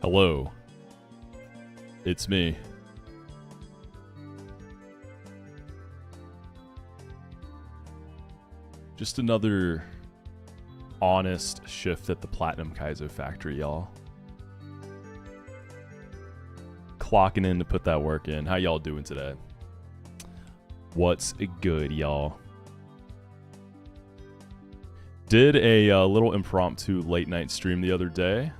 Hello. It's me. Just another honest shift at the Platinum Kaizo factory, y'all. Clocking in to put that work in. How y'all doing today? What's good, y'all? Did a little impromptu late night stream the other day.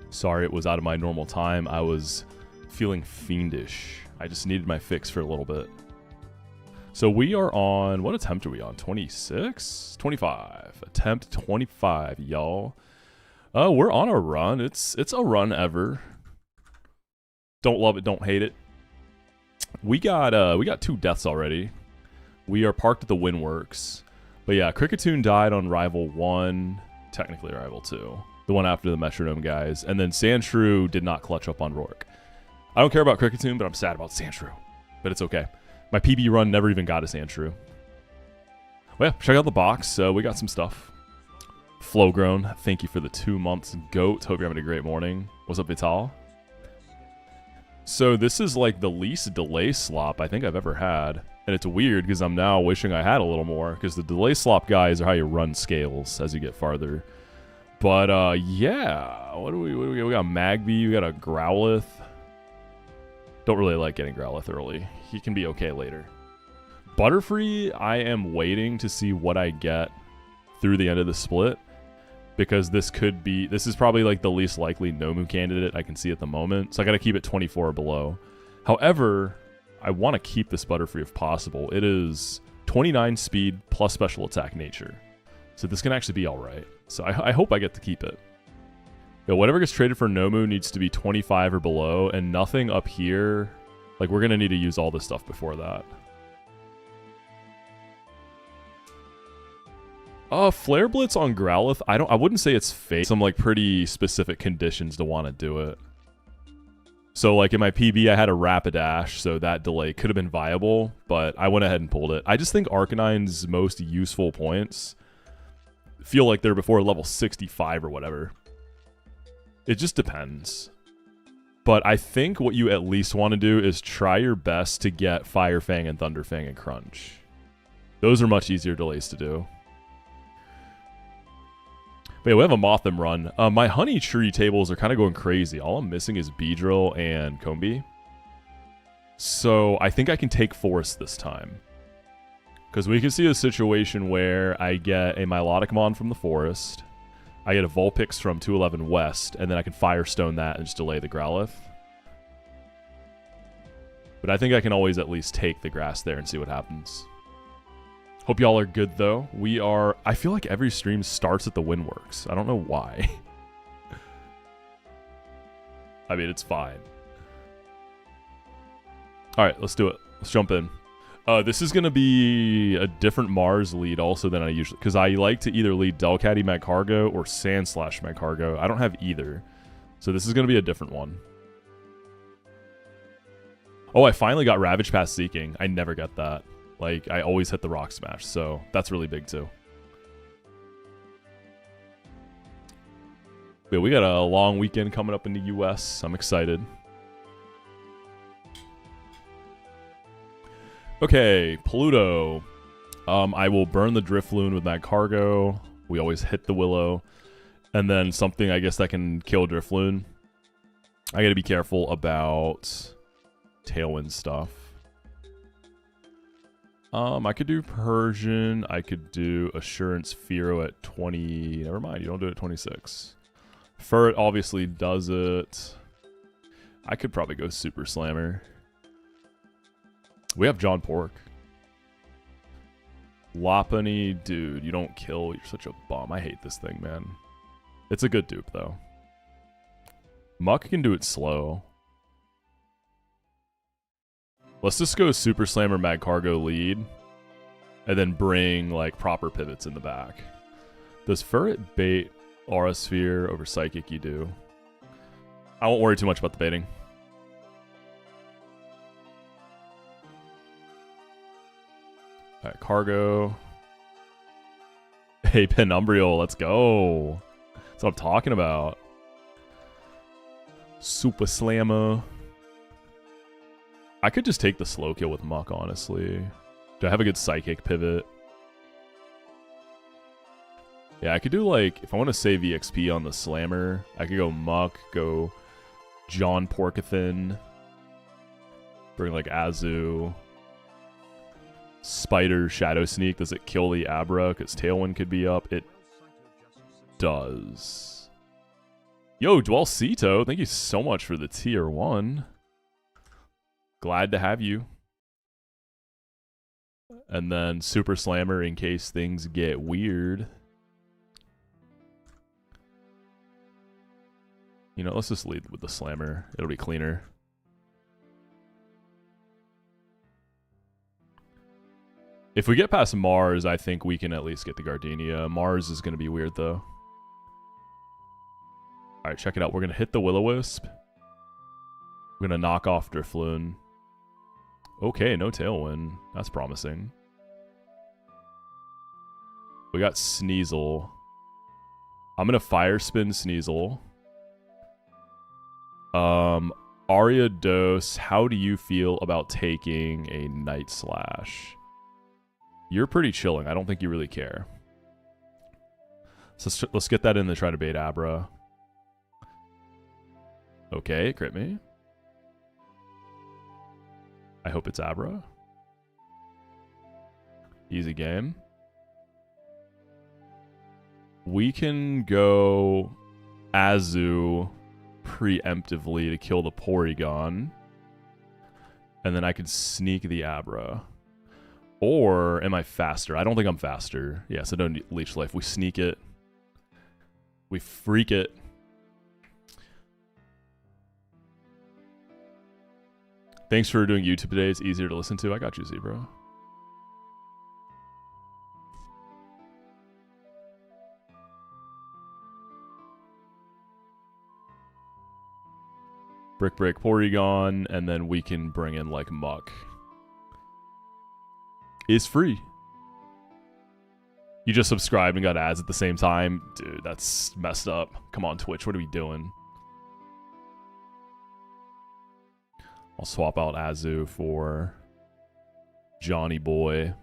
Sorry it was out of my normal time. I was feeling fiendish. I just needed my fix for a little bit. So we are on, what attempt are we on? 26? 25. Attempt 25, y'all. We're on a run. It's a run ever. Don't love it, don't hate it. We got 2 deaths already. We are parked at the Windworks. But yeah, Cricketoon died on Rival 1, technically Rival 2. The one after the Metronome guys. And then Sandshrew did not clutch up on Rourke. I don't care about Cricketoon, but I'm sad about Sandshrew. But it's okay. My PB run never even got a Sandshrew. Well, yeah, check out the box. We got some stuff. Flowgrown, thank you for the 2 months. Goat, hope you're having a great morning. What's up, Vital? So this is like the least delay slop I think I've ever had. And it's weird because I'm now wishing I had a little more. Because the delay slop guys are how you run scales as you get farther. But yeah, what do we got? We got Magby, we got a Growlithe. Don't really like getting Growlithe early. He can be okay later. Butterfree, I am waiting to see what I get through the end of the split. Because this is probably like the least likely Nomu candidate I can see at the moment. So I gotta keep it 24 or below. However, I want to keep this Butterfree if possible. It is 29 speed plus special attack nature. So this can actually be alright. So I hope I get to keep it. Yo, whatever gets traded for Nomu needs to be 25 or below, and nothing up here. Like, we're going to need to use all this stuff before that. Flare Blitz on Growlithe, I wouldn't say it's fake. Some, like, pretty specific conditions to want to do it. So, like, in my PB, I had a Rapidash, so that delay could have been viable, but I went ahead and pulled it. I just think Arcanine's most useful points feel like they're before level 65 or whatever. It just depends. But I think what you at least want to do is try your best to get Fire Fang and Thunder Fang and Crunch. Those are much easier delays to do. But yeah, we have a Mothim run. My Honey Tree tables are kind of going crazy. All I'm missing is Beedrill and Combee. So I think I can take Forest this time. Because we can see a situation where I get a Miloticmon from the Forest. I get a Vulpix from 211 West, and then I can Firestone that and just delay the Growlithe. But I think I can always at least take the grass there and see what happens. Hope y'all are good, though. I feel like every stream starts at the Windworks. I don't know why. I mean, it's fine. Alright, let's do it. Let's jump in. This is going to be a different Mars lead also than I usually... Because I like to either lead Delcatty Magcargo or Sandslash Magcargo. I don't have either. So this is going to be a different one. Oh, I finally got Ravage Pass Seeking. I never get that. Like, I always hit the Rock Smash. So that's really big too. But we got a long weekend coming up in the US. I'm excited. Okay, Pluto. I will burn the Drifloon with Magcargo. We always hit the Willow. And then something, I guess, that can kill Drifloon. I gotta be careful about Tailwind stuff. I could do Persian. I could do Assurance Fearow at 20. Never mind, you don't do it at 26. Furret obviously does it. I could probably go Super Slammer. We have John Pork. Lopunny, dude, you don't kill. You're such a bum. I hate this thing, man. It's a good dupe, though. Muck can do it slow. Let's just go Super Slammer Magcargo lead. And then bring, like, proper pivots in the back. Does Furret bait Aura Sphere over Psychic? You do. I won't worry too much about the baiting. Alright, Cargo. Hey, Penumbral, let's go. That's what I'm talking about. Super Slammer. I could just take the slow kill with Muck, honestly. Do I have a good Psychic pivot? Yeah, I could do like, if I want to save EXP on the Slammer, I could go Muck, go John Porkathin, bring like Azu, Spider, Shadow Sneak. Does it kill the Abra? Because Tailwind could be up. It does. Yo, Dwellcito, thank you so much for the tier 1. Glad to have you. And then Super Slammer in case things get weird. You know, let's just lead with the Slammer. It'll be cleaner. If we get past Mars, I think we can at least get the Gardenia. Mars is going to be weird, though. Alright, check it out. We're going to hit the Will-O-Wisp. We're going to knock off Drifloon. Okay, no Tailwind. That's promising. We got Sneasel. I'm going to Fire Spin Sneasel. Ariados, how do you feel about taking a Night Slash? You're pretty chilling. I don't think you really care. So let's get that in to try to bait Abra. Okay, crit me. I hope it's Abra. Easy game. We can go Azu preemptively to kill the Porygon. And then I could sneak the Abra. Or am I faster? I don't think I'm faster. Yeah, so don't Leech Life. We sneak it. We freak it. Thanks for doing YouTube today. It's easier to listen to. I got you, Zebra. Brick Break Porygon, and then we can bring in like Muck. Is free. You just subscribed and got ads at the same time? Dude, that's messed up. Come on, Twitch. What are we doing? I'll swap out Azu for Johnny Boy.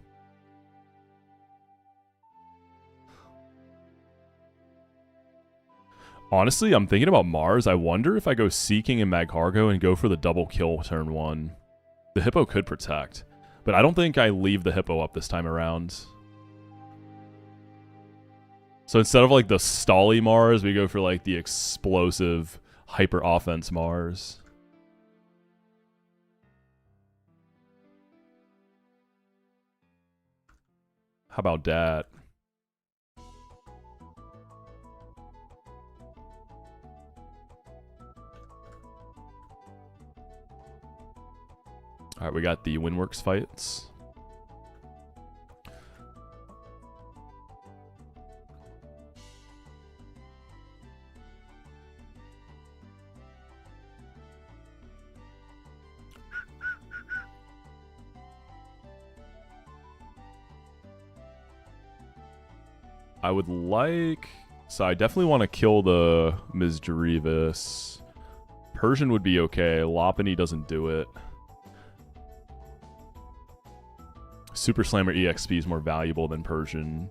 Honestly, I'm thinking about Mars. I wonder if I go Seeking and Magcargo and go for the double kill turn 1. The Hippo could protect. But I don't think I leave the Hippo up this time around. So instead of like the stally Mars, we go for like the explosive hyper offense Mars. How about that? Alright, we got the Windworks fights. I would like... So I definitely want to kill the Ms. Jerevis. Persian would be okay. Lopunny doesn't do it. Super Slammer EXP is more valuable than Persian.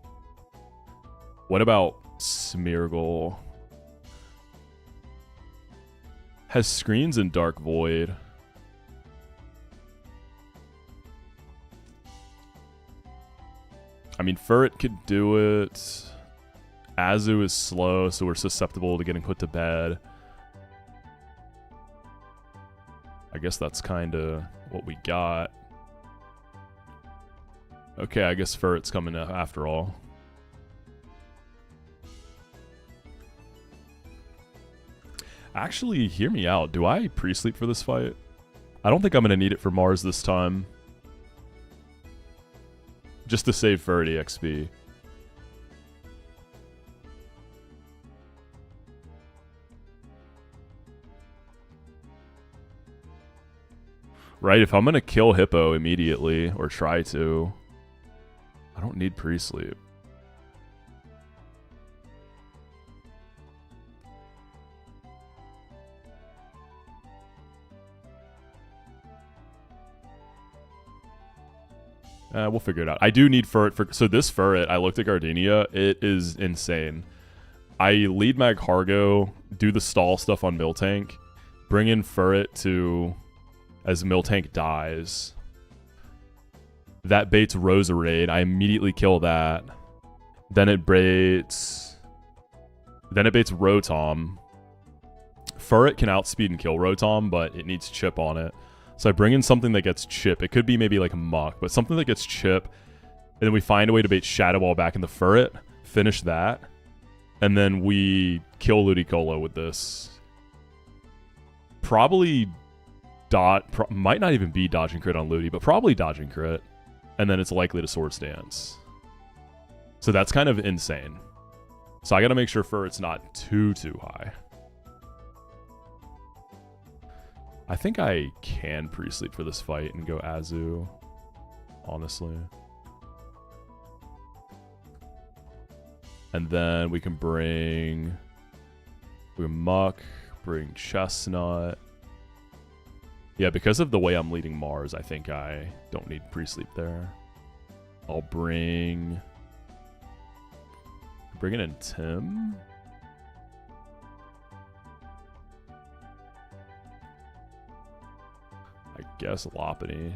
What about Smeargle? Has screens in Dark Void. I mean, Furret could do it. Azu is slow, so we're susceptible to getting put to bed. I guess that's kind of what we got. Okay, I guess Furret's coming after all. Actually, hear me out. Do I pre-sleep for this fight? I don't think I'm going to need it for Mars this time. Just to save Furret EXP. Right, if I'm going to kill Hippo immediately, or try to, I don't need pre-sleep. We'll figure it out. I do need ferret for... So this ferret, I looked at Gardenia. It is insane. I lead mag Hargo, do the stall stuff on Miltank, bring in ferret to... As Miltank dies. That baits Roserade. I immediately kill that. Then it baits... Then it baits Rotom. Ferret can outspeed and kill Rotom, but it needs chip on it. So I bring in something that gets chip. It could be maybe like a Muck, but something that gets chip. And then we find a way to bait Shadow Ball back in the ferret. Finish that. And then we kill Ludicolo with this. Probably might not even be dodging crit on Ludi, but probably dodging crit. And then it's likely to Swords Dance. So that's kind of insane. So I gotta make sure ferret's not too high. I think I can pre-sleep for this fight and go Azu, honestly. And then we can bring Muck, bring Chestnut. Yeah, because of the way I'm leading Mars, I think I don't need pre-sleep there. I'll bring it in Tim. I guess Lopunny.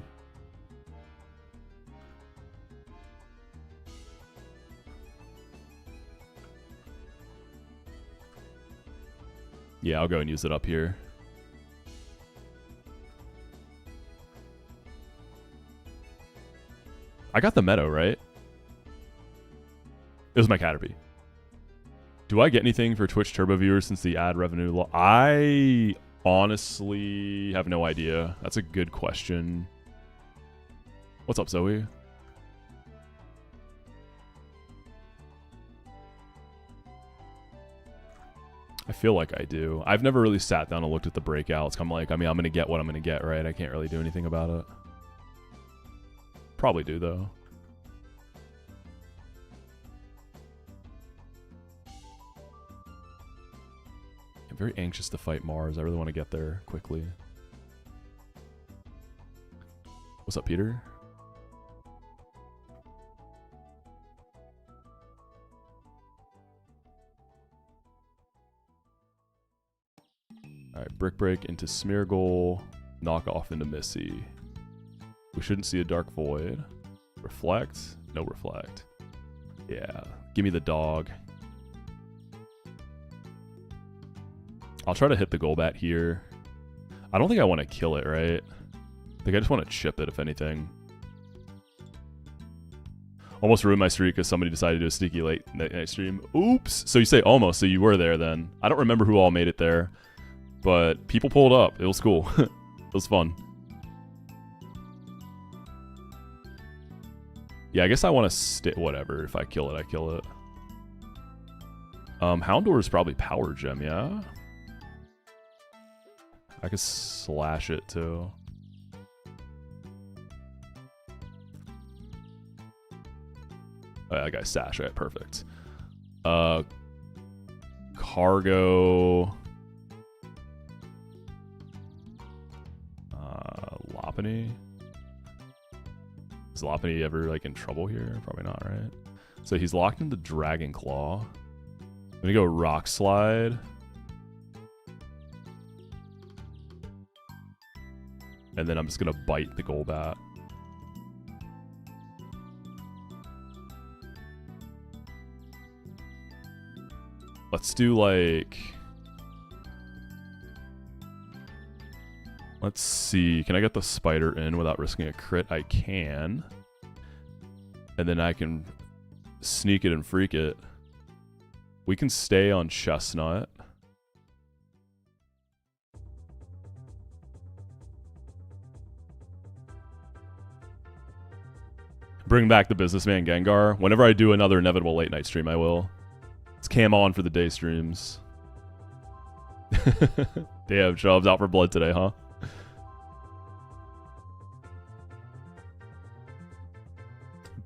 Yeah, I'll go and use it up here. I got the Meadow, right? It was my Caterpie. Do I get anything for Twitch Turbo viewers since the ad revenue law? I honestly have no idea. That's a good question. What's up, Zoe? I feel like I do. I've never really sat down and looked at the breakouts. I'm like, I mean, I'm going to get what I'm going to get, right? I can't really do anything about it. Probably do, though. I'm very anxious to fight Mars. I really want to get there quickly. What's up, Peter? Alright, Brick Break into Smeargle. Knock off into Missy. We shouldn't see a Dark Void. Reflect? No Reflect. Yeah. Give me the dog. I'll try to hit the Golbat here. I don't think I want to kill it, right? I think I just want to chip it, if anything. Almost ruined my streak because somebody decided to do a sneaky late night stream. Oops! So you say almost, so you were there then. I don't remember who all made it there. But people pulled up. It was cool. It was fun. Yeah, I guess I want to stay... Whatever. If I kill it, I kill it. Houndour is probably Power Gem, yeah? I could slash it, too. Oh, yeah, I got Sash. Right, perfect. Cargo... Lopunny. Is Lopunny ever like in trouble here? Probably not, right? So he's locked into Dragon Claw. I'm gonna go Rock Slide. And then I'm just gonna bite the Golbat. Let's do like... Let's see. Can I get the spider in without risking a crit? I can. And then I can sneak it and freak it. We can stay on Chestnut. Bring back the Businessman Gengar. Whenever I do another inevitable late night stream, I will. It's cam on for the day streams. Damn, Chubb's out for blood today, huh?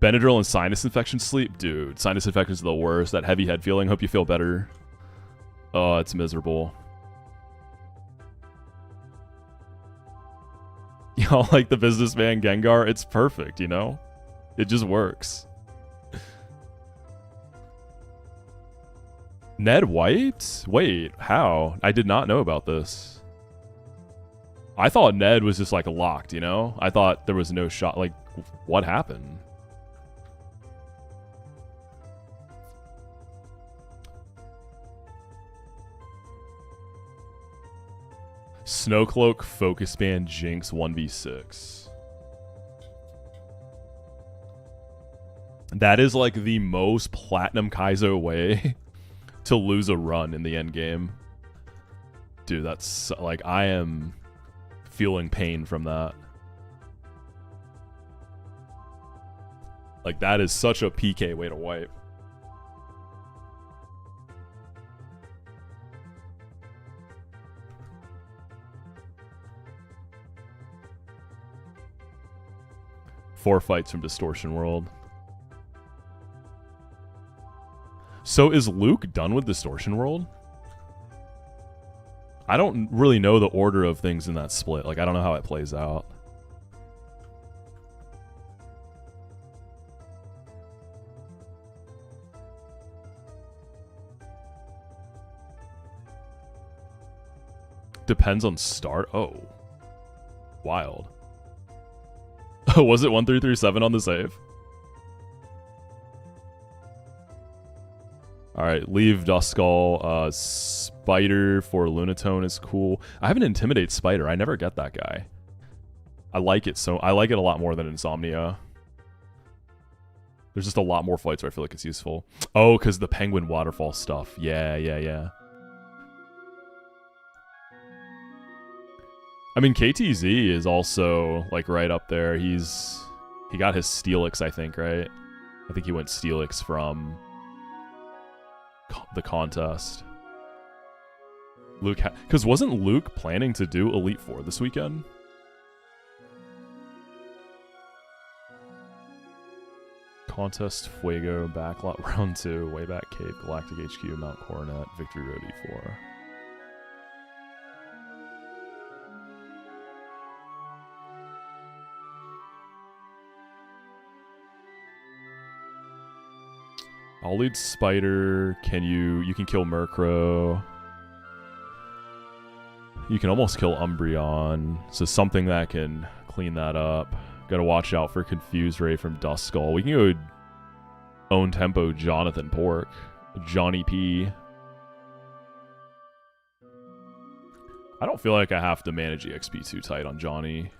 Benadryl and sinus infection sleep? Dude, sinus infections are the worst. That heavy head feeling. Hope you feel better. Oh, it's miserable. Y'all like the Businessman Gengar? It's perfect, you know? It just works. Ned wiped? Wait, how? I did not know about this. I thought Ned was just like locked, you know? I thought there was no shot. Like, what happened? Snowcloak, Focus Band, Jinx, 1v6. That is like the most Platinum Kaizo way to lose a run in the end game. Dude, that's like, I am feeling pain from that. Like, that is such a PK way to wipe. Four fights from Distortion World. So is Luke done with Distortion World? I don't really know the order of things in that split. Like, I don't know how it plays out. Depends on start. Oh. Wild. Was it 1337 on the save? Alright, leave Duskull. Spider for Lunatone is cool. I have an Intimidate Spider. I never get that guy. I like it I like it a lot more than Insomnia. There's just a lot more fights where I feel like it's useful. Oh, because the Penguin Waterfall stuff. Yeah. I mean, KTZ is also, like, right up there. He got his Steelix, I think, right? I think he went Steelix from the contest. Luke, because wasn't Luke planning to do Elite Four this weekend? Contest, Fuego, Backlot, Round 2, Wayback Cave, Galactic HQ, Mount Coronet, Victory Road E4. I'll lead Spider. You can kill Murkrow. You can almost kill Umbreon. So something that can clean that up. Gotta watch out for Confuse Ray from Duskull. We can go own tempo Jonathan Pork. Johnny P. I don't feel like I have to manage EXP too tight on Johnny.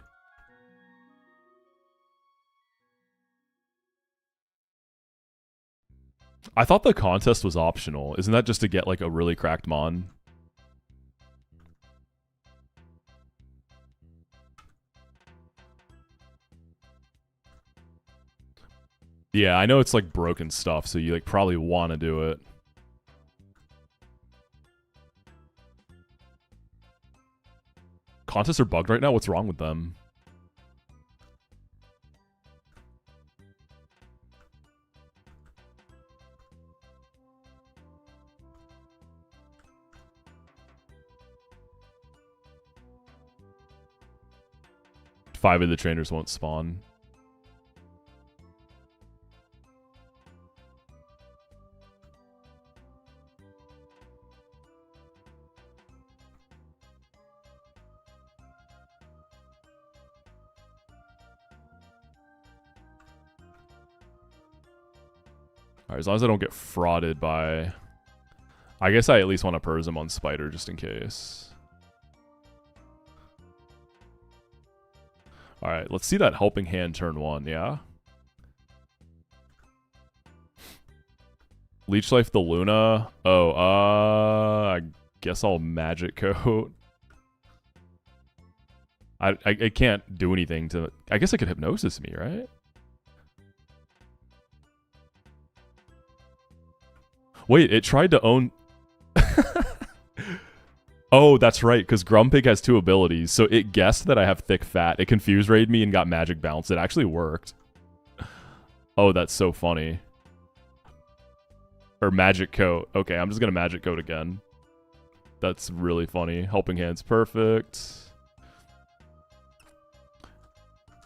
I thought the contest was optional. Isn't that just to get like a really cracked Mon? Yeah, I know it's like broken stuff, so you like probably want to do it. Contests are bugged right now? What's wrong with them? Five of the trainers won't spawn. Alright, as long as I don't get frauded by... I guess I at least want to Purse him on Spider just in case. Alright, let's see that Helping Hand turn 1, yeah? Leech Life the Luna. Oh, I guess I'll Magic Coat. I can't do anything to... I guess I could Hypnosis me, right? Wait, it tried to own... Oh, that's right, because Grumpig has 2 abilities, so it guessed that I have Thick Fat. It Confuse Raid me and got Magic Bounce. It actually worked. Oh, that's so funny. Or Magic Coat. Okay, I'm just going to Magic Coat again. That's really funny. Helping Hand's perfect.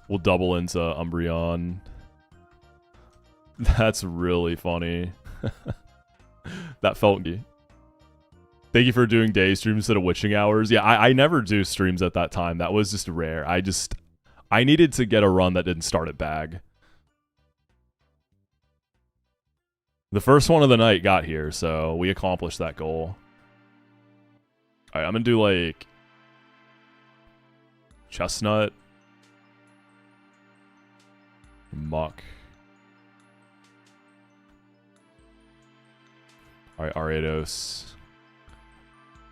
We'll double into Umbreon. That's really funny. That felt good. Thank you for doing day streams instead of witching hours. Yeah, I never do streams at that time. That was just rare. I needed to get a run that didn't start at bag. The first one of the night got here, so we accomplished that goal. Alright, I'm gonna do like chestnut, muck. Alright, Ariados.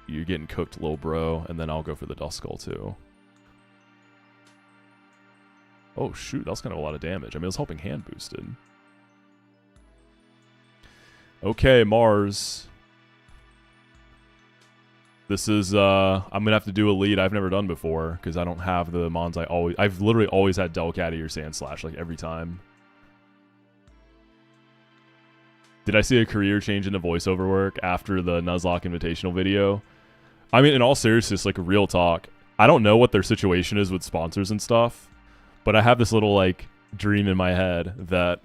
You're getting cooked, little bro, and then I'll go for the Dust Skull too. Oh shoot, that was kind of a lot of damage. I mean, it was helping hand boosted. Okay, Mars. This is, I'm gonna have to do a lead I've never done before, because I don't have the mons I've literally always had Delcatty or Sandslash, like, every time. Did I see a career change in the voiceover work after the Nuzlocke Invitational video? I mean, in all seriousness, like, real talk, I don't know what their situation is with sponsors and stuff, but I have this little, like, dream in my head that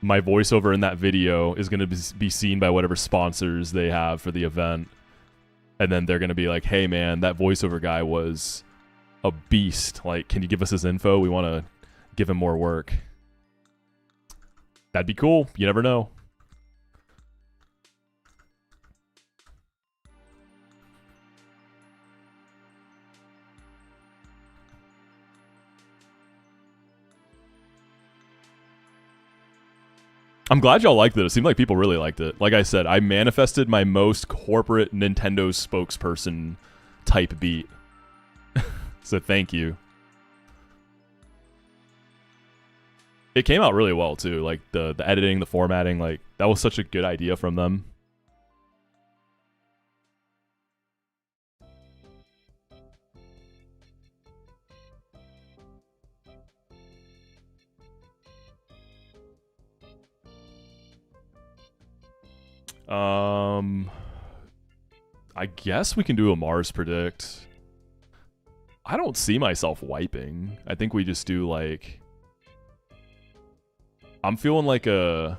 my voiceover in that video is going to be seen by whatever sponsors they have for the event. And then they're going to be like, hey, man, that voiceover guy was a beast. Like, can you give us his info? We want to give him more work. That'd be cool. You never know. I'm glad y'all liked it. It seemed like people really liked it. Like I said, I manifested my most corporate Nintendo spokesperson type beat. So thank you. It came out really well too. Like the editing, the formatting, like that was such a good idea from them. I guess we can do a Mars predict. I don't see myself wiping. I think we just do like... I'm feeling like a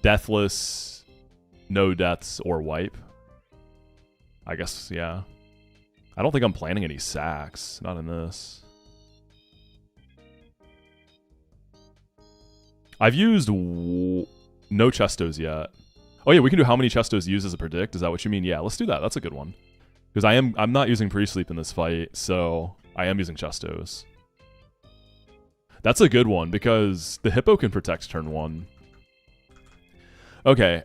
deathless, no deaths or wipe. I guess, yeah. I don't think I'm planning any sacks. Not in this. I've used no Chestos yet. Oh yeah, we can do how many Chestos use as a predict. Is that what you mean? Yeah, let's do that. That's a good one. Because I'm not using pre-sleep in this fight, so I am using Chestos. That's a good one because the Hippo can protect turn 1. Okay.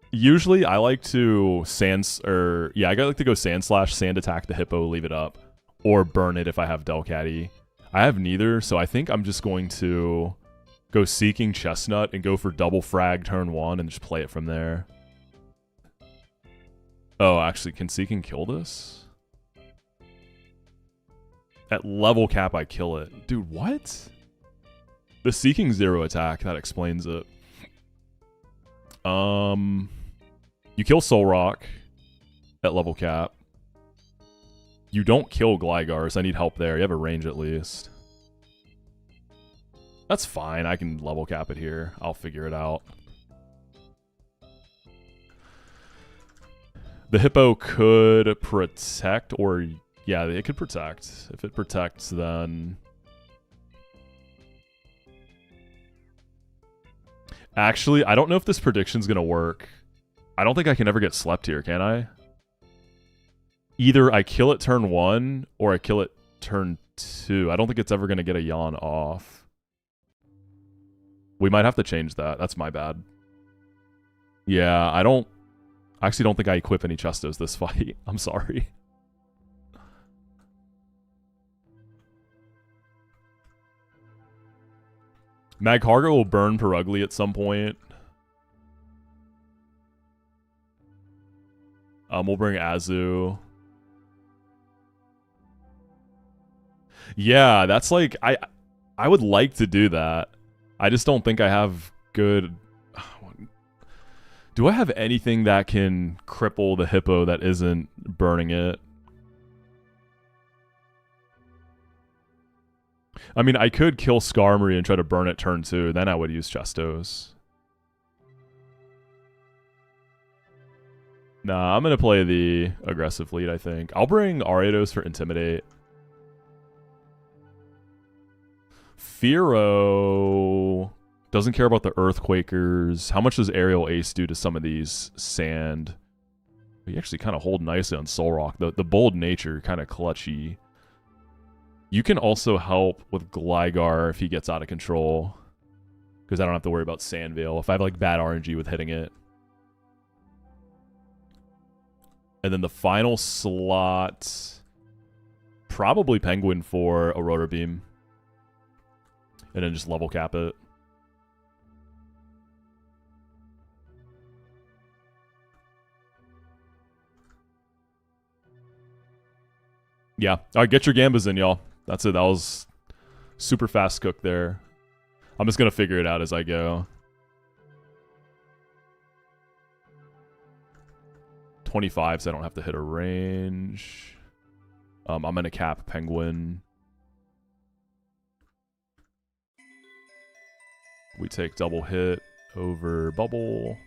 Usually I like to I like to go Sandslash, Sand Attack the Hippo, leave it up, or burn it if I have Delcatty. I have neither, so I think I'm just going to go Seeking Chestnut and go for double frag turn 1 and just play it from there. Oh, actually, can Seeking kill this? At level cap, I kill it. Dude, what? The Seeking 0 attack, that explains it. You kill Soul Rock at level cap. You don't kill Gligar, so I need help there. You have a range at least. That's fine. I can level cap it here. I'll figure it out. The Hippo could protect, or... yeah, it could protect. If it protects, then... actually, I don't know if this prediction's gonna work. I don't think I can ever get slept here, can I? Either I kill it turn 1, or I kill it turn 2. I don't think it's ever gonna get a yawn off. We might have to change that. That's my bad. Yeah, I actually don't think I equip any Chestos this fight. I'm sorry. Magcargo will burn Perugly at some point. We'll bring Azu. Yeah, that's like... I would like to do that. I just don't think I have good... do I have anything that can cripple the Hippo that isn't burning it? I mean, I could kill Skarmory and try to burn it turn 2. Then I would use Chestos. Nah, I'm going to play the aggressive lead, I think. I'll bring Ariados for Intimidate. Fearow doesn't care about the Earthquakers. How much does Aerial Ace do to some of these sand? You actually kind of hold nicely on Solrock. The bold nature, kind of clutchy. You can also help with Gligar if he gets out of control. Because I don't have to worry about Sandveil if I have like bad RNG with hitting it. And then the final slot, probably Penguin for a Rotor Beam. And then just level cap it. Yeah. All right, get your Gambas in, y'all. That's it. That was super fast cook there. I'm just going to figure it out as I go. 25, so I don't have to hit a range. I'm going to cap Penguin. We take double hit over Bubble.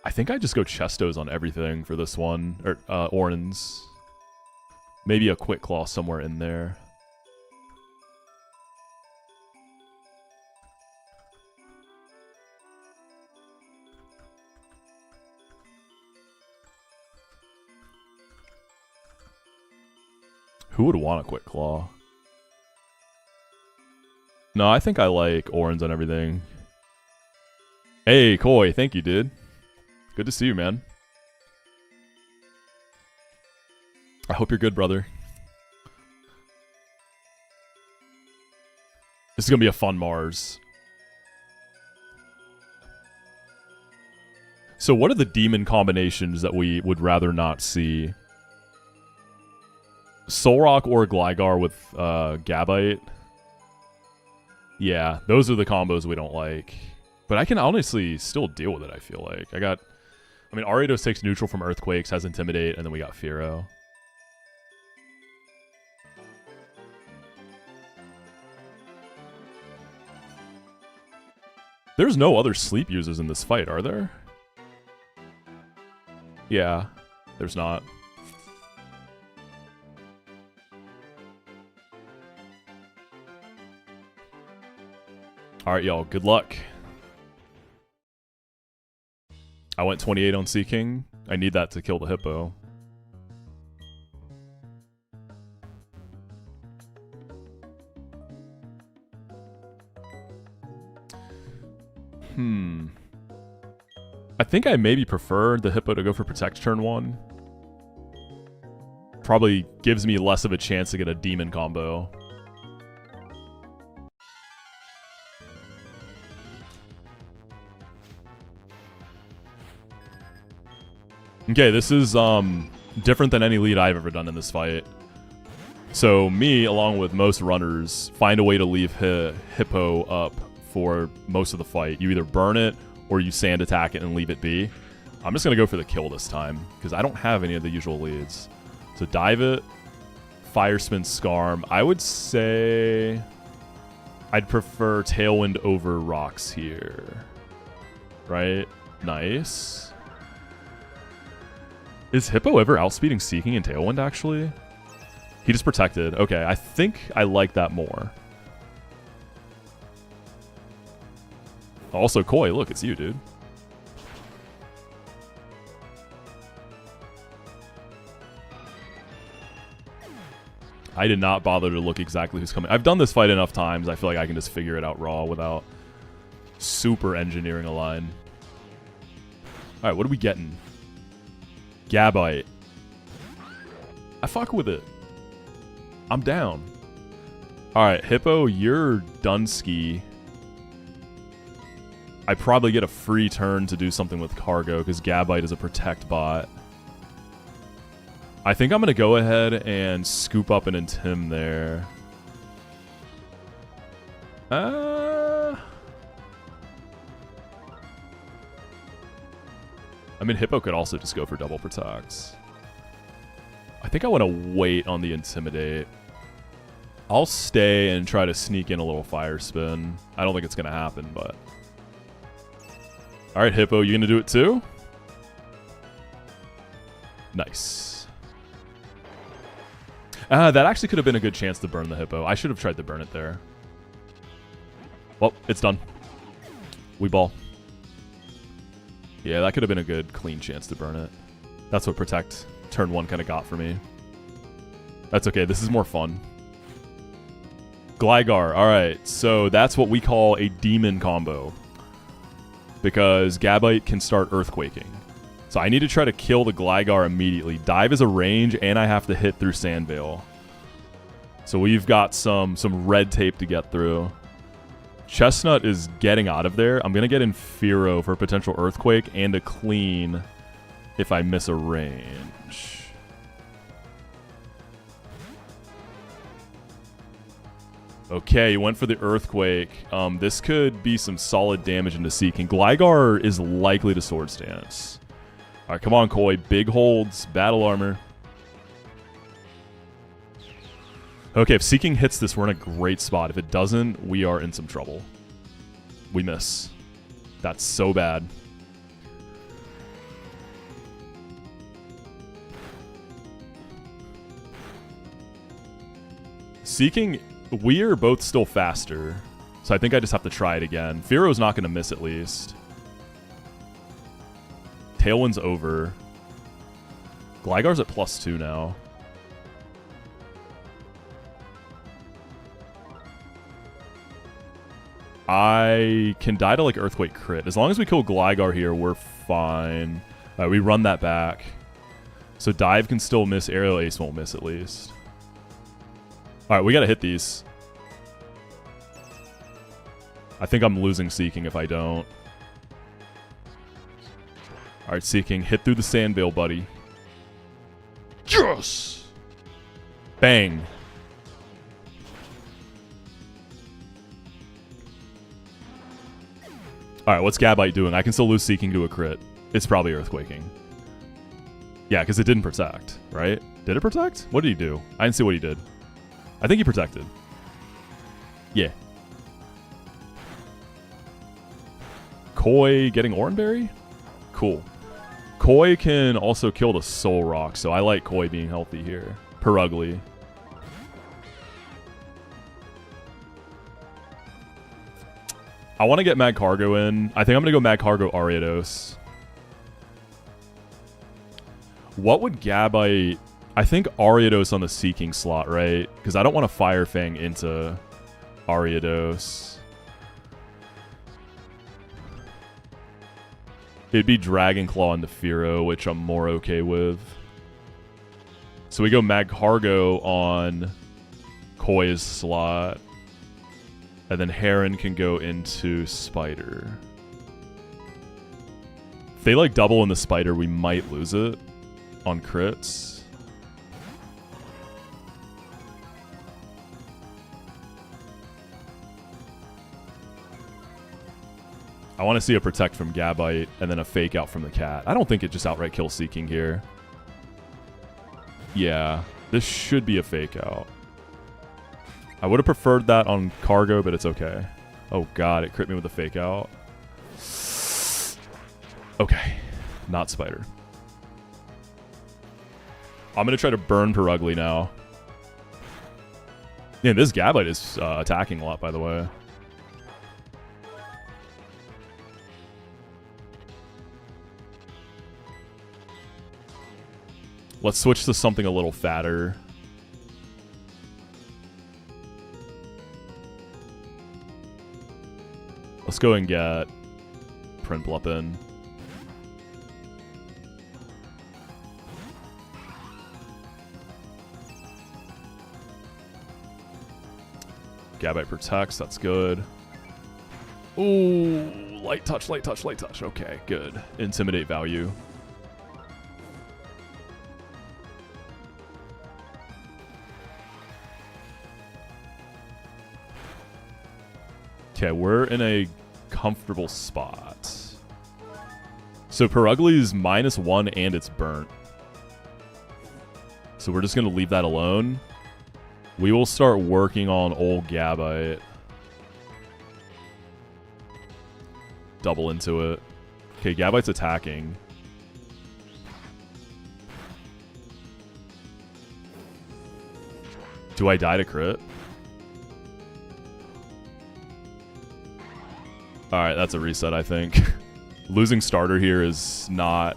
I think I just go Chestos on everything for this one. Or Orans. Maybe a Quick Claw somewhere in there. Who would want a Quick Claw? No, I think I like Orans on everything. Hey, Koi, thank you, dude. Good to see you, man. I hope you're good, brother. This is going to be a fun Mars. So what are the demon combinations that we would rather not see? Solrock or Gligar with Gabite? Yeah, those are the combos we don't like. But I can honestly still deal with it, I feel like. I mean, Ariados takes neutral from Earthquakes, has Intimidate, and then we got Fearow. There's no other sleep users in this fight, are there? Yeah, there's not. Alright, y'all, good luck. I went 28 on Seaking. I need that to kill the Hippo. I think I maybe prefer the Hippo to go for Protect turn 1. Probably gives me less of a chance to get a Demon combo. Okay, this is different than any lead I've ever done in this fight. So me, along with most runners, find a way to leave Hippo up for most of the fight. You either burn it or you sand attack it and leave it be. I'm just going to go for the kill this time because I don't have any of the usual leads. So dive it, Fire Spin Skarm. I would say I'd prefer Tailwind over Rocks here. Right? Nice. Is Hippo ever outspeeding Seeking and Tailwind, actually? He just protected. Okay, I think I like that more. Also, Koi, look, it's you, dude. I did not bother to look exactly who's coming. I've done this fight enough times, I feel like I can just figure it out raw without super engineering a line. Alright, what are we getting? Gabite. I fuck with it. I'm down. Alright, Hippo, you're Dunsky. I probably get a free turn to do something with Cargo because Gabite is a Protect bot. I think I'm going to go ahead and scoop up an Intim there. I mean, Hippo could also just go for double protects. think I want to wait on the Intimidate. I'll stay and try to sneak in a little Fire Spin. I don't think it's going to happen, but... Alright, Hippo, you going to do it too? Nice. That actually could have been a good chance to burn the Hippo. I should have tried to burn it there. Well, it's done. We ball. Yeah, that could have been a good, clean chance to burn it. That's what Protect turn 1 kind of got for me. That's okay. This is more fun. Gligar. Alright, so that's what we call a demon combo. Because Gabite can start Earthquaking. So I need to try to kill the Gligar immediately. Dive is a range, and I have to hit through Sandvale. So we've got some red tape to get through. Chestnut is getting out of there. I'm going to get in Fearow for potential Earthquake and a clean if I miss a range. Okay, you went for the Earthquake. This could be some solid damage into Seeking. Gligar is likely to Sword Stance. Alright, come on, Koi. Big holds. Battle Armor. Okay, if Seeking hits this, we're in a great spot. If it doesn't, we are in some trouble. We miss. That's so bad. Seeking, we are both still faster. So I think I just have to try it again. Fearow's not going to miss at least. Tailwind's over. Gligar's at +2 now. I can die to like Earthquake crit. As long as we kill Gligar here, we're fine. We run that back. So Dive can still miss. Aerial Ace won't miss at least. Alright, we gotta hit these. I think I'm losing Seeking if I don't. Alright, Seeking. Hit through the Sandvale, buddy. Yes! Bang. Alright, what's Gabite doing? I can still lose Seeking to a crit. It's probably Earthquaking. Yeah, because it didn't protect, right? Did it protect? What did he do? I didn't see what he did. I think he protected. Yeah. Koi getting Oranberry? Cool. Koi can also kill the Soul Rock, so I like Koi being healthy here. Perugly. I want to get Magcargo in. I think I'm going to go Magcargo Ariados. What would Gabite... I think Ariados on the Seeking slot, right? Because I don't want to Fire Fang into Ariados. It'd be Dragon Claw into Fearow, which I'm more okay with. So we go Magcargo on Koi's slot. And then Heron can go into Spider. If they like double in the Spider, we might lose it on crits. I want to see a Protect from Gabite and then a Fake Out from the Cat. I don't think it just outright kills Seeking here. Yeah, this should be a Fake Out. I would have preferred that on Cargo, but it's okay. Oh god, it crit me with a Fake Out. Okay, not Spider. I'm going to try to burn Perugly now. Yeah, this Gabite is attacking a lot, by the way. Let's switch to something a little fatter. Let's go and get Prinplup in. Gabite protects, that's good. Ooh, light touch, light touch, light touch. Okay, good. Intimidate value. Okay, we're in a comfortable spot. So Perugly's -1 and it's burnt. So we're just going to leave that alone. We will start working on old Gabite. Double into it. Okay, Gabite's attacking. Do I die to crit? Alright, that's a reset, I think. Losing starter here is not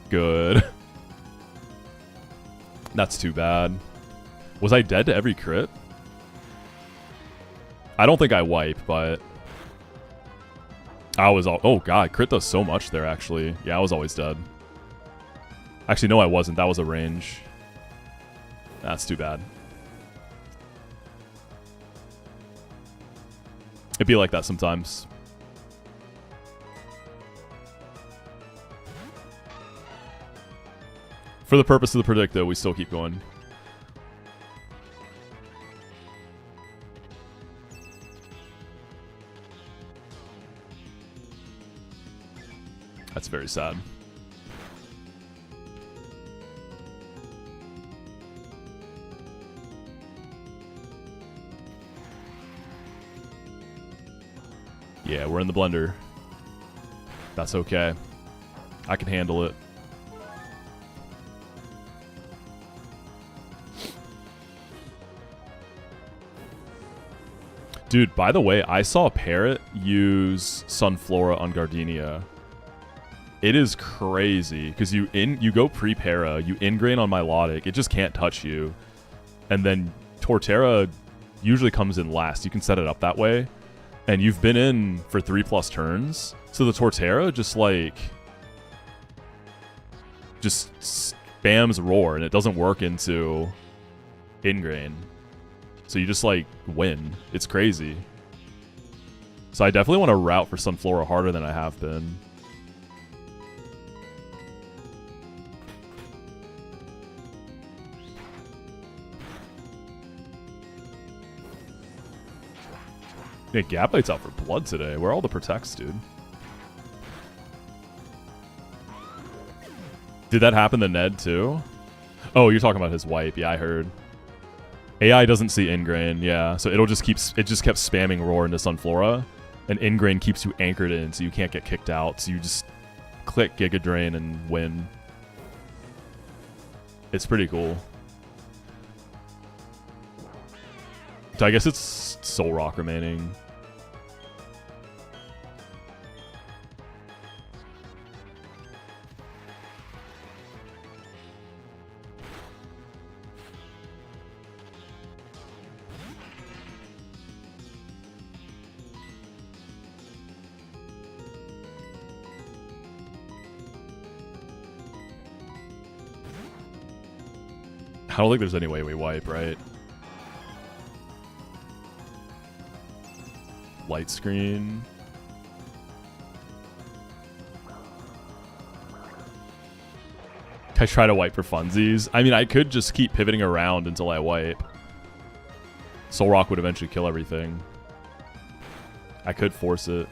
good. That's too bad. Was I dead to every crit? I don't think I wipe, but... I was all... Oh god, crit does so much there, actually. Yeah, I was always dead. Actually, no, I wasn't. That was a range. That's too bad. It'd be like that sometimes. For the purpose of the predict, though, we still keep going. That's very sad. Yeah, we're in the blender. That's okay. I can handle it. Dude, by the way, I saw Parrot use Sunflora on Gardenia. It is crazy because you go pre-para, you ingrain on Milotic, it just can't touch you. And then Torterra usually comes in last. You can set it up that way. And you've been in for 3+ turns. So the Torterra just spams Roar and it doesn't work into Ingrain. So you just win. It's crazy. So I definitely want to route for Sunflora harder than I have been. Yeah, Gabite's out for blood today. Where are all the protects, dude? Did that happen to Ned, too? Oh, you're talking about his wipe. Yeah, I heard. AI doesn't see Ingrain, yeah. So it just kept spamming Roar into Sunflora. And Ingrain keeps you anchored in, so you can't get kicked out. So you just click Giga Drain and win. It's pretty cool. So I guess it's Soul Rock remaining. I don't think there's any way we wipe, right? Light screen. I try to wipe for funsies. I mean, I could just keep pivoting around until I wipe. Soul Rock would eventually kill everything. I could force it.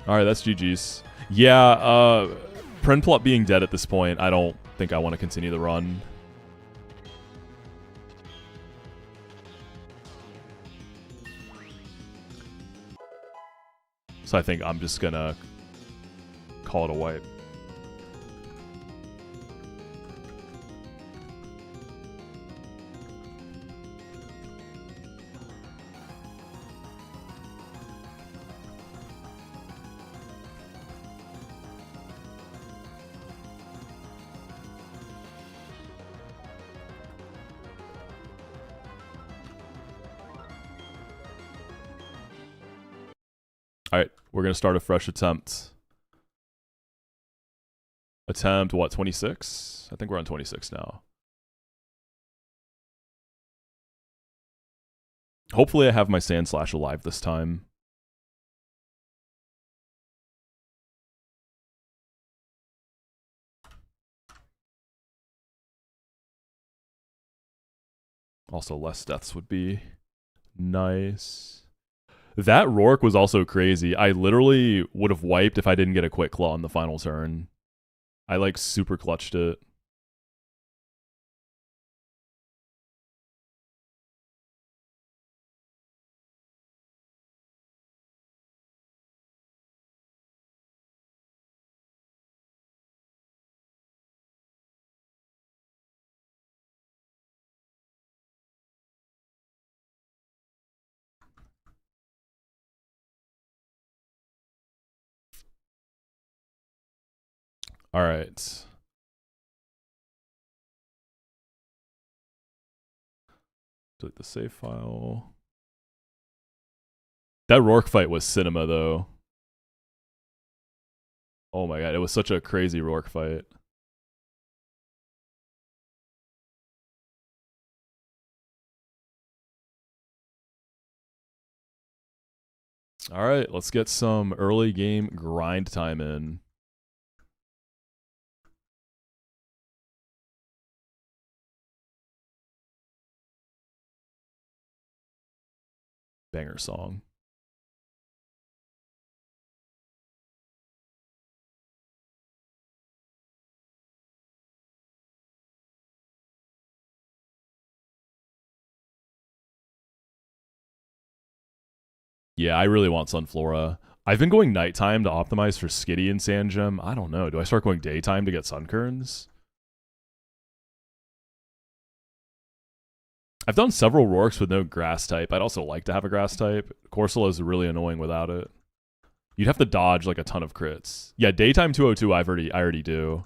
Alright, that's GG's. Yeah, Prinplup being dead at this point, I don't think I want to continue the run. So I think I'm just gonna call it a wipe. Alright, we're going to start a fresh attempt. Attempt, what, 26? I think we're on 26 now. Hopefully I have my Sandslash alive this time. Also, less deaths would be nice. That Rourke was also crazy. I literally would have wiped if I didn't get a quick claw on the final turn. I like super clutched it. All right. Delete the save file. That Rourke fight was cinema, though. Oh my god, it was such a crazy Rourke fight. All right, let's get some early game grind time in. Banger song. Yeah, I really want Sunflora. I've been going nighttime to optimize for Skitty and Sandgem. I don't know. Do I start going daytime to get Sunkerns? I've done several Rourks with no grass type. I'd also like to have a grass type. Corsola is really annoying without it. You'd have to dodge like a ton of crits. Yeah, daytime 202 I already do.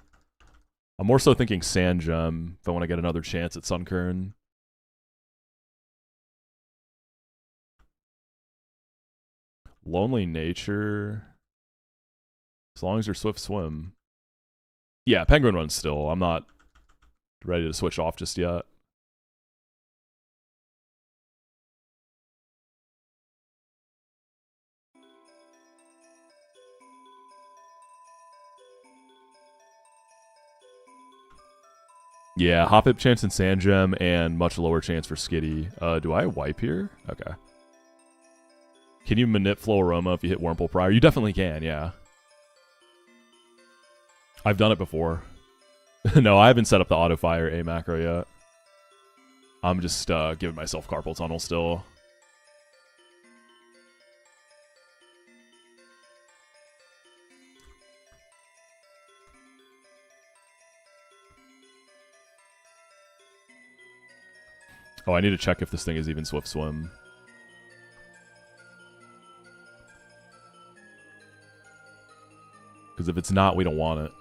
I'm more so thinking Sandgem if I want to get another chance at Sunkern. Lonely Nature. As long as you're Swift Swim. Yeah, Penguin Run still. I'm not ready to switch off just yet. Yeah, Hop-Hip chance in Sandgem and much lower chance for Skitty. Do I wipe here? Okay. Can you manip Floaroma if you hit Wurmple prior? You definitely can, yeah. I've done it before. No, I haven't set up the auto-fire A macro yet. I'm just giving myself Carpal Tunnel still. Oh, I need to check if this thing is even Swift Swim. Because if it's not, we don't want it.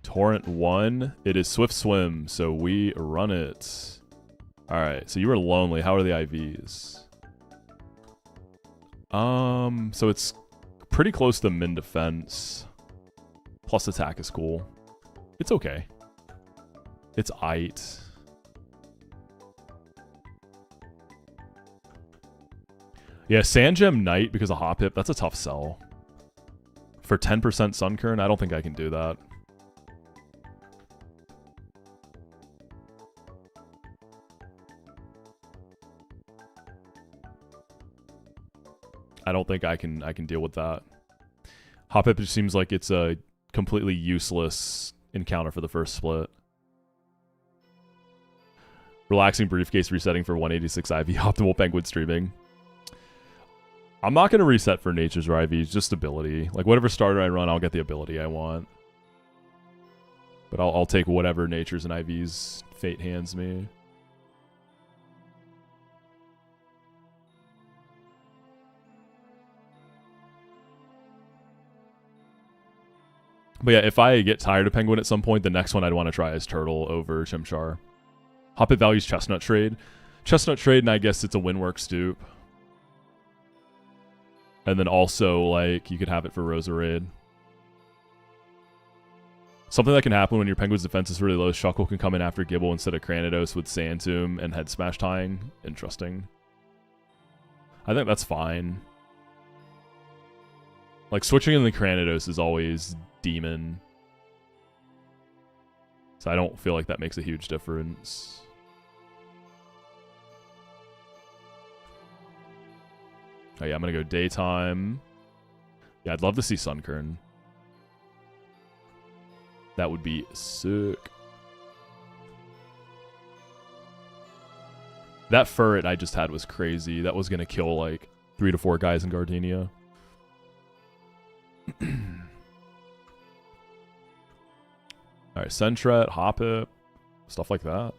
Torrent 1. It is Swift Swim, so we run it. Alright, so you were lonely. How are the IVs? So it's pretty close to min defense. Plus attack is cool. It's okay. It's aight. Yeah, Sandgem Knight because of Hop-Hip, that's a tough sell. For 10% Sunkern, I don't think I can do that. I don't think I can deal with that. Hop-Hip just seems like it's a completely useless encounter for the first split. Relaxing Briefcase resetting for 186 IV. Optimal Penguin streaming. I'm not going to reset for Natures or IVs, just ability. Like, whatever starter I run, I'll get the ability I want. But I'll take whatever Natures and IVs Fate hands me. But yeah, if I get tired of Penguin at some point, the next one I'd want to try is Turtle over Chimchar. Hop-It values Chestnut Trade. Chestnut Trade, and I guess it's a Windworks dupe. And then also, like, you could have it for Roserade. Something that can happen when your Penguin's defense is really low. Shuckle can come in after Gibble instead of Cranidos with Sand Tomb and Head Smash tying. Interesting. I think that's fine. Like, switching in the Cranidos is always Demon. So I don't feel like that makes a huge difference. Oh yeah, I'm gonna go Daytime. Yeah, I'd love to see Sunkern. That would be sick. That Furret I just had was crazy. That was gonna kill like 3 to 4 guys in Gardenia. Alright, Sentret, Hoppip, stuff like that.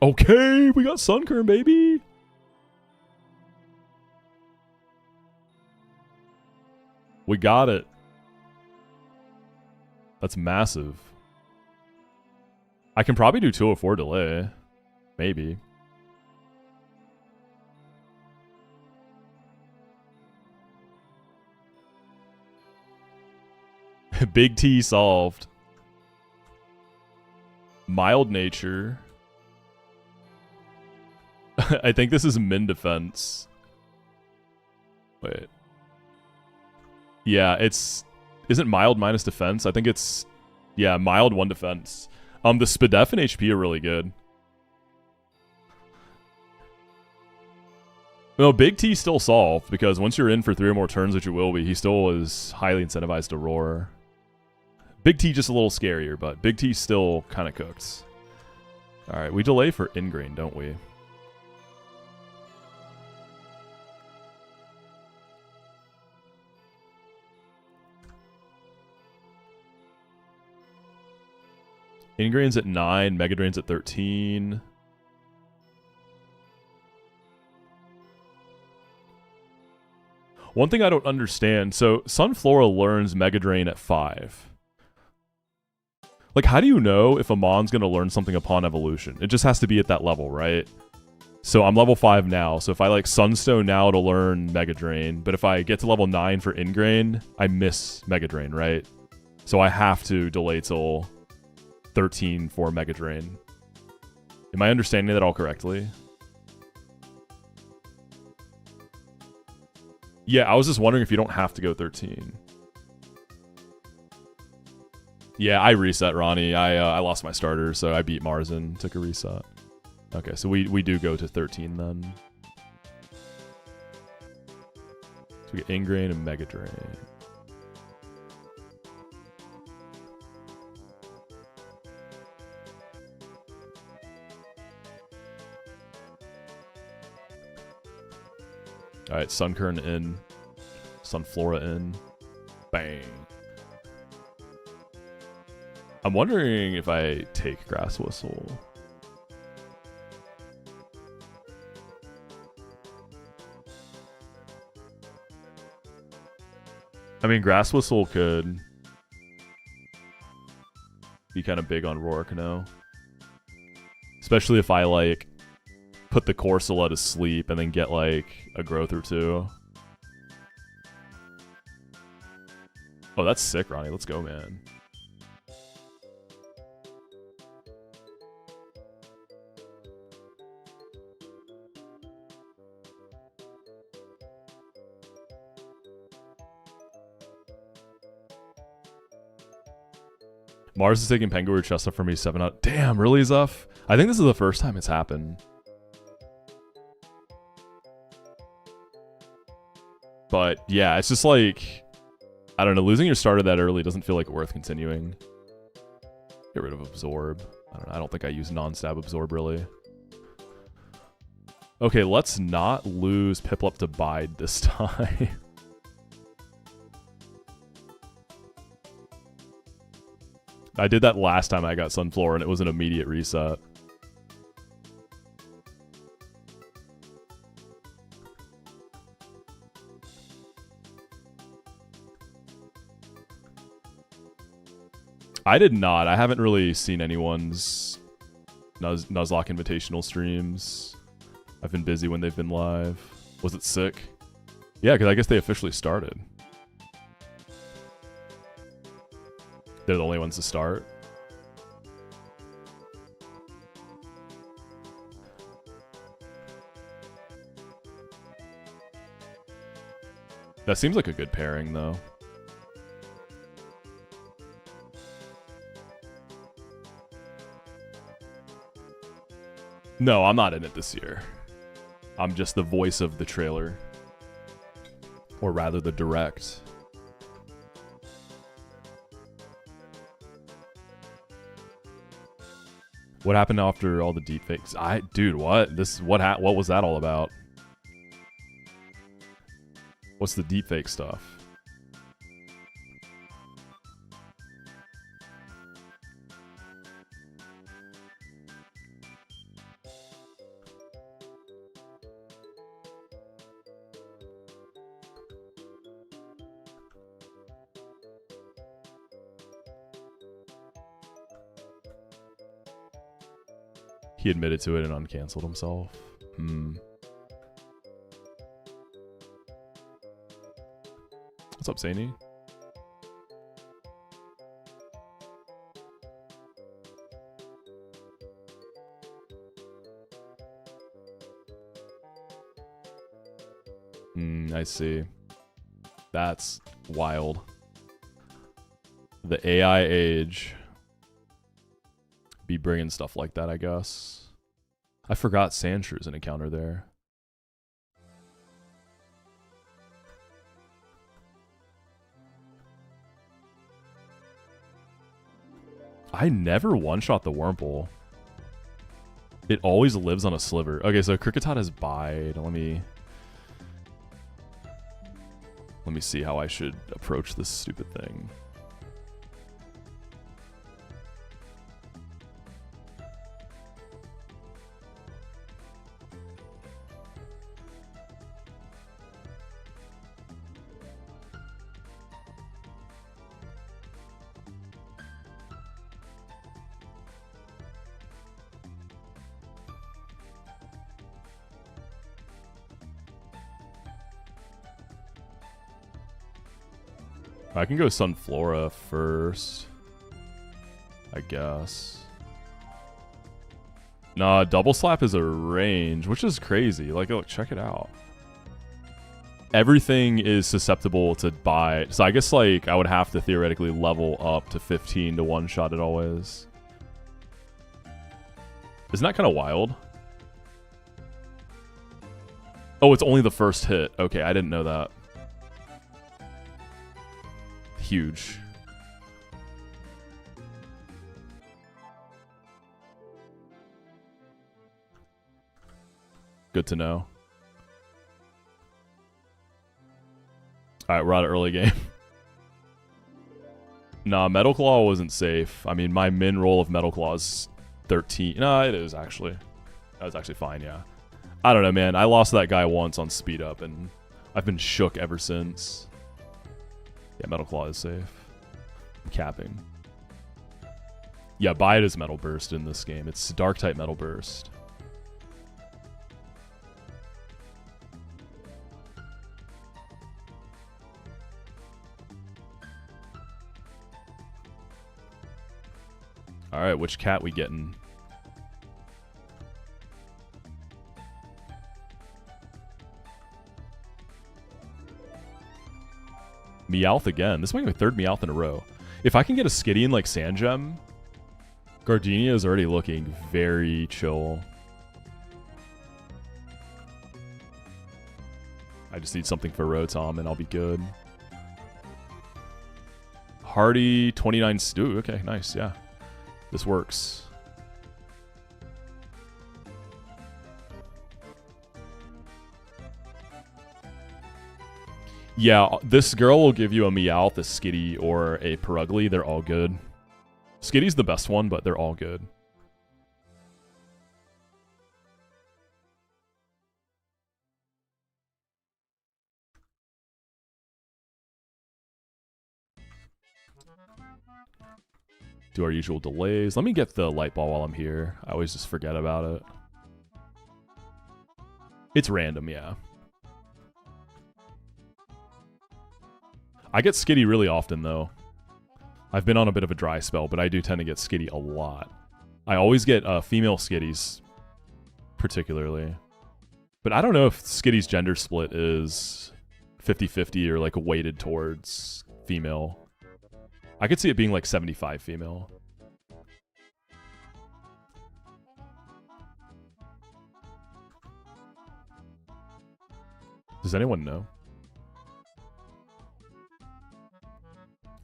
Okay, we got Sunkern, baby! We got it. That's massive. I can probably do 204 delay. Maybe. Big T solved. Mild nature. I think this is min defense. Wait. Yeah, it's... Isn't mild minus defense? I think it's... Yeah, mild 1 defense. The Spadef and HP are really good. No, Big T still solved, because once you're in for 3 or more turns, which you will be, he still is highly incentivized to roar. Big T just a little scarier, but Big T still kind of cooked. Alright, we delay for Ingrain, don't we? Ingrain's at 9, Mega Drain's at 13. One thing I don't understand, so Sunflora learns Mega Drain at 5. Like, how do you know if a Mon's going to learn something upon evolution? It just has to be at that level, right? So I'm level 5 now, so if I like Sunstone now to learn Mega Drain, but if I get to level 9 for Ingrain, I miss Mega Drain, right? So I have to delay till 13 for Mega Drain. Am I understanding that all correctly? Yeah, I was just wondering if you don't have to go 13. Yeah, I reset, Ronnie. I lost my starter, so I beat Marzen, took a reset. Okay, so we do go to 13 then. So we get Ingrain and Mega Drain. Alright, Sunkern in. Sunflora in. Bang. I'm wondering if I take Grass Whistle. I mean, Grass Whistle could be kind of big on Rourke now. Especially if I, like, put the Corsola to sleep and then get, like, a growth or 2. Oh, that's sick, Ronnie. Let's go, man. Mars is taking Penguin Chestnut for me 7 out. Damn, really, Zuff? I think this is the first time it's happened. But yeah, it's just like, I don't know, losing your starter that early doesn't feel like worth continuing. Get rid of Absorb. I don't think I use non-stab Absorb really. Okay, let's not lose Piplup to Bide this time. I did that last time I got Sunflora and it was an immediate reset. I did not. I haven't really seen anyone's Nuzlocke Invitational streams. I've been busy when they've been live. Was it sick? Yeah, because I guess they officially started. They're the only ones to start. That seems like a good pairing, though. No, I'm not in it this year. I'm just the voice of the trailer. Or rather, the direct. What happened after all the deepfakes? Dude, what? What was that all about? What's the deepfake stuff? He admitted to it and uncanceled himself. What's up, Zany? I see. That's wild. The AI age. Be bringing stuff like that, I guess. I forgot Sandshrews an encounter there. I never one-shot the Wurmple. It always lives on a sliver. Okay, so Kricketot has Bide. Let me see how I should approach this stupid thing. I can go Sunflora first, I guess. Nah, Double Slap is a range, which is crazy. Like, look, check it out. Everything is susceptible to buy. So I guess, like, I would have to theoretically level up to 15 to one-shot it always. Isn't that kind of wild? Oh, it's only the first hit. Okay, I didn't know that. Huge. Good to know. Alright, we're out of early game. Nah, Metal Claw wasn't safe. I mean, my min roll of Metal Claw is 13. No, it is actually. That was actually fine, yeah. I don't know, man. I lost that guy once on speed up, and I've been shook ever since. Yeah, Metal Claw is safe. I'm capping. Yeah, Bide is Metal Burst in this game. It's Dark-type Metal Burst. Alright, which cat we getting? Meowth again. This might be my third Meowth in a row. If I can get a Skitty like Sandgem, Gardenia is already looking very chill. I just need something for Rotom and I'll be good. Hardy 29 Stew. Okay, nice. Yeah, this works. Yeah, this girl will give you a Meowth, a Skitty, or a Perugly. They're all good. Skitty's the best one, but they're all good. Do our usual delays. Let me get the light ball while I'm here. I always just forget about it. It's random, yeah. I get Skitty really often, though. I've been on a bit of a dry spell, but I do tend to get skitty a lot. I always get female skitties, particularly. But I don't know if skitty's gender split is 50-50 or like weighted towards female. I could see it being like 75 female. Does anyone know?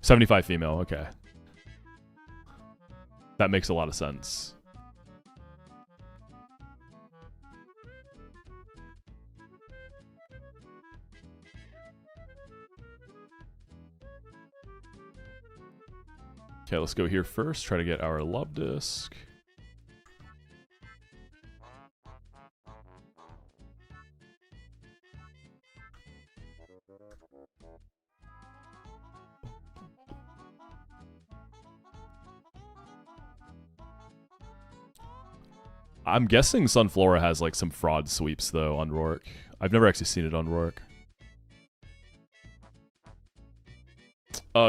75 female, okay. That makes a lot of sense. Okay, let's go here first. Try to get our love disc. I'm guessing Sunflora has like some fraud sweeps though on Rourke. I've never actually seen it on Rourke.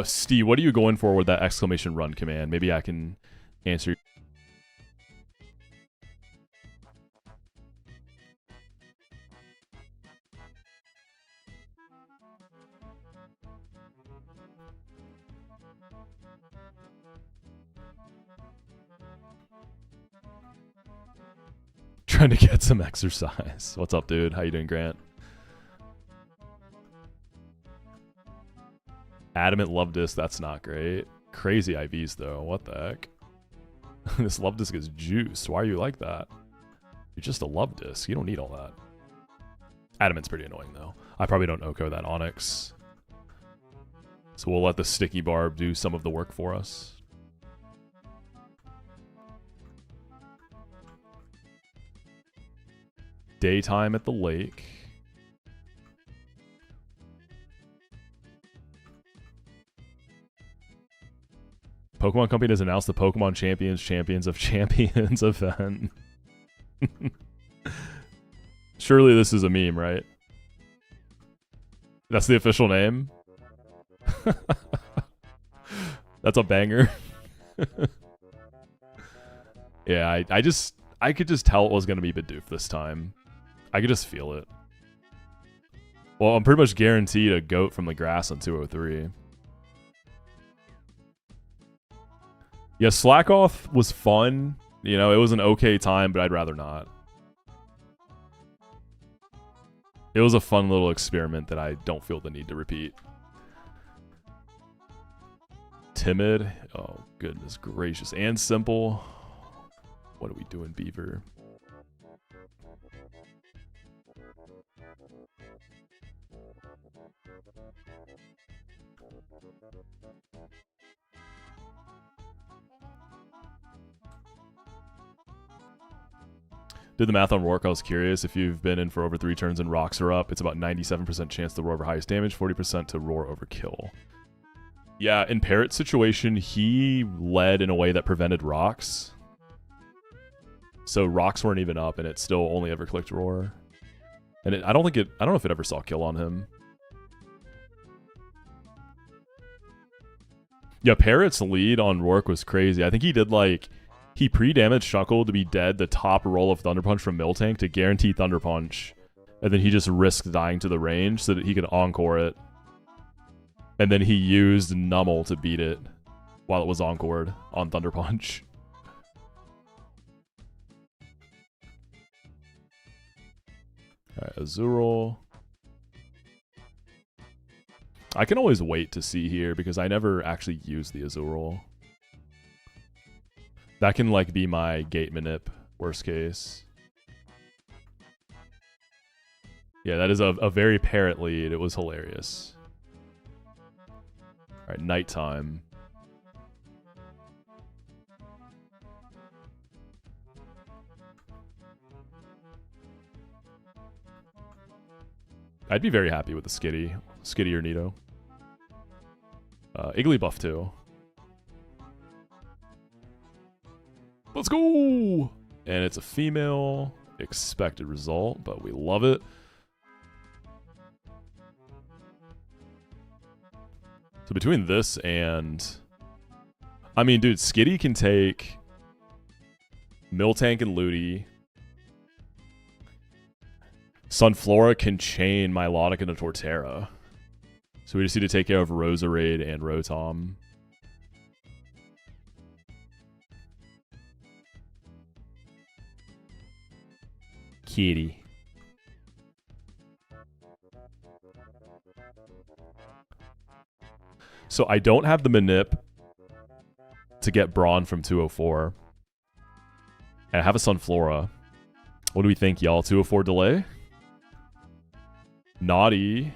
Steve, what are you going for with that exclamation run command? Maybe I can answer. Trying to get some exercise. What's up, dude? How you doing, Grant? Adamant love disc, that's not great. Crazy IVs though, what the heck? This love disc is juiced. Why are you like that? You're just a love disc. You don't need all that. Adamant's pretty annoying though. I probably don't Oko that Onyx. So we'll let the sticky barb do some of the work for us. Daytime at the lake. Pokemon Company has announced the Pokemon Champions of Champions event. Surely this is a meme, right? That's the official name? That's a banger. Yeah, I could just tell it was going to be Bidoof this time. I could just feel it. Well, I'm pretty much guaranteed a goat from the grass on 203. Yeah, Slack Off was fun. You know, it was an okay time, but I'd rather not. It was a fun little experiment that I don't feel the need to repeat. Timid. Oh, goodness gracious. And simple. What are we doing, Beaver? Did the math on Rourke. I was curious. If you've been in for over 3 turns and rocks are up, it's about 97% chance to roar over highest damage, 40% to roar over kill. Yeah, in Parrot's situation, he led in a way that prevented rocks. So rocks weren't even up, and it still only ever clicked roar. And I don't know if it ever saw kill on him. Yeah, Parrot's lead on Rourke was crazy. I think he did like, he pre-damaged Shuckle to be dead the top roll of Thunder Punch from Miltank to guarantee Thunder Punch. And then he just risked dying to the range so that he could encore it. And then he used Nummel to beat it while it was encored on Thunder Punch. Alright, Azurill. I can always wait to see here because I never actually use the Azurill. That can like be my gate manip, worst case. Yeah, that is a very Parrot lead. It was hilarious. Alright, nighttime. I'd be very happy with the Skitty. Skitty or Nido. Igglybuff too. Let's go! And it's a female. Expected result, but we love it. So between this and I mean, dude, Skitty can take Miltank and Ludi. Sunflora can chain Milotic into Torterra. So we just need to take care of Roserade and Rotom. Kitty. So I don't have the Manip to get Brawn from 204. And I have a Sunflora. What do we think, y'all? 204 delay? Naughty.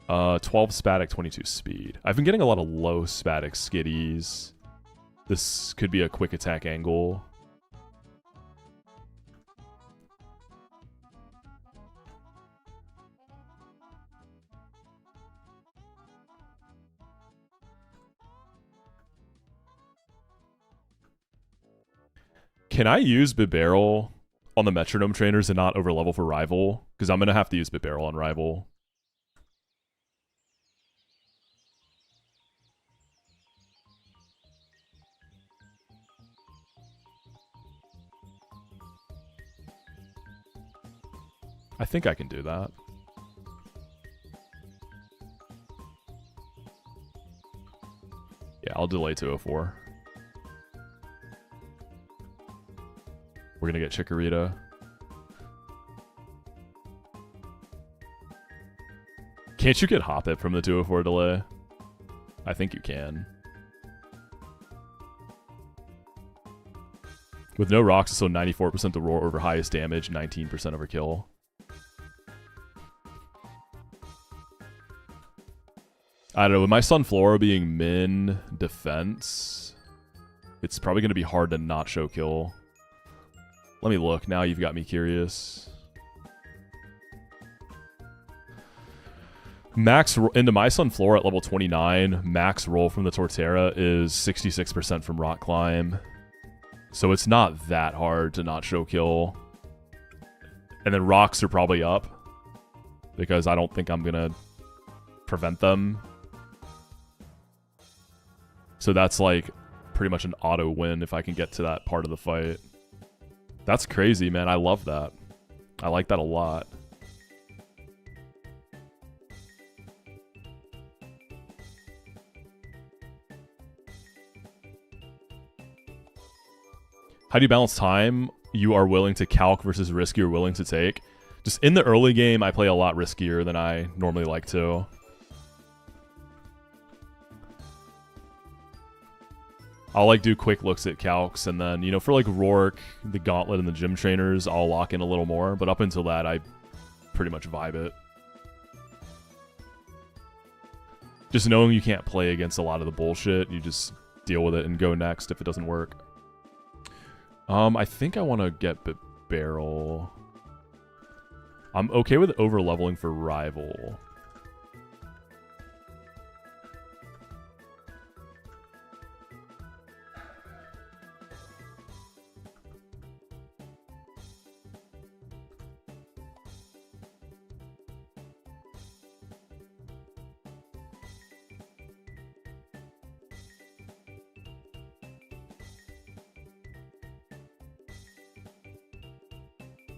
12 Spatic, 22 speed. I've been getting a lot of low Spatic Skitties. This could be a quick attack angle. Can I use Bibarel on the Metronome trainers and not overlevel for Rival? Because I'm going to have to use Bibarel on Rival. I think I can do that. Yeah, I'll delay 204. We're gonna get Chikorita. Can't you get Hoppip from the 204 delay? I think you can. With no rocks, so 94% to roar over highest damage, 19% over kill. I don't know, with my Sunflora being min defense, it's probably going to be hard to not show kill. Let me look, now you've got me curious. Max into my Sunflora at level 29, max roll from the Torterra is 66% from Rock Climb. So it's not that hard to not show kill. And then rocks are probably up, because I don't think I'm going to prevent them. So that's like pretty much an auto win if I can get to that part of the fight. That's crazy, man. I love that. I like that a lot. How do you balance time you are willing to calc versus risk you're willing to take? Just in the early game, I play a lot riskier than I normally like to. I'll like do quick looks at calcs, and then, you know, for like Rourke, the Gauntlet, and the Gym Trainers, I'll lock in a little more. But up until that, I pretty much vibe it. Just knowing you can't play against a lot of the bullshit, you just deal with it and go next if it doesn't work. I think I want to get Barrel. I'm okay with over-leveling for Rival.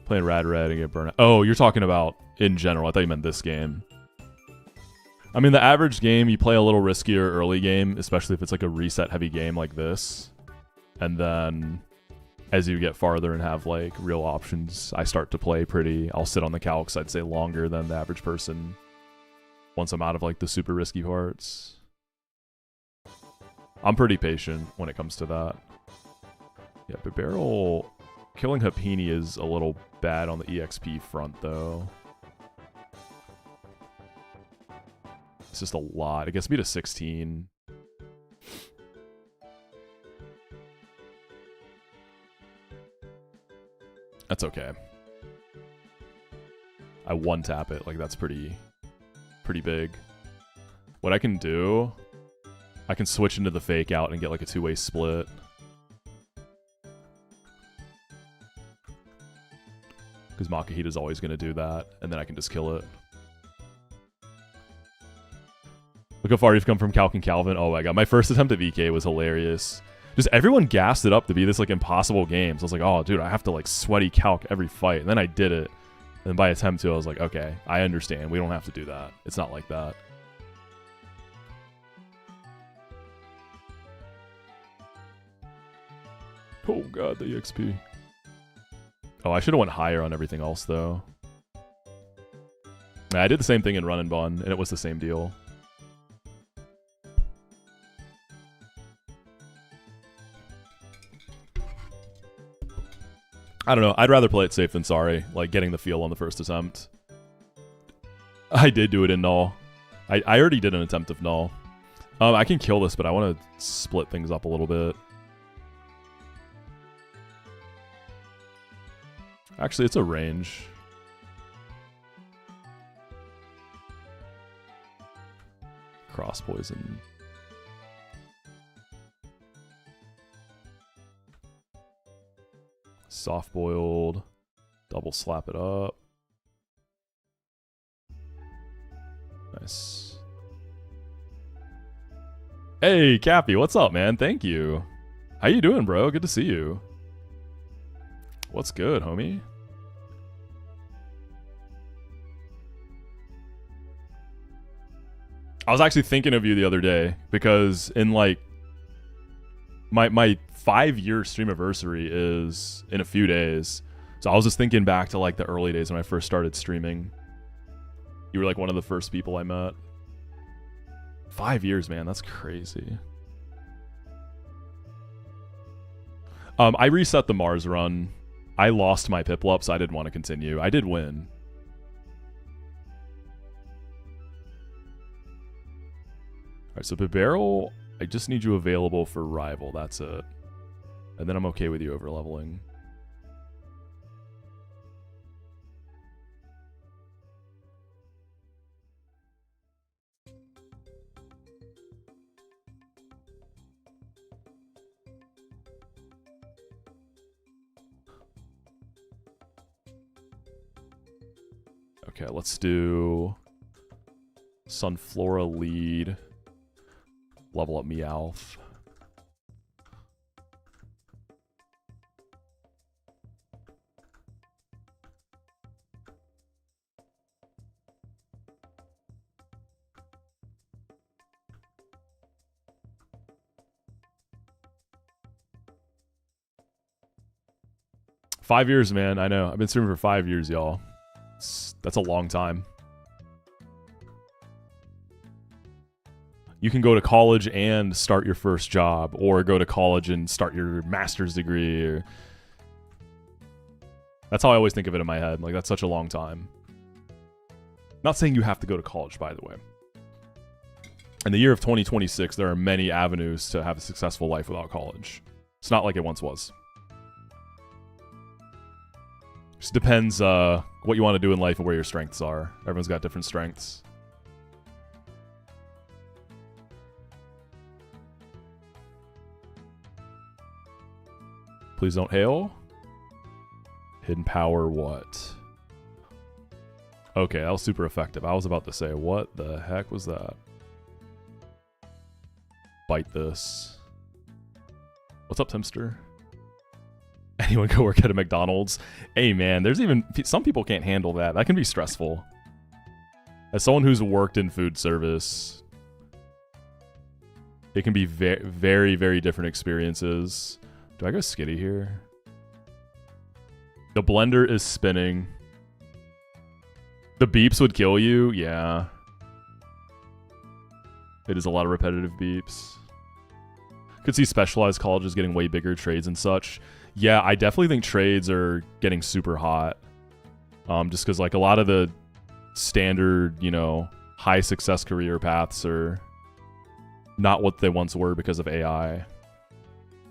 Playing Rad Red and get burnt out. Oh, you're talking about in general. I thought you meant this game. I mean, the average game, you play a little riskier early game, especially if it's like a reset heavy game like this. And then as you get farther and have like real options, I start to play pretty. I'll sit on the calcs, I'd say, longer than the average person once I'm out of like the super risky parts. I'm pretty patient when it comes to that. Yeah, but Barrel... Killing Happini is a little bad on the EXP front, though. It's just a lot. It gets me to 16. That's okay. I one-tap it. Like, that's pretty big. What I can do... I can switch into the Fake Out and get, like, a two-way split. Because Makahita's always going to do that, and then I can just kill it. Look how far you've come from Calc and Calvin. Oh my god, my first attempt at VK was hilarious. Just everyone gassed it up to be this like impossible game. So I was like, oh dude, I have to like sweaty Calc every fight. And then I did it. And by attempt 2, I was like, okay, I understand. We don't have to do that. It's not like that. Oh god, the EXP. Oh, I should have went higher on everything else though. I did the same thing in Run and Bun, and it was the same deal. I don't know. I'd rather play it safe than sorry, like getting the feel on the first attempt. I did do it in Null. I already did an attempt of Null. I can kill this, but I want to split things up a little bit. Actually, it's a range. Cross poison. Soft boiled. Double slap it up. Nice. Hey, Cappy, what's up, man? Thank you. How you doing, bro? Good to see you. What's good, homie? I was actually thinking of you the other day because in like my 5-year streamiversary is in a few days. So I was just thinking back to like the early days when I first started streaming. You were like one of the first people I met. 5 years, man, that's crazy. I reset the Mars run. I lost my Piplup, so I didn't want to continue. I did win. Alright, so Bibarrel, I just need you available for Rival, that's it. And then I'm okay with you over-leveling. Okay, let's do Sunflora lead. Level up Meowth. Five years, man. I know. I've been streaming for 5 years, y'all. That's a long time. You can go to college and start your first job, or go to college and start your master's degree. Or... That's how I always think of it in my head. Like, that's such a long time. Not saying you have to go to college, by the way. In the year of 2026, there are many avenues to have a successful life without college. It's not like it once was. Just depends what you want to do in life and where your strengths are. Everyone's got different strengths. Please don't hail. Hidden power what? Okay, that was super effective. I was about to say, what the heck was that? Bite this. What's up, Timster? Anyone go work at a McDonald's? Hey, man, there's even... Some people can't handle that. That can be stressful. As someone who's worked in food service, it can be very, very different experiences. Do I go skitty here? The blender is spinning. The beeps would kill you? Yeah. It is a lot of repetitive beeps. Could see specialized colleges getting way bigger, trades and such. Yeah, I definitely think trades are getting super hot. Just because like a lot of the standard, you know, high success career paths are not what they once were because of AI.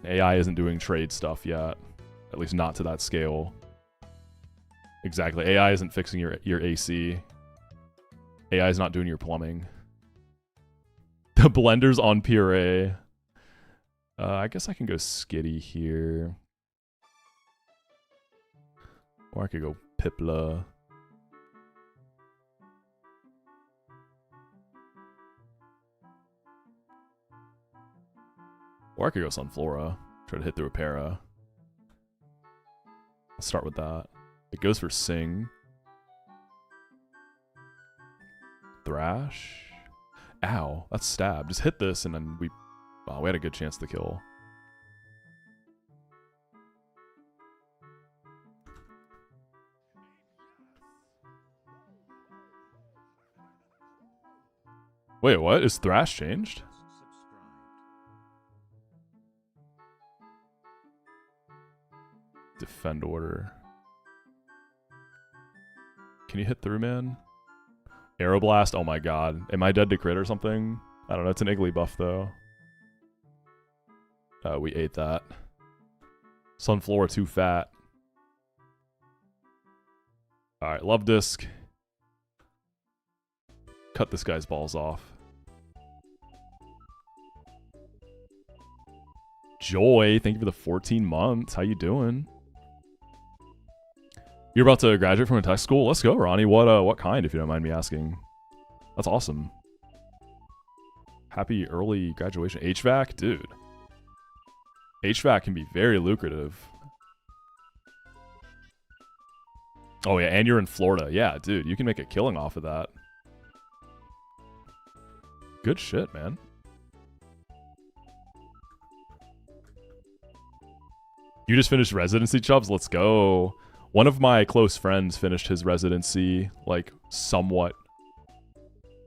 AI isn't doing trade stuff yet. At least not to that scale. Exactly. AI isn't fixing your AC. AI is not doing your plumbing. The blender's on puree. I guess I can go skitty here. Or I could go Pipla. Or I could go Sunflora. Try to hit through a para. Let's start with that. It goes for Sing. Thrash. Ow, that's stab. Just hit this and then we had a good chance to kill. Wait, what? Is Thrash changed? Defend order. Can you hit through, man? Aeroblast? Oh my god. Am I dead to crit or something? I don't know. It's an Iggly buff, though. We ate that. Sunflora too fat. Alright, Love Disc. Cut this guy's balls off. Joy, thank you for the 14 months. How you doing? You're about to graduate from a tech school? Let's go, Ronnie. What kind, if you don't mind me asking? That's awesome. Happy early graduation. HVAC? Dude. HVAC can be very lucrative. Oh yeah, and you're in Florida. Yeah, dude, you can make a killing off of that. Good shit, man. You just finished residency, Chubbs? Let's go. One of my close friends finished his residency, like, somewhat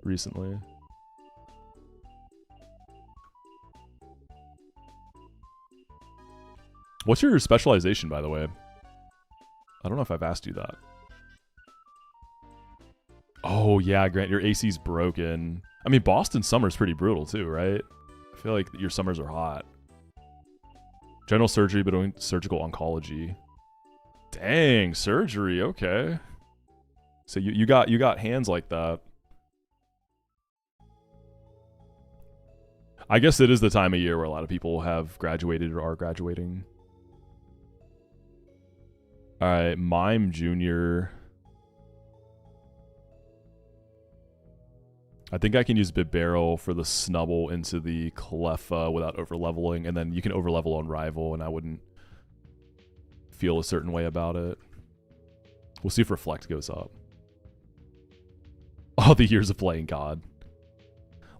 recently. What's your specialization, by the way? I don't know if I've asked you that. Oh, yeah, Grant, your AC's broken. I mean, Boston summer's pretty brutal, too, right? I feel like your summers are hot. General surgery, but doing surgical oncology. Dang, surgery, okay. So you got hands like that. I guess it is the time of year where a lot of people have graduated or are graduating. Alright, Mime Jr. I think I can use Bibarel for the Snubble into the Cleffa without overleveling, and then you can overlevel on Rival, and I wouldn't feel a certain way about it. We'll see if Reflect goes up. All the years of playing God.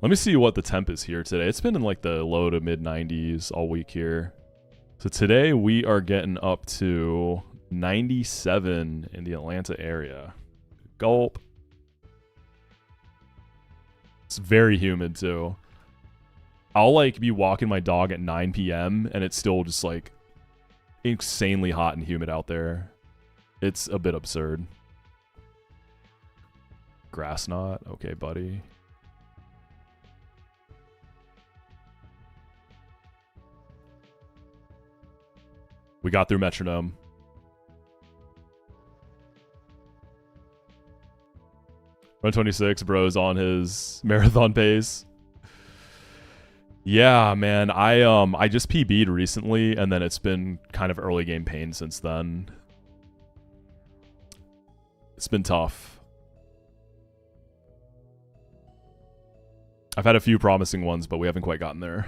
Let me see what the temp is here today. It's been in like the low to mid 90s all week here. So today we are getting up to 97 in the Atlanta area. Gulp. It's very humid too. I'll like be walking my dog at 9 p.m. and it's still just like insanely hot and humid out there. It's a bit absurd. Grass knot. Okay, buddy. We got through Metronome. Run 26, bro's on his marathon pace. Yeah, man. I just PB'd recently, and then it's been kind of early game pain since then. It's been tough. I've had a few promising ones, but we haven't quite gotten there.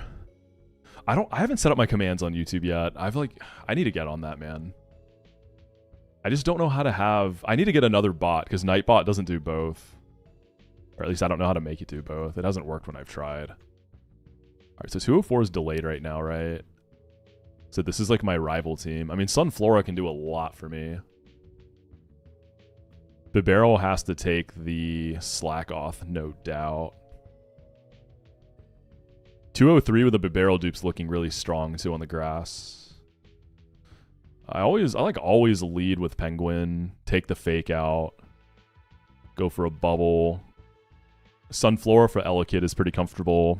I haven't set up my commands on YouTube yet. I need to get on that, man. I just don't know how to have... I need to get another bot, because Nightbot doesn't do both. Or at least I don't know how to make it do both. It hasn't worked when I've tried. Alright, so 204 is delayed right now, right? So this is like my rival team. I mean, Sunflora can do a lot for me. Bibarel has to take the slack off, no doubt. 203 with the Bibarel dupe's looking really strong too on the grass. I like always lead with Penguin, take the fake out, go for a bubble. Sunflora for Elekid is pretty comfortable.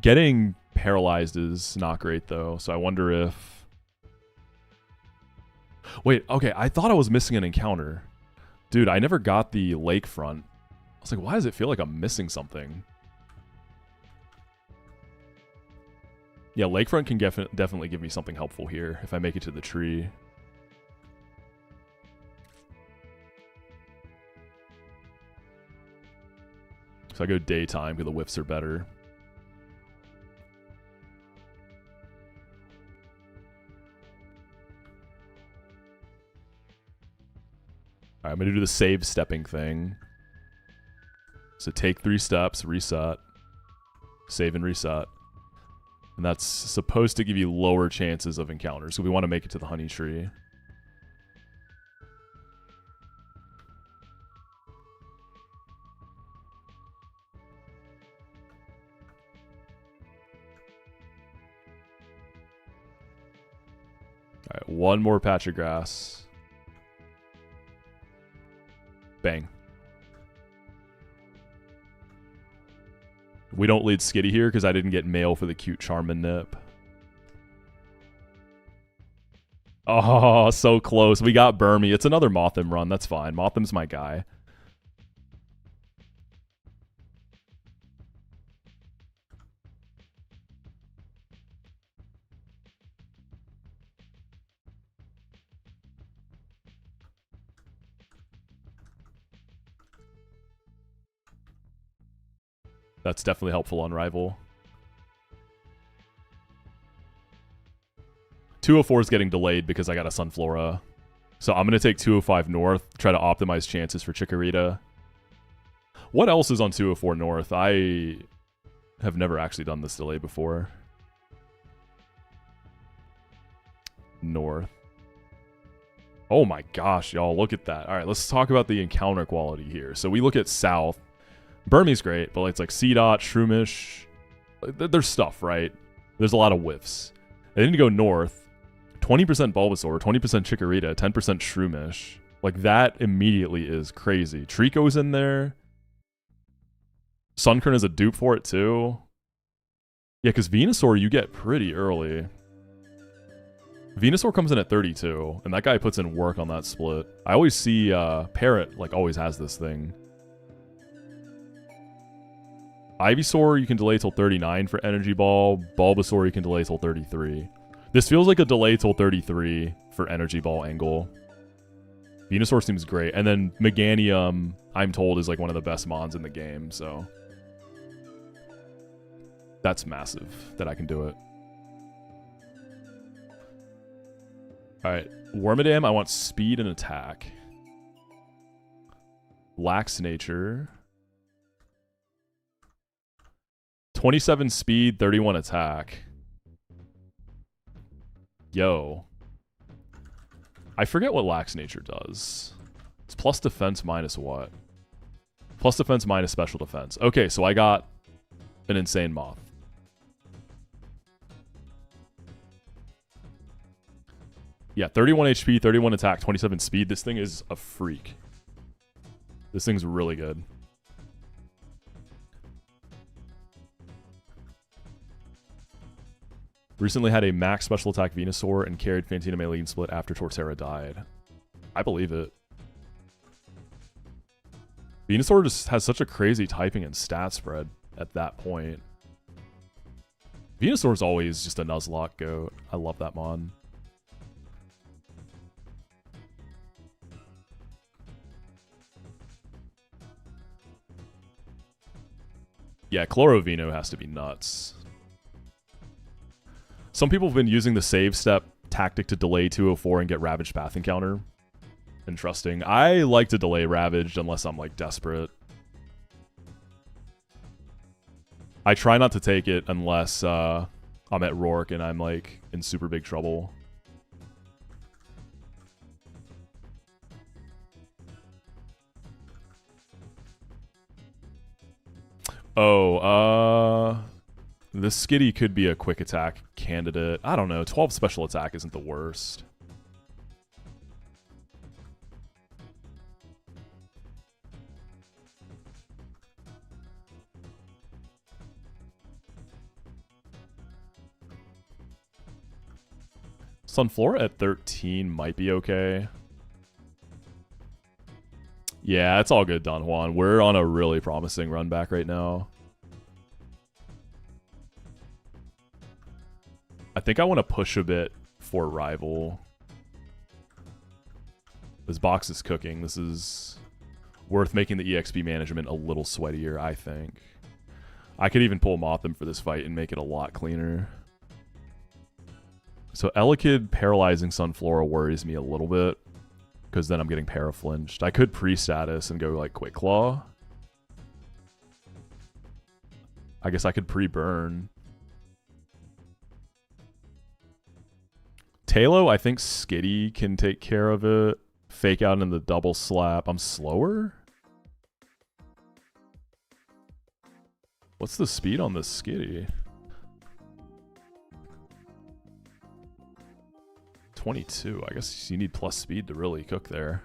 Getting paralyzed is not great though, so I wonder if... Wait, okay, I thought I was missing an encounter. Dude, I never got the lakefront. I was like, why does it feel like I'm missing something? Yeah, lakefront can definitely give me something helpful here if I make it to the tree. So I go daytime because the whiffs are better. Alright, I'm going to do the save stepping thing. So take 3 steps, reset. Save and reset. And that's supposed to give you lower chances of encounters. So we want to make it to the honey tree. Alright, one more patch of grass. Bang. We don't lead Skitty here because I didn't get mail for the cute Charmin nip. Oh, so close. We got Burmy. It's another Mothim run. That's fine. Mothim's my guy. That's definitely helpful on Rival. 204 is getting delayed because I got a Sunflora. So I'm going to take 205 North, try to optimize chances for Chikorita. What else is on 204 North? I have never actually done this delay before. North. Oh my gosh, y'all, look at that. All right, let's talk about the encounter quality here. So we look at South. Burmy's great, but it's like C-Dot, Shroomish. There's stuff, right? There's a lot of whiffs. And then you go North. 20% Bulbasaur, 20% Chikorita, 10% Shroomish. Like, that immediately is crazy. Trico's in there. Sunkern is a dupe for it, too. Yeah, because Venusaur you get pretty early. Venusaur comes in at 32, and that guy puts in work on that split. I always see Parrot, like, always has this thing. Ivysaur you can delay till 39 for Energy Ball. Bulbasaur you can delay till 33. This feels like a delay till 33 for Energy Ball angle. Venusaur seems great. And then Meganium, I'm told, is like one of the best mons in the game, so... That's massive that I can do it. Alright, Wormadam, I want speed and attack. Lax Nature. 27 speed, 31 attack. Yo. I forget what Lax Nature does. It's plus defense minus what? Plus defense minus special defense. Okay, so I got an insane moth. Yeah, 31 HP, 31 attack, 27 speed. This thing is a freak. This thing's really good. Recently had a max special attack Venusaur and carried Fantina Maylene split after Torterra died. I believe it. Venusaur just has such a crazy typing and stat spread at that point. Venusaur's always just a Nuzlocke goat. I love that mon. Yeah, Chlorovino has to be nuts. Some people have been using the save step tactic to delay 204 and get Ravaged Path encounter. Interesting. I like to delay Ravaged unless I'm like desperate. I try not to take it unless I'm at Rourke and I'm like in super big trouble. Oh, this Skitty could be a quick attack candidate. I don't know. 12 special attack isn't the worst. Sunflora at 13 might be okay. Yeah, it's all good, Don Juan. We're on a really promising run back right now. I think I want to push a bit for Rival. This box is cooking. This is worth making the EXP management a little sweatier, I think. I could even pull Mothim for this fight and make it a lot cleaner. So Elekid paralyzing Sunflora worries me a little bit. because then I'm getting paraflinched. I could pre-status and go like Quick Claw. I guess I could pre-burn. Talo, I think Skitty can take care of it. Fake out in the double slap. I'm slower? What's the speed on this Skitty? 22. I guess you need plus speed to really cook there.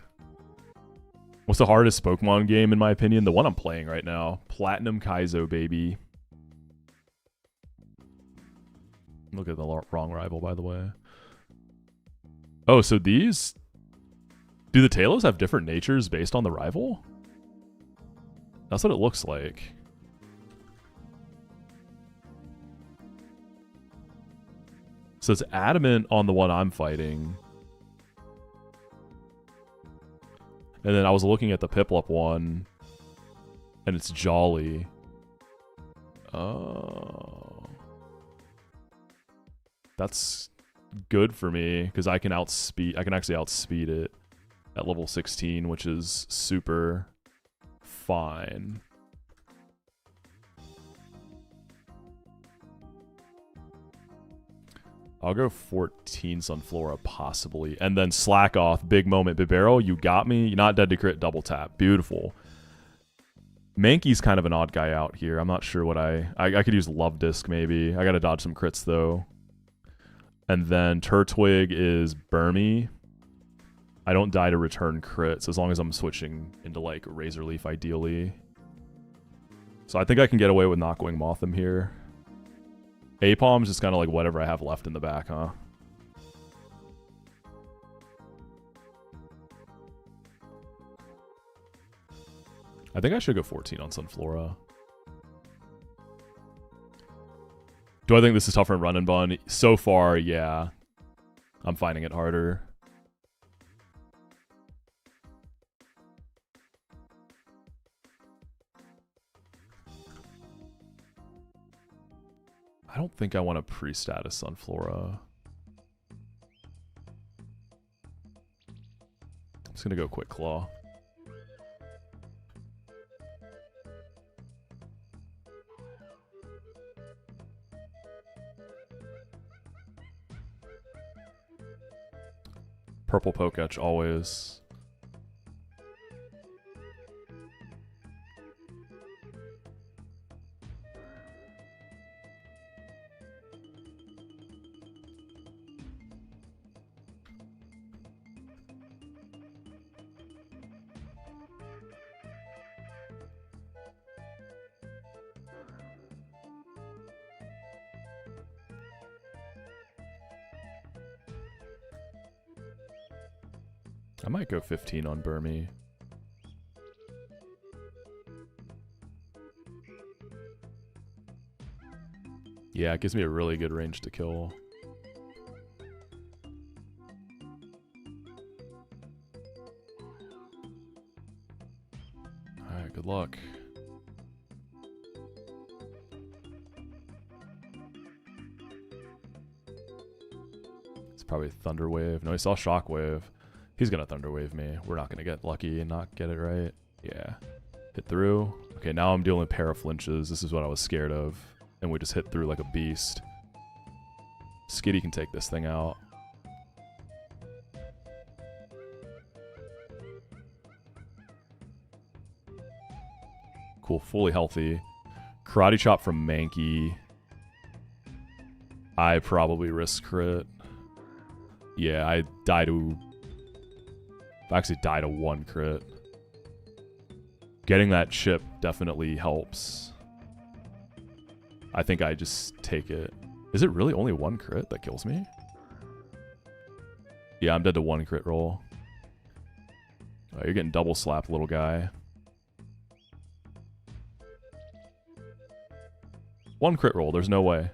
What's the hardest Pokemon game in my opinion? The one I'm playing right now. Platinum Kaizo, baby. Look at the wrong rival, by the way. Oh, so these... Do the Talos have different natures based on the rival? That's what it looks like. So it's Adamant on the one I'm fighting. And then I was looking at the Piplup one. And it's Jolly. Oh. That's good for me, because I can actually outspeed it at level 16, which is super fine. I'll go 14 Sunflora, possibly. And then slack off. Big moment. Bibarel, you got me. You're not dead to crit. Double tap. Beautiful. Mankey's kind of an odd guy out here. I'm not sure what I could use Love Disc, maybe. I gotta dodge some crits, though. And then Turtwig is Burmy. I don't die to return crits, as long as I'm switching into, like, Razor Leaf, ideally. So I think I can get away with Knockwing Mothim here. Apom's just kind of like whatever I have left in the back, huh? I think I should go 14 on Sunflora. Do I think this is tougher in Run and Bun? So far, yeah. I'm finding it harder. I don't think I want to pre-status Sunflora. I'm just going to go Quick Claw. Purple Poketch always. I might go 15 on Burmy. Yeah, it gives me a really good range to kill. Alright, good luck. It's probably Thunder Wave. No, he saw Shockwave. He's gonna Thunder Wave me. We're not gonna get lucky and not get it right. Yeah. Hit through. Okay, now I'm dealing with paraflinches. This is what I was scared of. And we just hit through like a beast. Skitty can take this thing out. Cool, fully healthy. Karate Chop from Mankey. I probably risk crit. Yeah, I die to... I actually die to 1 crit. Getting that chip definitely helps. I think I just take it. Is it really only 1 crit that kills me? Yeah, I'm dead to 1 crit roll. Oh, you're getting double slapped, little guy. 1 crit roll, there's no way.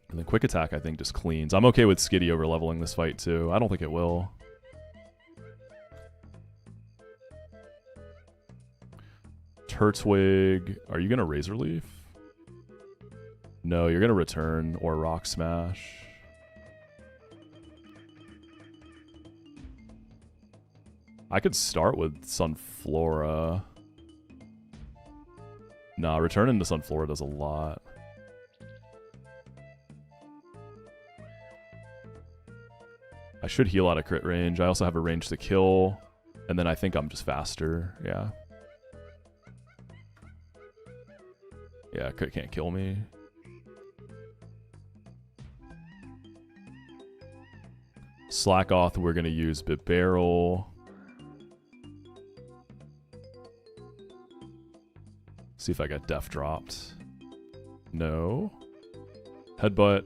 And then quick attack, I think, just cleans. I'm okay with Skitty over leveling this fight, too. I don't think it will. Turtwig. Are you going to Razor Leaf? No, you're going to return or Rock Smash. I could start with Sunflora. Nah, returning to Sunflora does a lot. I should heal out of crit range. I also have a range to kill. And then I think I'm just faster. Yeah. Yeah, crit can't kill me. Slack off, we're going to use Bit Barrel. See if I got Def dropped. No. Headbutt.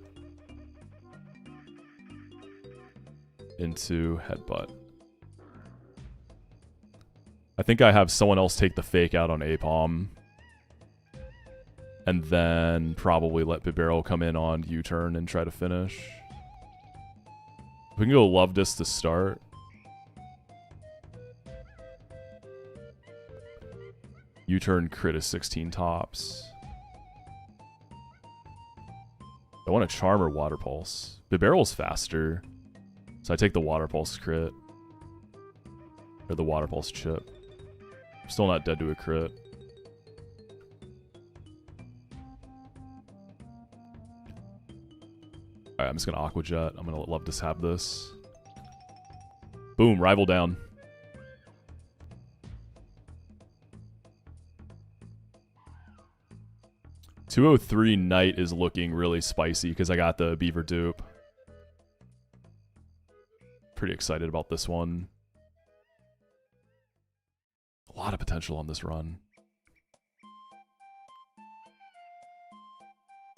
Into Headbutt. I think I have someone else take the fake out on Apom. And then probably let Bit Barrel come in on U-turn and try to finish. We can go Love Disc to start. U-turn crit is 16 tops. I want a Charm or Water Pulse. Bit Barrel's faster. So I take the Water Pulse crit. Or the Water Pulse chip. I'm still not dead to a crit. Alright, I'm just gonna Aqua Jet. I'm gonna let Love Disc have this. Boom, rival down. $203 Knight is looking really spicy because I got the Beaver dupe. Pretty excited about this one. A lot of potential on this run.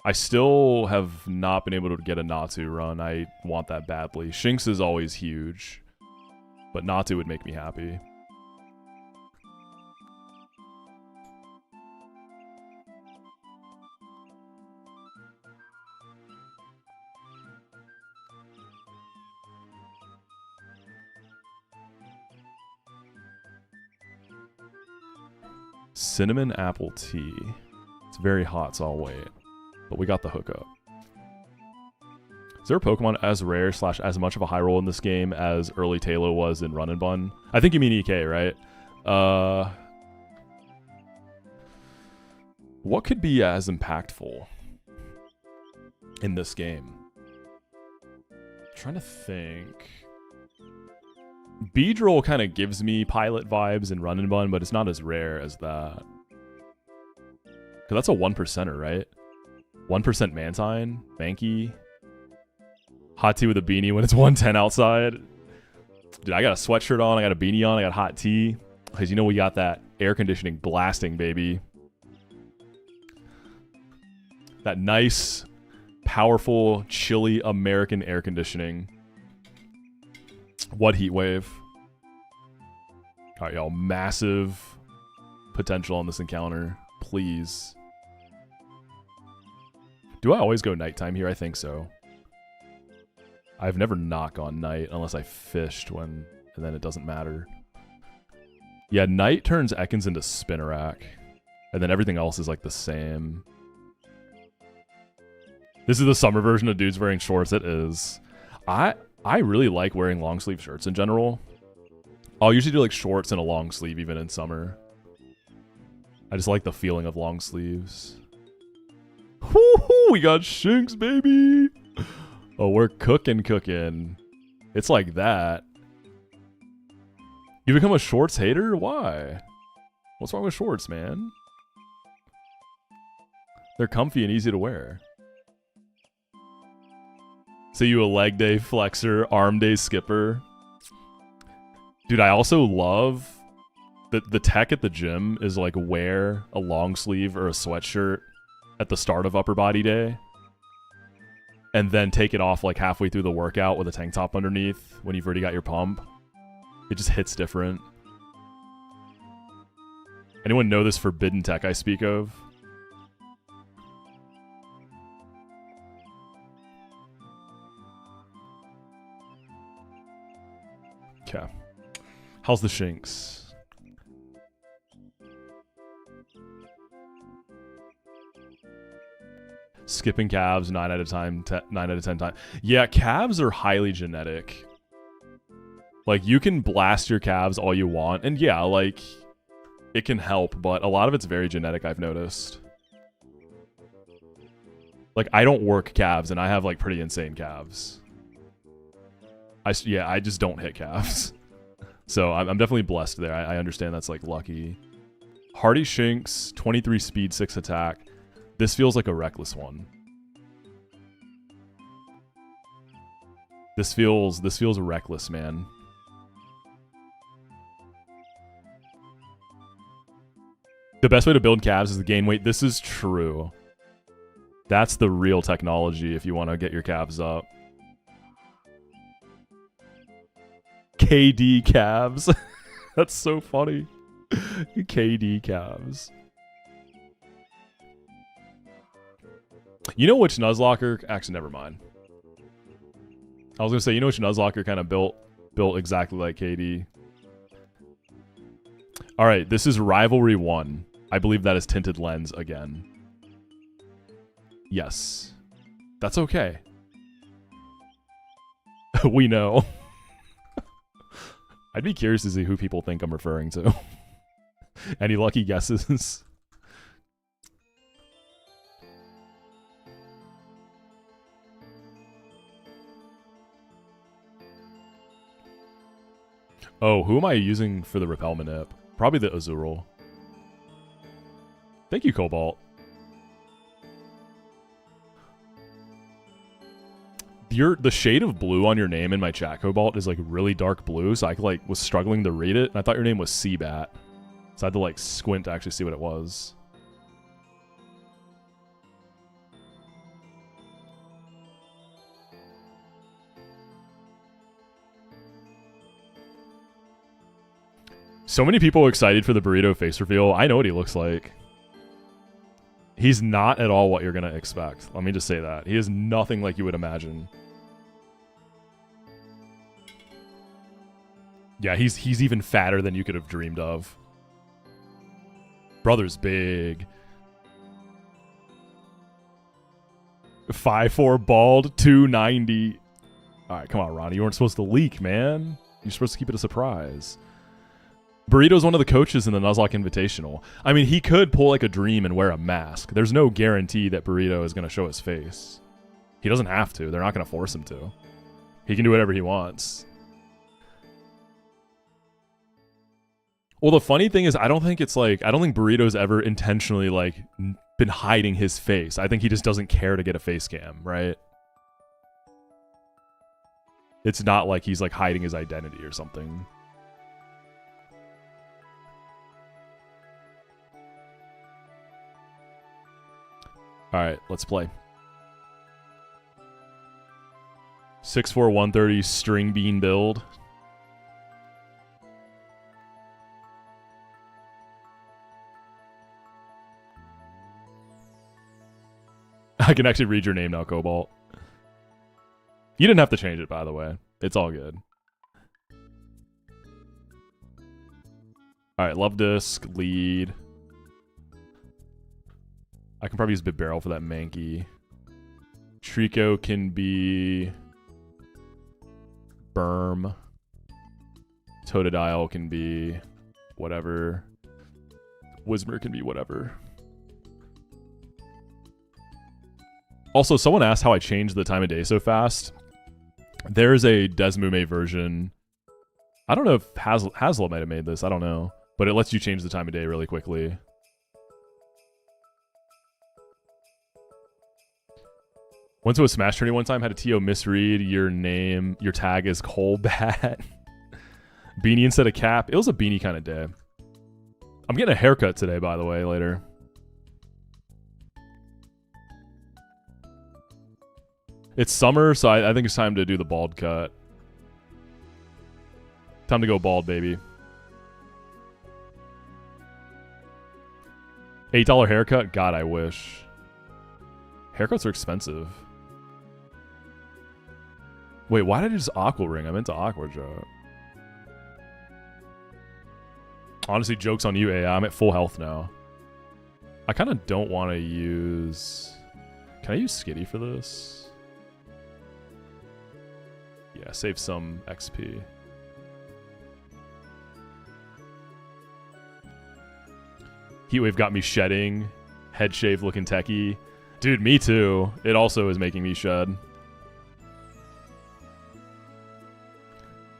I still have not been able to get a Natu run. I want that badly. Shinx is always huge, but Natu would make me happy. Cinnamon apple tea. It's very hot, so I'll wait. But we got the hookup. Is there a Pokemon as rare / as much of a high roll in this game as early Tailo was in Run and Bun? I think you mean EK, right? What could be as impactful in this game? I'm trying to think. Beedrill kind of gives me pilot vibes in Run and Bun, but it's not as rare as that. Because that's a 1%er, right? 1% Mantine, Mankey. Hot tea with a beanie when it's 110 outside. Dude, I got a sweatshirt on, I got a beanie on, I got hot tea. Because you know we got that air conditioning blasting, baby. That nice, powerful, chilly American air conditioning. What heat wave. Alright, y'all. Massive potential on this encounter. Please. Do I always go nighttime here? I think so. I've never not gone night unless I fished when, and then it doesn't matter. Yeah, night turns Ekans into Spinarak. And then everything else is like the same. This is the summer version of dudes wearing shorts. It is. I really like wearing long sleeve shirts in general. I'll usually do like shorts and a long sleeve even in summer. I just like the feeling of long sleeves. Woo-hoo, we got Shinx, baby. Oh, we're cooking. It's like that. You become a shorts hater? Why? What's wrong with shorts, man? They're comfy and easy to wear. So you a leg day flexor, arm day skipper. Dude, I also love the tech at the gym is like wear a long sleeve or a sweatshirt at the start of upper body day. And then take it off like halfway through the workout with a tank top underneath when you've already got your pump. It just hits different. Anyone know this forbidden tech I speak of? Okay. How's the Shinx? Skipping calves 9 out of 10 times. Yeah, calves are highly genetic. Like, you can blast your calves all you want, and yeah, like, it can help, but a lot of it's very genetic, I've noticed. Like, I don't work calves, and I have, like, pretty insane calves. I just don't hit calves. So I'm definitely blessed there. I understand that's, like, lucky. Hardy Shinx, 23 speed, 6 attack. This feels like a reckless one. This feels reckless, man. The best way to build calves is to gain weight. This is true. That's the real technology if you want to get your calves up. KD calves. That's so funny. KD calves. You know which Nuzlocke? Actually, never mind. I was gonna say, you know which Nuzlocke kind of built exactly like KD. All right, this is Rivalry 1. I believe that is Tinted Lens again. Yes. That's okay. We know. I'd be curious to see who people think I'm referring to. Any lucky guesses? Oh, who am I using for the Repel Manip? Probably the Azurill. Thank you, Cobalt. The shade of blue on your name in my chat, Cobalt, is like really dark blue, so I like was struggling to read it, and I thought your name was Seabat. So I had to like squint to actually see what it was. So many people are excited for the Burrito face reveal. I know what he looks like. He's not at all what you're going to expect. Let me just say that. He is nothing like you would imagine. Yeah, he's even fatter than you could have dreamed of. Brother's big. 5'4", bald, 290. All right, come on, Ronnie. You weren't supposed to leak, man. You're supposed to keep it a surprise. Burrito's one of the coaches in the Nuzlocke Invitational. I mean, he could pull like a dream and wear a mask. There's no guarantee that Burrito is going to show his face. He doesn't have to. They're not going to force him to. He can do whatever he wants. Well, the funny thing is, I don't think Burrito's ever intentionally like been hiding his face. I think he just doesn't care to get a face cam, right? It's not like he's like hiding his identity or something. All right, let's play. 6'4", 130 string bean build. I can actually read your name now, Cobalt. You didn't have to change it, by the way. It's all good. All right, Love Disc, lead. I can probably use Big Barrel for that Mankey. Trico can be Berm. Totodile can be whatever. Whismer can be whatever. Also, someone asked how I changed the time of day so fast. There's a Desmume version. I don't know if Haslett might have made this. I don't know. But it lets you change the time of day really quickly. Went to a Smash tourney one time, had a TO misread your name, your tag is Colebat. Beanie instead of cap. It was a beanie kind of day. I'm getting a haircut today, by the way, later. It's summer, so I think it's time to do the bald cut. Time to go bald, baby. $8 haircut? God, I wish. Haircuts are expensive. Wait, why did I just Aqua Ring? I meant to Aqua Drop. Honestly, joke's on you, AI. I'm at full health now. I kind of don't want to use... Can I use Skitty for this? Yeah, save some XP. Heatwave got me shedding. Head shave looking techie. Dude, me too. It also is making me shed.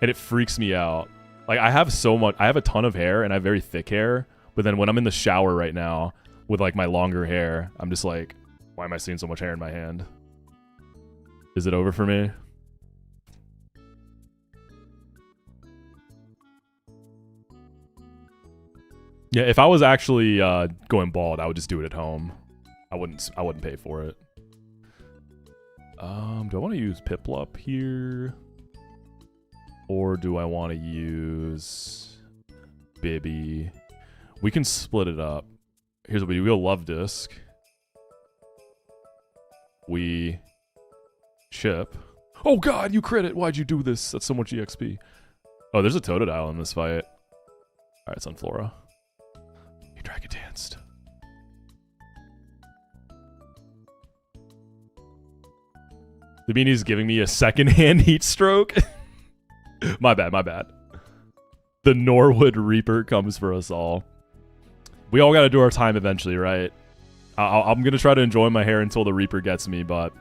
And it freaks me out. Like, I have a ton of hair, and I have very thick hair. But then when I'm in the shower right now with, like, my longer hair, I'm just like, why am I seeing so much hair in my hand? Is it over for me? Yeah, if I was actually going bald, I would just do it at home. I wouldn't pay for it. Do I want to use Piplup here? Or do I want to use Bibby? We can split it up. Here's what we do. We go Love Disc. We chip. Oh god, you crit it! Why'd you do this? That's so much EXP. Oh, there's a Totodile in this fight. Alright, Sunflora. You Dragon Danced. The meanie's giving me a secondhand heat stroke. My bad, my bad. The Norwood Reaper comes for us all. We all gotta do our time eventually, right? I'm gonna try to enjoy my hair until the Reaper gets me, but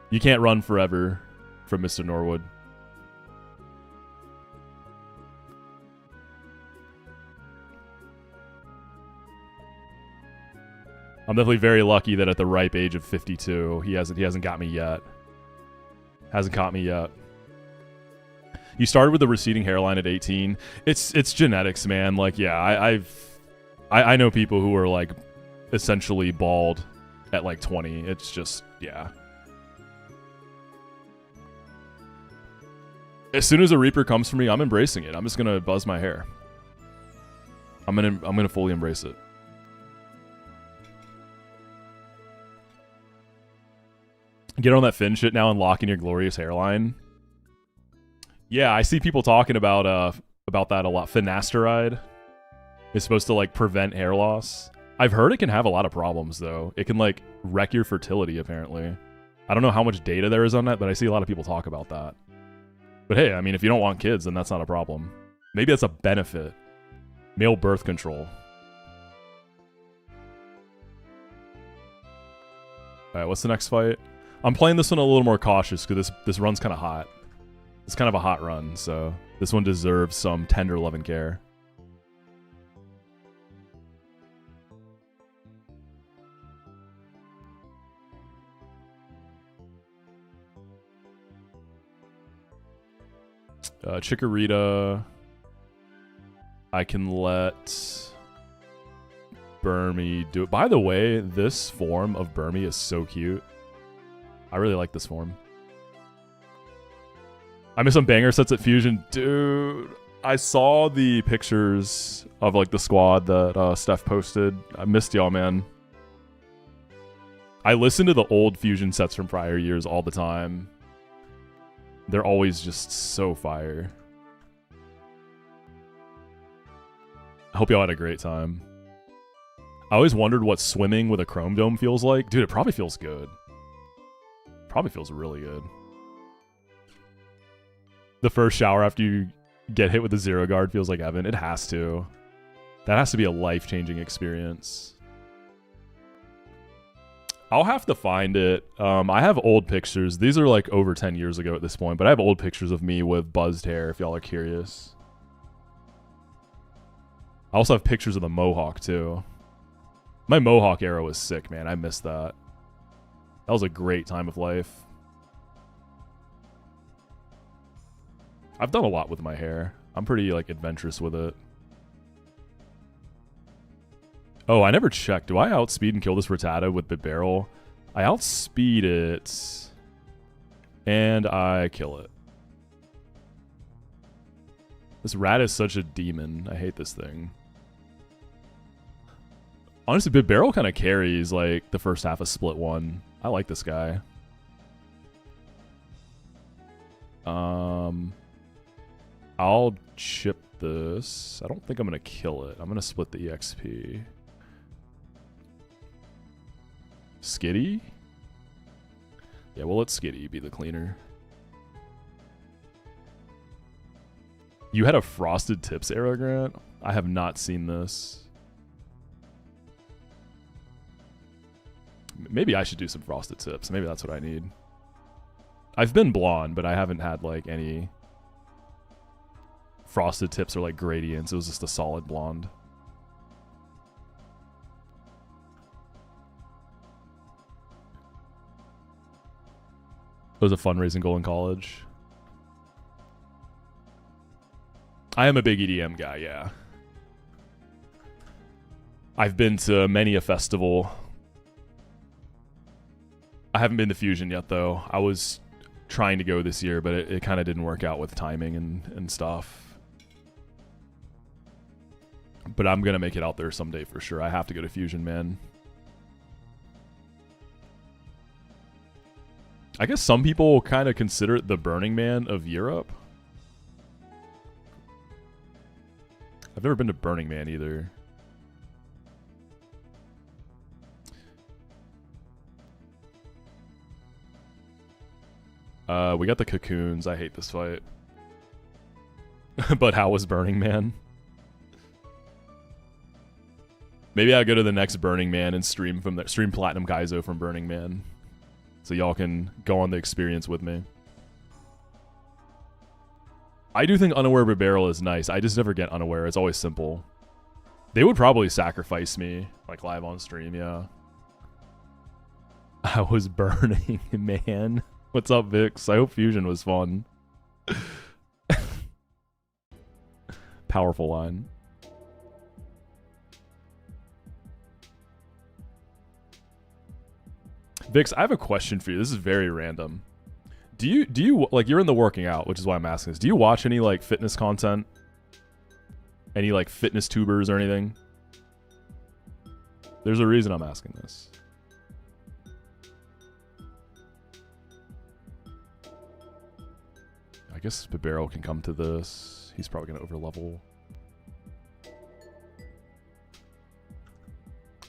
you can't run forever from Mr. Norwood. I'm definitely very lucky that at the ripe age of 52, he hasn't got me yet. Hasn't caught me yet. You started with a receding hairline at 18. It's genetics, man. Like, yeah, I know people who are like essentially bald at like 20. It's just, yeah. As soon as a Reaper comes for me, I'm embracing it. I'm just gonna buzz my hair. I'm gonna fully embrace it. Get on that Finn shit now and lock in your glorious hairline. Yeah, I see people talking about that a lot. Finasteride is supposed to like prevent hair loss. I've heard it can have a lot of problems though. It can like wreck your fertility apparently. I don't know how much data there is on that, but I see a lot of people talk about that. But hey, I mean, if you don't want kids, then that's not a problem. Maybe that's a benefit. Male birth control. Alright, what's the next fight? I'm playing this one a little more cautious because this run's kind of hot. It's kind of a hot run, so this one deserves some tender love and care. Chikorita. I can let Burmy do it. By the way, this form of Burmy is so cute. I really like this form. I missed some banger sets at Fusion. Dude, I saw the pictures of like the squad that Steph posted. I missed y'all, man. I listen to the old Fusion sets from prior years all the time. They're always just so fire. I hope y'all had a great time. I always wondered what swimming with a Chrome Dome feels like. Dude, it probably feels good. Probably feels really good. The first shower after you get hit with the Zero Guard feels like heaven. It has to. That has to be a life-changing experience. I'll have to find it. I have old pictures. These are like over 10 years ago at this point, but I have old pictures of me with buzzed hair if y'all are curious. I also have pictures of the Mohawk too. My Mohawk era was sick, man. I missed that. That was a great time of life. I've done a lot with my hair. I'm pretty like adventurous with it. Oh, I never checked. Do I outspeed and kill this Rattata with Bit Barrel? I outspeed it. And I kill it. This rat is such a demon. I hate this thing. Honestly, Bit Barrel kind of carries like the first half of Split 1. I like this guy. I'll chip this. I don't think I'm going to kill it. I'm going to split the EXP. Skitty? Yeah, we'll let Skitty be the cleaner. You had a Frosted Tips era, Grant? I have not seen this. Maybe I should do some frosted tips. Maybe that's what I need. I've been blonde, but I haven't had like any frosted tips or like gradients. It was just a solid blonde. It was a fundraising goal in college. I am a big EDM guy, yeah. I've been to many a festival. I haven't been to Fusion yet, though. I was trying to go this year, but it kind of didn't work out with timing and stuff. But I'm going to make it out there someday for sure. I have to go to Fusion, man. I guess some people kind of consider it the Burning Man of Europe. I've never been to Burning Man either. We got the cocoons. I hate this fight. But how was Burning Man? Maybe I'll go to the next Burning Man and stream from there. Stream Platinum Kaizo from Burning Man. So y'all can go on the experience with me. I do think Unaware Barrel is nice. I just never get Unaware. It's always simple. They would probably sacrifice me, like live on stream, yeah. I was burning, man. What's up, Vix? I hope Fusion was fun. Powerful line. Vix, I have a question for you. This is very random. Do you like, you're in the working out, which is why I'm asking this. Do you watch any like fitness content? Any like fitness tubers or anything? There's a reason I'm asking this. I guess Bibero can come to this. He's probably gonna overlevel.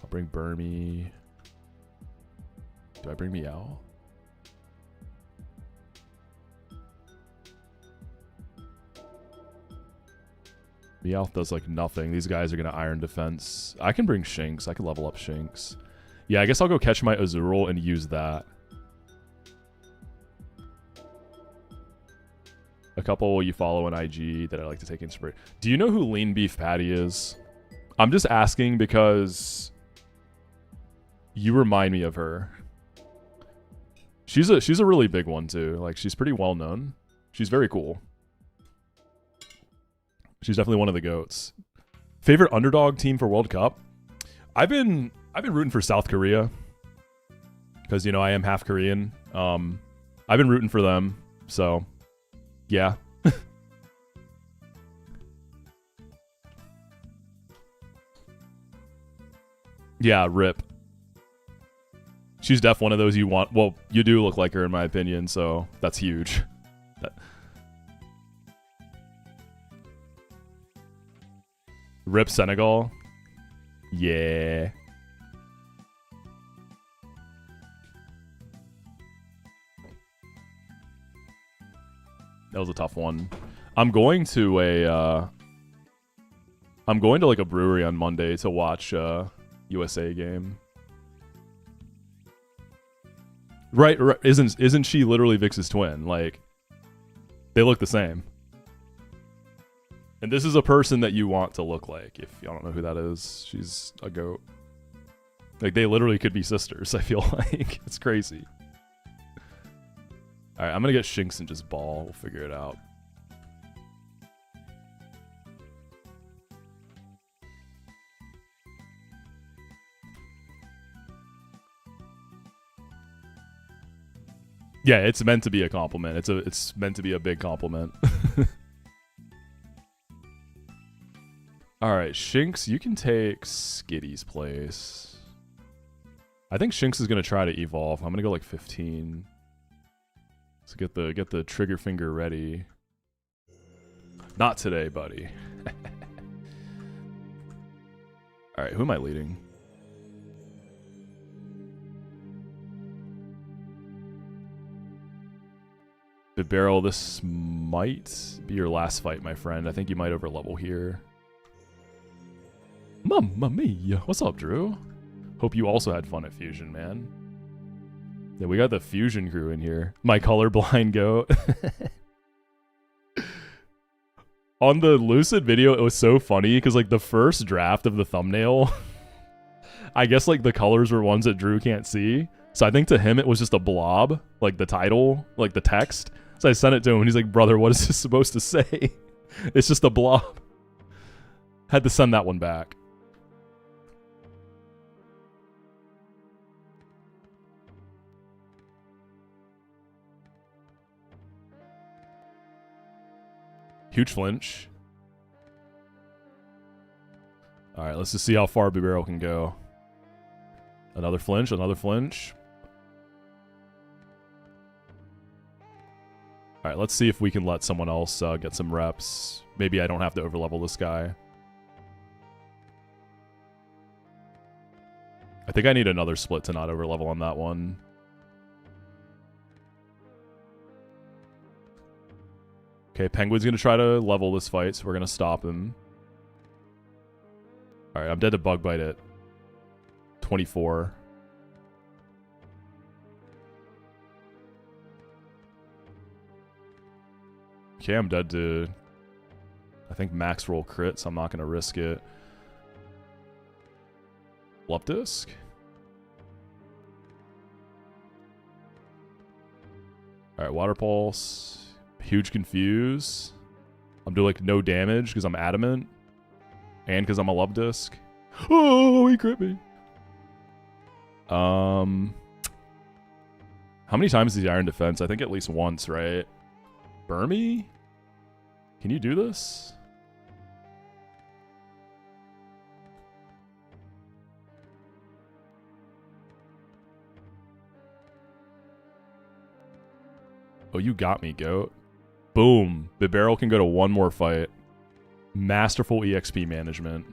I'll bring Burmy. Do I bring Meow? Meowth does like nothing. These guys are gonna iron defense. I can bring Shinx. I can level up Shinx. Yeah, I guess I'll go catch my Azurill and use that. A couple you follow on IG that I like to take inspiration. Do you know who Lean Beef Patty is? I'm just asking because you remind me of her. She's a really big one too. Like, she's pretty well known. She's very cool. She's definitely one of the GOATs. Favorite underdog team for World Cup? I've been rooting for South Korea because, you know, I am half Korean. I've been rooting for them, so yeah. Yeah, rip. She's def one of those you want. Well, you do look like her in my opinion, so that's huge. Rip Senegal. Yeah. That was a tough one. I'm going to like a brewery on Monday to watch USA game. Right, isn't she literally Vix's twin? Like, they look the same. And this is a person that you want to look like. If y'all don't know who that is, she's a goat. Like, they literally could be sisters, I feel like. It's crazy. Alright, I'm gonna get Shinx and just ball. We'll figure it out. Yeah, it's meant to be a compliment. It's meant to be a big compliment. Alright, Shinx, you can take Skitty's place. I think Shinx is gonna try to evolve. I'm gonna go like 15. So get the trigger finger ready. Not today, buddy. Alright, who am I leading? Bibero, this might be your last fight, my friend. I think you might overlevel here. Mamma mia. What's up, Drew? Hope you also had fun at Fusion, man. Yeah, we got the fusion crew in here. My colorblind goat. On the Lucid video, it was so funny because like the first draft of the thumbnail, I guess like the colors were ones that Drew can't see. So I think to him it was just a blob, like the title, like the text. So I sent it to him and he's like, brother, what is this supposed to say? It's just a blob. Had to send that one back. Huge flinch. Alright, let's just see how far Bibero can go. Another flinch, another flinch. Alright, let's see if we can let someone else get some reps. Maybe I don't have to overlevel this guy. I think I need another split to not overlevel on that one. Okay, Penguin's going to try to level this fight, so we're going to stop him. Alright, I'm dead to Bug Bite at 24. Okay, I'm dead to, I think, max roll crit, so I'm not going to risk it. Love Disc? Alright, Water Pulse. Huge Confuse. I'm doing like no damage because I'm adamant. And because I'm a Love Disc. Oh, he crit me. How many times is the Iron Defense? I think at least once, right? Burmy? Can you do this? Oh, you got me, goat. Boom. Bibero can go to one more fight. Masterful EXP management.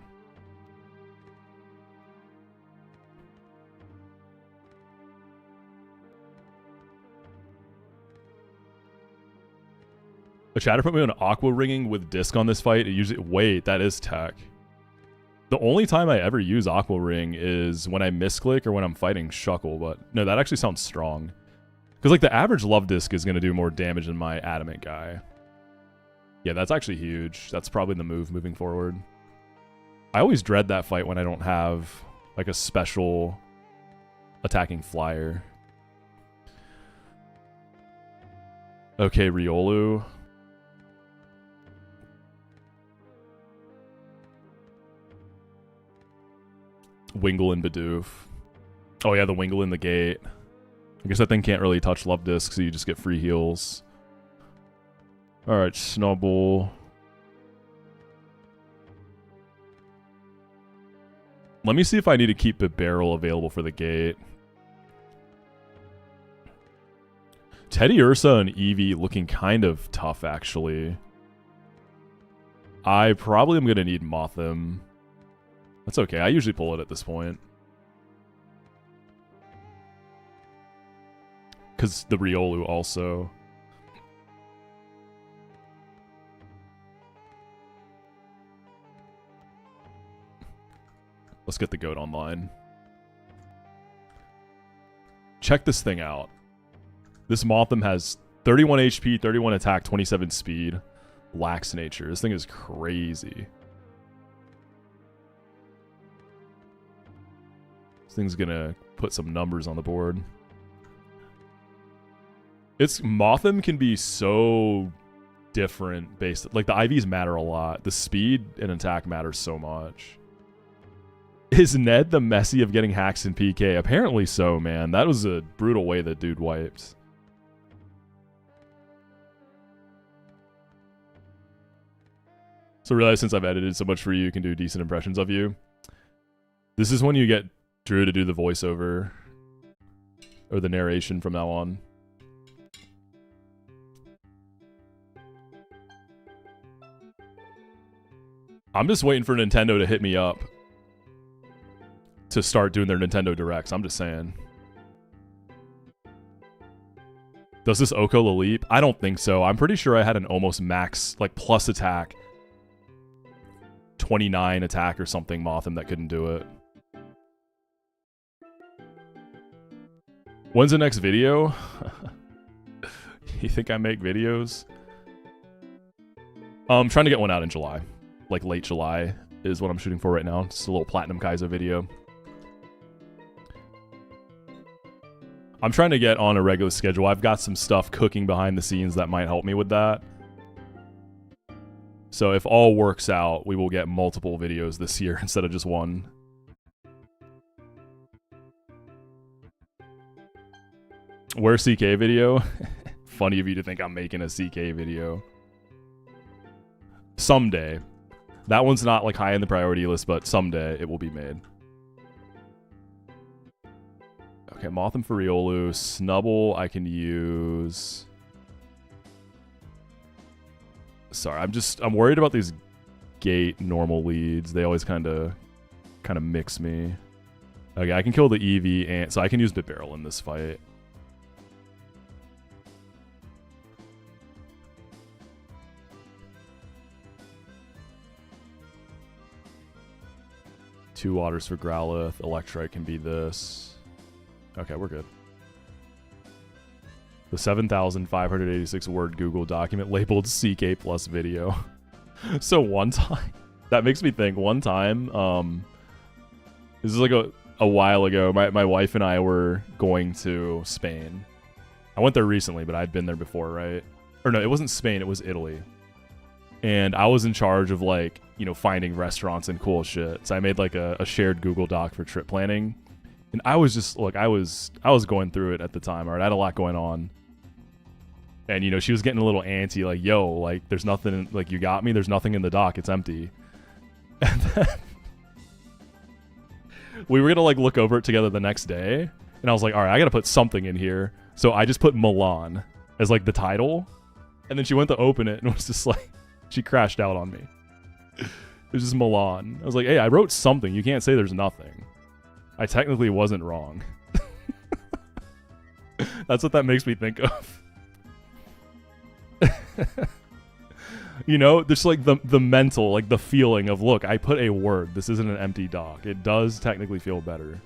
A chatter put me on Aqua Ringing with Disc on this fight. It usually... Wait, that is tech. The only time I ever use Aqua Ring is when I misclick or when I'm fighting Shuckle, but... No, that actually sounds strong. Because, like, the average Love Disc is going to do more damage than my Adamant guy. Yeah, that's actually huge. That's probably the move moving forward. I always dread that fight when I don't have, like, a special attacking flyer. Okay, Riolu. Wingle and Bidoof. Oh, yeah, the Wingle in the gate. I guess that thing can't really touch Love Disc, so you just get free heals. Alright, Snubble. Let me see if I need to keep a barrel available for the gate. Teddy Ursa and Eevee looking kind of tough, actually. I probably am going to need Mothim. That's okay, I usually pull it at this point. Because the Riolu also. Let's get the goat online. Check this thing out. This Mothim has 31 HP, 31 attack, 27 speed. Lax nature. This thing is crazy. This thing's gonna put some numbers on the board. Mothim can be so different based... Like, the IVs matter a lot. The speed and attack matters so much. Is Ned the Messi of getting hacks in PK? Apparently so, man. That was a brutal way that dude wiped. So realize since I've edited so much for you, you can do decent impressions of you. This is when you get Drew to do the voiceover. Or the narration from now on. I'm just waiting for Nintendo to hit me up to start doing their Nintendo Directs. I'm just saying. Does this Oko Laleep? I don't think so. I'm pretty sure I had an almost max, like, plus attack. 29 attack or something Mothim that couldn't do it. When's the next video? You think I make videos? I'm trying to get one out in July. Like late July is what I'm shooting for right now. Just a little Platinum Kaizo video. I'm trying to get on a regular schedule. I've got some stuff cooking behind the scenes that might help me with that. So if all works out, we will get multiple videos this year instead of just one. Where CK video? Funny of you to think I'm making a CK video. Someday. That one's not like high in the priority list, but someday it will be made. Okay, Moth and Furiolu. Snubble I can use. Sorry, I'm worried about these gate normal leads. They always kind of mix me. Okay, I can kill the Eevee, and so I can use Bit Barrel in this fight. Two waters for Growlithe. Electrite can be this. Okay, we're good. The 7,586 word Google document labeled CK plus video. So one time, that makes me think, one time, this is like a while ago, my wife and I were going to Spain. I went there recently, but I'd been there before, right? Or no, it wasn't Spain, it was Italy. And I was in charge of like, you know, finding restaurants and cool shit. So I made like a shared Google Doc for trip planning. And I was just, look, I was going through it at the time, all right? I had a lot going on. And, you know, she was getting a little antsy, like, yo, like, there's nothing, like, you got me? There's nothing in the dock. It's empty. And then we were going to, like, look over it together the next day. And I was like, all right, I got to put something in here. So I just put Milan as, like, the title. And then she went to open it and was just like, she crashed out on me. It was just Milan. I was like, hey, I wrote something. You can't say there's nothing. I technically wasn't wrong. That's what that makes me think of. You know, just like the mental, like the feeling of, look, I put a word. This isn't an empty doc. It does technically feel better.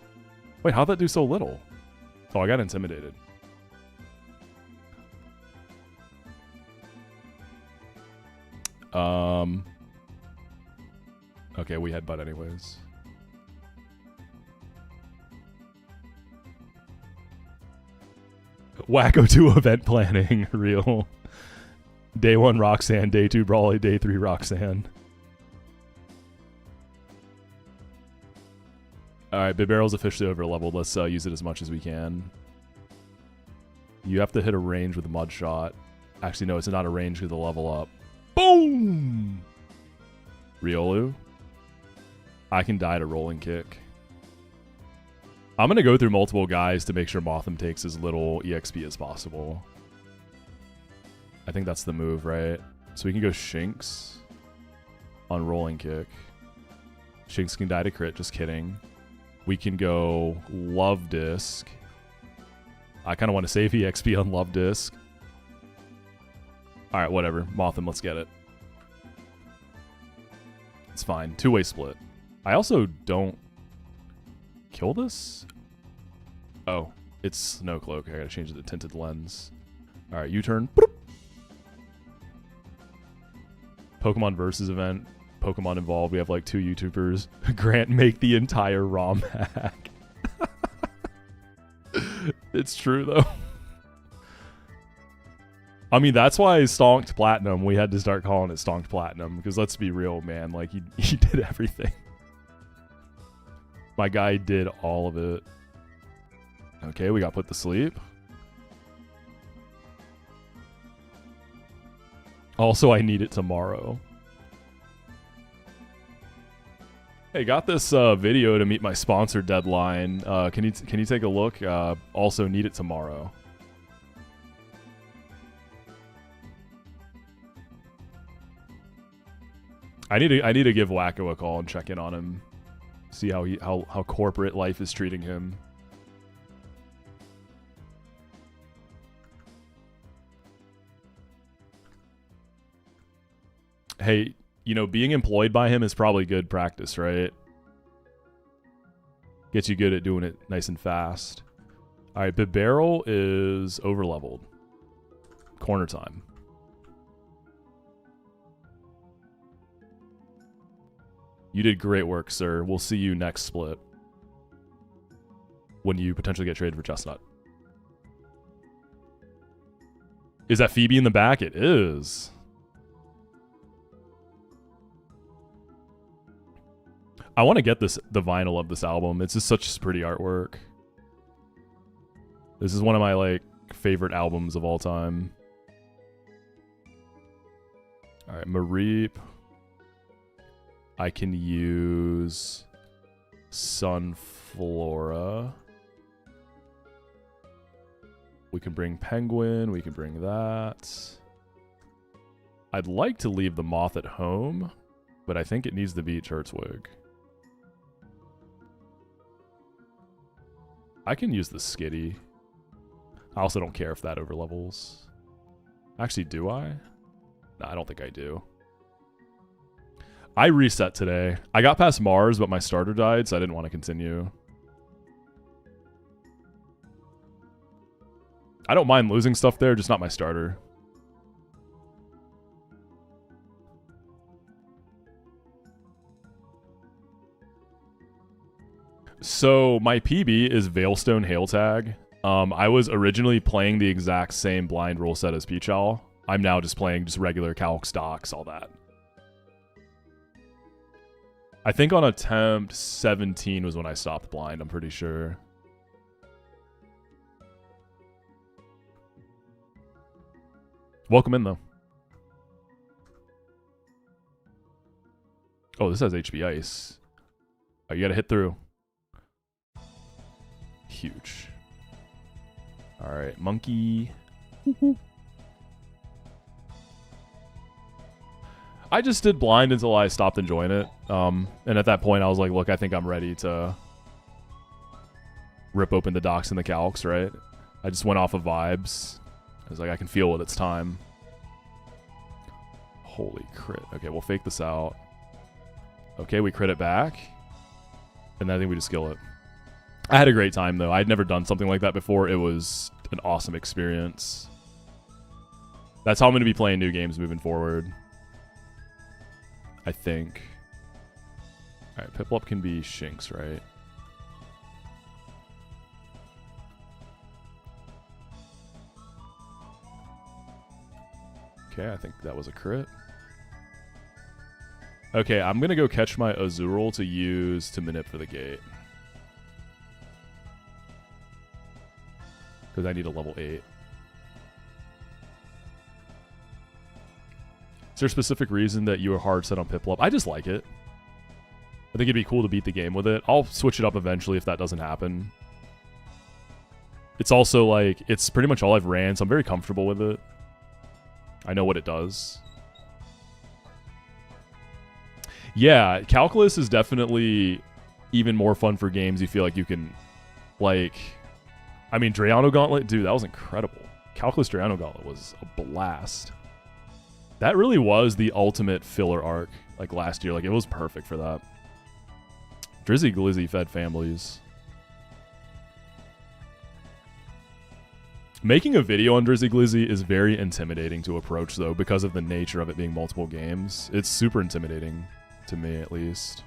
Wait, how'd that do so little? Oh, I got intimidated. Okay, we headbutt anyways. Wacko 2 event planning, real. Day 1 Roxanne, day 2 Brawly, day 3 Roxanne. Alright, Big Barrel's officially over leveled. Let's use it as much as we can. You have to hit a range with a mud shot. Actually, no, it's not a range with a level up. Boom! Riolu. I can die to rolling kick. I'm going to go through multiple guys to make sure Mothim takes as little EXP as possible. I think that's the move, right? So we can go Shinx on rolling kick. Shinx can die to crit, just kidding. We can go Love Disc. I kind of want to save EXP on Love Disc. Alright, whatever. Mothim, let's get it. It's fine. Two-way split. I also don't kill this? Oh, it's Snow Cloak. I gotta change the tinted lens. Alright, U-turn. Pokemon Versus event. Pokemon involved. We have like 2 YouTubers. Grant, make the entire ROM hack. It's true though. I mean, that's why Stonked Platinum, we had to start calling it Stonked Platinum, because let's be real, man, like he did everything. My guy did all of it. Okay, we got put to sleep. Also, I need it tomorrow. Hey, got this video to meet my sponsor deadline. Can you take a look? Also need it tomorrow. I need to give Wacko a call and check in on him. See how corporate life is treating him. Hey, you know, being employed by him is probably good practice, right? Gets you good at doing it nice and fast. All right, Bibarrel is overleveled. Corner time. You did great work, sir. We'll see you next split. When you potentially get traded for Chestnut. Is that Phoebe in the back? It is. I want to get the vinyl of this album. It's just such pretty artwork. This is one of my like favorite albums of all time. All right, Mareep. I can use Sunflora. We can bring Penguin. We can bring that. I'd like to leave the Moth at home, but I think it needs to be Turtwig. I can use the Skitty. I also don't care if that overlevels. Actually, do I? No, I don't think I do. I reset today. I got past Mars, but my starter died, so I didn't want to continue. I don't mind losing stuff there, just not my starter. So my PB is Veilstone Hailtag. I was originally playing the exact same blind rule set as Peach Owl. I'm now just playing just regular calc stocks, all that. I think on attempt 17 was when I stopped blind, I'm pretty sure. Welcome in, though. Oh, this has HB Ice. Oh, you gotta hit through. Huge. Alright, Monkey. I just did blind until I stopped enjoying it. And at that point, I was like, look, I think I'm ready to rip open the docks and the calcs, right? I just went off of vibes. I was like, I can feel it. It's time. Holy crit. Okay, we'll fake this out. Okay, we crit it back. And I think we just kill it. I had a great time, though. I'd never done something like that before. It was an awesome experience. That's how I'm going to be playing new games moving forward. I think. Alright, Piplup can be Shinx, right? Okay, I think that was a crit. Okay, I'm going to go catch my Azurill to use to manip for the gate. Because I need a level 8. Is there a specific reason that you were hard set on Piplup? I just like it. I think it'd be cool to beat the game with it. I'll switch it up eventually if that doesn't happen. It's also like, it's pretty much all I've ran, so I'm very comfortable with it. I know what it does. Yeah, Calculus is definitely even more fun for games you feel like you can, like... I mean, Drayano Gauntlet, dude, that was incredible. Calculus Drayano Gauntlet was a blast. That really was the ultimate filler arc, like last year. Like, it was perfect for that. Drizzy Glizzy fed families. Making a video on Drizzy Glizzy is very intimidating to approach, though, because of the nature of it being multiple games. It's super intimidating, to me at least.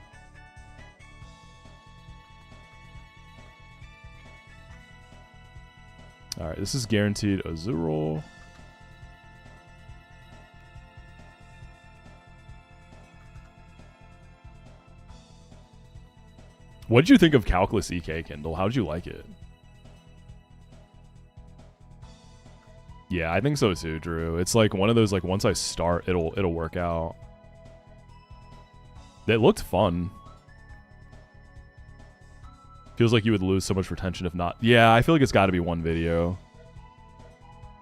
Alright, this is guaranteed Azurill. What did you think of Calculus EK, Kindle? How did you like it? Yeah, I think so too, Drew. It's like one of those, like, once I start, it'll work out. It looked fun. Feels like you would lose so much retention if not. Yeah, I feel like it's got to be one video.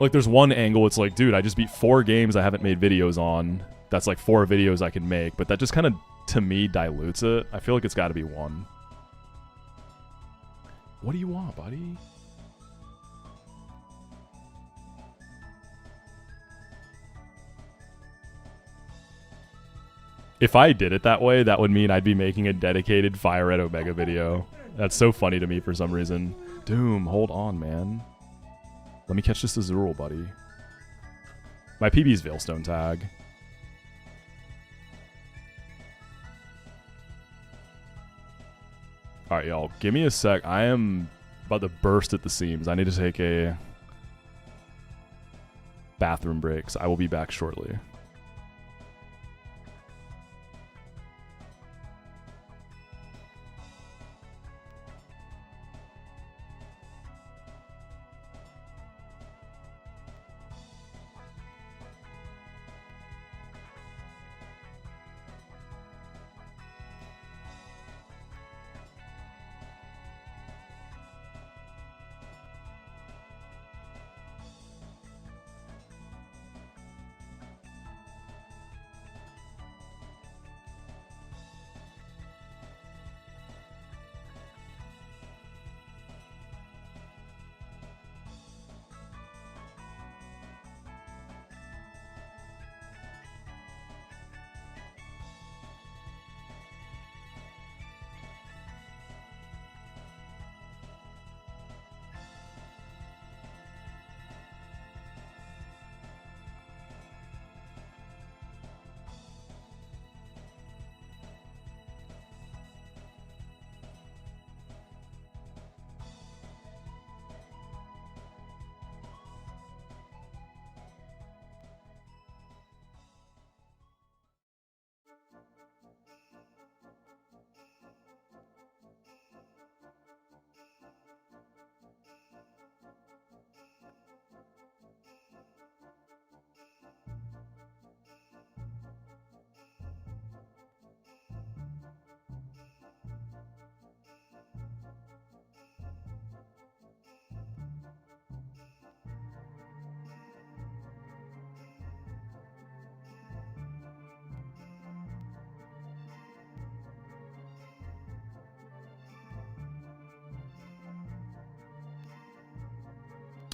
Like, there's one angle, it's like, dude, I just beat 4 games I haven't made videos on. That's like 4 videos I can make, but that just kind of, to me, dilutes it. I feel like it's got to be one. What do you want, buddy? If I did it that way, that would mean I'd be making a dedicated Fire Red Omega video. That's so funny to me for some reason. Doom, hold on, man. Let me catch this Azurill, buddy. My PB's Veilstone tag. Alright, y'all. Give me a sec. I am about to burst at the seams. I need to take a bathroom break, so I will be back shortly.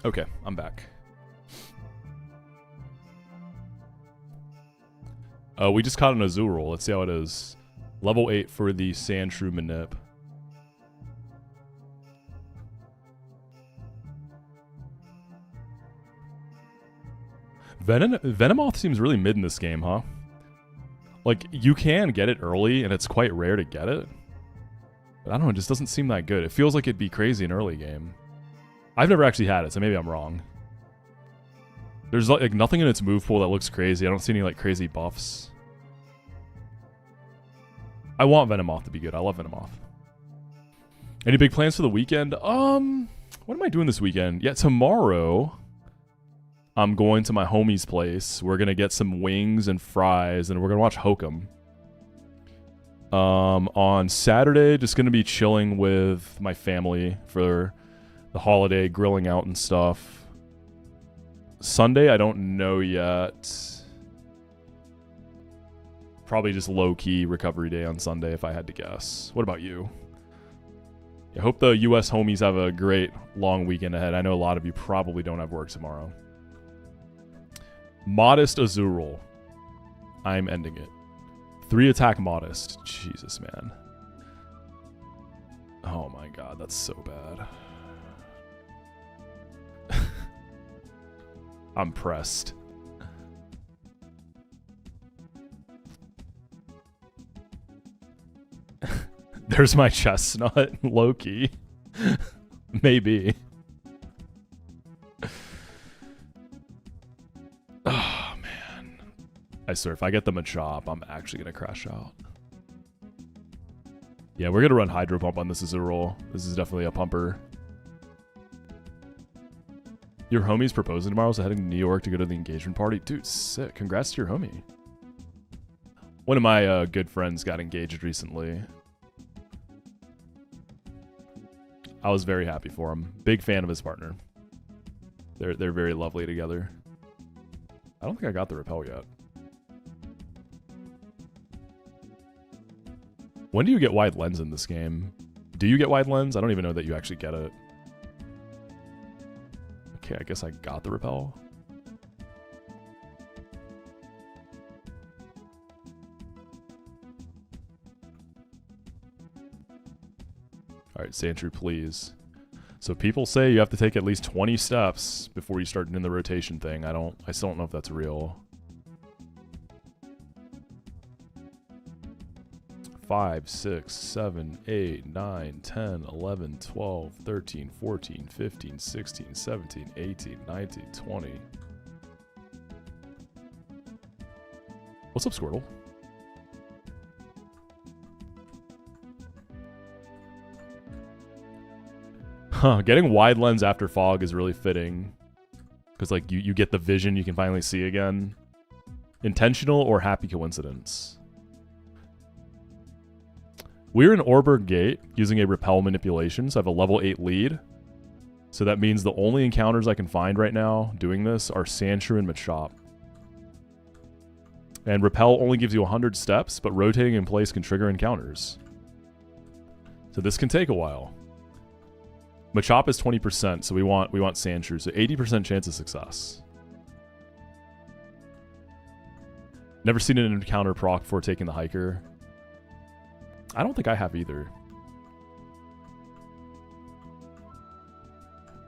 Okay, I'm back. We just caught an Azurill. Let's see how it is. Level 8 for the Sandshrew Manip. Venomoth seems really mid in this game, huh? Like, you can get it early, and it's quite rare to get it. But I don't know, it just doesn't seem that good. It feels like it'd be crazy in early game. I've never actually had it, so maybe I'm wrong. There's like nothing in its move pool that looks crazy. I don't see any like crazy buffs. I want Venomoth to be good. I love Venomoth. Any big plans for the weekend? What am I doing this weekend? Yeah, tomorrow I'm going to my homie's place. We're gonna get some wings and fries, and we're gonna watch Hokum. On Saturday, just gonna be chilling with my family for the holiday, grilling out and stuff. Sunday, I don't know yet. Probably just low-key recovery day on Sunday if I had to guess. What about you? I hope the US homies have a great long weekend ahead. I know a lot of you probably don't have work tomorrow. Modest Azurill. I'm ending it. 3 attack Modest. Jesus, man. Oh my god, that's so bad. I'm pressed. There's my chestnut, Loki. Maybe. Oh, man. I swear, if I get them a chop, I'm actually going to crash out. Yeah, we're going to run Hydro Pump on this as a roll. This is definitely a pumper. Your homie's proposing tomorrow, so heading to New York to go to the engagement party. Dude, sick. Congrats to your homie. One of my good friends got engaged recently. I was very happy for him. Big fan of his partner. They're very lovely together. I don't think I got the repel yet. When do you get wide lens in this game? Do you get wide lens? I don't even know that you actually get it. Okay, I guess I got the repel. Alright, Sandshrew, please. So people say you have to take at least 20 steps before you start doing the rotation thing. I still don't know if that's real. 5, 6, 7, 8, 9, 10, 11, 12, 13, 14, 15, 16, 17, 18, 19, 20. What's up, Squirtle? Huh, getting wide lens after fog is really fitting. Because, like, you get the vision you can finally see again. Intentional or happy coincidence? We're in Orberg Gate using a repel manipulation, so I have a level 8 lead. So that means the only encounters I can find right now doing this are Sandshrew and Machop. And repel only gives you 100 steps, but rotating in place can trigger encounters. So this can take a while. Machop is 20%, so we want Sandshrew, so 80% chance of success. Never seen an encounter proc before taking the hiker. I don't think I have either.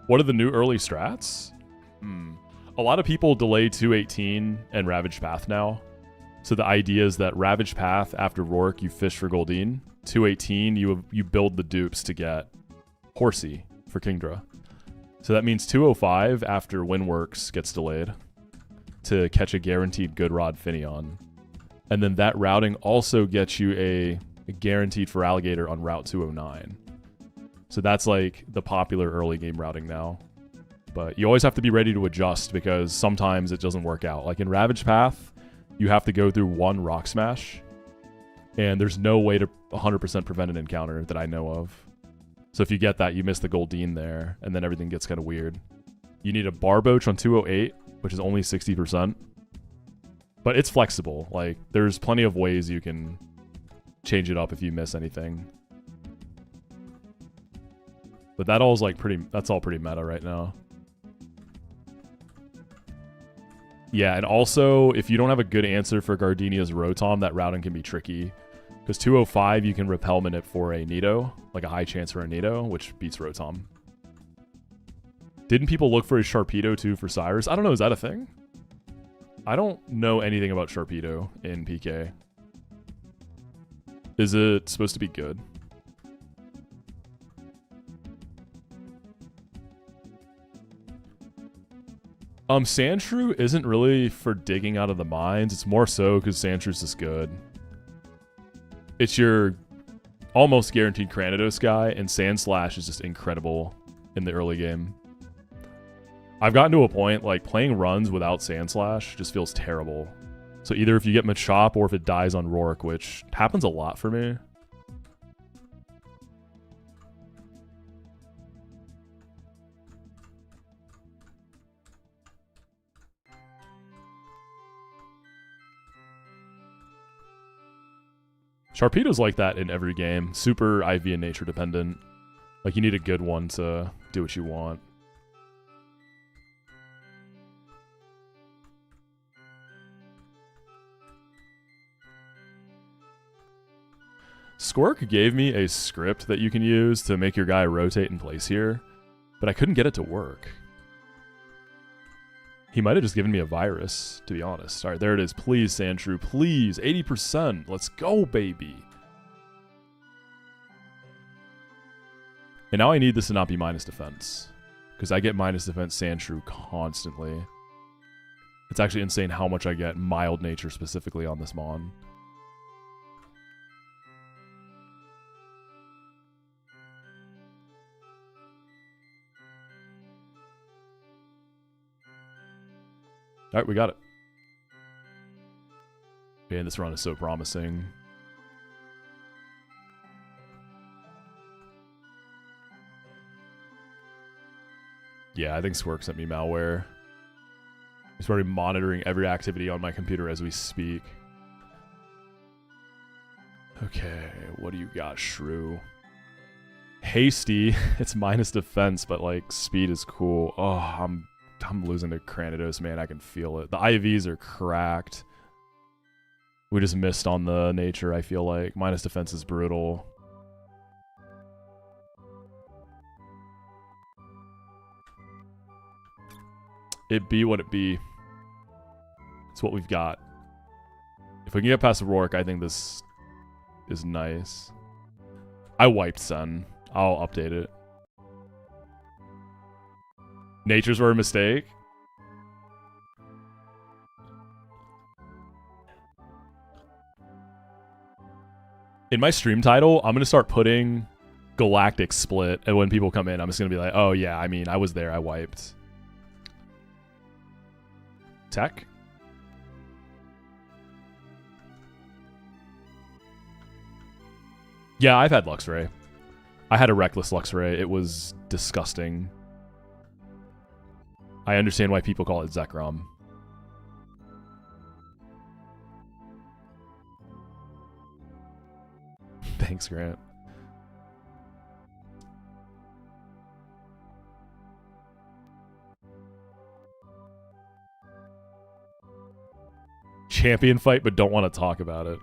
What are the new early strats? A lot of people delay 218 and Ravaged Path now. So the idea is that Ravaged Path, after Rourke, you fish for Goldeen. 218, you build the dupes to get Horsey for Kingdra. So that means 205 after Windworks gets delayed to catch a guaranteed Good Rod Finneon. And then that routing also gets you a guaranteed for Alligator on Route 209. So that's like the popular early game routing now. But you always have to be ready to adjust because sometimes it doesn't work out. Like in Ravaged Path, you have to go through one Rock Smash, and there's no way to 100% prevent an encounter that I know of. So if you get that, you miss the Goldeen there, and then everything gets kind of weird. You need a Barboach on 208, which is only 60%. But it's flexible. Like, there's plenty of ways you can change it up if you miss anything. But that all is like that's all pretty meta right now. Yeah, and also, if you don't have a good answer for Gardenia's Rotom, that routing can be tricky. Because 205, you can Repelment it for a Nido, like a high chance for a Nido, which beats Rotom. Didn't people look for a Sharpedo too for Cyrus? I don't know, is that a thing? I don't know anything about Sharpedo in PK. Is it supposed to be good? Sandshrew isn't really for digging out of the mines. It's more so because Sandshrew's just good. It's your almost guaranteed Cranidos guy, and Sandslash is just incredible in the early game. I've gotten to a point, like, playing runs without Sandslash just feels terrible. So either if you get Machop or if it dies on Rourke, which happens a lot for me. Sharpedo's like that in every game. Super IV and nature dependent. Like, you need a good one to do what you want. Squirk gave me a script that you can use to make your guy rotate in place here, but I couldn't get it to work. He might have just given me a virus, to be honest. All right, there it is. Please, Sandshrew, please. 80%. Let's go, baby. And now I need this to not be minus defense, because I get minus defense Sandshrew constantly. It's actually insane how much I get mild nature specifically on this Mon. All right, we got it. Man, this run is so promising. Yeah, I think Squirk sent me malware. He's already monitoring every activity on my computer as we speak. Okay, what do you got, Shrew? Hasty. It's minus defense, but like speed is cool. Oh, I'm losing to Cranidos, man. I can feel it. The IVs are cracked. We just missed on the nature, I feel like. Minus defense is brutal. It be what it be. It's what we've got. If we can get past Rourke, I think this is nice. I wiped Sun. I'll update it. Natures were a mistake. In my stream title, I'm going to start putting Galactic Split, and when people come in, I'm just going to be like, oh yeah, I mean, I was there, I wiped. Tech? Yeah, I've had Luxray. I had a Reckless Luxray. It was disgusting. I understand why people call it Zekrom. Thanks, Grant. Champion fight, but don't want to talk about it.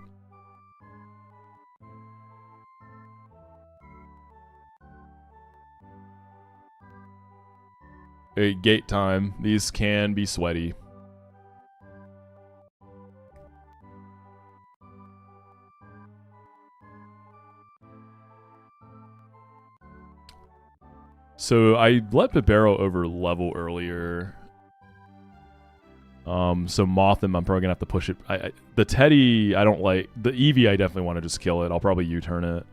Hey, gate time. These can be sweaty. So I let Bibero over level earlier. So Mothim, I'm probably gonna have to push it. The Teddy, I don't like. The Eevee, I definitely want to just kill it. I'll probably U-turn it.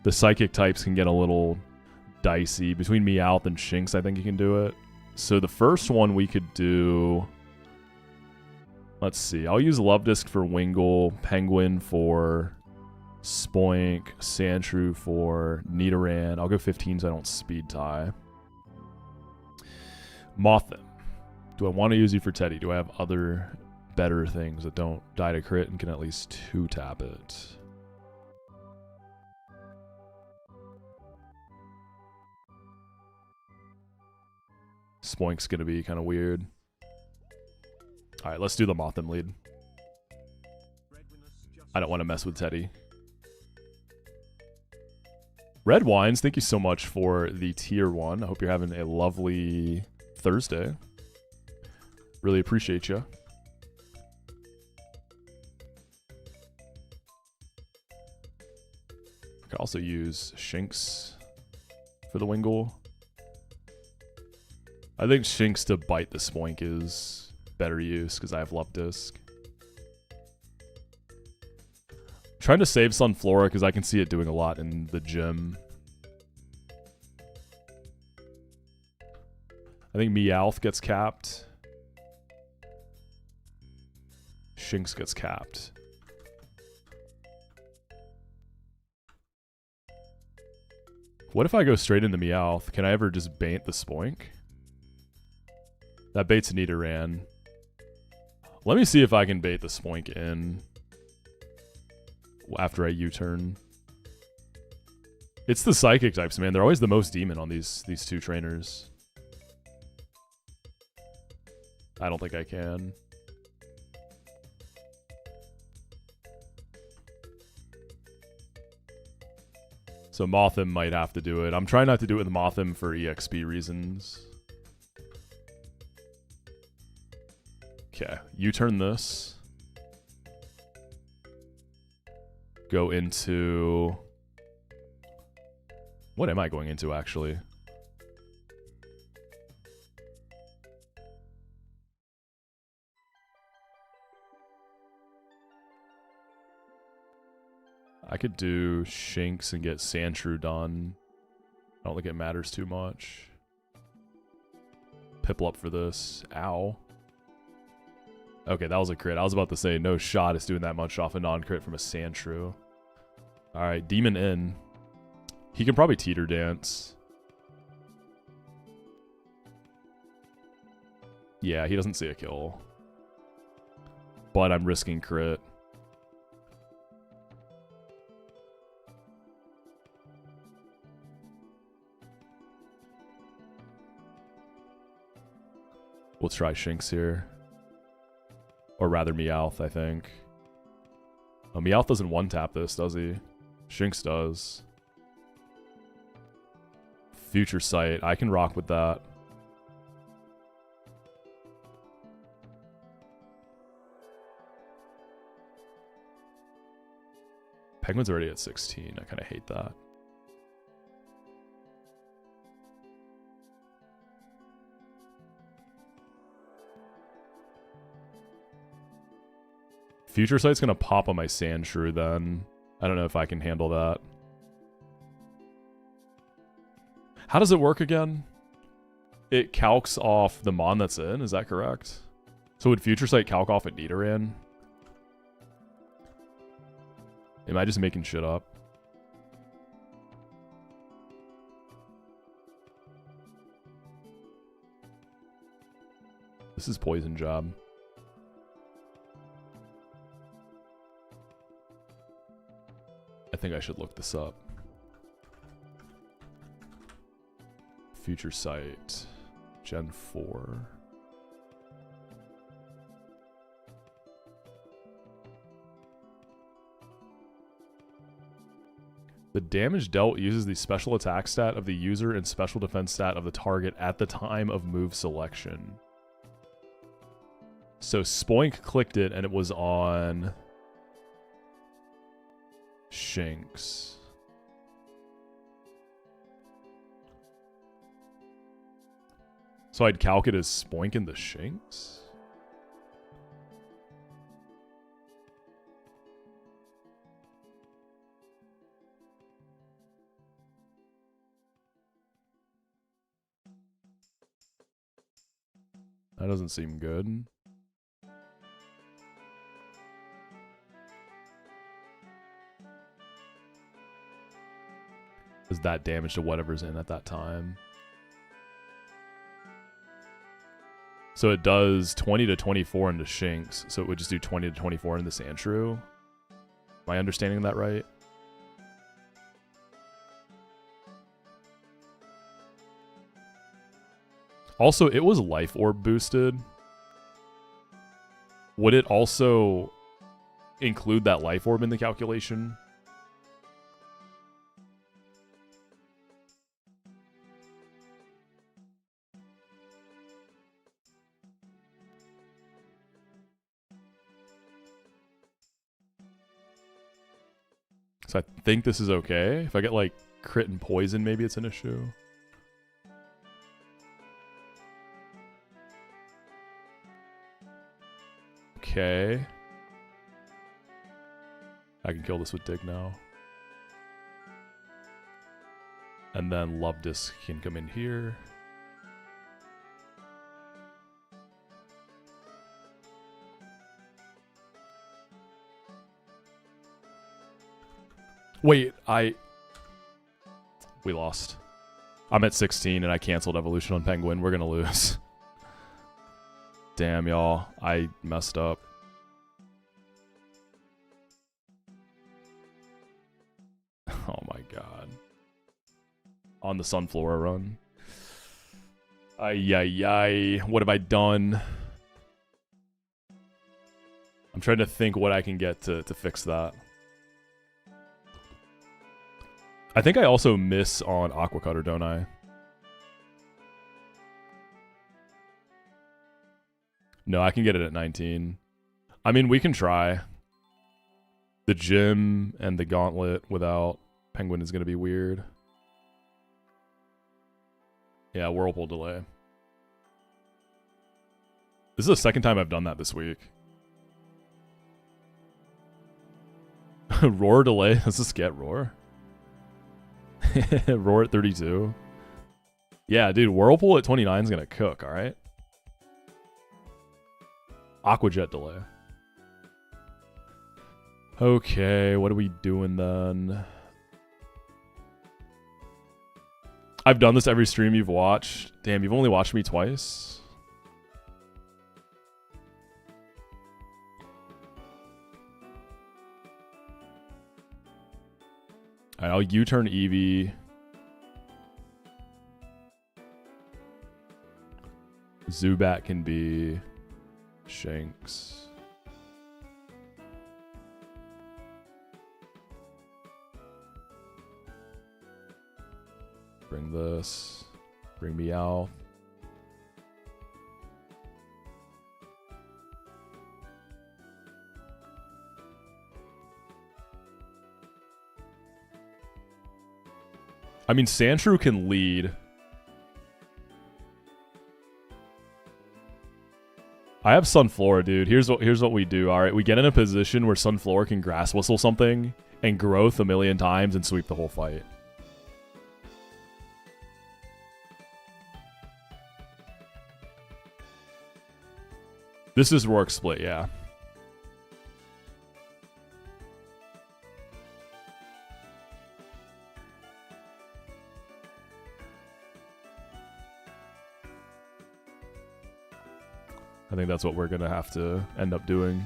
The Psychic types can get a little dicey. Between Meowth and Shinx, I think you can do it. So the first one we could do... Let's see. I'll use Love Disc for Wingull, Penguin for Spoink, Sandshrew for Nidoran. I'll go 15 so I don't speed tie. Mothim. Do I want to use you for Teddy? Do I have other better things that don't die to crit and can at least 2-tap it? Spoink's going to be kind of weird. Alright, let's do the Mothim lead. I don't want to mess with Teddy. Red Wines, thank you so much for the tier 1. I hope you're having a lovely Thursday. Really appreciate you. I could also use Shinx for the Wingull. I think Shinx to bite the Spoink is better use because I have Love Disc. I'm trying to save Sunflora because I can see it doing a lot in the gym. I think Meowth gets capped. Shinx gets capped. What if I go straight into Meowth? Can I ever just bait the Spoink? That baits Nidoran. Let me see if I can bait the Spoink in after I U-turn. It's the Psychic types, man. They're always the most demon on these two trainers. I don't think I can. So Mothim might have to do it. I'm trying not to do it with Mothim for EXP reasons. Okay, U-turn this. Go into... What am I going into, actually? I could do Shinx and get Sandshrew done. I don't think it matters too much. Piplup for this. Ow. Okay, that was a crit. I was about to say, no shot is doing that much off a non-crit from a Sandshrew. Alright, Demon in. He can probably Teeter Dance. Yeah, he doesn't see a kill. But I'm risking crit. We'll try Shinx here. Or rather Meowth, I think. Oh, Meowth doesn't one-tap this, does he? Shinx does. Future Sight. I can rock with that. Penguin's already at 16. I kind of hate that. Future Sight's going to pop on my Sand Shrew then. I don't know if I can handle that. How does it work again? It calcs off the mon that's in, is that correct? So would Future Sight calc off a Nidoran? Am I just making shit up? This is Poison Job. I think I should look this up. Future Sight. Gen 4. The damage dealt uses the special attack stat of the user and special defense stat of the target at the time of move selection. So Spoink clicked it and it was on Shinx. So I'd calc it as Spoink in the Shinx? That doesn't seem good. Is that damage to whatever's in at that time? So it does 20 to 24 into Shinx, so it would just do 20 to 24 in the Sandshrew. Am I understanding that right? Also, it was Life Orb boosted. Would it also include that Life Orb in the calculation? So I think this is okay. If I get like crit and poison, maybe it's an issue. Okay. I can kill this with Dig now. And then Love Disc can come in here. Wait, we lost. I'm at 16 and I canceled Evolution on Penguin. We're gonna lose. Damn, y'all. I messed up. Oh my god. On the Sunflora run. Ay, ay, ay. What have I done? I'm trying to think what I can get to fix that. I think I also miss on Aqua Cutter, don't I? No, I can get it at 19. I mean, we can try. The gym and the gauntlet without Penguin is going to be weird. Yeah, Whirlpool delay. This is the second time I've done that this week. Roar delay? Let's just get Roar. Roar at 32. Yeah, dude, Whirlpool at 29 is going to cook, alright? Aqua Jet delay. Okay, what are we doing then? I've done this every stream you've watched. Damn, you've only watched me twice? Alright, I'll U-turn Eevee. Zubat can be Shanks. Bring this. Bring me out. I mean, Sandshrew can lead. I have Sunflora, dude. Here's what we do. All right, we get in a position where Sunflora can Grass Whistle something and Growth a million times and sweep the whole fight. This is Rourke Split, yeah. I think that's what we're gonna have to end up doing.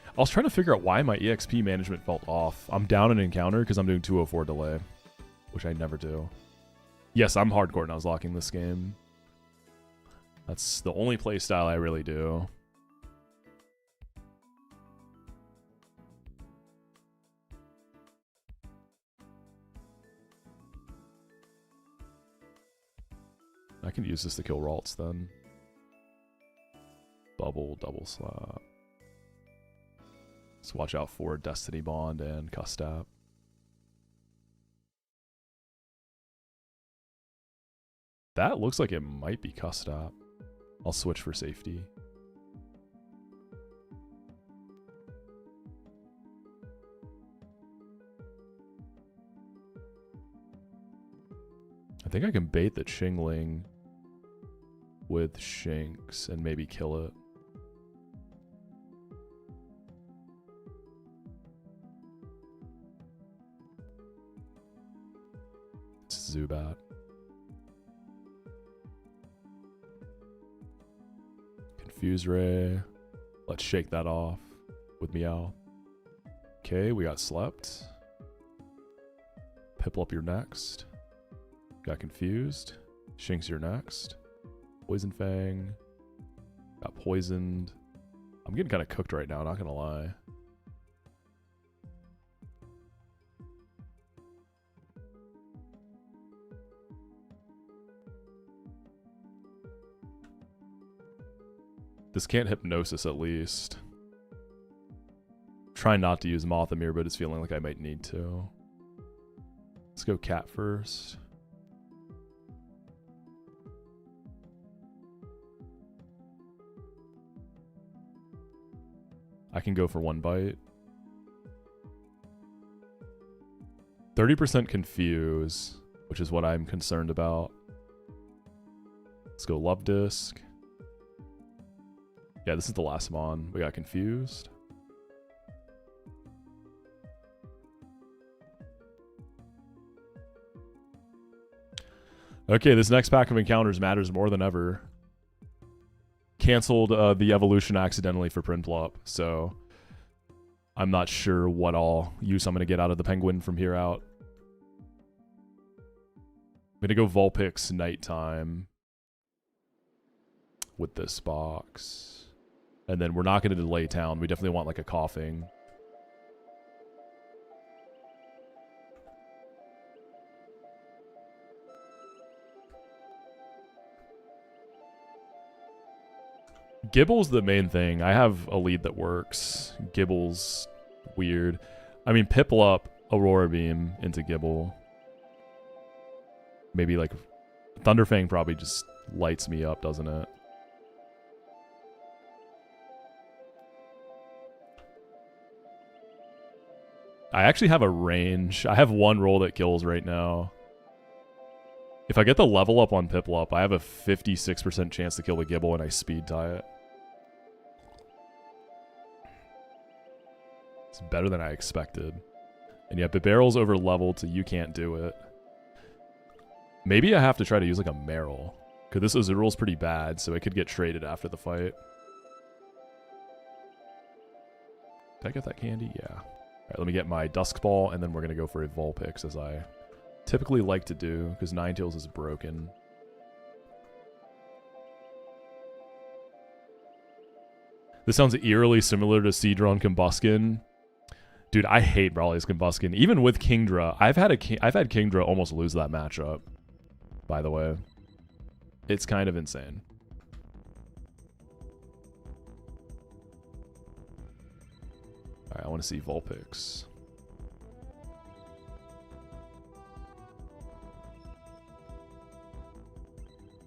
I was trying to figure out why my EXP management felt off. I'm down an encounter because I'm doing 204 delay, which I never do. Yes, I'm hardcore nuzlocking this game. That's the only playstyle I really do. I can use this to kill Ralts then. Bubble, double slap. Let's watch out for Destiny Bond and Custap. That looks like it might be Custap. I'll switch for safety. I think I can bait the Chingling with Shinx and maybe kill it. It's Zubat. Confuse Ray. Let's shake that off with Meow. Okay, we got Slept. Piplup, you're next. Got Confused. Shinx, you're next. Poison Fang. Got Poisoned. I'm getting kind of cooked right now, not gonna lie. This can't Hypnosis at least. Trying not to use Mothamir, but it's feeling like I might need to. Let's go Cat first. I can go for one bite. 30% Confuse, which is what I'm concerned about. Let's go Love Disc. Yeah, this is the last Mon. We got Confused. Okay, this next pack of encounters matters more than ever. Canceled the evolution accidentally for Prinplup, so I'm not sure what all use I'm going to get out of the Penguin from here out. I'm going to go Vulpix Nighttime with this box. And then we're not going to delay town. We definitely want like a Coughing. Gibble's the main thing. I have a lead that works. Gibble's weird. I mean, Piplup, Aurora Beam into Gibble. Maybe like Thunderfang probably just lights me up, doesn't it? I actually have a range. I have one roll that kills right now. If I get the level up on Piplup, I have a 56% chance to kill the Gibble and I speed tie it. It's better than I expected. And yeah, Bibarel's over leveled, so you can't do it. Maybe I have to try to use like a Meryl. Because this Azural's pretty bad, so it could get traded after the fight. Did I get that candy? Yeah. Alright, let me get my Dusk Ball, and then we're going to go for a Vulpix, as I typically like to do, because Ninetales is broken. This sounds eerily similar to Seadron Combuskin. Dude, I hate Brawly's Combuskin. Even with Kingdra, I've had Kingdra almost lose that matchup, by the way. It's kind of insane. Alright, I want to see Vulpix.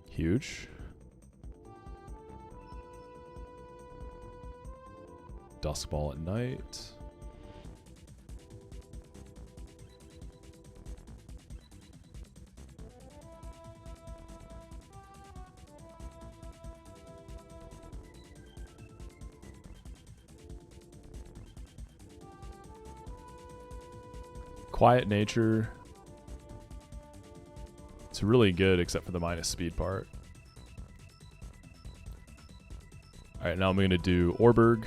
Huge. Duskball at night. Quiet nature. It's really good except for the minus speed part. Alright, now I'm going to do Orberg.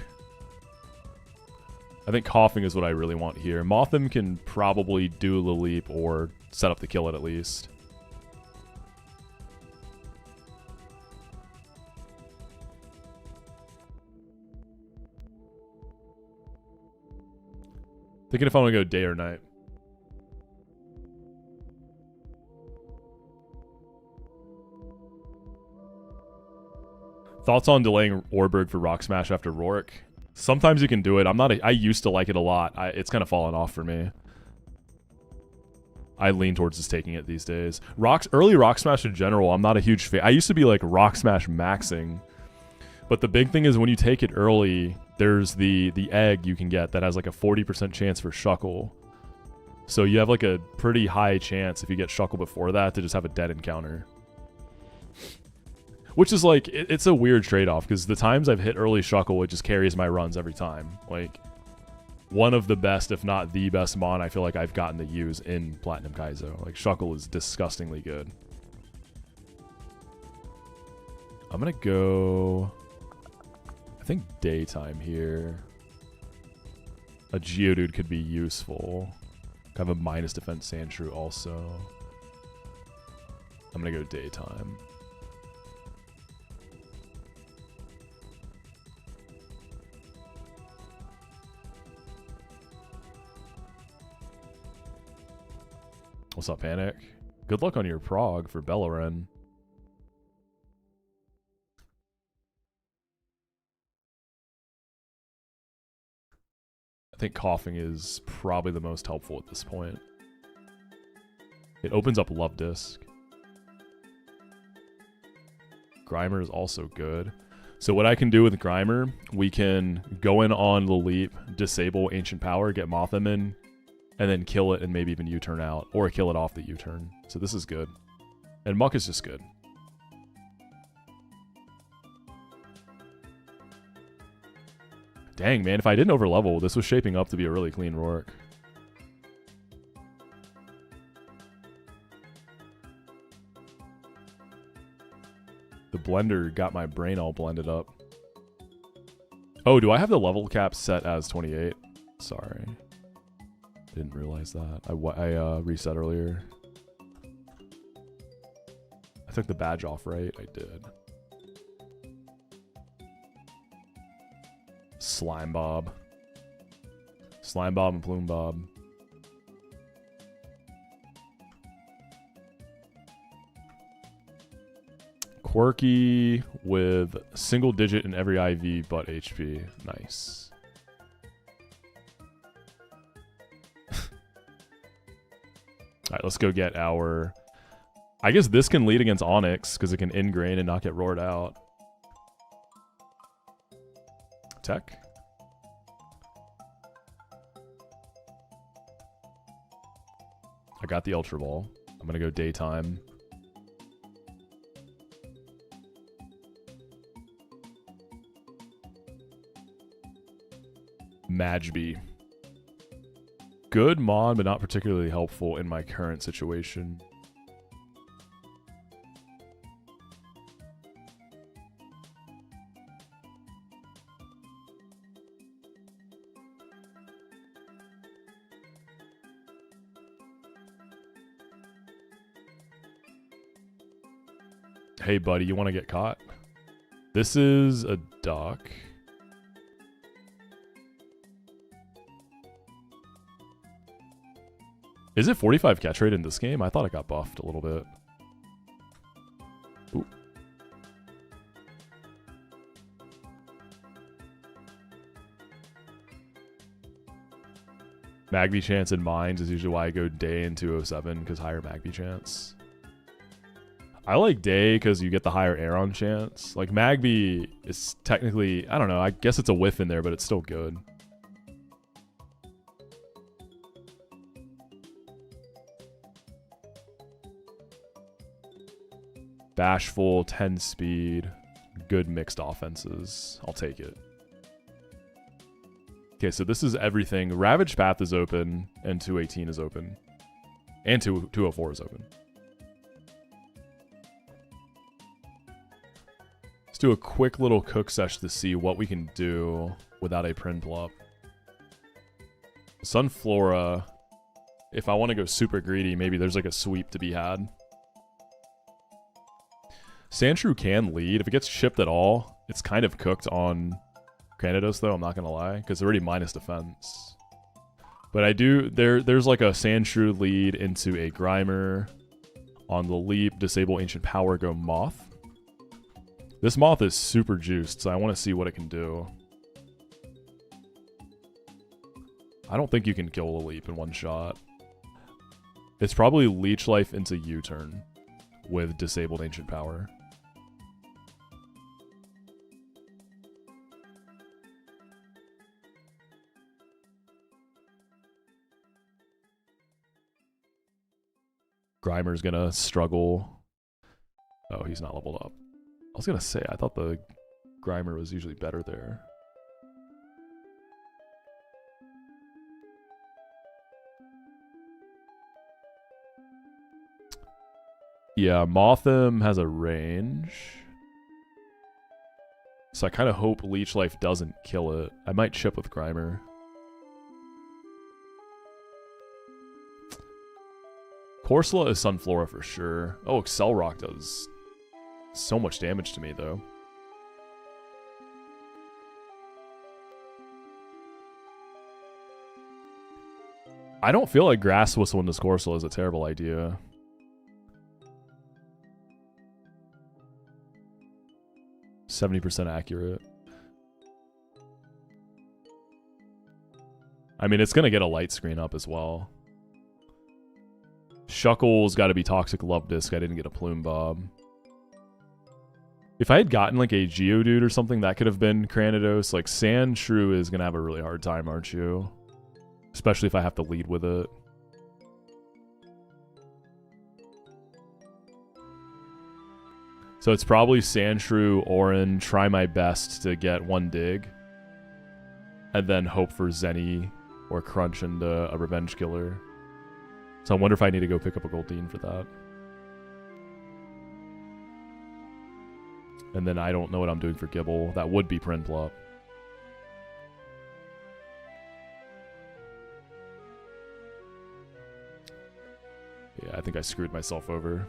I think Coughing is what I really want here. Mothim can probably do the leap or set up the kill it at least. Thinking if I want to go day or night. Thoughts on delaying Orberg for Rock Smash after Rourke? Sometimes you can do it. I used to like it a lot. It's kind of fallen off for me. I lean towards just taking it these days. Early Rock Smash in general, I'm not a huge fan. I used to be like Rock Smash maxing. But the big thing is when you take it early, there's the egg you can get that has like a 40% chance for Shuckle. So you have like a pretty high chance if you get Shuckle before that to just have a dead encounter. Which is like, it's a weird trade-off, because the times I've hit early Shuckle, it just carries my runs every time. Like, one of the best, if not the best mon I feel like I've gotten to use in Platinum Kaizo. Like, Shuckle is disgustingly good. I'm gonna go, I think daytime here. A Geodude could be useful. I have a minus defense Sandshrew also. I'm gonna go daytime. What's up, Panic? Good luck on your prog for Bellaren. I think Coughing is probably the most helpful at this point. It opens up Love Disc. Grimer is also good. So what I can do with Grimer, we can go in on the leap, disable Ancient Power, get Mothim in, and then kill it and maybe even U-turn out. Or kill it off the U-turn. So this is good. And Muck is just good. Dang, man, if I didn't overlevel, this was shaping up to be a really clean Rourke. The blender got my brain all blended up. Oh, do I have the level cap set as 28? Sorry. Didn't realize that. I reset earlier. I took the badge off, right? I did. Slime Bob. Slime Bob and Plume Bob. Quirky with single digit in every IV but HP. Nice. Alright, let's go get our... I guess this can lead against Onyx because it can ingrain and not get roared out. Tech. I got the Ultra Ball. I'm gonna go daytime. Majby. Good mon, but not particularly helpful in my current situation. Hey, buddy, you want to get caught? This is a duck. Is it 45 catch rate in this game? I thought it got buffed a little bit. Ooh. Magby chance in mines is usually why I go Day in 207, because higher Magby chance. I like Day because you get the higher Aeron chance. Like, Magby is technically, I don't know, I guess it's a whiff in there, but it's still good. Bashful, 10 speed, good mixed offenses. I'll take it. Okay, so this is everything. Ravaged Path is open, and 218 is open. And 204 is open. Let's do a quick little cook sesh to see what we can do without a Prinplup. Sunflora, if I want to go super greedy, maybe there's like a sweep to be had. Sandshrew can lead. If it gets chipped at all, it's kind of cooked on Granados, though, I'm not going to lie, because they're already minus defense. But I do, there's like a Sandshrew lead into a Grimer. On the leap, disable Ancient Power, go Moth. This Moth is super juiced, so I want to see what it can do. I don't think you can kill a leap in one shot. It's probably Leech Life into U-turn with disabled Ancient Power. Grimer's gonna struggle. Oh, he's not leveled up. I was gonna say, I thought the Grimer was usually better there. Yeah, Mothim has a range. So I kind of hope Leech Life doesn't kill it. I might chip with Grimer. Corsola is Sunflora for sure. Oh, Excel Rock does so much damage to me, though. I don't feel like Grass Whistle into Corsola is a terrible idea. %70 accurate. I mean, it's going to get a light screen up as well. Shuckle's got to be Toxic Love Disc. I didn't get a Plume Bob. If I had gotten like a Geodude or something, that could have been Granados. Like, Sandshrew is going to have a really hard time, aren't you? Especially if I have to lead with it. So it's probably Sandshrew, Orin, try my best to get one dig. And then hope for Zenny or Crunch into a Revenge Killer. So I wonder if I need to go pick up a Goldeen for that. And then I don't know what I'm doing for Gibble. That would be Prinplup. Yeah, I think I screwed myself over.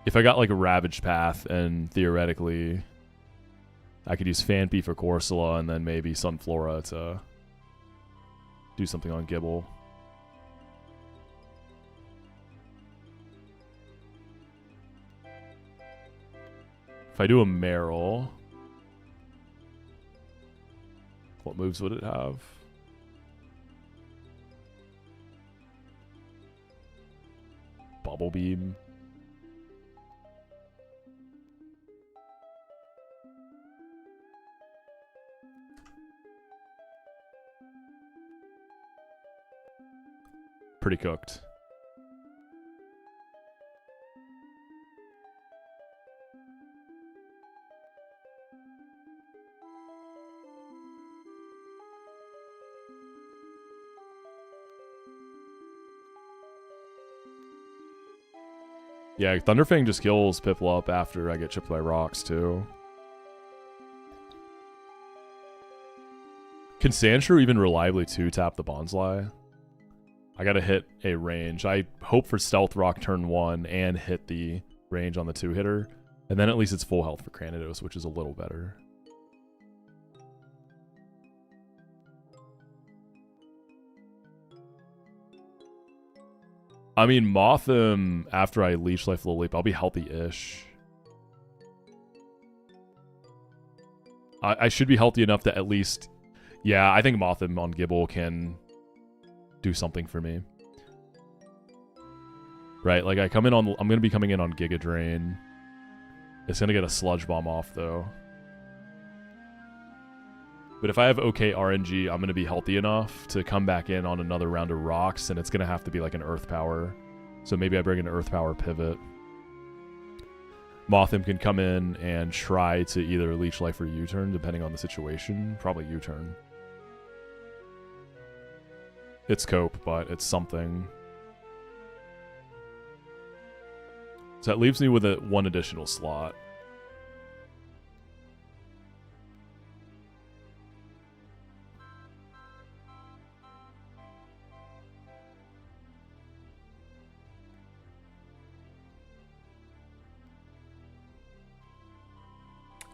If I got like a Ravaged Path and theoretically I could use Phanpy for Corsola and then maybe Sunflora to do something on Gibble. If I do a Meryl, what moves would it have? Bubble Beam. Pretty cooked. Yeah, Thunderfang just kills Piplup after I get chipped by rocks, too. Can Sandshrew even reliably 2-tap the Bonsly? I gotta hit a range. I hope for Stealth Rock turn 1 and hit the range on the 2-hitter. And then at least it's full health for Granados, which is a little better. I mean, Mothim, after I Leech Life Little Leap, I'll be healthy-ish. I should be healthy enough to at least... Yeah, I think Mothim on Gibble can do something for me. Right, like I'm going to be coming in on Giga Drain. It's going to get a Sludge Bomb off, though. But if I have okay RNG, I'm going to be healthy enough to come back in on another round of rocks, and it's going to have to be like an Earth Power. So maybe I bring an Earth Power pivot. Mothim can come in and try to either Leech Life or U-Turn, depending on the situation. Probably U-Turn. It's Cope, but it's something. So that leaves me with one additional slot.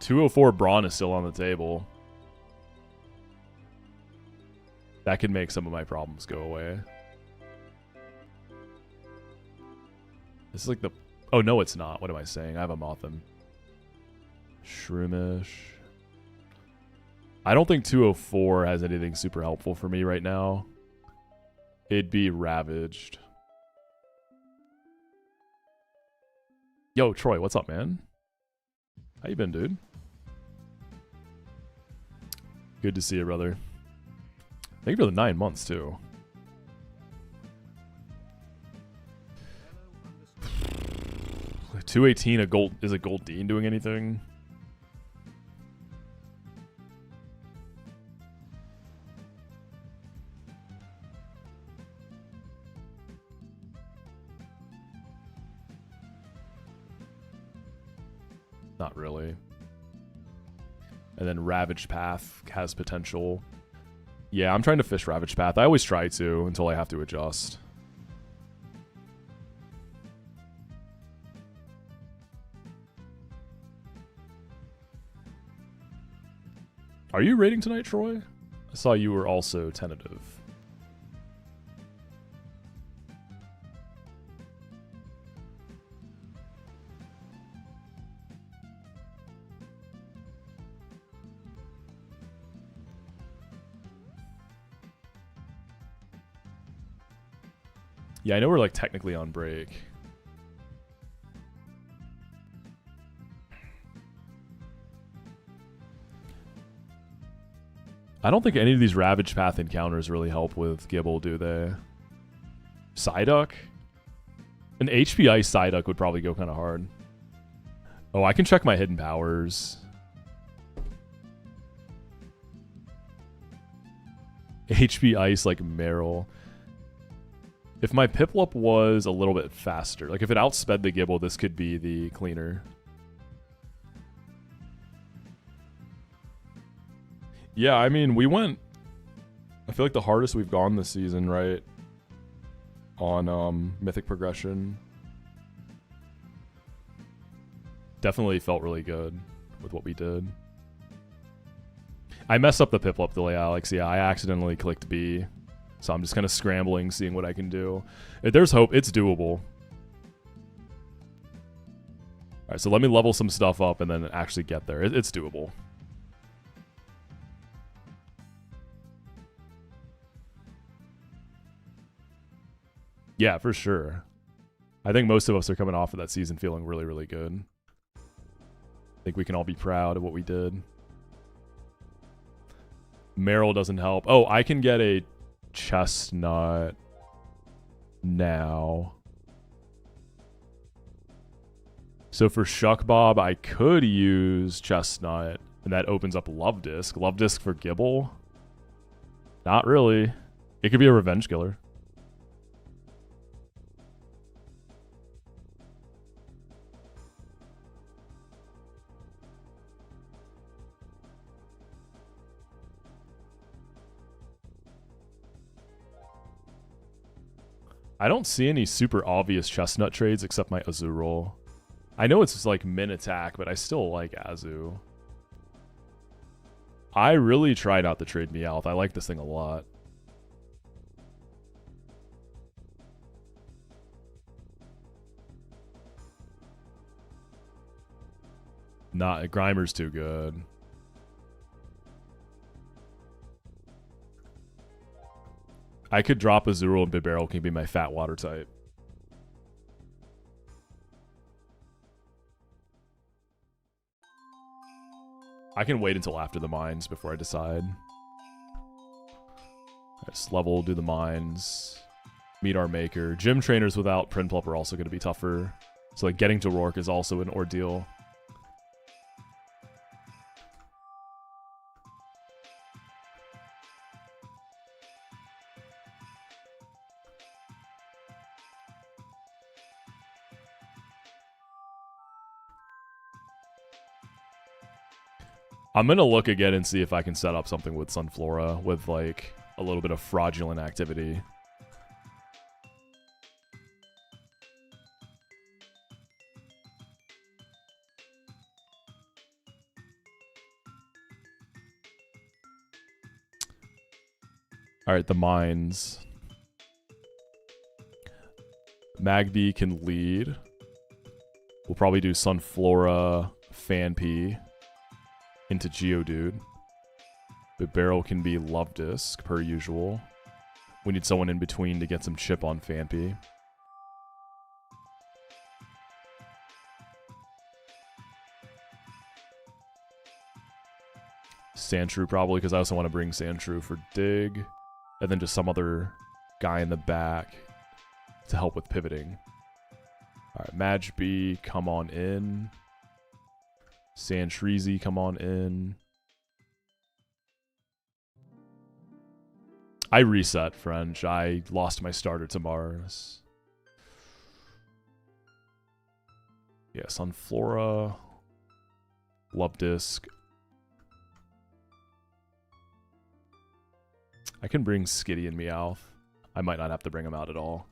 $204 Brawn is still on the table. That could make some of my problems go away. This is like the... Oh, no, it's not. What am I saying? I have a Mothim. Shroomish. I don't think 204 has anything super helpful for me right now. It'd be Ravaged. Yo, Troy, what's up, man? How you been, dude? Good to see you, brother. Thank you for the 9 months, too. $218 a gold. Is a Gold Dean doing anything? Not really. And then Ravaged Path has potential. Yeah, I'm trying to fish Ravaged Path. I always try to until I have to adjust. Are you raiding tonight, Troy? I saw you were also tentative. Yeah, I know we're like technically on break. I don't think any of these Ravaged Path encounters really help with Gibble, do they? Psyduck? An HP Ice Psyduck would probably go kind of hard. Oh, I can check my hidden powers. HP Ice like Meryl. If my Piplup was a little bit faster, like if it outsped the Gibble, this could be the cleaner. Yeah, I mean, we went... I feel like the hardest we've gone this season, right? On Mythic Progression. Definitely felt really good with what we did. I messed up the Piplup delay, Alex. Yeah, I accidentally clicked B. So I'm just kind of scrambling, seeing what I can do. If there's hope, it's doable. Alright, so let me level some stuff up and then actually get there. It's doable. Yeah, for sure. I think most of us are coming off of that season feeling really, really good. I think we can all be proud of what we did. Meryl doesn't help. Oh, I can get a Chestnut now. So for Shuck Bob, I could use Chestnut, and that opens up Love Disc. Love Disc for Gibble? Not really. It could be a Revenge Killer. I don't see any super obvious Chestnut trades except my Azurill. I know it's like min attack, but I still like Azu. I really try not to trade Meowth. I like this thing a lot. Not Grimer's too good. I could drop Azurill and Bibarel can be my fat water type. I can wait until after the mines before I decide. Just level, do the mines, meet our maker. Gym trainers without Prinplup are also going to be tougher. So like getting to Rourke is also an ordeal. I'm going to look again and see if I can set up something with Sunflora with like a little bit of fraudulent activity. All right, the mines. Magby can lead. We'll probably do Sunflora, Phanpy into Geodude. Bibarel can be Love Disc, per usual. We need someone in between to get some chip on Phanpy. Sandshrew probably, because I also want to bring Sandshrew for Dig. And then just some other guy in the back to help with pivoting. Alright, Magby, come on in. Sandshreezy, come on in. I reset, French. I lost my starter to Mars. Yeah, Sunflora. Love Disc. I can bring Skitty and Meowth. I might not have to bring them out at all.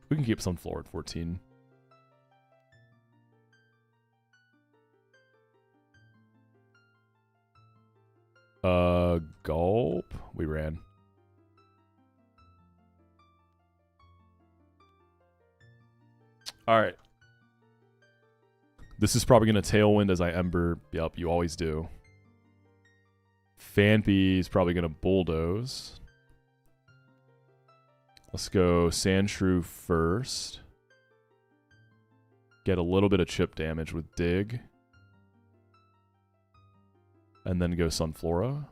We can keep Sunflora at 14. Gulp. We ran. Alright. This is probably going to Tailwind as I Ember. Yep, you always do. Phanpy is probably going to Bulldoze. Let's go Sandshrew first. Get a little bit of chip damage with Dig. And then go Sunflora.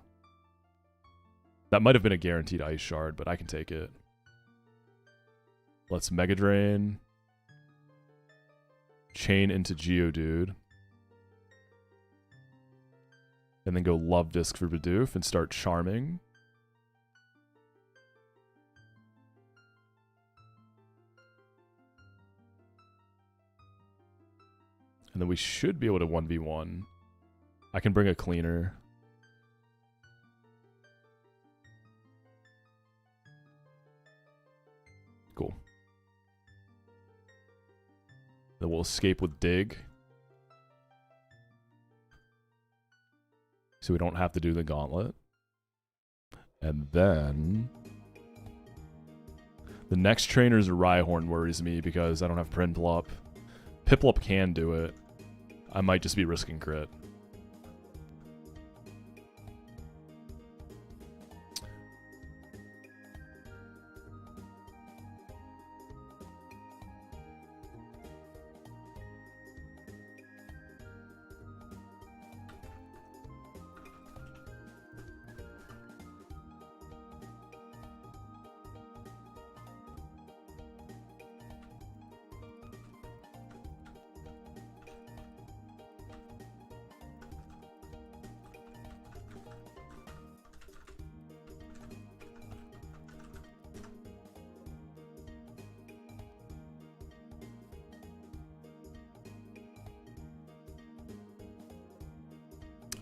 That might have been a guaranteed Ice Shard, but I can take it. Let's Mega Drain. Chain into Geodude. And then go Love Disc for Bidoof and start Charming. And then we should be able to 1v1. I can bring a Cleaner. Cool. Then we'll escape with Dig. So we don't have to do the Gauntlet. And then the next trainer's Rhyhorn worries me because I don't have Prinplup. Piplup can do it. I might just be risking crit.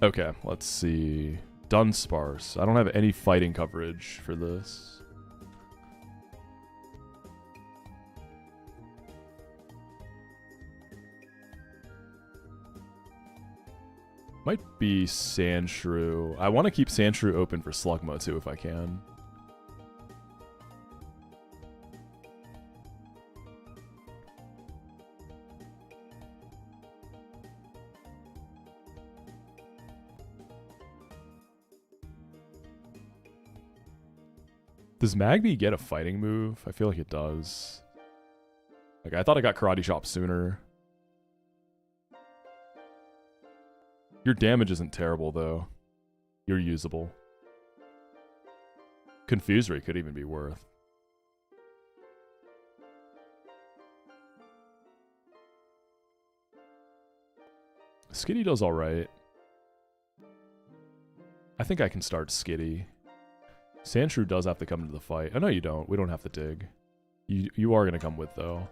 Okay, let's see. Dunsparce. I don't have any fighting coverage for this. Might be Sandshrew. I want to keep Sandshrew open for Slugma too if I can. Does Magby get a fighting move? I feel like it does. Like, I thought I got Karate Chop sooner. Your damage isn't terrible, though. You're usable. Confuse Ray could even be worth. Skitty does alright. I think I can start Skitty. Sandshrew does have to come into the fight. Oh, no, you don't. We don't have to dig. You are going to come with, though.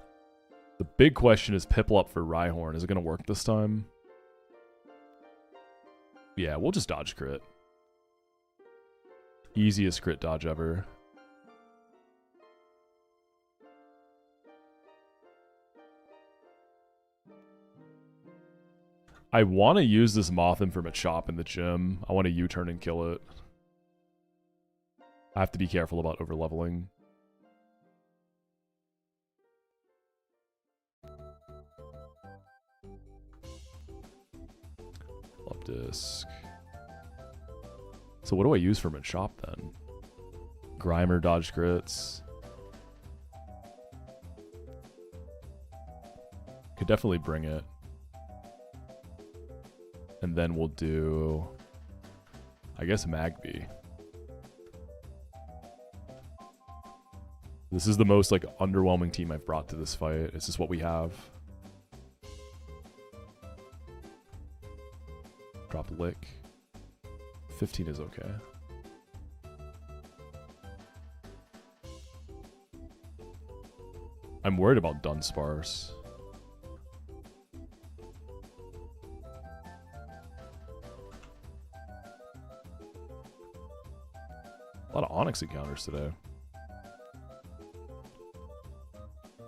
The big question is Piplup for Rhyhorn. Is it going to work this time? Yeah, we'll just dodge crit. Easiest crit dodge ever. I want to use this Mothim from a chop in the gym. I want to U-turn and kill it. I have to be careful about over-leveling. Love disc. So what do I use for Machop then? Grimer, dodge crits. Could definitely bring it. And then we'll do, I guess, Magby. This is the most, like, underwhelming team I've brought to this fight. It's just what we have. Drop Lick. 15 is okay. I'm worried about Dunsparce. A lot of Onyx encounters today.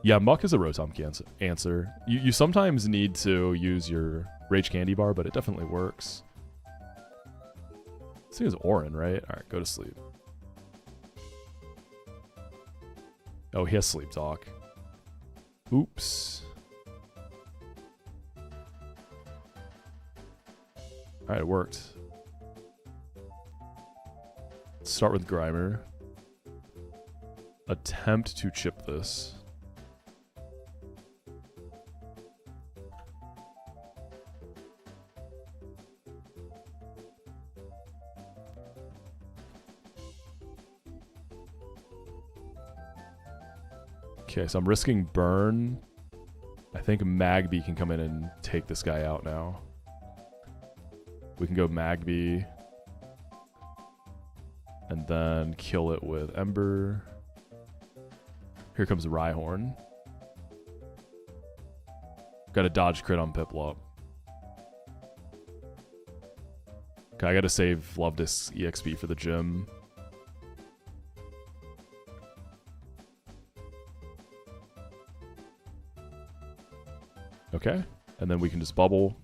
Yeah, Muck is a Rotom answer. You sometimes need to use your Rage Candy Bar, but it definitely works. This thing is Orin, right? Alright, go to sleep. Oh, he has Sleep Talk. Oops. Alright, it worked. Let's start with Grimer. Attempt to chip this. Okay, so I'm risking burn. I think Magby can come in and take this guy out now. We can go Magby. And then kill it with Ember. Here comes Rhyhorn. Got a dodge crit on Piplup. Okay, I gotta save Love Disc EXP for the gym. Okay, and then we can just bubble.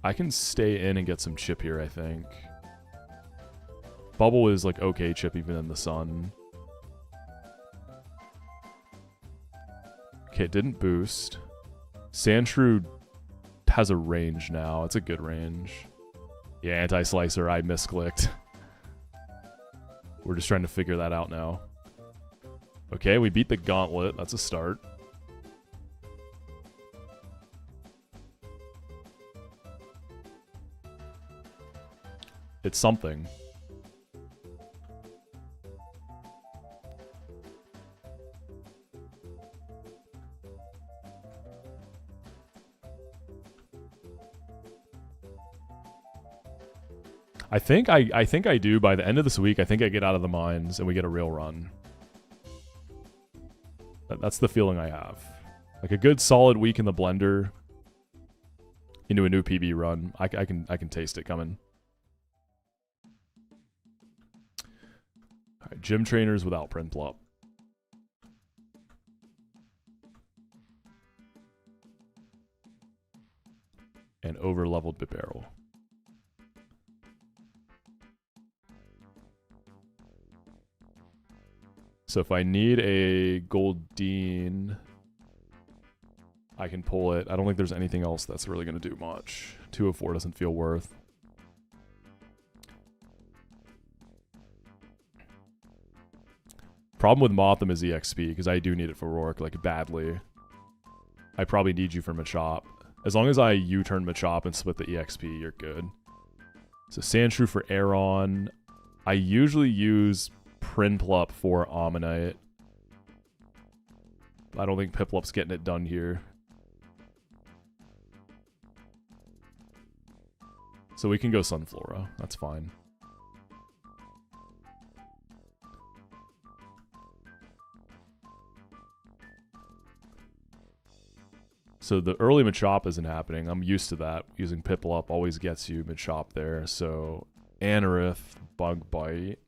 I can stay in and get some chip here, I think. Bubble is like okay chip even in the sun. Okay, it didn't boost. Sandshrew has a range now. It's a good range. Yeah, Anti-Slicer, I misclicked. We're just trying to figure that out now. Okay, we beat the gauntlet. That's a start. It's something. I think I do by the end of this week. I think I get out of the mines and we get a real run. That's the feeling I have. Like a good solid week in the blender into a new PB run. I can taste it coming. All right, gym trainers without Prinplup. And over-leveled Bibarel. So if I need a Goldeen, I can pull it. I don't think there's anything else that's really going to do much. 204 doesn't feel worth. Problem with Motham is EXP, because I do need it for Rourke, like, badly. I probably need you for Machop. As long as I U-turn Machop and split the EXP, you're good. So Sandshrew for Aeron. I usually use Prinplup for Ammonite. I don't think Piplup's getting it done here. So we can go Sunflora. That's fine. So the early Machop isn't happening. I'm used to that. Using Piplup always gets you Machop there. So Anorith, Bug Bite.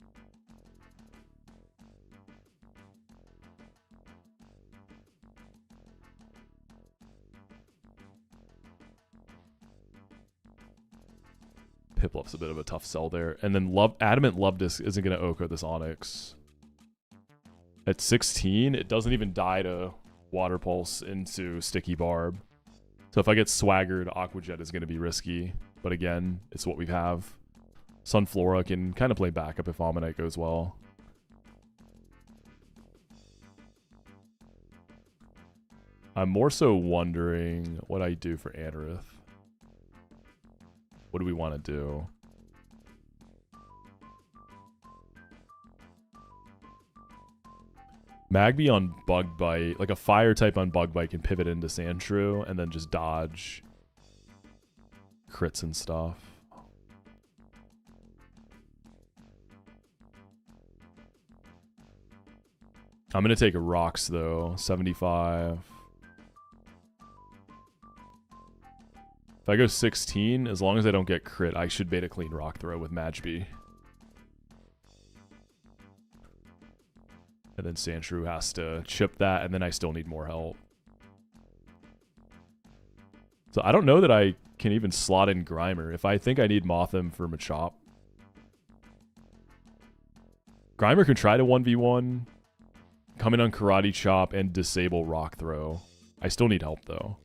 Piplup's a bit of a tough sell there. And then Adamant Luvdisc isn't going to Oko this Onyx. At 16, it doesn't even die to Water Pulse into Sticky Barb. So if I get Swaggered, Aqua Jet is going to be risky. But again, it's what we have. Sunflora can kind of play backup if Ammonite goes well. I'm more so wondering what I do for Anorith. What do we want to do? Magby on Bug Bite, like a fire type on Bug Bite can pivot into Sandshrew and then just dodge crits and stuff. I'm going to take a Rocks though, 75. If I go 16, as long as I don't get crit, I should beta clean Rock Throw with Magby. And then Sandshrew has to chip that, and then I still need more help. So I don't know that I can even slot in Grimer. If I think I need Mothim for Machop. Grimer can try to 1v1, come in on Karate Chop, and disable Rock Throw. I still need help, though.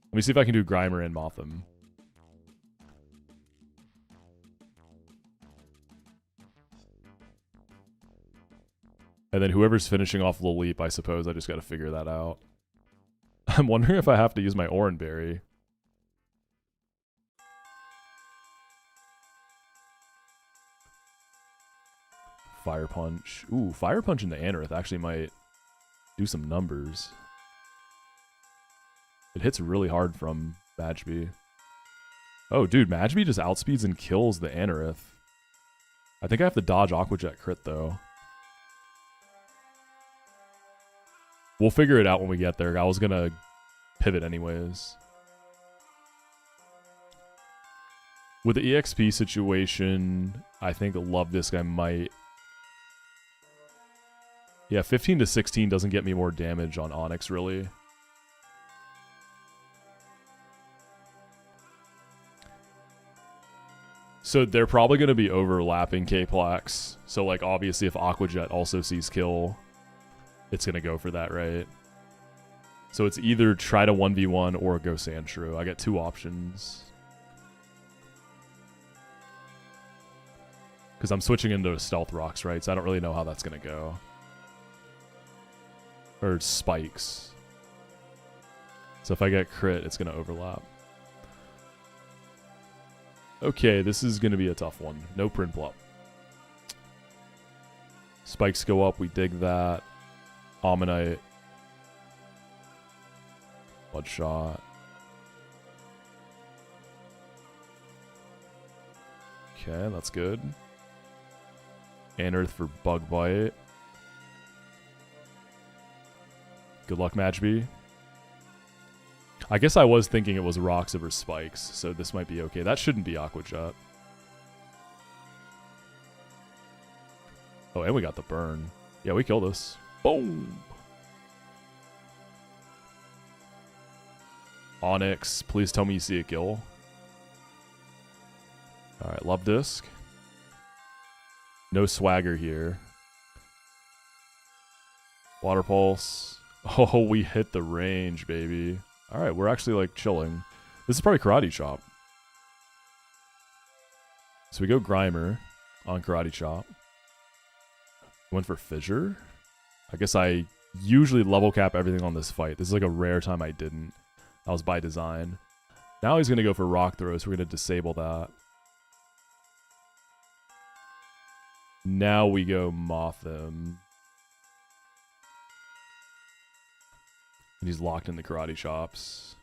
Let me see if I can do Grimer and Mothim. And then whoever's finishing off Laleep, I suppose I just got to figure that out. I'm wondering if I have to use my Oran Berry. Fire Punch. Ooh, Fire Punch into Anorith actually might do some numbers. It hits really hard from Magby. Oh, dude, Magby just outspeeds and kills the Anorith. I think I have to dodge Aqua Jet crit, though. We'll figure it out when we get there. I was going to pivot anyways. With the EXP situation, I think Luvdisc I might... Yeah, 15 to 16 doesn't get me more damage on Onyx, really. So they're probably going to be overlapping K-Plax. So, like, obviously if Aqua Jet also sees kill, it's going to go for that, right? So it's either try to 1v1 or go Sandshrew. I got two options. Because I'm switching into Stealth Rocks, right? So I don't really know how that's going to go. Or Spikes. So if I get crit, it's going to overlap. Okay, this is going to be a tough one. No Prinplup. Spikes go up, we dig that. Ammonite. Bloodshot. Okay, that's good. Anorith for Bug Bite. Good luck, Magby. I guess I was thinking it was Rocks over Spikes, so this might be okay. That shouldn't be Aqua Jet. Oh, and we got the burn. Yeah, we kill this. Boom! Onyx, please tell me you see a kill. Alright, Luvdisc. No swagger here. Water Pulse. Oh, we hit the range, baby. Alright, we're actually, like, chilling. This is probably Karate Chop. So we go Grimer on Karate Chop. Went for fissure. I guess I usually level cap everything on this fight. This is like a rare time I didn't. That was by design. Now he's going to go for rock throw, so we're going to disable that. Now we go moth him. And he's locked in the karate chops.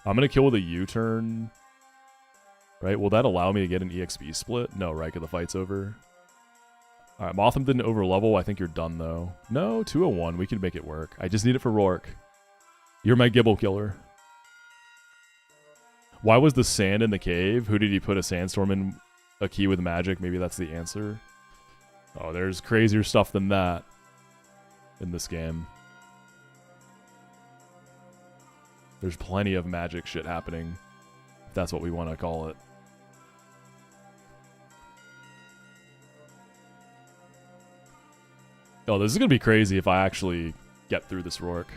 I'm going to kill with a U-turn. Right? Will that allow me to get an EXP split? No, right? Because the fight's over. Alright, Motham didn't overlevel. I think you're done, though. No, 201. We can make it work. I just need it for Rourke. You're my Gibble killer. Why was the sand in the cave? Who did he put a sandstorm in? A key with magic? Maybe that's the answer. Oh, there's crazier stuff than that in this game. There's plenty of magic shit happening, if that's what we want to call it. Oh, this is going to be crazy if I actually get through this Rourke.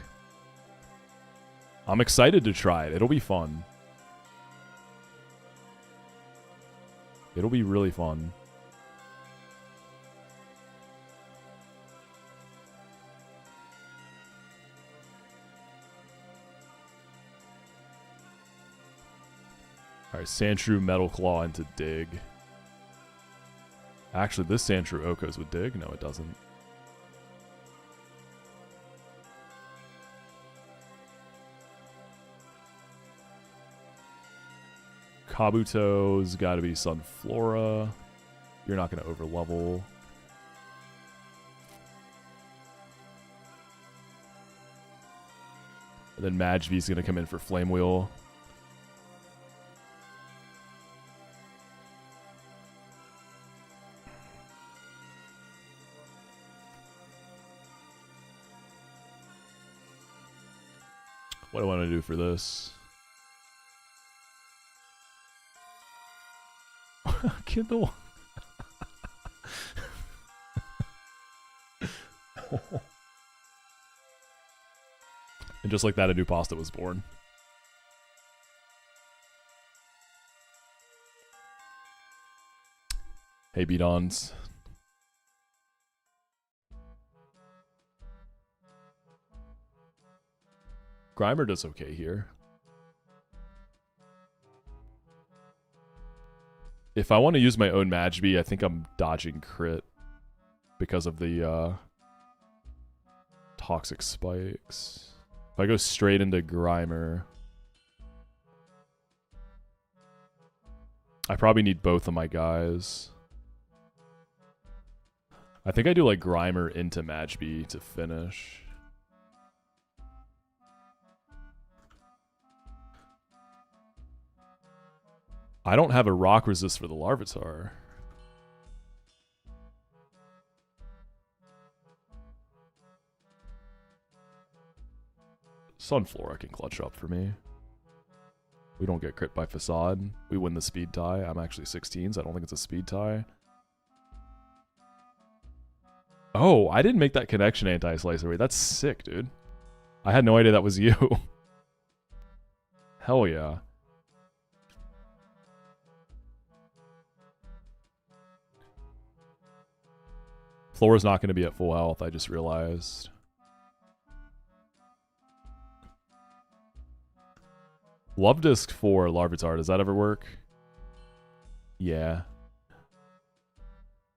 I'm excited to try it. It'll be fun. It'll be really fun. Alright, Sandshrew Metal Claw into dig. Actually, this Sandshrew Okos would dig? No, it doesn't. Kabuto's got to be Sunflora. You're not going to overlevel. And then Majvi's going to come in for Flame Wheel. What do I want to do for this? Kindle. And just like that, a new pasta was born. Hey, Beatons. Grimer does okay here. If I want to use my own Majbi, I think I'm dodging crit because of the toxic spikes. If I go straight into Grimer, I probably need both of my guys. I think I do like Grimer into Majbi to finish. I don't have a rock resist for the Larvitar. Sunflora can clutch up for me. We don't get crit by Facade. We win the speed tie. I'm actually 16, so I don't think it's a speed tie. Oh, I didn't make that connection anti-slicer. Wait, that's sick, dude. I had no idea that was you. Hell yeah. Flora's not going to be at full health, I just realized. Love Disc for Larvitar, does that ever work? Yeah.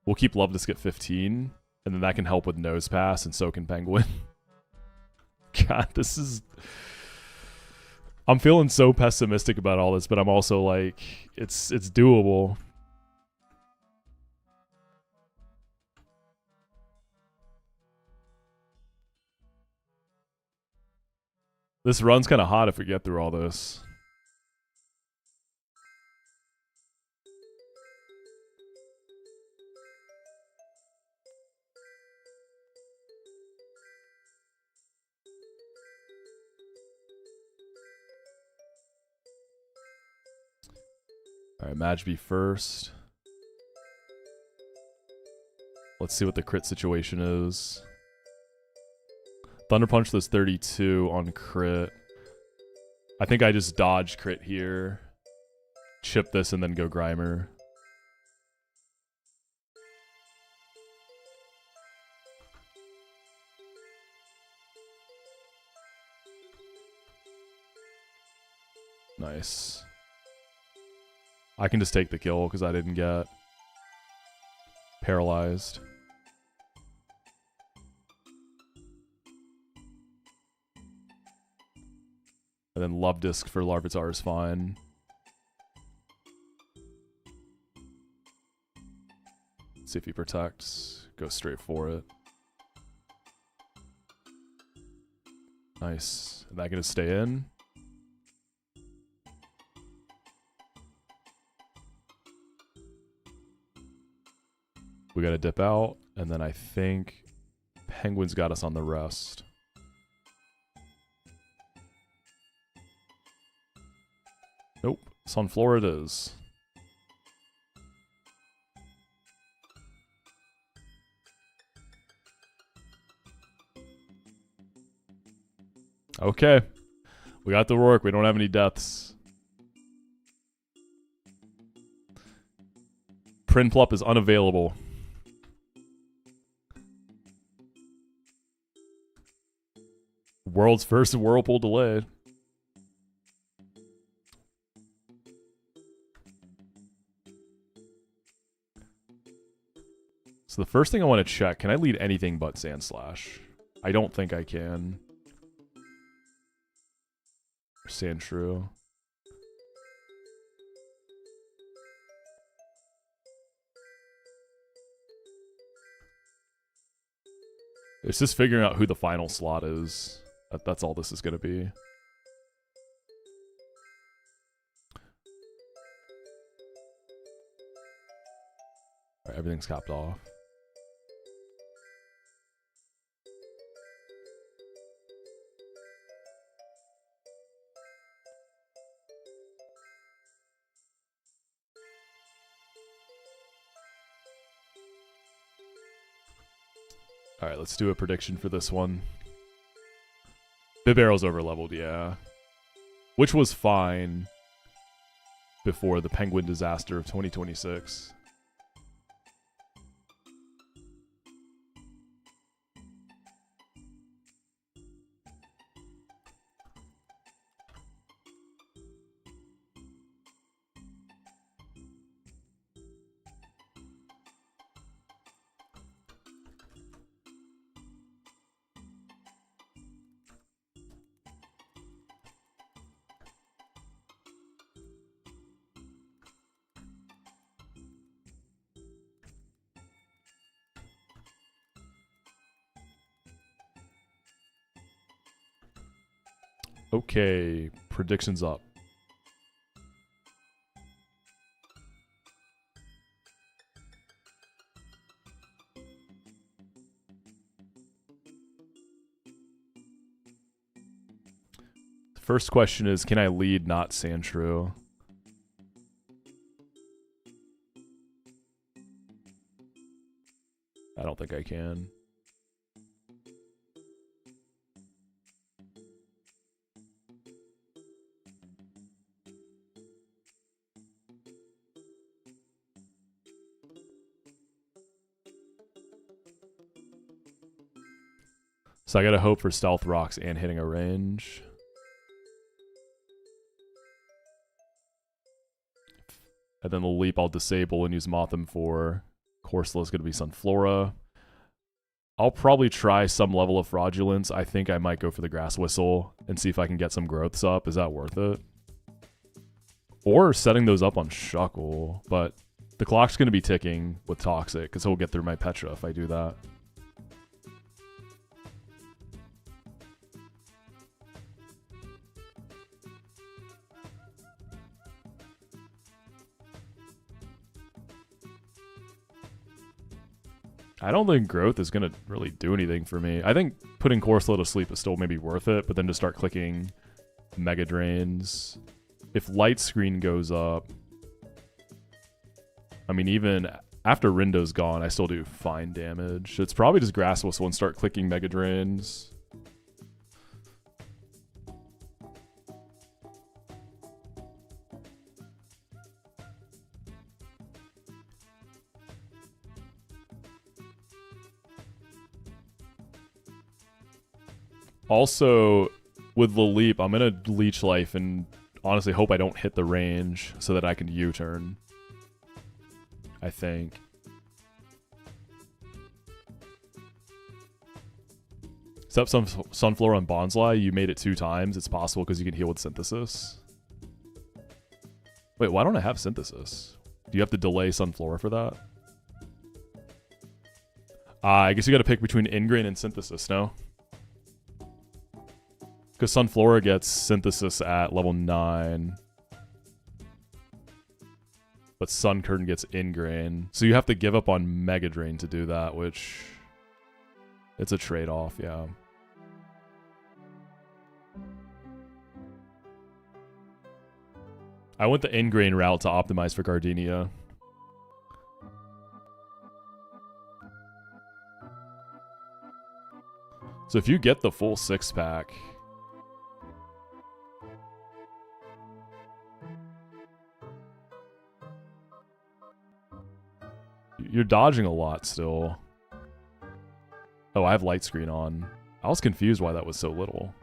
We'll keep Love Disc at 15, and then that can help with Nose Pass, and so can Penguin. God, this is... I'm feeling so pessimistic about all this, but I'm also like, it's doable. This run's kind of hot if we get through all this. Alright, Majbi first. Let's see what the crit situation is. Thunder Punch does 32 on crit. I think I just dodge crit here. Chip this and then go Grimer. Nice. I can just take the kill because I didn't get paralyzed. And then Love Disc for Larvitar is fine. See if he protects. Go straight for it. Nice. Am I gonna stay in? We gotta dip out, and then I think Penguin's got us on the rest. Nope. Sunflora it is. Okay. We got the work. We don't have any deaths. Prinplup is unavailable. World's first Whirlpool delayed. So the first thing I want to check, can I lead anything but Sandslash? I don't think I can. Or Sandshrew. It's just figuring out who the final slot is. That's all this is going to be. Alright, everything's capped off. Alright, let's do a prediction for this one. Bibarel's overleveled, yeah. Which was fine before the Penguin disaster of 2026. Okay, predictions up. The first question is, can I lead not Sandshrew? I don't think I can. So I gotta hope for Stealth Rocks and hitting a range. And then the leap I'll disable and use Mothim for. Corsola is gonna be Sunflora. I'll probably try some level of Fraudulence. I think I might go for the Grass Whistle and see if I can get some growths up. Is that worth it? Or setting those up on Shuckle. But the clock's gonna be ticking with Toxic, because he'll get through my Petra if I do that. I don't think growth is going to really do anything for me. I think putting Corsola to sleep is still maybe worth it, but then to start clicking Mega Drains. If Light Screen goes up, I mean, even after Rindo's gone, I still do fine damage. It's probably just Grass Whistle and start clicking Mega Drains. Also, with the leap, I'm going to Leech Life and honestly hope I don't hit the range so that I can U-turn. I think. Except Sunflora and Bonsly, you made it 2 times. It's possible because you can heal with Synthesis. Wait, why don't I have Synthesis? Do you have to delay Sunflora for that? I guess you gotta pick between Ingrain and Synthesis, no? Because Sunflora gets Synthesis at level 9. But Sunkern gets Ingrain. So you have to give up on Mega Drain to do that, which... It's a trade-off, yeah. I went the Ingrain route to optimize for Gardenia. So if you get the full 6-pack... You're dodging a lot still. Oh, I have light screen on. I was confused why that was so little.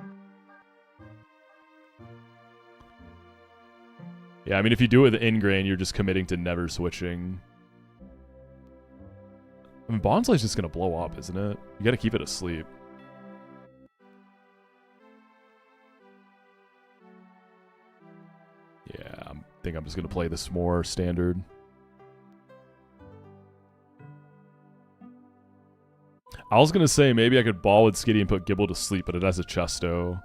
Yeah, I mean, if you do it with Ingrain, you're just committing to never switching. I mean, Bonsly's just gonna blow up, isn't it? You gotta keep it asleep. Yeah, I think I'm just gonna play this more standard. I was gonna say maybe I could ball with Skitty and put Gibble to sleep, but it has a Chesto.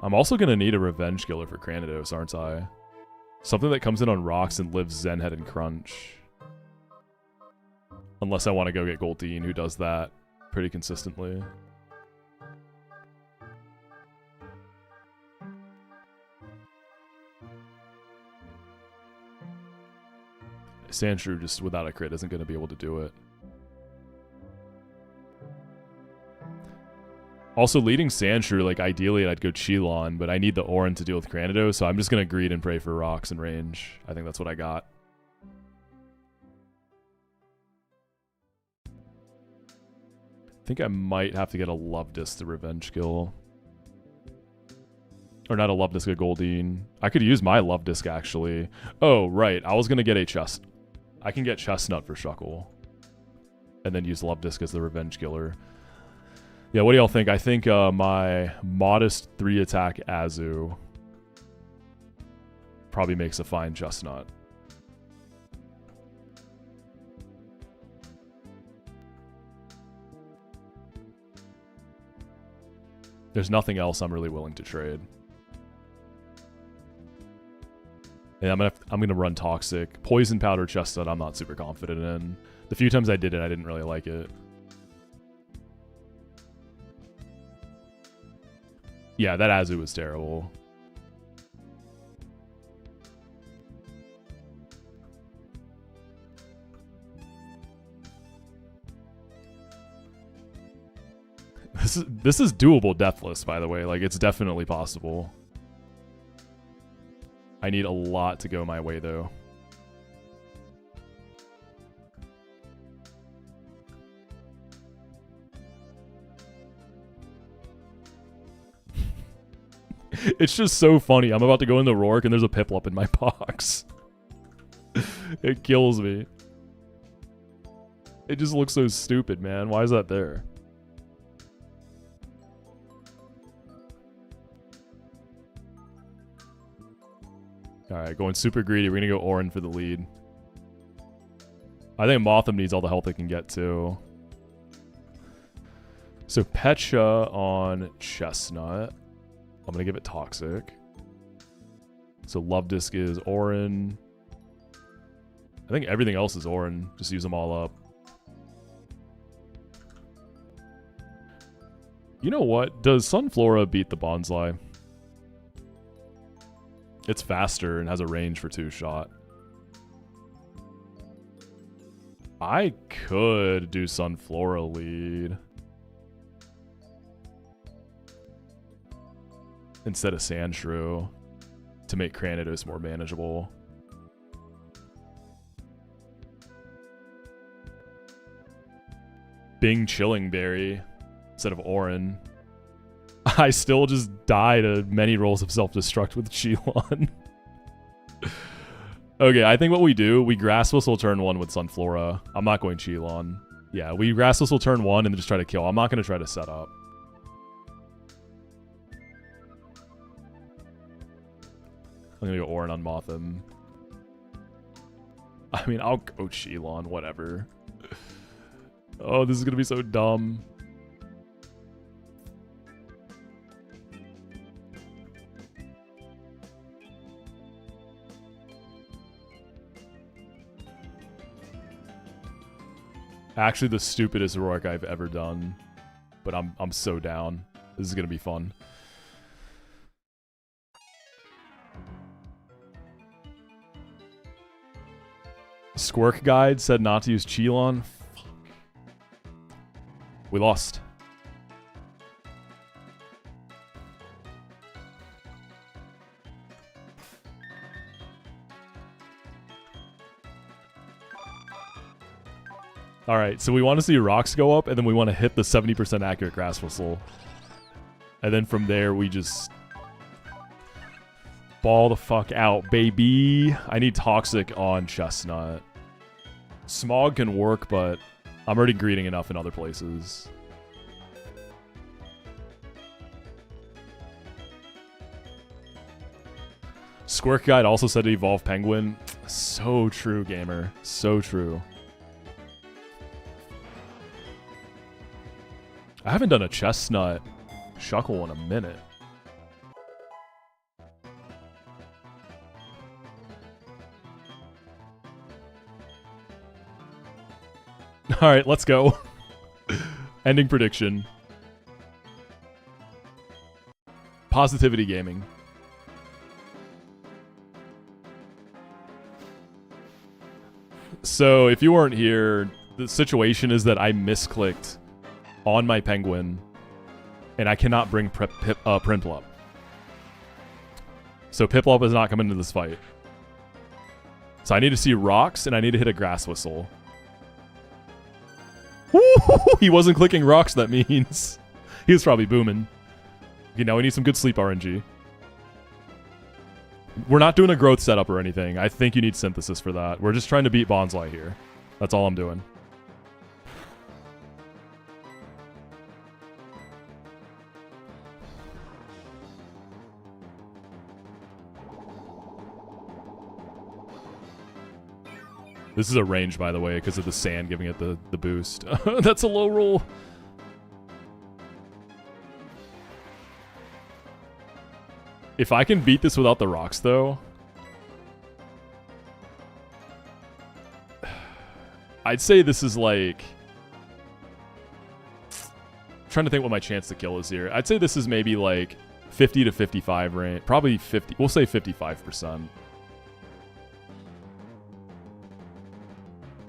I'm also gonna need a Revenge Killer for Cranidos, aren't I? Something that comes in on rocks and lives Zenhead and Crunch. Unless I want to go get Goldeen, who does that pretty consistently. Sandshrew just without a crit isn't going to be able to do it. Also, leading Sandshrew, like, ideally I'd go Chilon, but I need the Orin to deal with Cranidos, so I'm just going to greed and pray for rocks and range. I think that's what I got. I think I might have to get a Love Disc to Revenge Kill. Or not a Love Disc, a Goldeen. I could use my Love Disc, actually. Oh, right. I was going to get a Chest. I can get Chestnut for Shuckle. And then use Love Disc as the Revenge Killer. Yeah, what do y'all think? I think my modest 3-attack Azu probably makes a fine Chestnut. There's nothing else I'm really willing to trade. And I'm gonna run Toxic. Poison Powder Chestnut I'm not super confident in. The few times I did it, I didn't really like it. Yeah, that Azu was terrible. This is doable Deathless, by the way. Like, it's definitely possible. I need a lot to go my way, though. It's just so funny. I'm about to go into Rourke and there's a Piplup in my box. It kills me. It just looks so stupid, man. Why is that there? Alright, going super greedy. We're gonna go Orin for the lead. I think Motham needs all the health it can get, too. So Pecha on Chestnut. I'm gonna give it Toxic. So Love Disc is Orin. I think everything else is Orin. Just use them all up. You know what? Does Sunflora beat the Bonsly? It's faster and has a range for 2-shot. I could do Sunflora lead instead of Sandshrew to make Cranidos more manageable. Bing Chilling Berry instead of Orin. I still just die to many rolls of self-destruct with Cheelon. Okay, I think what we do, we Grass Whistle turn 1 with Sunflora. I'm not going Cheelon. Yeah, we Grass Whistle turn 1 and then just try to kill. I'm not going to try to set up. I'm going to go Orin on Mothim. I mean, I'll go Cheelon, whatever. Oh, this is going to be so dumb. Actually, the stupidest heroic I've ever done. But I'm so down. This is going to be fun. Squirk Guide said not to use Cheelon. Fuck. We lost. Alright, so we want to see rocks go up, and then we want to hit the 70% accurate Grass Whistle. And then from there, we just ball the fuck out, baby. I need Toxic on Chestnut. Smog can work, but I'm already greeting enough in other places. Squirk Guide also said to evolve Penguin. So true, gamer. So true. I haven't done a Chestnut Shuckle in a minute. Alright, let's go. Ending prediction. Positivity Gaming. So, if you weren't here, the situation is that I misclicked on my Penguin, and I cannot bring Prinplup. So Piplup is not coming into this fight. So I need to see rocks, and I need to hit a Grass Whistle. Woo! He wasn't clicking rocks, that means. He was probably booming. Okay, now we need some good sleep RNG. We're not doing a growth setup or anything. I think you need Synthesis for that. We're just trying to beat Bonsly here. That's all I'm doing. This is a range, by the way, because of the sand giving it the boost. That's a low roll. If I can beat this without the rocks, though, I'd say this is like... I'm trying to think what my chance to kill is here. I'd say this is maybe like 50 to 55 range. Probably 50. We'll say 55%.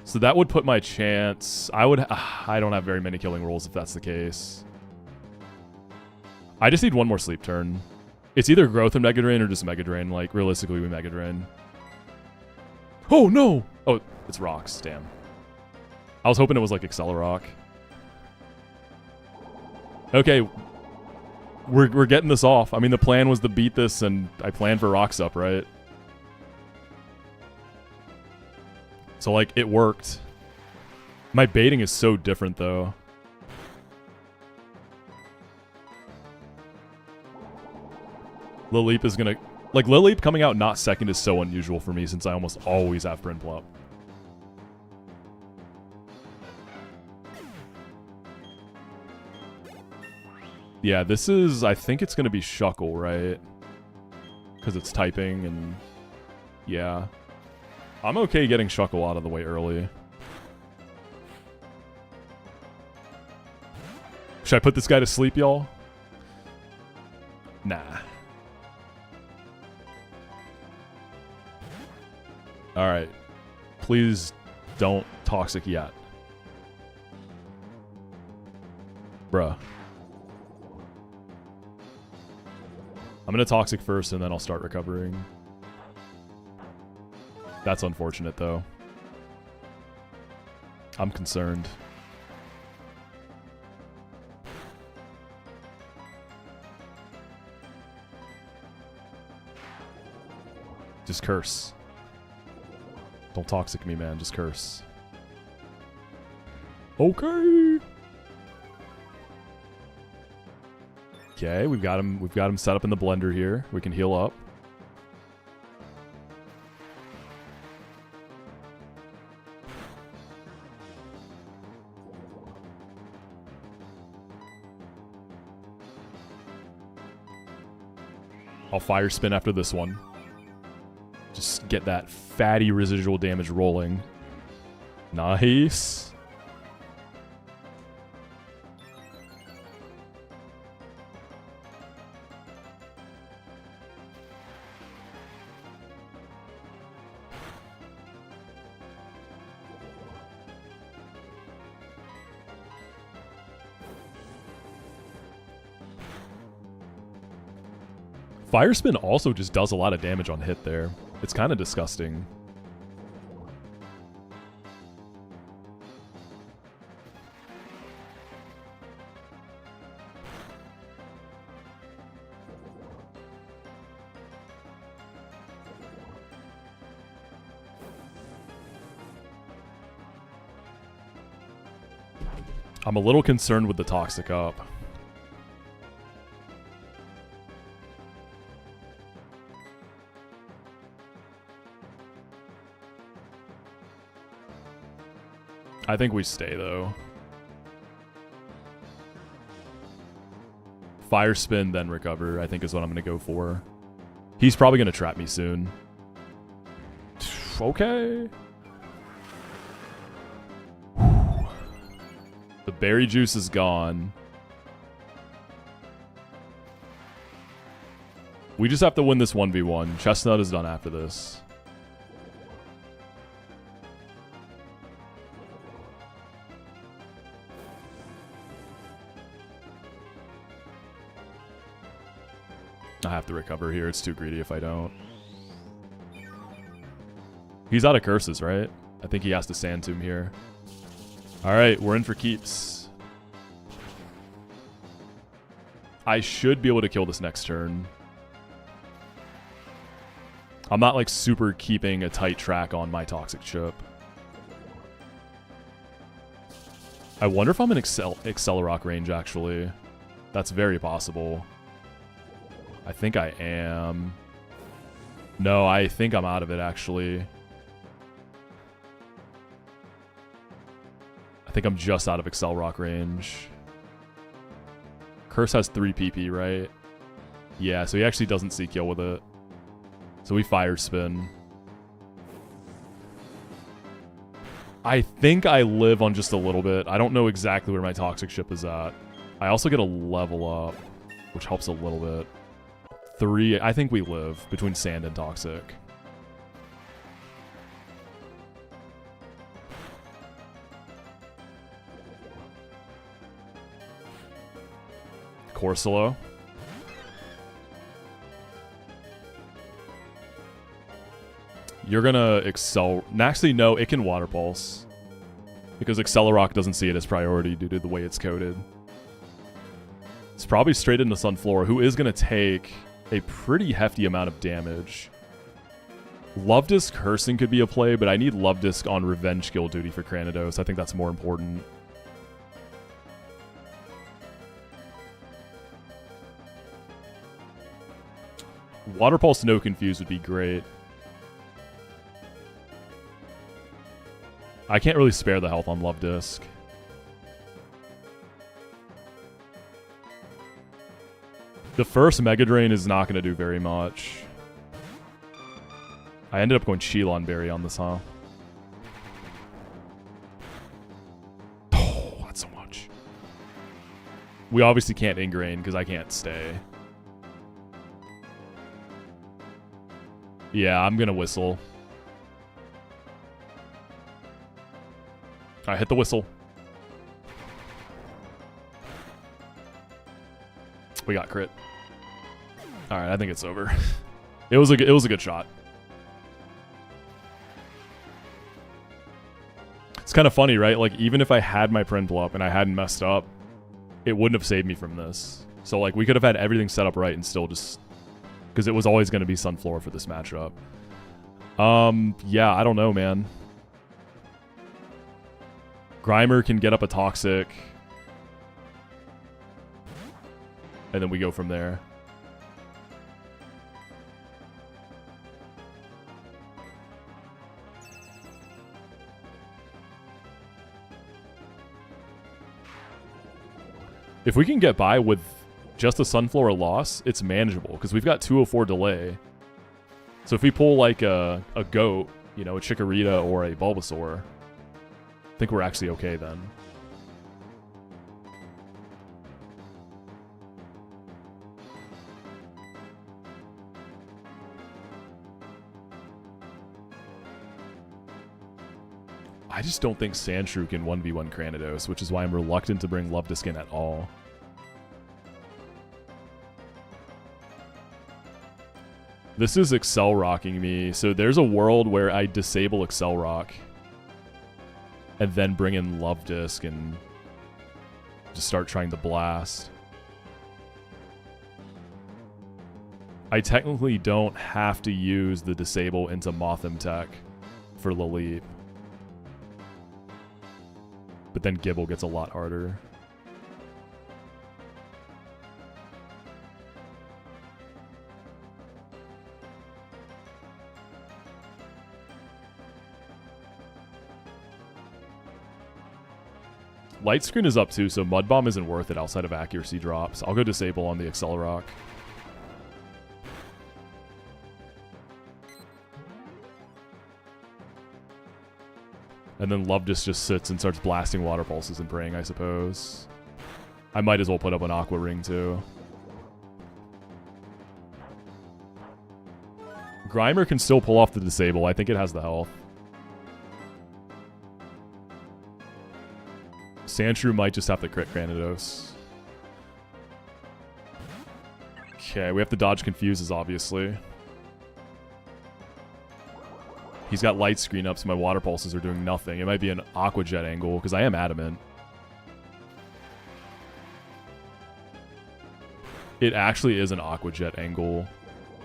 So that would put my chance... I don't have very many killing rolls if that's the case. I just need one more sleep turn. It's either Growth and Mega Drain or just Mega Drain. Like, realistically, we Mega Drain. Oh, no! Oh, it's rocks. Damn. I was hoping it was like Accelerock. Okay. We're getting this off. I mean, the plan was to beat this, and I planned for rocks up, right? So, like, it worked. My baiting is so different, though. Lileep is gonna... Like, Lileep coming out not second is so unusual for me since I almost always have Prinplup. Yeah, this is... I think it's gonna be Shuckle, right? Because it's typing and... Yeah. I'm okay getting Shuckle out of the way early. Should I put this guy to sleep, y'all? Nah. Alright. Please don't Toxic yet. Bruh. I'm gonna Toxic first and then I'll start recovering. That's unfortunate, though. I'm concerned. Just curse. Don't toxic me, man. Just curse. Okay. Okay, we've got him set up in the blender here. We can heal up. I'll fire spin after this one. Just get that fatty residual damage rolling. Nice. Fire spin also just does a lot of damage on hit there. It's kind of disgusting. I'm a little concerned with the toxic up. I think we stay, though. Fire spin, then recover, I think is what I'm going to go for. He's probably going to trap me soon. Okay. The berry juice is gone. We just have to win this 1v1. Chestnut is done after this. I have to recover here. It's too greedy if I don't. He's out of curses, right? I think he has to Sand Tomb here. Alright, we're in for keeps. I should be able to kill this next turn. I'm not like super keeping a tight track on my toxic chip. I wonder if I'm in Accelerock range actually. That's very possible. I think I am. No, I think I'm out of it, actually. I think I'm just out of Accelerock range. Curse has 3 PP, right? Yeah, so he actually doesn't see kill with it. So we fire spin. I think I live on just a little bit. I don't know exactly where my toxic chip is at. I also get a level up, which helps a little bit. 3, I think we live between sand and toxic. Corsola. You're gonna actually, no, it can Water Pulse. Because Accelerock doesn't see it as priority due to the way it's coded. It's probably straight into Sunflora, who is gonna take a pretty hefty amount of damage. Love Disc Cursing could be a play, but I need Love Disc on Revenge skill duty for Cranidos. I think that's more important. Water Pulse No Confuse would be great. I can't really spare the health on Love Disc. The first Mega Drain is not going to do very much. I ended up going Cheelon Berry on this, huh? Oh, that's so much. We obviously can't Ingrain because I can't stay. Yeah, I'm going to Whistle. I hit the whistle. We got crit. All right, I think it's over. It was a good shot. It's kind of funny, right? Like even if I had my Prinplup up and I hadn't messed up, it wouldn't have saved me from this. So like we could have had everything set up right and still just because it was always going to be Sunflora for this matchup. Yeah, I don't know, man. Grimer can get up a Toxic. And then we go from there. If we can get by with just a Sunflower loss, it's manageable, because we've got 204 delay. So if we pull like a Goat, you know, a Chikorita or a Bulbasaur, I think we're actually okay then. I just don't think Sandshrew can 1v1 Cranidos, which is why I'm reluctant to bring Luvdisc in at all. This is Excel Rocking me, so there's a world where I disable Excel Rock and then bring in Luvdisc and just start trying to blast. I technically don't have to use the disable into Mothim Tech for Laleep. But then Gibble gets a lot harder. Light Screen is up too, so Mud Bomb isn't worth it outside of accuracy drops. I'll go disable on the Excel Rock. And then Luvdisc just sits and starts blasting Water Pulses and praying, I suppose. I might as well put up an Aqua Ring too. Grimer can still pull off the disable. I think it has the health. Sandshrew might just have to crit Cranidos. Okay, we have to dodge Confuses, obviously. He's got Light Screen up, so my Water Pulses are doing nothing. It might be an Aqua Jet angle, because I am Adamant. It actually is an Aqua Jet angle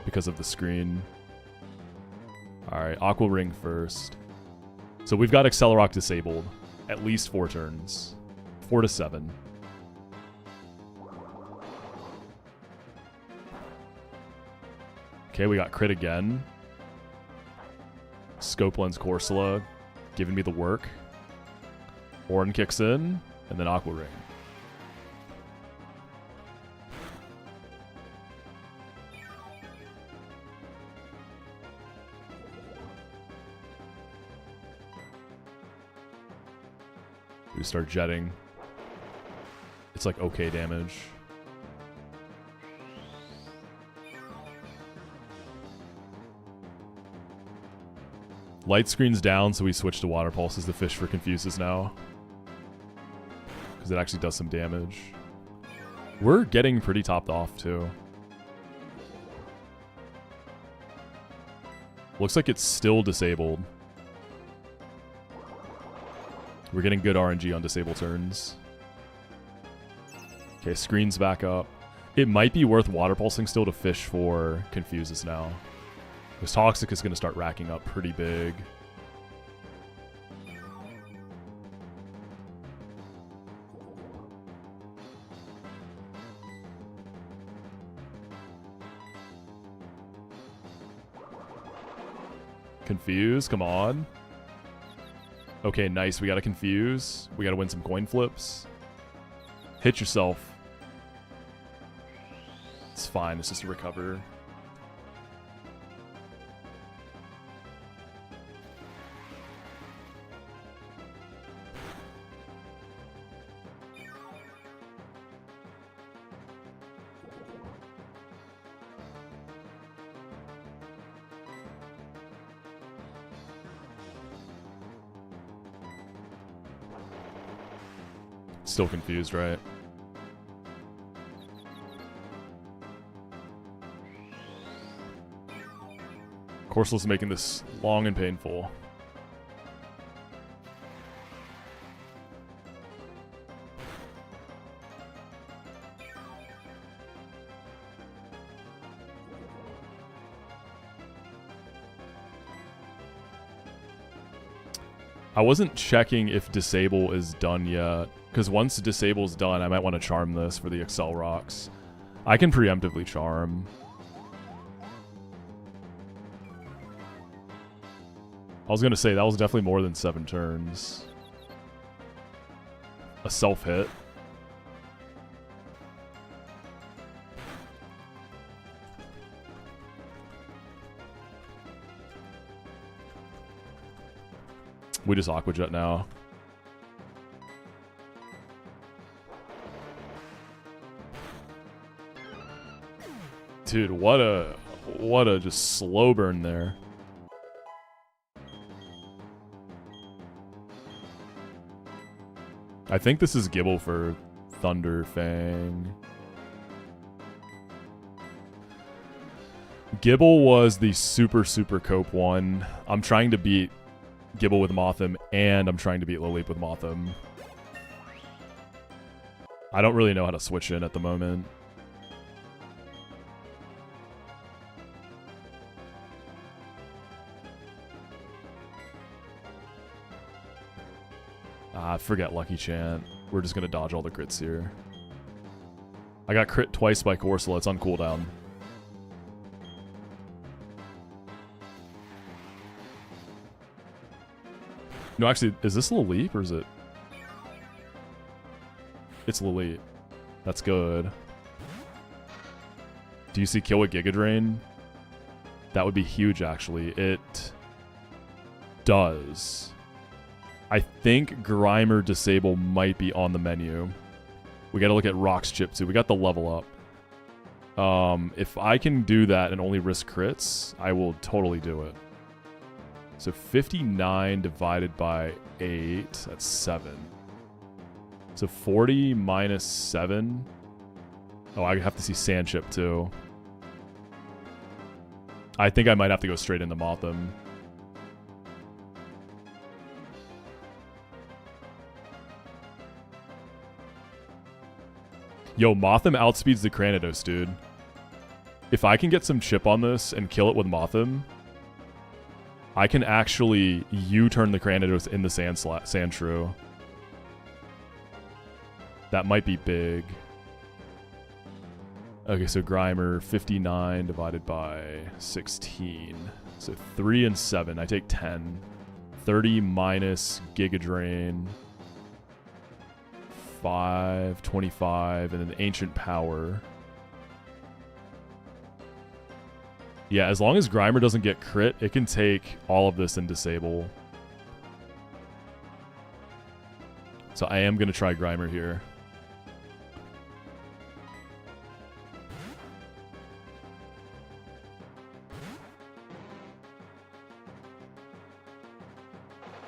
because of the screen. Alright, Aqua Ring first. So we've got Accelerock disabled. At least 4 turns. 4 to 7. Okay, we got crit again. Scope Lens Corsola giving me the work. Horn kicks in, and then Aqua Ring. We start jetting. It's like okay damage. Light Screen's down, so we switch to Water Pulses to fish for Confuses now. Because it actually does some damage. We're getting pretty topped off, too. Looks like it's still disabled. We're getting good RNG on disable turns. Okay, screen's back up. It might be worth Water Pulsing still to fish for Confuses now. Because Toxic is going to start racking up pretty big. Confuse, come on. Okay, nice. We got to confuse. We got to win some coin flips. Hit yourself. It's fine. It's just a recover. Still confused, right? Corso's making this long and painful. I wasn't checking if disable is done yet, because once disable is done, I might want to charm this for the Excel rocks. I can preemptively charm. I was going to say, that was definitely more than 7 turns. A self-hit. We just Aqua Jet now. Dude, what a just slow burn there. I think this is Gibble for Thunder Fang. Gibble was the super cope one. I'm trying to beat Gibble with Mothim, and I'm trying to beat Lilip with Mothim. I don't really know how to switch in at the moment. Forget Lucky Chant. We're just going to dodge all the crits here. I got crit twice by Corsola. It's on cooldown. No, actually, is this Lilip or is it? It's Lilip. That's good. Do you see kill with Giga Drain? That would be huge, actually. It does. I think Grimer Disable might be on the menu. We got to look at Rock's Chip, too. We got the level up. If I can do that and only risk crits, I will totally do it. So 59 divided by 8, that's 7. So 40 minus 7. Oh, I have to see Sand Chip, too. I think I might have to go straight into Mothim. Yo, Mothim outspeeds the Cranidos, dude. If I can get some chip on this and kill it with Mothim, I can actually U-turn the Cranidos in the Sandshrew. That might be big. Okay, so Grimer, 59 divided by 16. So 3 and 7. I take 10. 30 minus Giga Drain. 5, 25, and then Ancient Power. Yeah, as long as Grimer doesn't get crit, it can take all of this and disable. So I am going to try Grimer here.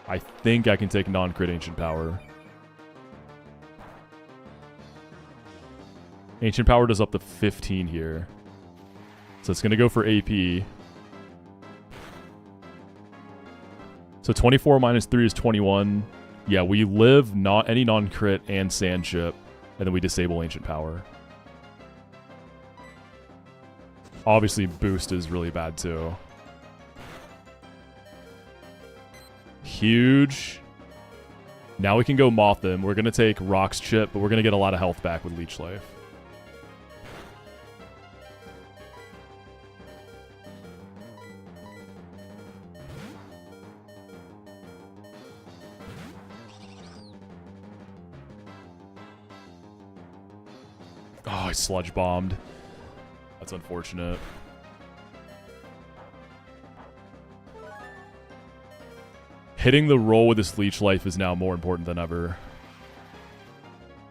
I think I can take non-crit Ancient Power. Ancient Power does up to 15 here. So it's going to go for AP. So 24 minus 3 is 21. Yeah, we live not any non-crit and Sand Chip, and then we disable Ancient Power. Obviously, Boost is really bad too. Huge. Now we can go Mothim. We're going to take Rock's Chip, but we're going to get a lot of health back with Leech Life. Oh, I sludge bombed. That's unfortunate. Hitting the roll with this Leech Life is now more important than ever.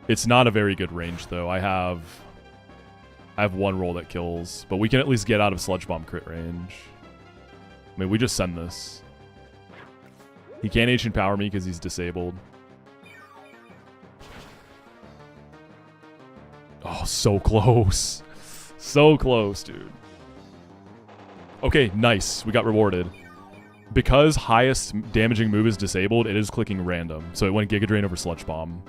It's not a very good range, though. I have one roll that kills, but we can at least get out of Sludge Bomb crit range. I mean, we just send this. He can't Ancient Power me because he's disabled. Oh, so close. So close, dude. Okay, nice. We got rewarded. Because highest damaging move is disabled, it is clicking random. So it went Giga Drain over Sludge Bomb.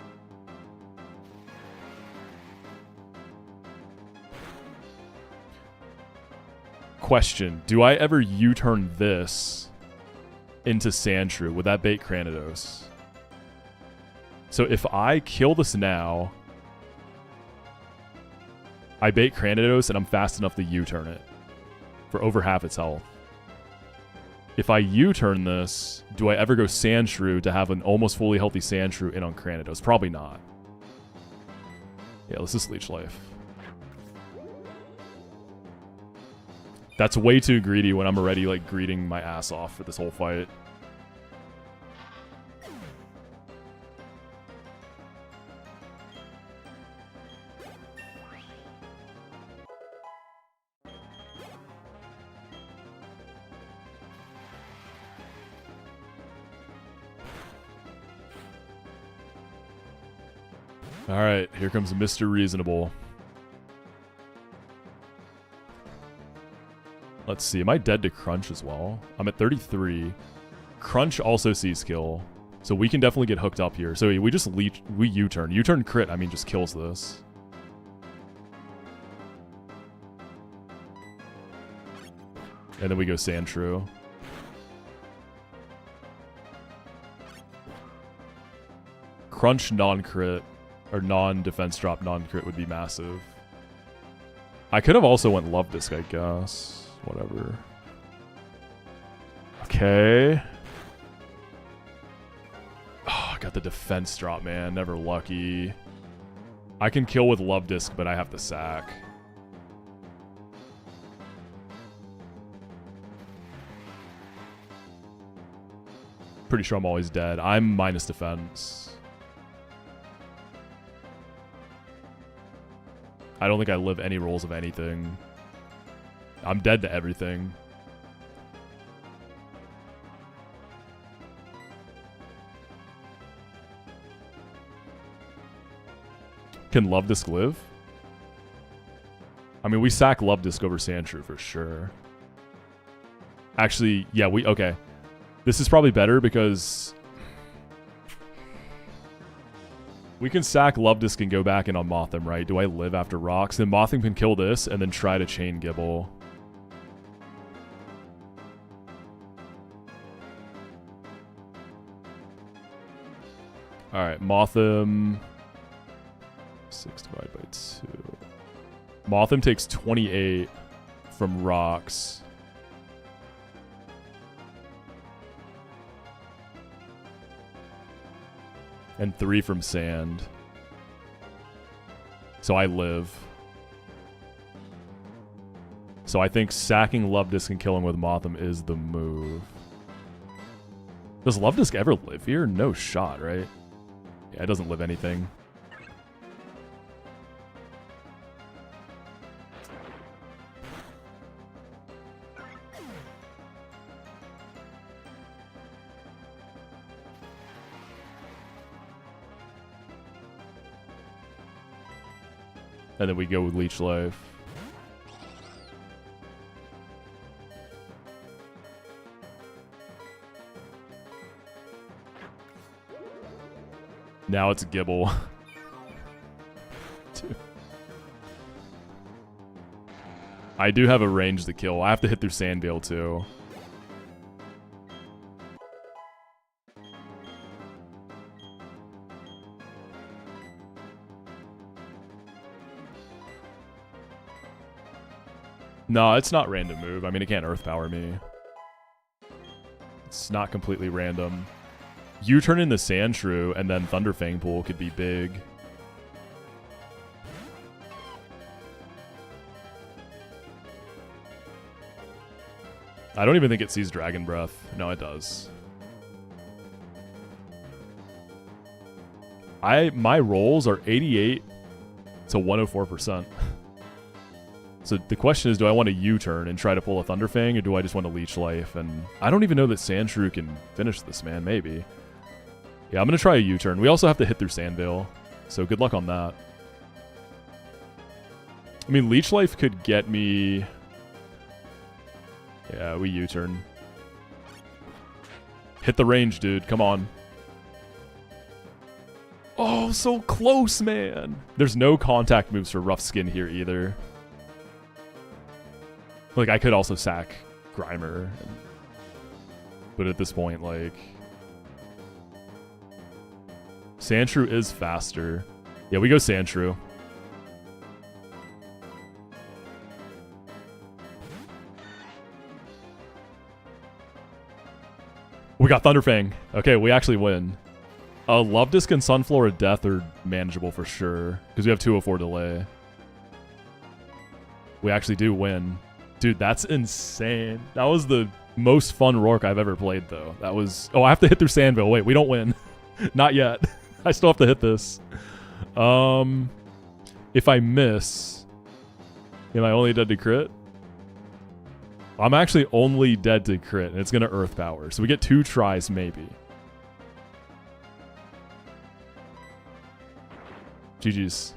Question. Do I ever U-turn this into Sandshrew. Would that bait Cranidos? So if I kill this now, I bait Cranidos and I'm fast enough to U-turn it for over half its health. If I U-turn this, do I ever go Sandshrew to have an almost fully healthy Sandshrew in on Cranidos? Probably not. Yeah, let's just Leech Life. That's way too greedy when I'm already, like, greeting my ass off for this whole fight. Alright, here comes Mr. Reasonable. Let's see, am I dead to Crunch as well? I'm at 33. Crunch also sees kill. So we can definitely get hooked up here. So we just we U-turn. U-turn crit, I mean, just kills this. And then we go Sandshrew. Crunch non-crit, or non-defense drop non-crit would be massive. I could have also went Love Disc, I guess. Whatever. Okay. Oh, I got the defense drop, man. Never lucky. I can kill with Love Disc, but I have to sack. Pretty sure I'm always dead. I'm minus defense. I don't think I live any rolls of anything. I'm dead to everything. Can Love Disc live? I mean, we sack Love Disc over Sandshrew for sure. Actually, yeah, okay. This is probably better because we can sack Love Disc and go back in on Mothim, right? Do I live after rocks? Then Mothim can kill this and then try to chain Gibble. Alright, Mothim. 6 divided by 2. Mothim takes 28 from rocks. And 3 from sand. So I live. So I think sacking Love Disc and killing with Mothim is the move. Does Love Disc ever live here? No shot, right? Yeah, it doesn't live anything. And then we go with Leech Life. Now it's Gibble. I do have a range to kill. I have to hit through Sandvale too. No, it's not random move. I mean, it can't Earth Power me. It's not completely random. You turn into Sandshrew, and then Thunderfang Pool could be big. I don't even think it sees Dragon Breath. No, it does. My rolls are 88 to 104%. So the question is, do I want to U-turn and try to pull a Thunderfang, or do I just want to Leech Life? And I don't even know that Sandshrew can finish this, man. Maybe. Yeah, I'm going to try a U-turn. We also have to hit through Sandvale, so good luck on that. I mean, Leech Life could get me... Yeah, we U-turn. Hit the range, dude. Come on. Oh, so close, man. There's no contact moves for Rough Skin here either. Like, I could also sack Grimer. But at this point, like... Sandshrew is faster. Yeah, we go Sandshrew. We got Thunderfang. Okay, we actually win. Love Disc and Sunflora Death are manageable for sure, because we have 204 delay. We actually do win. Dude, that's insane. That was the most fun Rourke I've ever played, though. That was... Oh, I have to hit through Sandville. Wait, we don't win. Not yet. I still have to hit this. If I miss... Am I only dead to crit? I'm actually only dead to crit, and it's going to Earth Power. So we get 2 tries, maybe. GG's.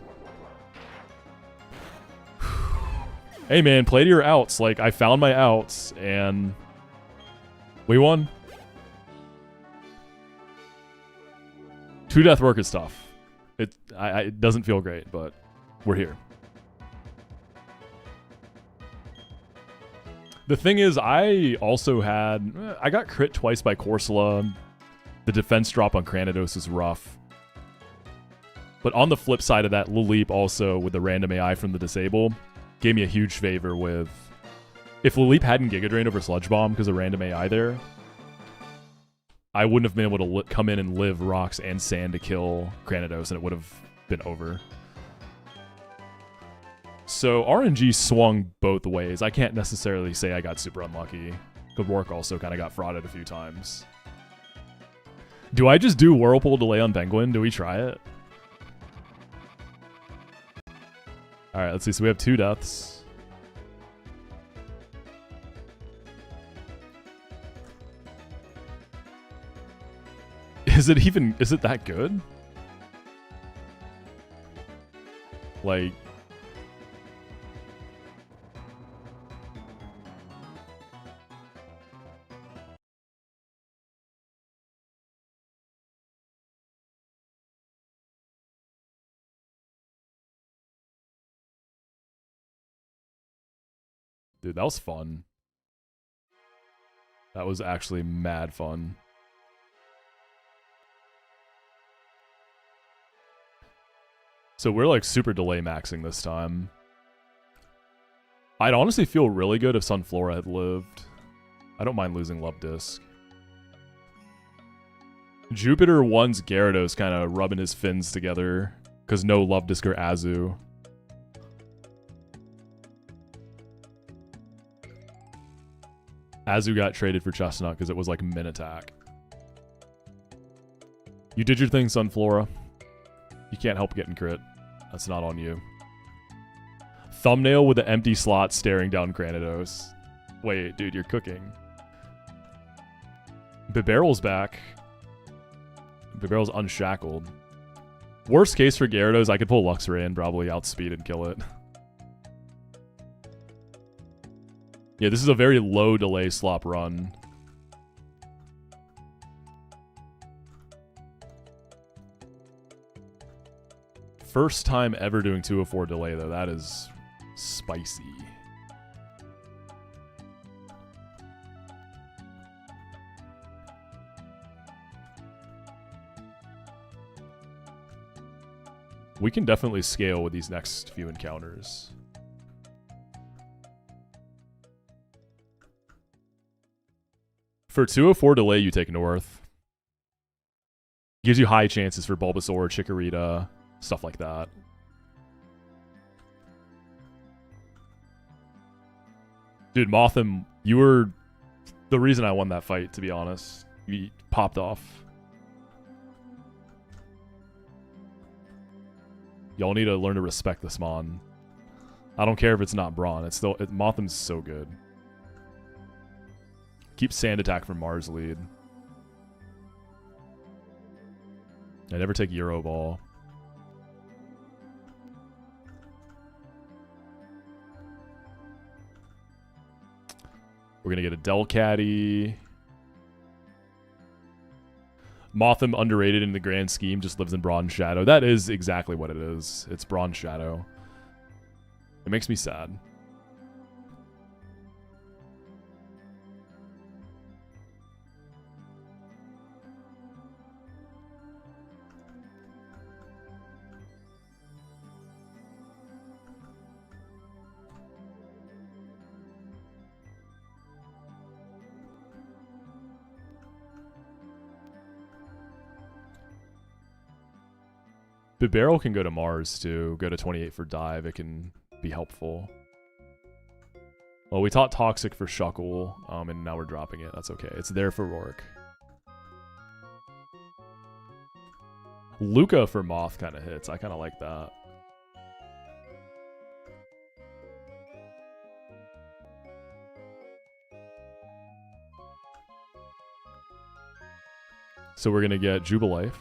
Hey, man, play to your outs. Like, I found my outs, and we won. 2 death work is tough. It doesn't feel great, but we're here. The thing is, I also had... I got crit twice by Corsola. The defense drop on Cranidos is rough. But on the flip side of that, Lileep also, with the random AI from the disable, gave me a huge favor with... If Lileep hadn't Giga Drained over Sludge Bomb because of random AI there, I wouldn't have been able to come in and live Rocks and Sand to kill Cranidos, and it would have been over. So RNG swung both ways. I can't necessarily say I got super unlucky. Good work also kind of got frauded a few times. Do I just do Whirlpool Delay on Penguin? Do we try it? Alright, let's see. So we have 2 deaths. Is it that good? Like... Dude, that was fun. That was actually mad fun. So we're like super delay maxing this time. I'd honestly feel really good if Sunflora had lived. I don't mind losing Love Disc. Jupiter 1's Gyarados kind of rubbing his fins together because no Love Disc or Azu. Azu got traded for Chestnut because it was like min attack. You did your thing, Sunflora. You can't help getting crit. That's not on you. Thumbnail with an empty slot staring down Granados. Wait, dude, you're cooking. Bibarel's back. Bibarel's unshackled. Worst case for Gyarados, I could pull Luxray and probably outspeed and kill it. Yeah, this is a very low delay slop run. First time ever doing 204 delay, though. That is spicy. We can definitely scale with these next few encounters. For 204 delay, you take North. Gives you high chances for Bulbasaur, Chikorita, stuff like that. Dude, Mothim, you were the reason I won that fight, to be honest. You popped off. Y'all need to learn to respect this Mon. I don't care if it's not Brawn. It's still... Mothim's so good. Keep Sand Attack from Mars lead. I never take Euro Ball. We're going to get a Delcatty. Mothim, underrated in the grand scheme, just lives in Bronze Shadow. That is exactly what it is. It's Bronze Shadow. It makes me sad. Barrel can go to Mars too. Go to 28 for dive. It can be helpful. Well, we taught Toxic for Shuckle, and now we're dropping it. That's okay. It's there for Rourke. Luca for Moth kind of hits. I kind of like that. So we're going to get Jubilife.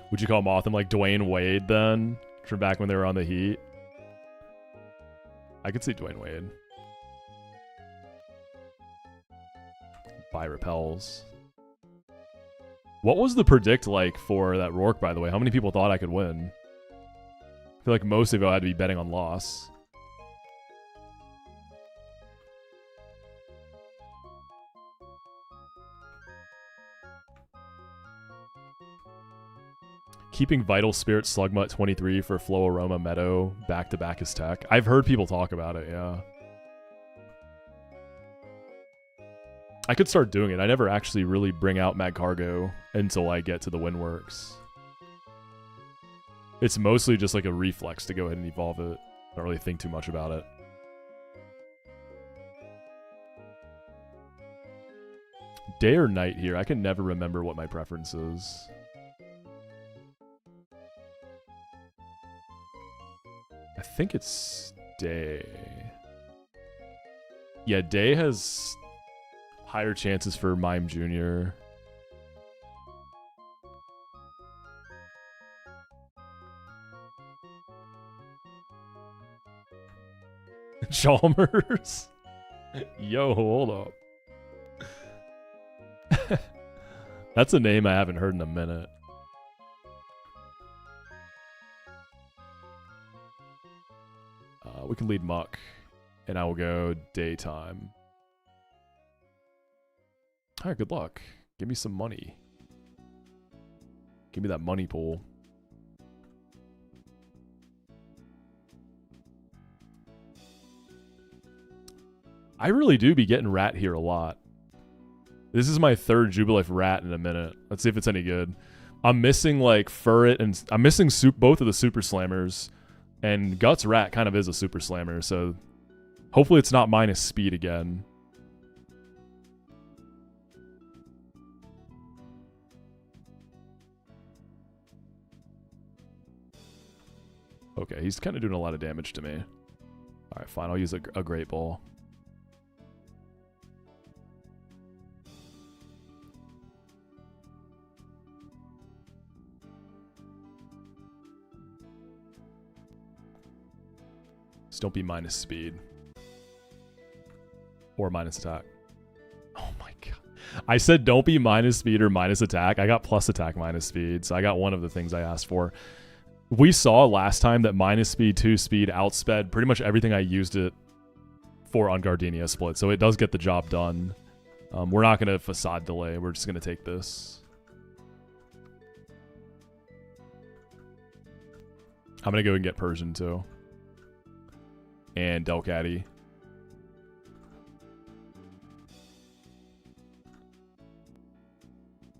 Would you call Moth him like Dwayne Wade then? From back when they were on the Heat? I could see Dwayne Wade. Buy repels. What was the predict like for that Rourke, by the way? How many people thought I could win? I feel like most of you had to be betting on loss. Keeping Vital Spirit Slugmutt 23 for Flow Aroma Meadow back-to-back is tech. I've heard people talk about it, yeah. I could start doing it. I never actually really bring out Mag Cargo until I get to the Windworks. It's mostly just like a reflex to go ahead and evolve it. I don't really think too much about it. Day or night here? I can never remember what my preference is. I think it's day. Yeah, day has higher chances for Mime Jr. Chalmers? Yo, hold up. That's a name I haven't heard in a minute. We can lead Muck, and I will go daytime. Alright, good luck. Give me some money. Give me that money pool. I really do be getting rat here a lot. This is my third Jubilife rat in a minute. Let's see if it's any good. I'm missing like Furret and I'm missing both of the Super Slammers. And Guts Rat kind of is a Super Slammer, so hopefully it's not minus speed again. Okay, he's kind of doing a lot of damage to me. Alright, fine, I'll use a Great Ball. Just don't be minus speed. Or minus attack. Oh my god. I said don't be minus speed or minus attack. I got plus attack minus speed, so I got one of the things I asked for. We saw last time that minus speed, 2 speed outsped pretty much everything I used it for on Gardenia split, so it does get the job done. We're not going to facade delay. We're just going to take this. I'm going to go and get Persian too. And Delcatty.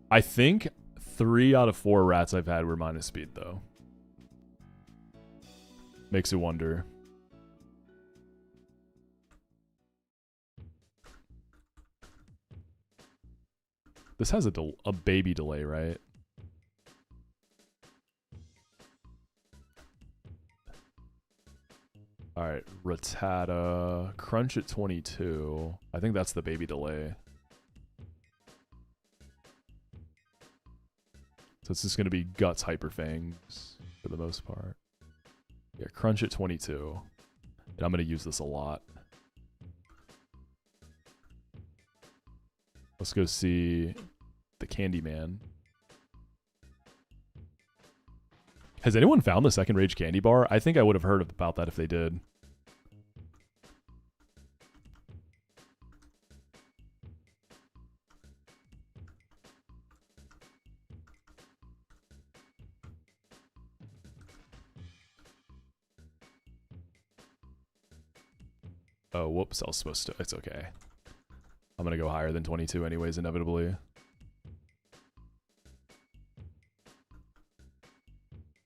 I think 3 out of 4 rats I've had were minus speed, though. Makes you wonder. This has a baby delay, right? Alright, Rattata. Crunch at 22. I think that's the baby delay. So it's just going to be Guts Hyper Fangs for the most part. Yeah, Crunch at 22. And I'm going to use this a lot. Let's go see the Candyman. Has anyone found the second Rage Candy Bar? I think I would have heard about that if they did. Oh, whoops, I was supposed to. It's okay. I'm going to go higher than 22 anyways, inevitably.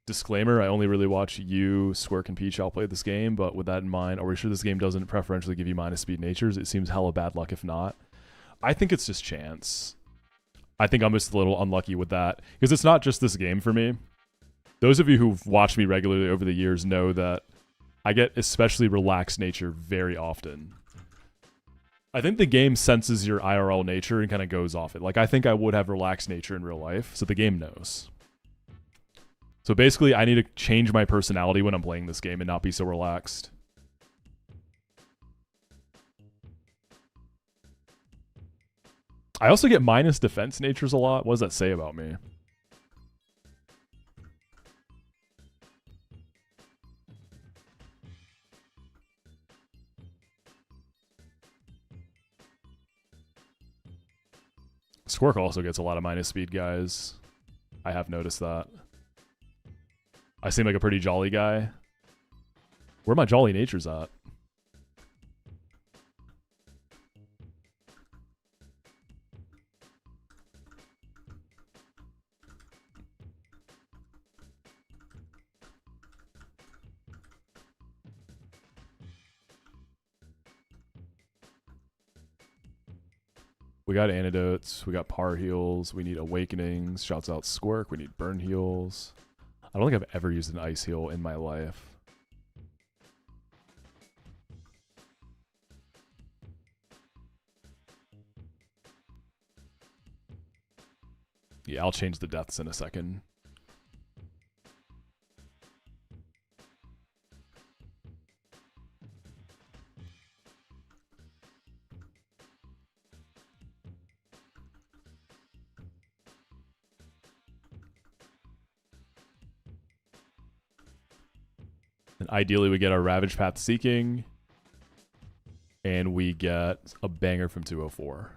Disclaimer, I only really watch you, Squirk, and Peach play this game, but with that in mind, are we sure this game doesn't preferentially give you minus speed natures? It seems hella bad luck if not. I think it's just chance. I think I'm just a little unlucky with that, because it's not just this game for me. Those of you who've watched me regularly over the years know that I get especially relaxed nature very often. I think the game senses your IRL nature and kind of goes off it. Like, I think I would have relaxed nature in real life, so the game knows. So basically, I need to change my personality when I'm playing this game and not be so relaxed. I also get minus defense natures a lot. What does that say about me? Squirk also gets a lot of minus speed guys. I have noticed that. I seem like a pretty jolly guy. Where are my jolly natures at? We got antidotes, we got par heals, we need awakenings, shouts out Squirk, we need burn heals. I don't think I've ever used an ice heal in my life. Yeah, I'll change the deaths in a second. And ideally, we get our Ravage Path Seeking. And we get a banger from 204.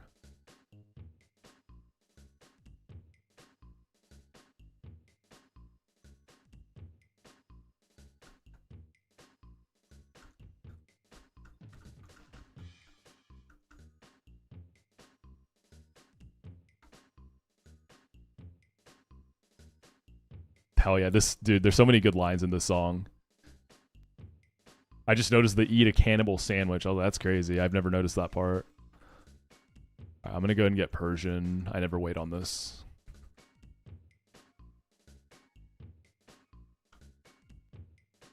Hell yeah, this dude, there's so many good lines in this song. I just noticed the eat a cannibal sandwich. Oh, that's crazy. I've never noticed that part. Right, I'm going to go ahead and get Persian. I never wait on this.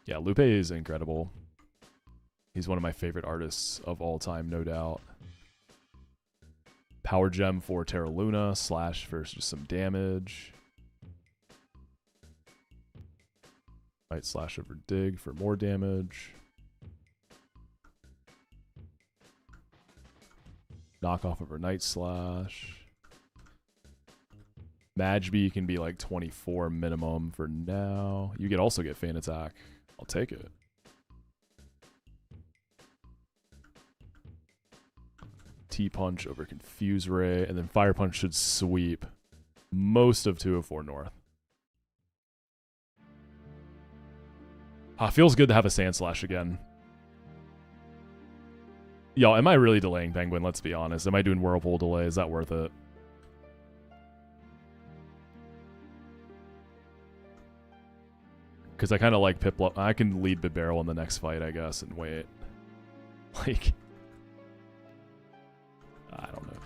Yeah, Lupe is incredible. He's one of my favorite artists of all time, no doubt. Power Gem for Terra Luna. Slash for just some damage. Might slash over dig for more damage. Knockoff over Night Slash. Magby can be like 24 minimum for now. You could also get Feint Attack. I'll take it. T-Punch over Confuse Ray. And then Fire Punch should sweep most of 204 North. Feels good to have a Sand Slash again. Yo, am I really delaying Penguin? Let's be honest. Am I doing Whirlpool delay? Is that worth it? Because I kind of like Piplup. I can lead Bibarrel in the next fight, I guess, and wait. Like, I don't know.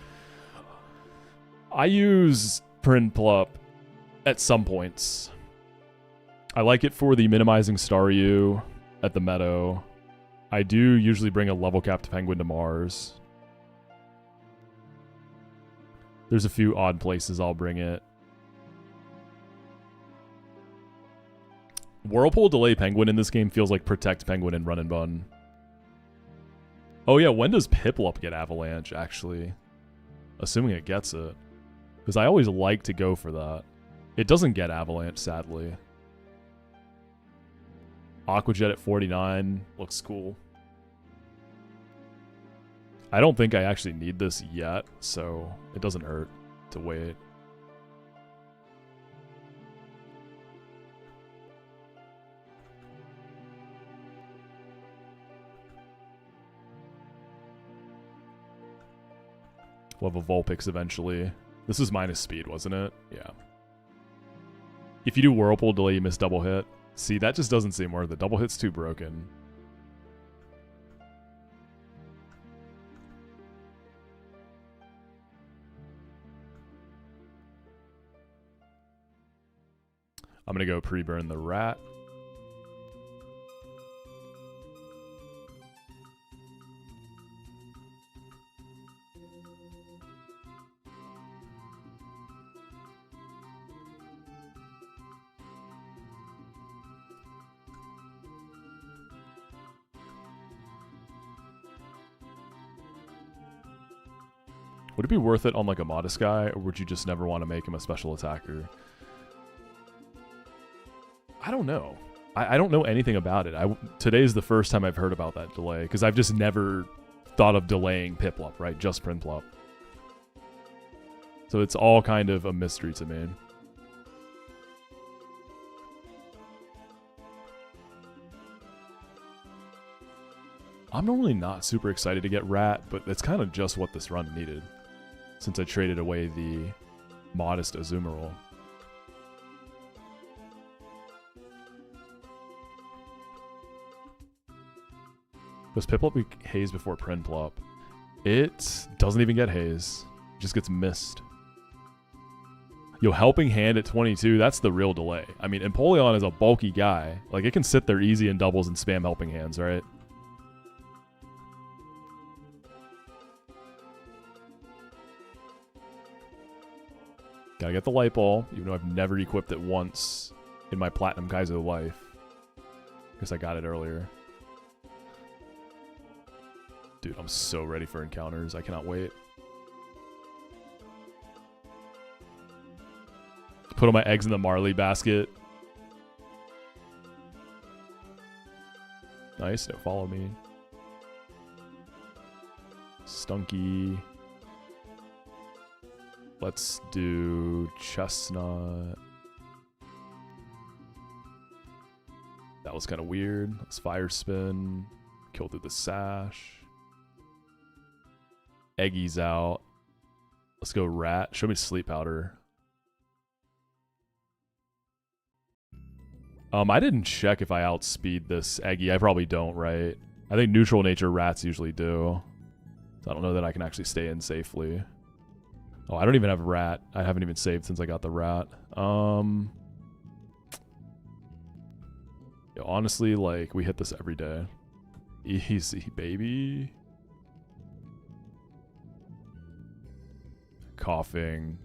I use Prinplup at some points. I like it for the minimizing Staryu at the Meadow. I do usually bring a level capped Penguin to Mars. There's a few odd places I'll bring it. Whirlpool delay Penguin in this game feels like protect Penguin and run and bun. Oh yeah, when does Piplup get Avalanche, actually? Assuming it gets it. Because I always like to go for that. It doesn't get Avalanche, sadly. Aqua Jet at 49 looks cool. I don't think I actually need this yet, so it doesn't hurt to wait. We'll have a Vulpix eventually. This is minus speed, wasn't it? Yeah. If you do Whirlpool delay, you miss double hit. See, that just doesn't seem worth it. Double hit's too broken. I'm going to go pre-burn the rat. Would it be worth it on like a modest guy, or would you just never want to make him a special attacker? I don't know. I don't know anything about it. Today's the first time I've heard about that delay, because I've just never thought of delaying Piplup, right? Just Prinplup. So it's all kind of a mystery to me. I'm normally not super excited to get Rat, but it's kind of just what this run needed, since I traded away the modest Azumarill. Does Piplup be Haze before Prinplup? It doesn't even get Haze. It just gets missed. Yo, Helping Hand at 22, that's the real delay. I mean, Empoleon is a bulky guy. Like, it can sit there easy in doubles and spam Helping Hands, right? Gotta get the Light Ball, even though I've never equipped it once in my Platinum Kaizo life. Guess I got it earlier. Dude, I'm so ready for encounters. I cannot wait. Put all my eggs in the Marley basket. Nice, don't follow me. Stunky. Let's do Chestnut. That was kind of weird. Let's Fire Spin. Kill through the Sash. Eggy's out. Let's go Rat. Show me Sleep Powder. I didn't check if I outspeed this Eggy. I probably don't, right? I think neutral nature rats usually do. So I don't know that I can actually stay in safely. Oh, I don't even have Rat. I haven't even saved since I got the Rat. Yo, honestly, like, we hit this every day. Easy, baby. Coughing.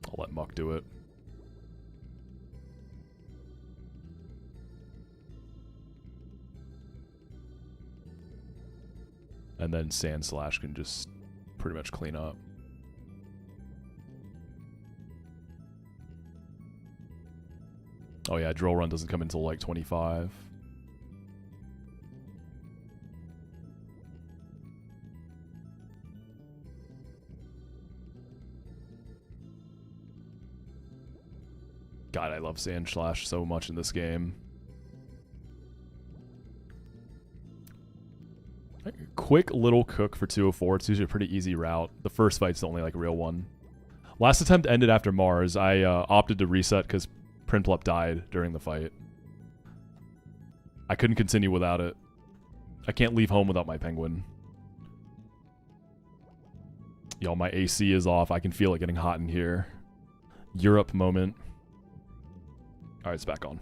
I'll let Muck do it. And then Sand Slash can just pretty much clean up. Oh yeah, Drill Run doesn't come until like 25. God, I love Sand Slash so much in this game. Quick little cook for 204. It's usually a pretty easy route. The first fight's the only like real one. Last attempt ended after Mars. I opted to reset because Prinplup died during the fight. I couldn't continue without it. I can't leave home without my penguin. Yo, my AC is off. I can feel it getting hot in here. Europe moment. Alright, it's back on.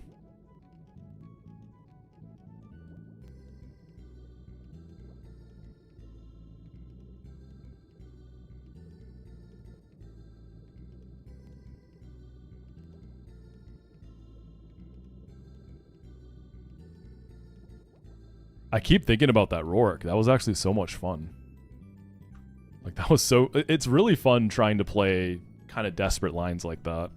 I keep thinking about that Rourke. That was actually so much fun. Like, that was so... It's really fun trying to play kind of desperate lines like that.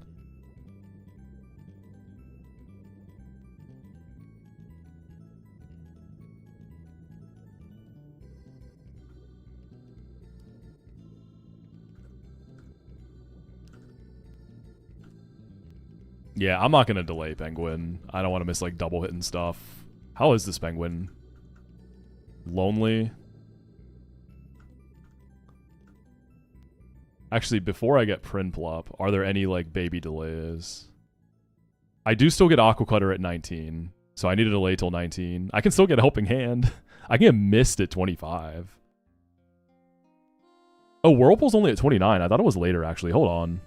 Yeah, I'm not going to delay Penguin. I don't want to miss, like, double hit and stuff. How is this Penguin? Lonely. Actually, before I get Prinplup, are there any like baby delays? I do still get Aqua Cutter at 19, so I need a delay till 19. I can still get a Helping Hand. I can get Mist at 25. Oh, Whirlpool's only at 29. I thought it was later, actually. Hold on.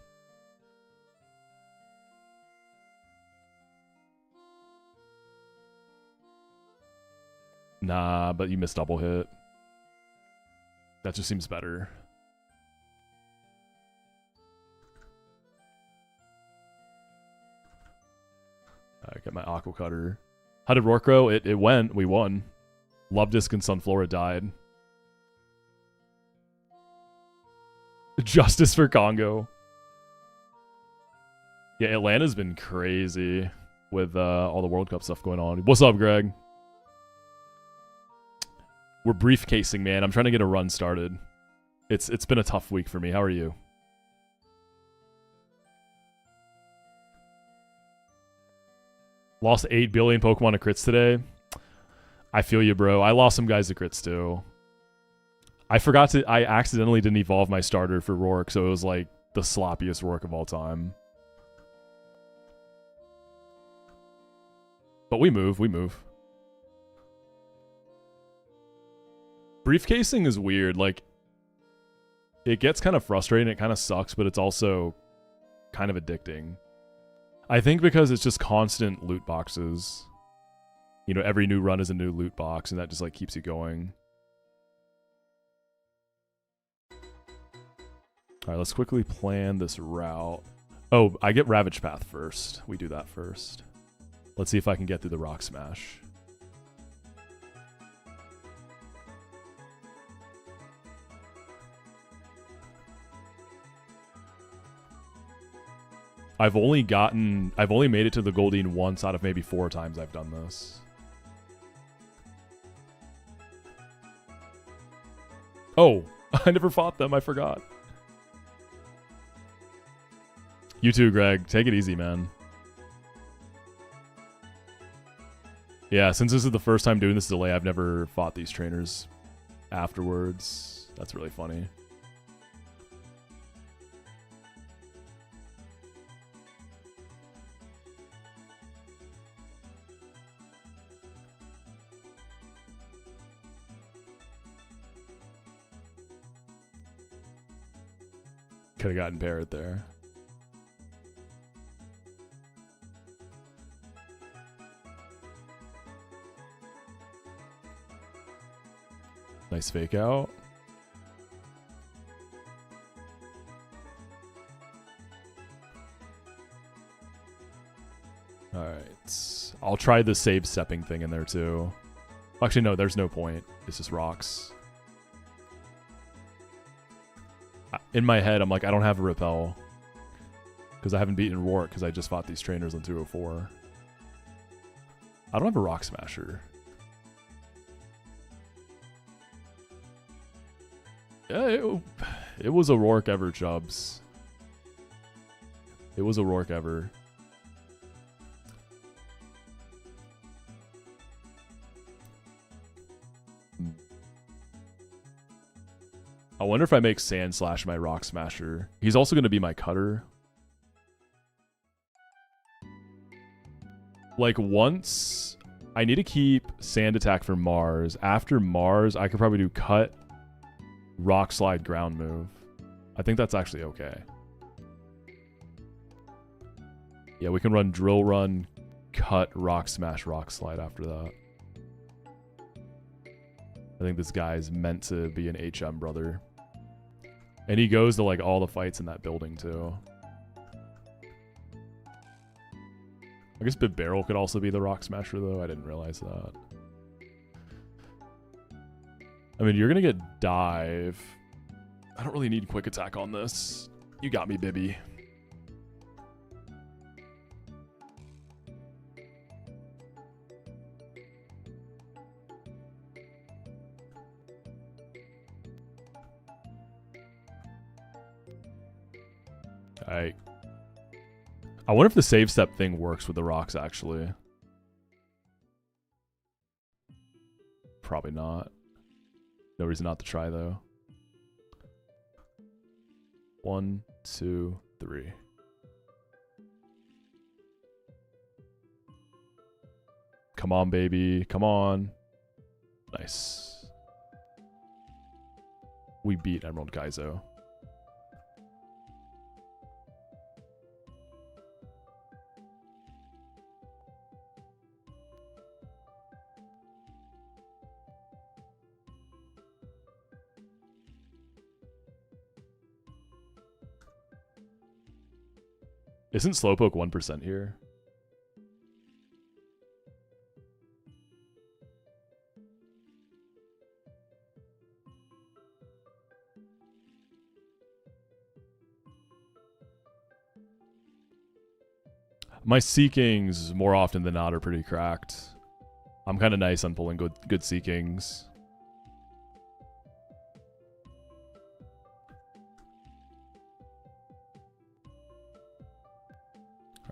Nah, but you missed double hit. That just seems better. I got my Aqua Cutter. How did Rourke grow? It went. We won. Lubdisk and Sunflora died. Justice for Congo. Yeah, Atlanta's been crazy with all the World Cup stuff going on. What's up, Greg? We're briefcasing, man. I'm trying to get a run started. It's been a tough week for me. How are you? Lost 8 billion Pokemon to crits today. I feel you, bro. I lost some guys to crits too. I accidentally didn't evolve my starter for Rourke, so it was like the sloppiest Rourke of all time. But we move. Briefcasing is weird. Like, it gets kind of frustrating. It kind of sucks, but it's also kind of addicting. I think because it's just constant loot boxes. You know, every new run is a new loot box, and that just like keeps you going. Alright, let's quickly plan this route. Oh, I get Ravage Path first. We do that first. Let's see if I can get through the Rock Smash. I've only made it to the Goldeen once out of maybe 4 times I've done this. Oh, I never fought them. I forgot. You too, Greg. Take it easy, man. Yeah, since this is the first time doing this delay, I've never fought these trainers afterwards. That's really funny. Could have gotten Parrot there. Nice fake out. Alright. I'll try the save stepping thing in there too. Actually, no, there's no point. It's just rocks. In my head, I'm like, I don't have a repel. Because I haven't beaten Rourke because I just fought these trainers on 204. I don't have a Rock Smasher. Yeah, it was a Rourke ever, Chubbs. It was a Rourke ever. I wonder if I make Sand Slash my Rock Smasher. He's also going to be my cutter. Like, once... I need to keep Sand Attack for Mars. After Mars, I could probably do Cut, Rock Slide, Ground Move. I think that's actually okay. Yeah, we can run Drill Run, Cut, Rock Smash, Rock Slide after that. I think this guy's meant to be an HM brother. And he goes to like all the fights in that building too. I guess Big Barrel could also be the Rock Smasher though. I didn't realize that. I mean, you're gonna get Dive. I don't really need Quick Attack on this. You got me, Bibby. I wonder if the save step thing works with the rocks, actually. Probably not. No reason not to try, though. 1, 2, 3. Come on, baby. Come on. Nice. We beat Emerald Kaizo. Isn't Slowpoke 1% here? My Seekings, more often than not, are pretty cracked. I'm kind of nice on pulling good Seekings.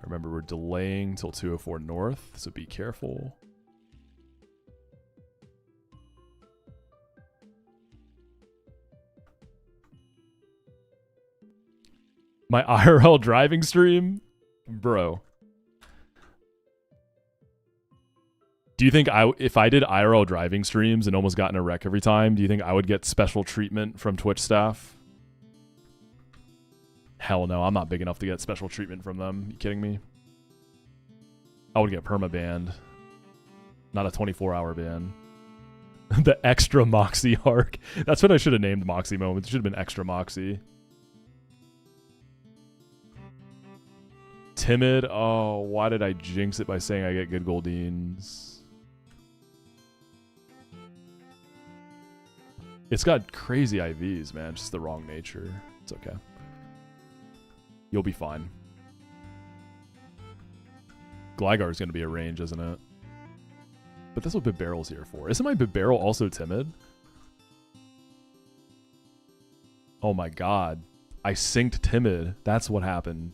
Remember, we're delaying till 204 north, so be careful. My IRL driving stream? Bro. Do you think if I did IRL driving streams and almost got in a wreck every time, do you think I would get special treatment from Twitch staff? Hell no, I'm not big enough to get special treatment from them. You kidding me? I would get perma-banned. Not a 24-hour ban. The extra Moxi arc. That's what I should have named Moxi moment. It should have been extra Moxi. Timid. Oh, why did I jinx it by saying I get good Goldines? It's got crazy IVs, man. Just the wrong nature. It's okay. You'll be fine. Gligar is going to be a range, isn't it? But that's what Bibarel's here for. Isn't my Bibarel also timid? Oh my god. I synced timid. That's what happened.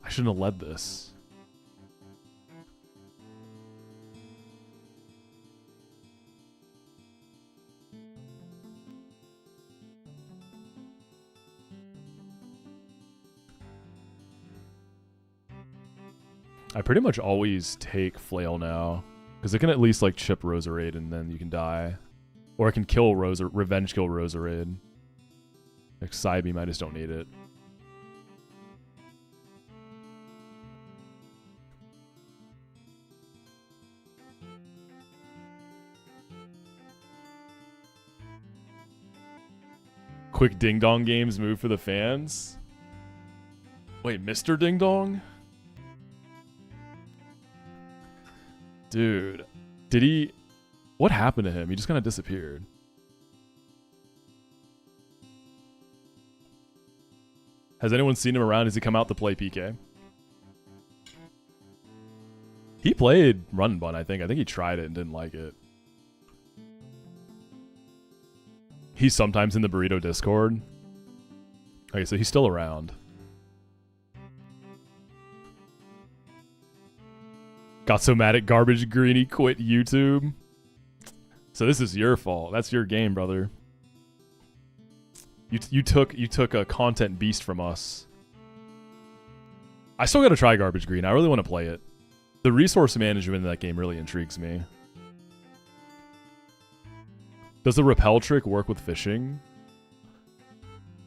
I shouldn't have led this. I pretty much always take Flail now, because it can at least like chip Roserade and then you can die. Or it can kill revenge kill Roserade. Like Psybeam, I just don't need it. Quick Ding Dong Games move for the fans? Wait, Mr. Ding Dong? Dude, did he... What happened to him? He just kind of disappeared. Has anyone seen him around? Has he come out to play PK? He played Run and Bun, I think. I think he tried it and didn't like it. He's sometimes in the Burrito Discord. Okay, so he's still around. Got so mad at Garbage Green he quit YouTube. So this is your fault. That's your game, brother. You took a content beast from us. I still gotta try Garbage Green. I really want to play it. The resource management in that game really intrigues me. Does the repel trick work with fishing?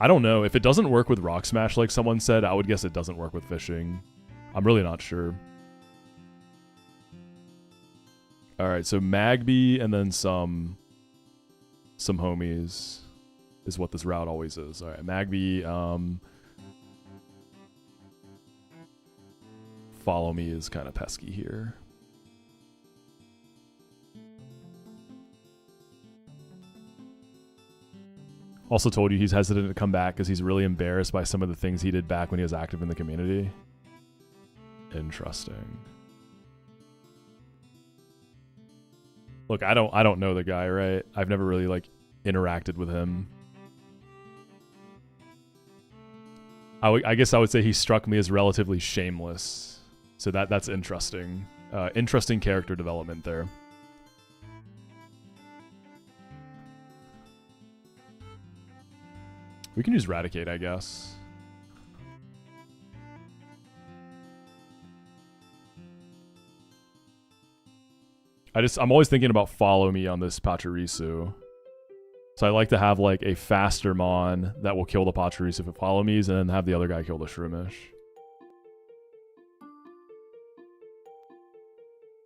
I don't know. If it doesn't work with Rock Smash like someone said, I would guess it doesn't work with fishing. I'm really not sure. Alright, so Magby and then some homies is what this route always is. Alright, Magby, follow me is kind of pesky here. Also told you he's hesitant to come back because he's really embarrassed by some of the things he did back when he was active in the community. Interesting. Look, I don't know the guy, right? I've never really like interacted with him. I guess I would say he struck me as relatively shameless. So that's interesting. Interesting character development there. We can use Eradicate, I guess. I'm always thinking about follow me on this Pachirisu. So I like to have like a faster mon that will kill the Pachirisu if it follow me's and then have the other guy kill the Shroomish.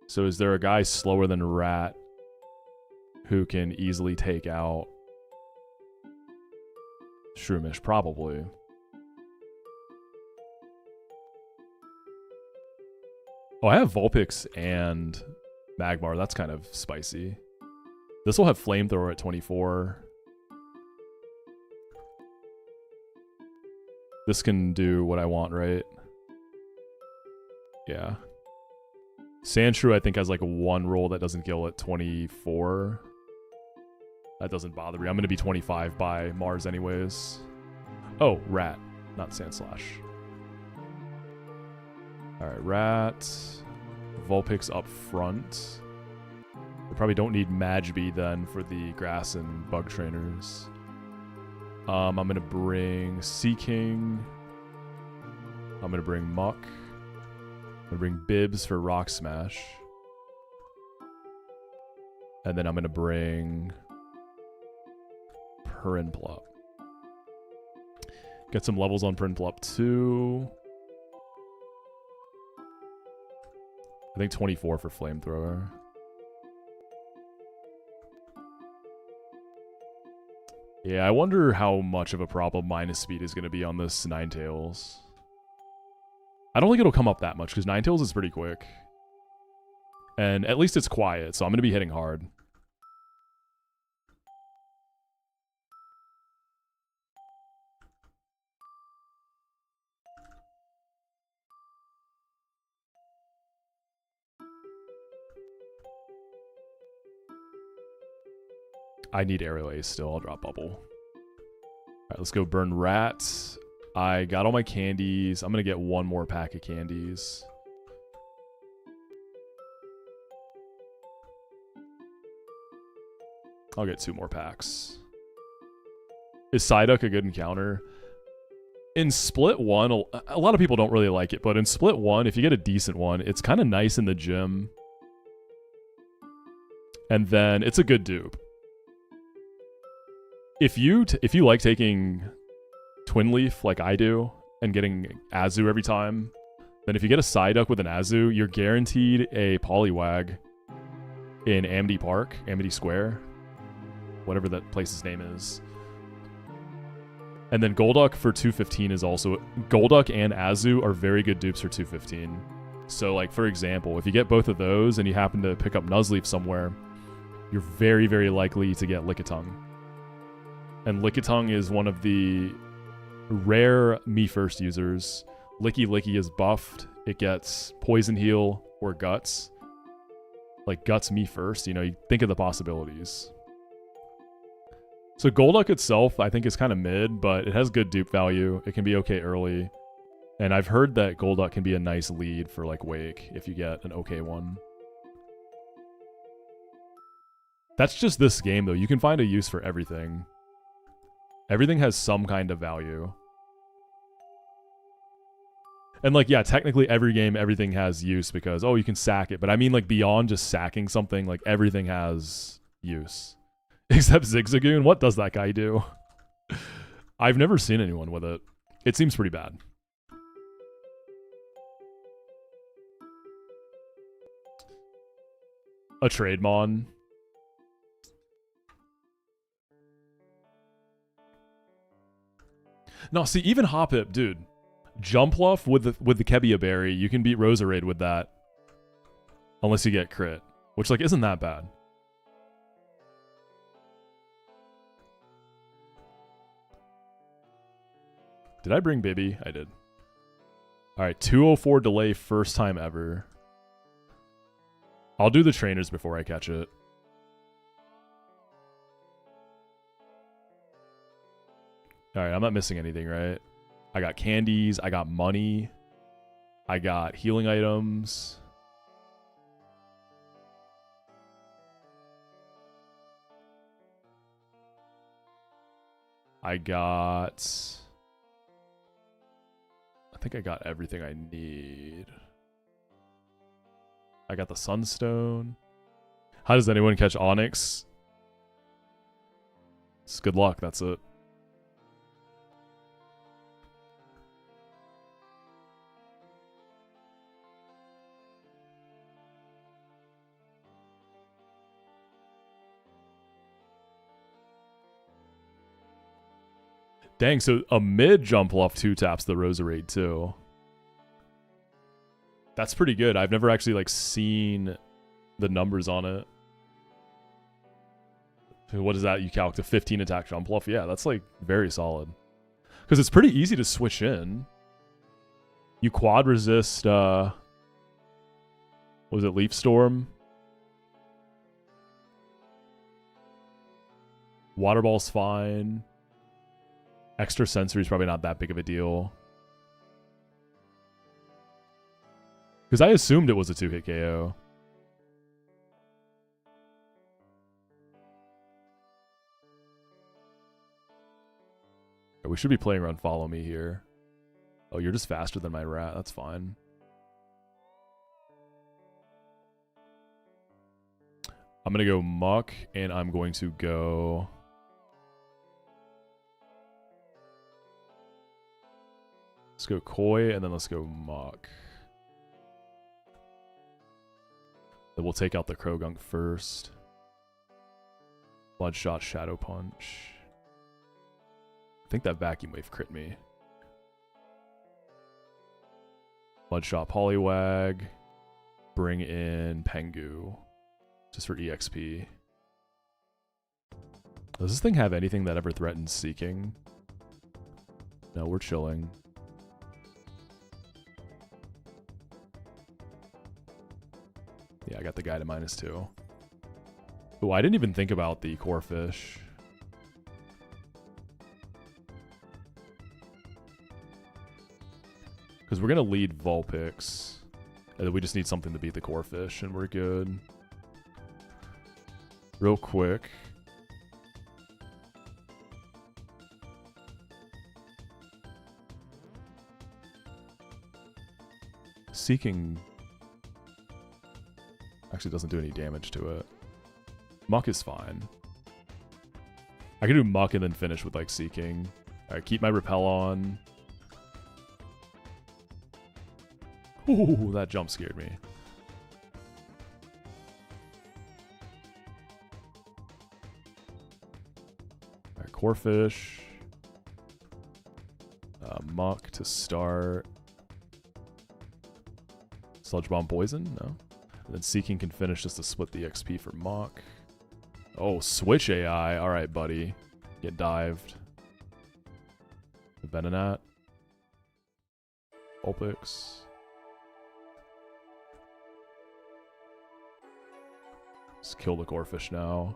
So is there a guy slower than Rat who can easily take out Shroomish? Probably. Oh, I have Vulpix and Magmar. That's kind of spicy. This will have Flamethrower at 24. This can do what I want, right? Yeah. Sandshrew, I think, has like one roll that doesn't kill at 24. That doesn't bother me. I'm going to be 25 by Mars anyways. Oh, Rat, not Sandslash. Alright, Rat. Vulpix up front. We probably don't need Magby then for the Grass and Bug Trainers. I'm going to bring Seaking. I'm going to bring Muck. I'm going to bring Bibs for Rock Smash. And then I'm going to bring Prinplup. Get some levels on Prinplup too. I think 24 for Flamethrower. Yeah, I wonder how much of a problem minus speed is going to be on this Ninetales. I don't think it'll come up that much because Ninetales is pretty quick. And at least it's quiet, so I'm going to be hitting hard. I need Aerial Ace still. I'll drop Bubble. Alright, let's go burn Rats. I got all my candies. I'm going to get one more pack of candies. I'll get 2 more packs. Is Psyduck a good encounter? In Split 1, a lot of people don't really like it, but in Split 1, if you get a decent one, it's kind of nice in the gym. And then it's a good dupe. If you like taking Twin Leaf like I do and getting Azu every time, then if you get a Psyduck with an Azu, you're guaranteed a Poliwag in Amity Park, Amity Square, whatever that place's name is. And then Golduck for 215 is also... Golduck and Azu are very good dupes for 215. So, like, for example, if you get both of those and you happen to pick up Nuzleaf somewhere, you're very, very likely to get Lickitung. And Lickitung is one of the rare Me First users. Licky is buffed. It gets Poison Heal or Guts. Like, Guts Me First, you know, you think of the possibilities. So Golduck itself, I think, is kind of mid, but it has good dupe value. It can be okay early. And I've heard that Golduck can be a nice lead for, like, Wake if you get an okay one. That's just this game, though. You can find a use for everything. Everything has some kind of value. And, like, yeah, technically every game, everything has use because, oh, you can sack it. But I mean, like, beyond just sacking something, like, everything has use. Except Zigzagoon. What does that guy do? I've never seen anyone with it. It seems pretty bad. A Trademon. No, see, even Hoppip, dude. Jumpluff with the Kebia Berry, you can beat Roserade with that. Unless you get crit. Which, like, isn't that bad. Did I bring Bibby? I did. Alright, 204 delay first time ever. I'll do the trainers before I catch it. Alright, I'm not missing anything, right? I got candies, I got money, I got healing items. I think I got everything I need. I got the Sunstone. How does anyone catch Onyx? It's good luck, that's it. Dang, so a mid jump bluff 2-taps the Roserade too. That's pretty good. I've never actually like seen the numbers on it. What is that? You calc to 15 attack jump bluff? Yeah, that's like very solid. Because it's pretty easy to switch in. You quad resist, what was it, Leaf Storm? Water Ball's fine. Extra Sensory is probably not that big of a deal. Because I assumed it was a 2-hit KO. We should be playing around Follow Me here. Oh, you're just faster than my rat. That's fine. I'm going to go Muck, and I'm going to go... Let's go Koi, and then let's go Muck. Then we'll take out the Krogunk first. Bloodshot, Shadow Punch. I think that Vacuum Wave crit me. Bloodshot, Poliwag. Bring in Pengu. Just for EXP. Does this thing have anything that ever threatens Seeking? No, we're chilling. Yeah, I got the guy to -2. Oh, I didn't even think about the Core Fish. Because we're going to lead Vulpix. And then we just need something to beat the Core Fish, and we're good. Real quick. Seeking... actually doesn't do any damage to it. Muck is fine. I can do Muck and then finish with like Seeking. Alright, keep my Repel on. Ooh, that jump scared me. Alright, Core Fish. Muck to start. Sludge Bomb Poison? No. And then Seeking can finish just to split the XP for Muck. Oh, switch AI. Alright, buddy. Get dived. Venonat. Vulpix. Just kill the Gorefish now.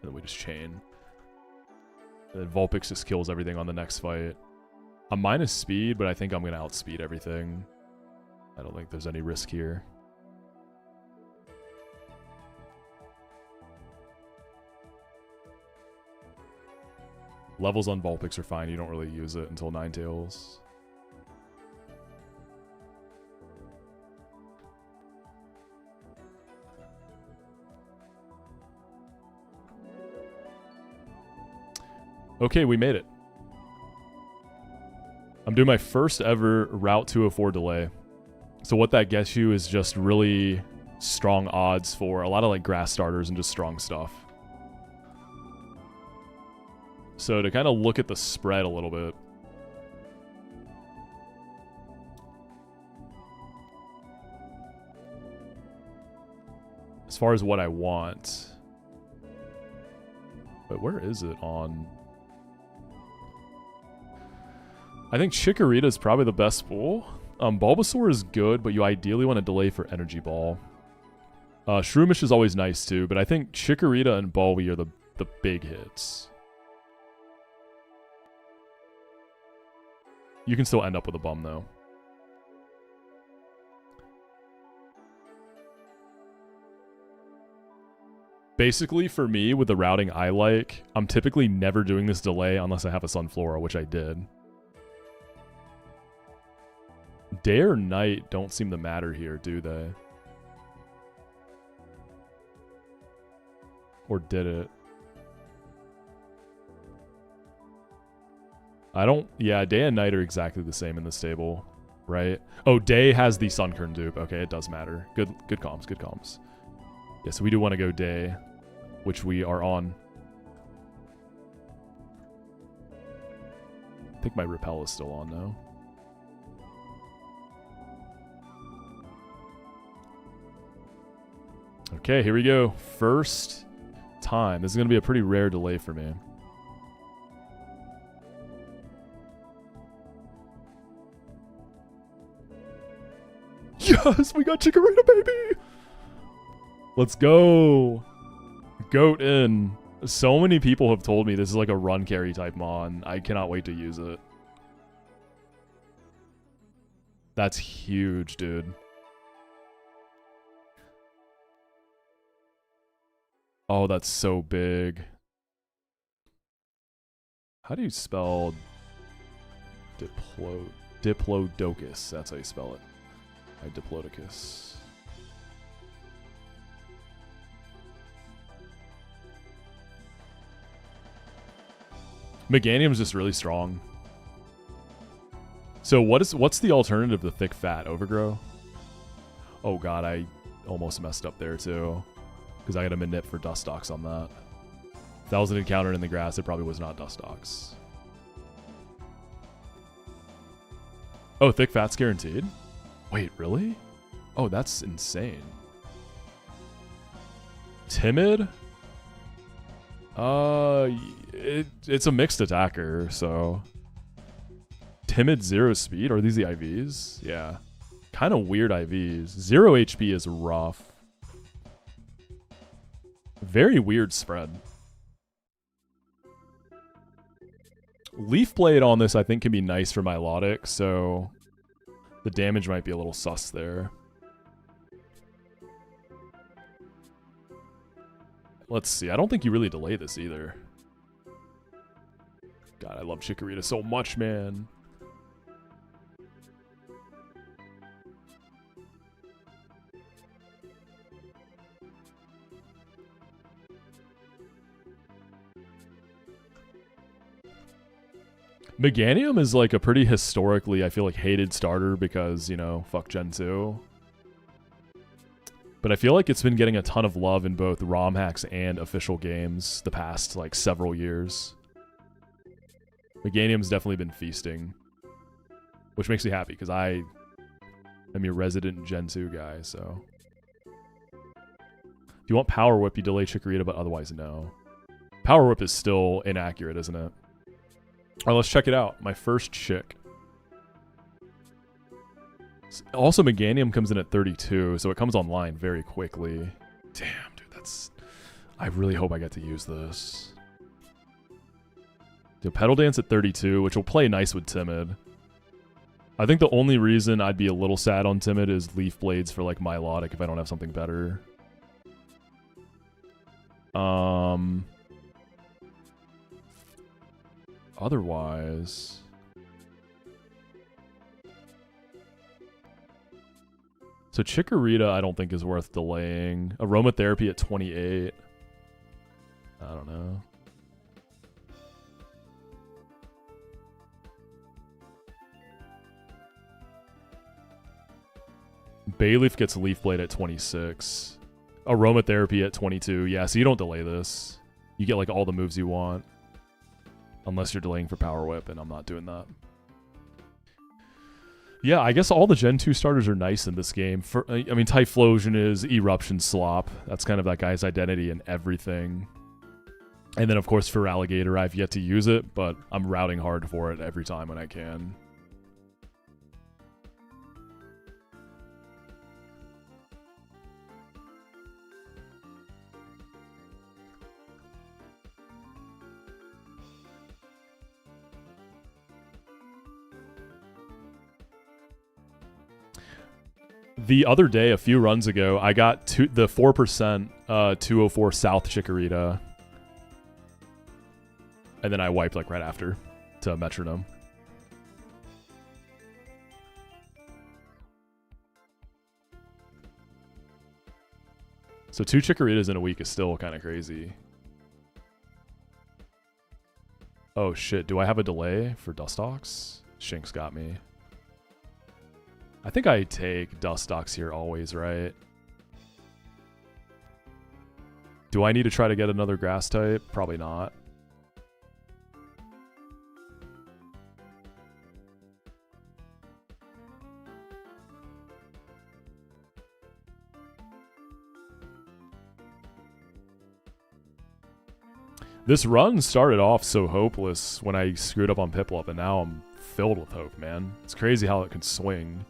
And then we just chain. And then Vulpix just kills everything on the next fight. I'm minus speed, but I think I'm going to outspeed everything. I don't think there's any risk here. Levels on Vulpix are fine. You don't really use it until Ninetales. Okay, we made it. I'm doing my first ever Route 204 delay. So what that gets you is just really strong odds for a lot of like grass starters and just strong stuff. So to kind of look at the spread a little bit. As far as what I want. But where is it on? I think Chikorita is probably the best pool. Bulbasaur is good, but you ideally want to delay for Energy Ball. Shroomish is always nice too, but I think Chikorita and Bulby are the big hits. You can still end up with a bum, though. Basically, for me, with the routing I like, I'm typically never doing this delay unless I have a Sunflora, which I did. Day or night don't seem to matter here, do they? Or did it? I don't... Yeah, day and night are exactly the same in this table, right? Oh, day has the Sunkern dupe. Okay, it does matter. Good comms, good comms. Yeah, so we do want to go day, which we are on. I think my repel is still on now. Okay, here we go. First time. This is going to be a pretty rare delay for me. Yes, we got Chikorita, baby! Let's go. Goat in. So many people have told me this is like a run carry type mon. I cannot wait to use it. That's huge, dude. Oh, that's so big. How do you spell Diplodocus? That's how you spell it. Diplodocus. Meganium's just really strong. So what's the alternative to thick fat? Overgrow? Oh god, I almost messed up there too. Because I got a Manip for Dustox on that. If that was an encounter in the grass, it probably was not Dustox. Oh, thick fat's guaranteed? Wait, really? Oh, that's insane. Timid? It's a mixed attacker, so... Timid 0 speed? Are these the IVs? Yeah. Kind of weird IVs. 0 HP is rough. Very weird spread. Leaf Blade on this I think can be nice for Milotic, so... The damage might be a little sus there. Let's see. I don't think you really delay this either. God, I love Chikorita so much, man. Meganium is like a pretty historically, I feel like, hated starter because, you know, fuck Gen 2. But I feel like it's been getting a ton of love in both ROM hacks and official games the past, like, several years. Meganium's definitely been feasting. Which makes me happy, because I am your resident Gen 2 guy, so... If you want Power Whip, you delay Chikorita, but otherwise no. Power Whip is still inaccurate, isn't it? Alright, let's check it out. My first chick. Also, Meganium comes in at 32, so it comes online very quickly. Damn, dude, that's... I really hope I get to use this. Do Petal Dance at 32, which will play nice with Timid. I think the only reason I'd be a little sad on Timid is Leaf Blades for, like, Milotic if I don't have something better. Otherwise... So Chikorita I don't think is worth delaying. Aromatherapy at 28. I don't know. Bayleaf gets Leaf Blade at 26. Aromatherapy at 22. Yeah, so you don't delay this. You get like all the moves you want. Unless you're delaying for Power Whip, and I'm not doing that. Yeah, I guess all the Gen 2 starters are nice in this game. I mean, Typhlosion is Eruption Slop. That's kind of that guy's identity and everything. And then, of course, for Alligator, I've yet to use it, but I'm routing hard for it every time when I can. The other day, a few runs ago, I got the 4% 204 South Chikorita. And then I wiped like right after to Metronome. So 2 Chikoritas in a week is still kind of crazy. Oh shit, do I have a delay for Dustox? Shinx got me. I think I take Dustox here always, right? Do I need to try to get another grass type? Probably not. This run started off so hopeless when I screwed up on Piplup, and now I'm filled with hope, man. It's crazy how it can swing.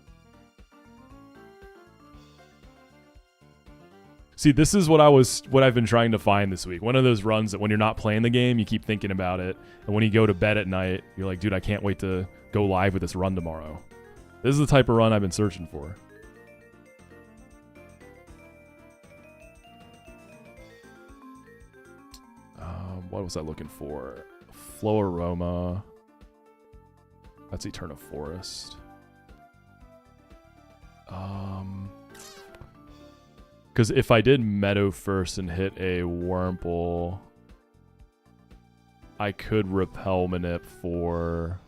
See, this is what I've been trying to find this week. One of those runs that when you're not playing the game, you keep thinking about it, and when you go to bed at night, you're like, dude, I can't wait to go live with this run tomorrow. This is the type of run I've been searching for. What was I looking for? Flow Aroma. That's Eternal Forest. Because if I did Meadow first and hit a Wurmple, I could Repel Manip for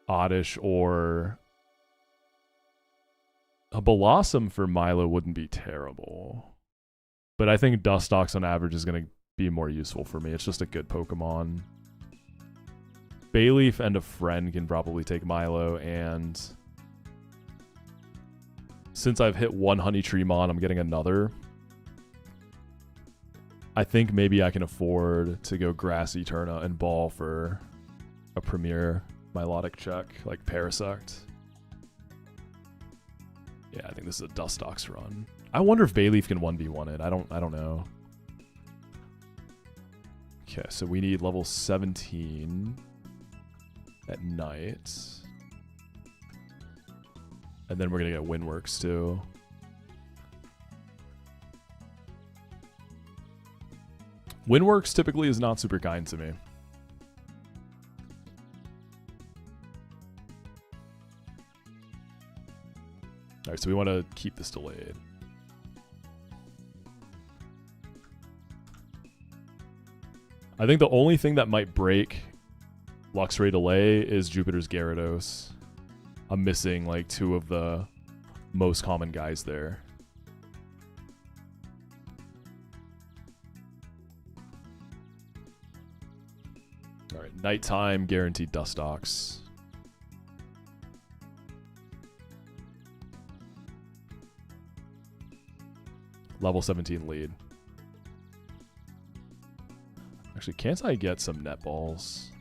Oddish, or a Blossom for Milo wouldn't be terrible. But I think Dustox on average is going to be more useful for me. It's just a good Pokemon. Bayleaf and a friend can probably take Milo, and since I've hit one Honeytreemon, I'm getting another. I think maybe I can afford to go Grass Eterna and Ball for a premier Milotic check, like Parasect. Yeah, I think this is a Dustox run. I wonder if Bayleaf can 1v1 it. I don't know. Okay, so we need level 17 at night. And then we're going to get Windworks too. Windworks typically is not super kind to me. Alright, so we want to keep this delayed. I think the only thing that might break Luxray delay is Jupiter's Gyarados. I'm missing like 2 of the most common guys there. Alright, nighttime guaranteed Dustox. Level 17 lead. Actually, can't I get some net balls?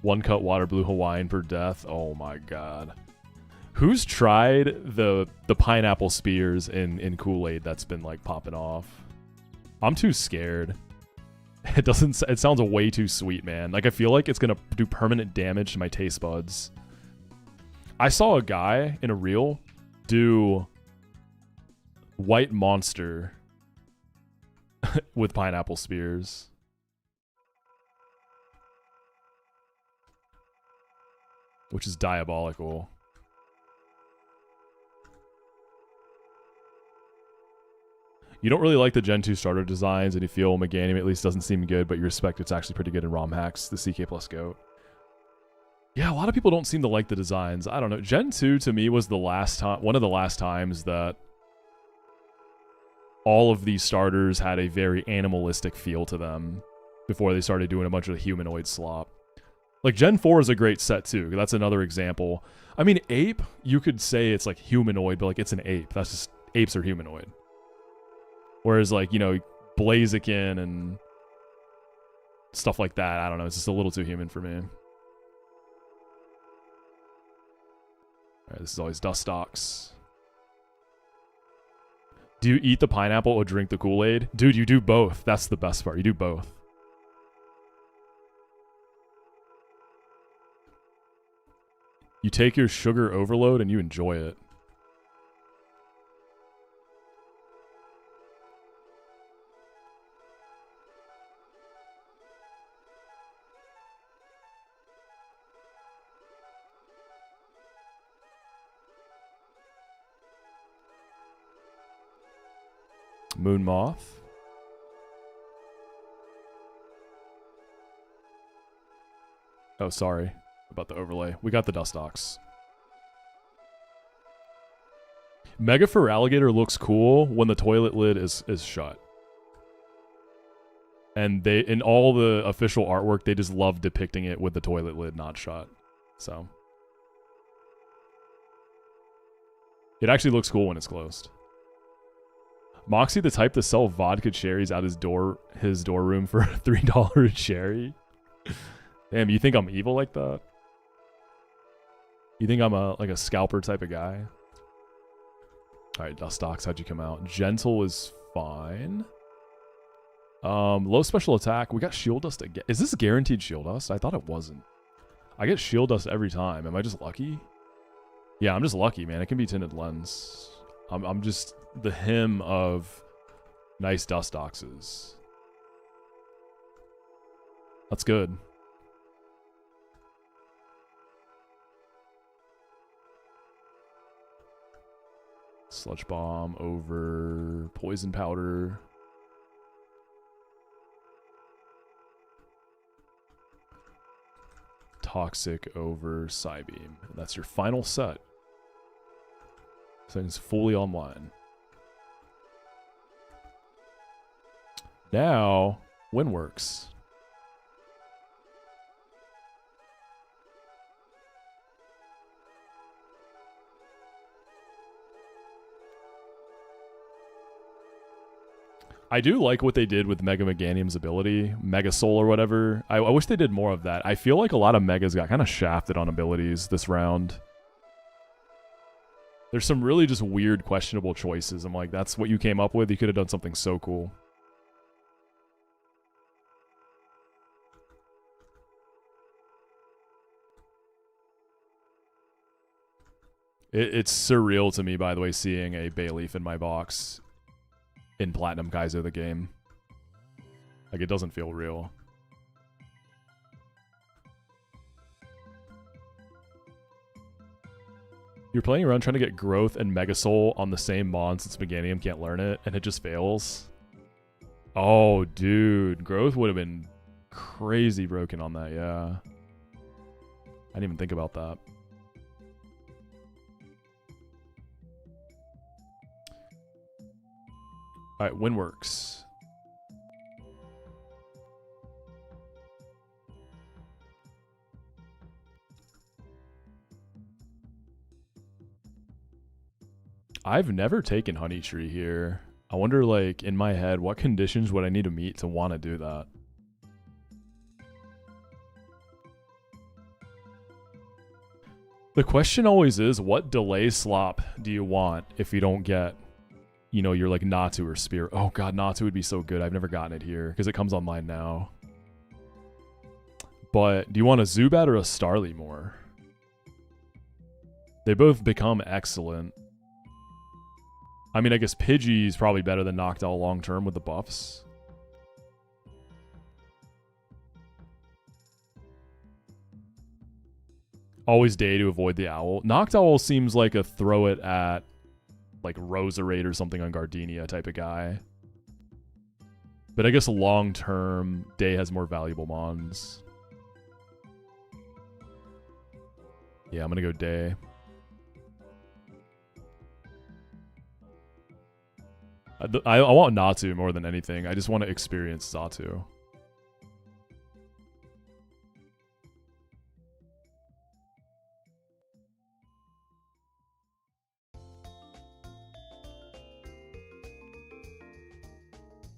One cut water blue Hawaiian per death. Oh my god. Who's tried the pineapple spears in Kool-Aid that's been like popping off? I'm too scared. It sounds way too sweet, man. Like I feel like it's gonna do permanent damage to my taste buds. I saw a guy in a reel do White Monster with pineapple spears. Which is diabolical. You don't really like the Gen 2 starter designs, and you feel Meganium at least doesn't seem good, but you respect it's actually pretty good in ROM hacks, the CK Plus Goat. Yeah, a lot of people don't seem to like the designs. I don't know. Gen 2 to me was the last time, one of the last times that all of these starters had a very animalistic feel to them before they started doing a bunch of humanoid slop. Like Gen 4 is a great set too. That's another example. I mean, Ape, you could say it's like humanoid, but like it's an ape. That's just, apes are humanoid. Whereas like, you know, Blaziken and stuff like that, I don't know. It's just a little too human for me. Alright, this is always Dustox. Do you eat the pineapple or drink the Kool-Aid? Dude, you do both. That's the best part. You do both. You take your sugar overload and you enjoy it. Moon Moth. Oh, sorry about the overlay. We got the Dustox. Mega Fur Alligator looks cool when the toilet lid is shut. And they, in all the official artwork, they just love depicting it with the toilet lid not shut. So it actually looks cool when it's closed. Moxi, the type to sell vodka cherries out his door room for $3 a cherry. Damn, you think I'm evil like that? You think I'm like a scalper type of guy? All right, Dustox, how'd you come out? Gentle is fine. Low special attack. We got shield dust again. Is this guaranteed shield dust? I thought it wasn't. I get shield dust every time. Am I just lucky? Yeah, I'm just lucky, man. It can be tinted lens. I'm just the him of nice Dustoxes. That's good. Sludge bomb over poison powder. Toxic over Psybeam. That's your final set. Thing's fully online. Now, Windworks. I do like what they did with Mega Meganium's ability, Mega Soul or whatever. I wish they did more of that. I feel like a lot of Megas got kind of shafted on abilities this round. There's some really just weird, questionable choices. I'm like, that's what you came up with? You could have done something so cool. It's surreal to me, by the way, seeing a Bayleaf in my box in Platinum Kaizo the game. Like, it doesn't feel real. You're playing around trying to get Growth and Mega Soul on the same Mon since Meganium can't learn it, and it just fails. Oh, dude. Growth would have been crazy broken on that, yeah. I didn't even think about that. Alright, Windworks. I've never taken Honey Tree here. I wonder, like, in my head, what conditions would I need to meet to want to do that? The question always is, what delay slop do you want if you don't get, you know, you're like Natu or Spear? Oh god, Natu would be so good. I've never gotten it here because it comes online now. But do you want a Zubat or a Starly more? They both become excellent. I mean, I guess Pidgey's probably better than Noctowl long term with the buffs. Always Day to avoid the owl. Noctowl seems like a throw it at like Roserade or something on Gardenia type of guy. But I guess long term, Day has more valuable mons. Yeah, I'm gonna go Day. I want Natu more than anything. I just want to experience Xatu.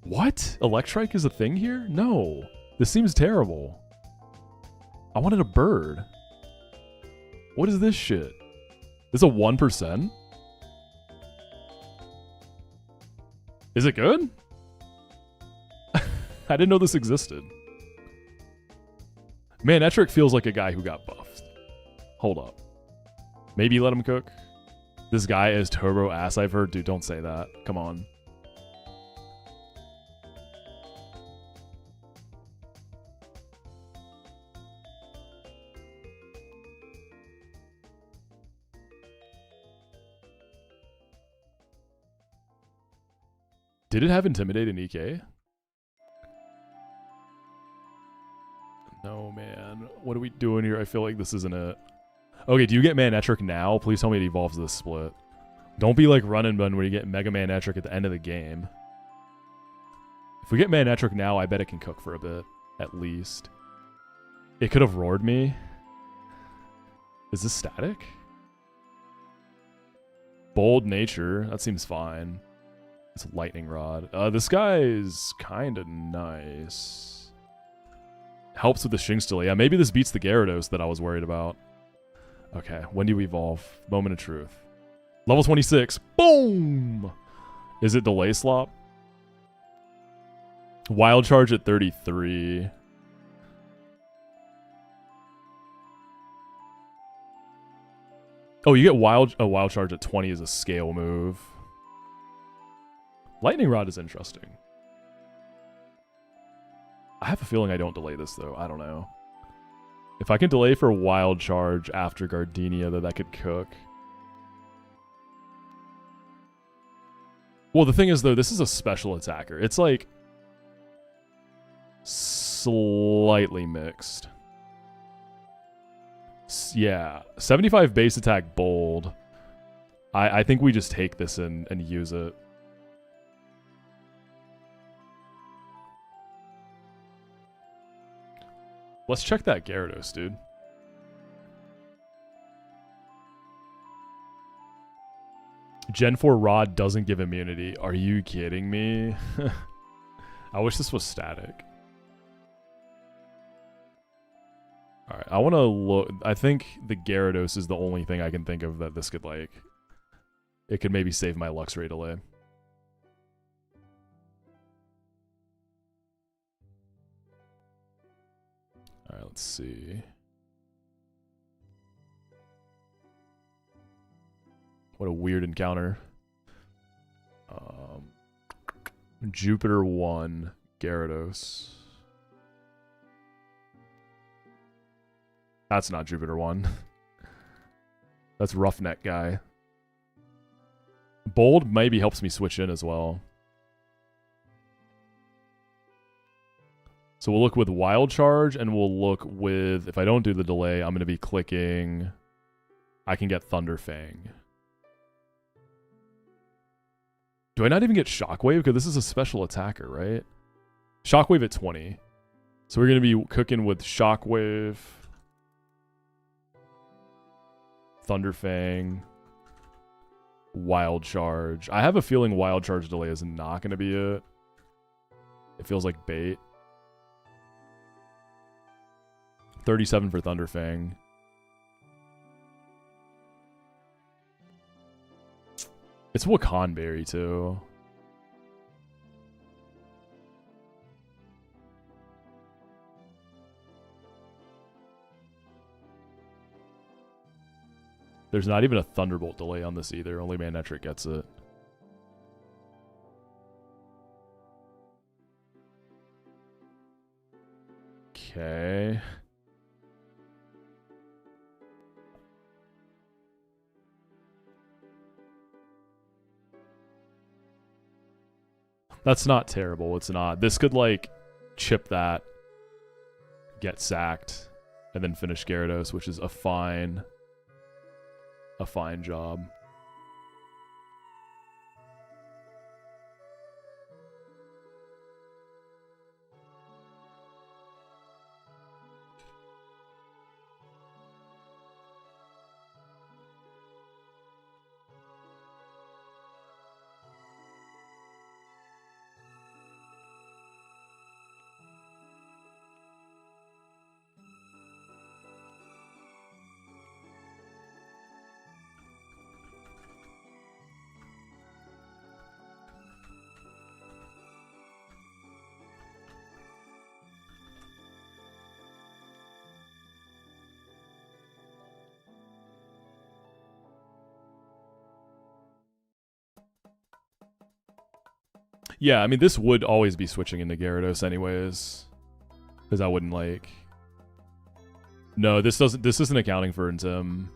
What? Electrike is a thing here? No. This seems terrible. I wanted a bird. What is this shit? This is a 1%? Is it good? I didn't know this existed. Manectric feels like a guy who got buffed. Hold up. Maybe let him cook? This guy is turbo ass, I've heard. Dude, don't say that. Come on. Did it have Intimidate in EK? No, man. What are we doing here? I feel like this isn't it. Okay, do you get Manectric now? Please tell me it evolves this split. Don't be like Run and Run where you get Mega Manectric at the end of the game. If we get Manectric now, I bet it can cook for a bit, at least. It could have roared me. Is this static? Bold Nature. That seems fine. It's Lightning Rod. This guy is kind of nice. Helps with the Shinx delay. Yeah, maybe this beats the Gyarados that I was worried about. Okay, when do we evolve? Moment of truth. Level 26. Boom! Is it delay slop? Wild Charge at 33. Oh, you get wild charge at 20 as a scale move. Lightning Rod is interesting. I have a feeling I don't delay this though. I don't know. If I can delay for wild charge after Gardenia, that could cook. Well, the thing is though, this is a special attacker. It's like slightly mixed. Yeah, 75 base attack bold. I think we just take this and use it. Let's check that Gyarados, dude. Gen 4 Rod doesn't give immunity. Are you kidding me? I wish this was static. Alright, I want to look. I think the Gyarados is the only thing I can think of that this could, like... It could maybe save my Luxray delay. Alright, let's see. What a weird encounter. Jupiter 1, Gyarados. That's not Jupiter 1. That's Roughneck guy. Bold maybe helps me switch in as well. So we'll look with Wild Charge, and we'll look with... If I don't do the delay, I'm going to be clicking... I can get Thunder Fang. Do I not even get Shockwave? Because this is a special attacker, right? Shockwave at 20. So we're going to be cooking with Shockwave... Thunder Fang, Wild Charge. I have a feeling Wild Charge delay is not going to be it. It feels like bait. 37 for Thunder Fang. It's Wakanberry too. There's not even a Thunderbolt delay on this either. Only Manectric gets it. Okay. That's not terrible. It's not. This could, like, chip that, get sacked, and then finish Gyarados, which is a fine job. Yeah, I mean, this would always be switching into Gyarados anyways. Because I wouldn't, like... No, this isn't accounting for Intim.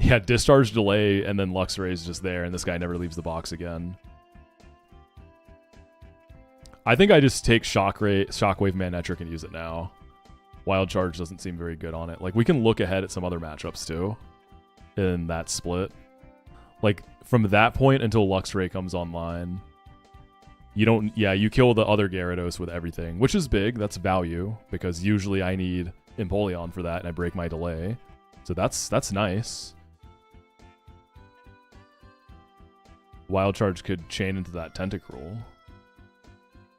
Yeah, Yeah, discharge delay, and then Luxray is just there, and this guy never leaves the box again. I think I just take Shockwave Manectric and use it now. Wild Charge doesn't seem very good on it. Like, we can look ahead at some other matchups, too, in that split. Like, from that point until Luxray comes online, you don't... Yeah, you kill the other Gyarados with everything, which is big. That's value, because usually I need Empoleon for that, and I break my delay. So that's nice. Wild Charge could chain into that Tentacruel.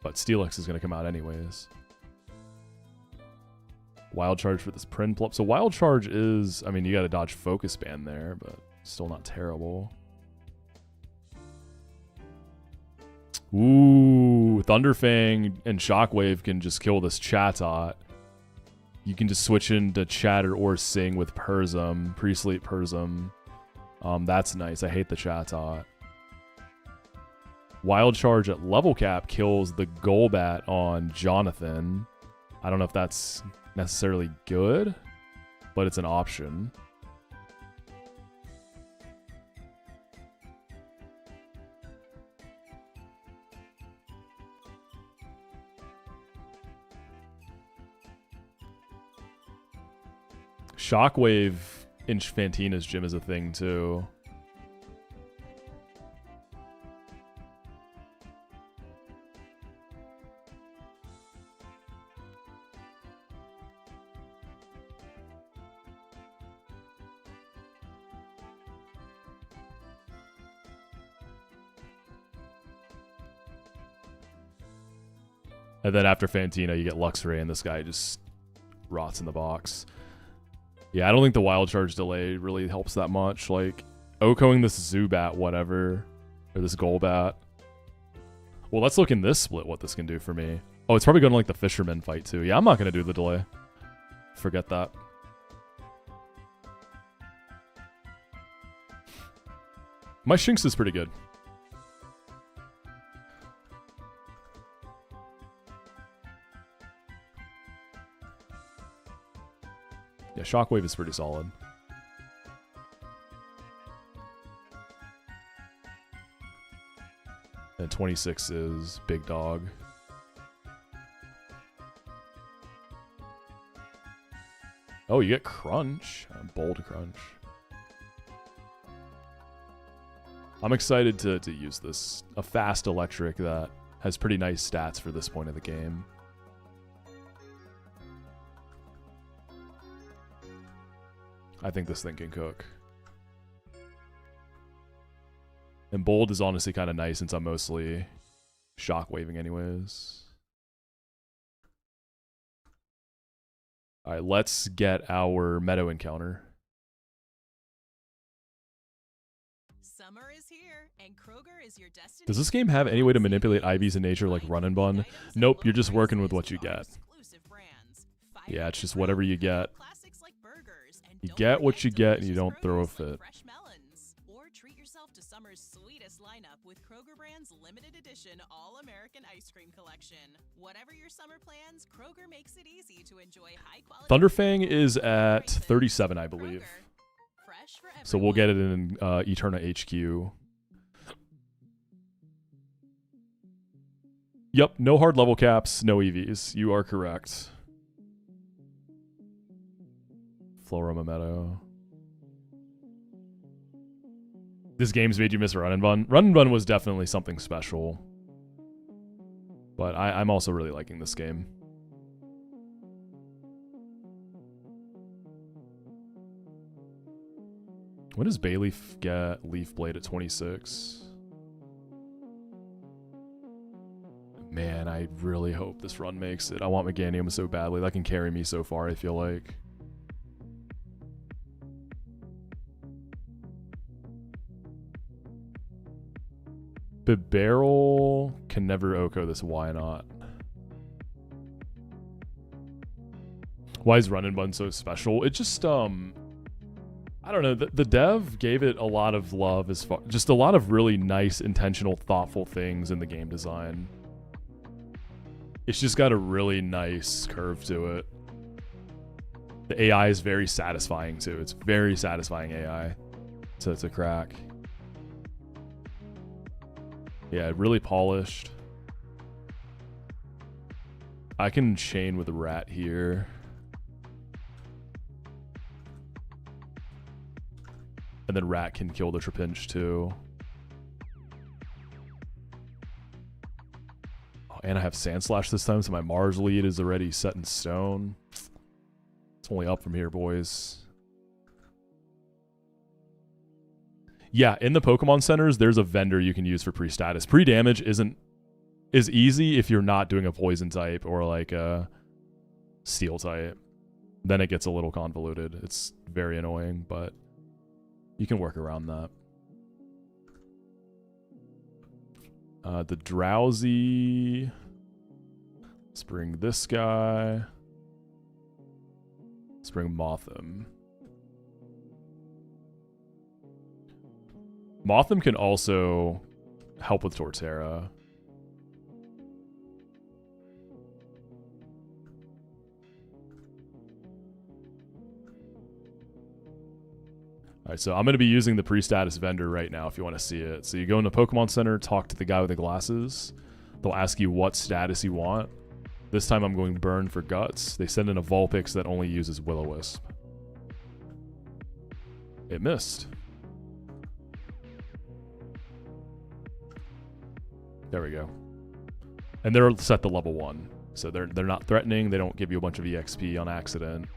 But Steelix is going to come out anyways. Wild Charge for this Prinplup. So Wild Charge is... I mean, you got to dodge Focus Band there, but still not terrible. Ooh, Thunderfang and Shockwave can just kill this Chatot. You can just switch into Chatter or Sing with Persim, Pre-Sleep Persim. That's nice. I hate the Chatot. Wild Charge at level cap kills the Golbat on Jonathan. I don't know if that's necessarily good, but it's an option. Shockwave in Fantina's gym is a thing too. And then after Fantina, you get Luxray, and this guy just rots in the box. Yeah, I don't think the Wild Charge delay really helps that much. Like, OHKOing this Zubat, whatever, or this Golbat. Well, let's look in this split what this can do for me. Oh, it's probably going to like the Fisherman fight too. Yeah, I'm not going to do the delay. Forget that. My Shinx is pretty good. Yeah, Shockwave is pretty solid. And 26 is Big Dog. Oh, you get Crunch. Bold Crunch. I'm excited to use this. A fast electric that has pretty nice stats for this point of the game. I think this thing can cook. And Bold is honestly kind of nice since I'm mostly shockwaving anyways. Alright, let's get our Meadow encounter. Summer is here, and Kroger is your destination. Does this game have any way to manipulate IVs in nature like Run and Bun? Nope, you're just working with what you get. Yeah, it's just whatever you get. You get what you get and you don't throw a fit. Or treat yourself to summer's sweetest lineup with Kroger brand's limited edition all-American ice cream collection. Whatever your summer plans, Kroger makes it easy to enjoy high-quality. Thunderfang is at 37, I believe. So we'll get it in Eterna HQ. Yep, no hard level caps, no EVs. You are correct. Floroma Meadow. This game's made you miss Run and Bun. Run and Bun was definitely something special. But I'm also really liking this game. When does Bayleaf get Leaf Blade at 26? Man, I really hope this run makes it. I want Meganium so badly. That can carry me so far, I feel like. Bibarel can never OHKO this. Why not? Why is Run and Bun so special? It just, I don't know. The dev gave it a lot of love as far, just a lot of really nice, intentional, thoughtful things in the game design. It's just got a really nice curve to it. The AI is very satisfying too. It's very satisfying AI. to crack. Yeah, really polished. I can chain with a rat here. And then rat can kill the Trapinch too. Oh, and I have Sand Slash this time, so my Mars lead is already set in stone. It's only up from here, boys. Yeah, in the Pokemon centers, there's a vendor you can use for pre-status. Pre-damage is easy if you're not doing a poison type or like a steel type. Then it gets a little convoluted. It's very annoying, but you can work around that. The Drowsy. Let's bring this guy. Let's bring Mothim. Mothim can also help with Torterra. Alright, so I'm going to be using the pre-status vendor right now if you want to see it. So you go into Pokemon Center, talk to the guy with the glasses. They'll ask you what status you want. This time I'm going Burn for Guts. They send in a Vulpix that only uses Will-O-Wisp. It missed. There we go. And they're set to level 1. So they're not threatening. They don't give you a bunch of EXP on accident.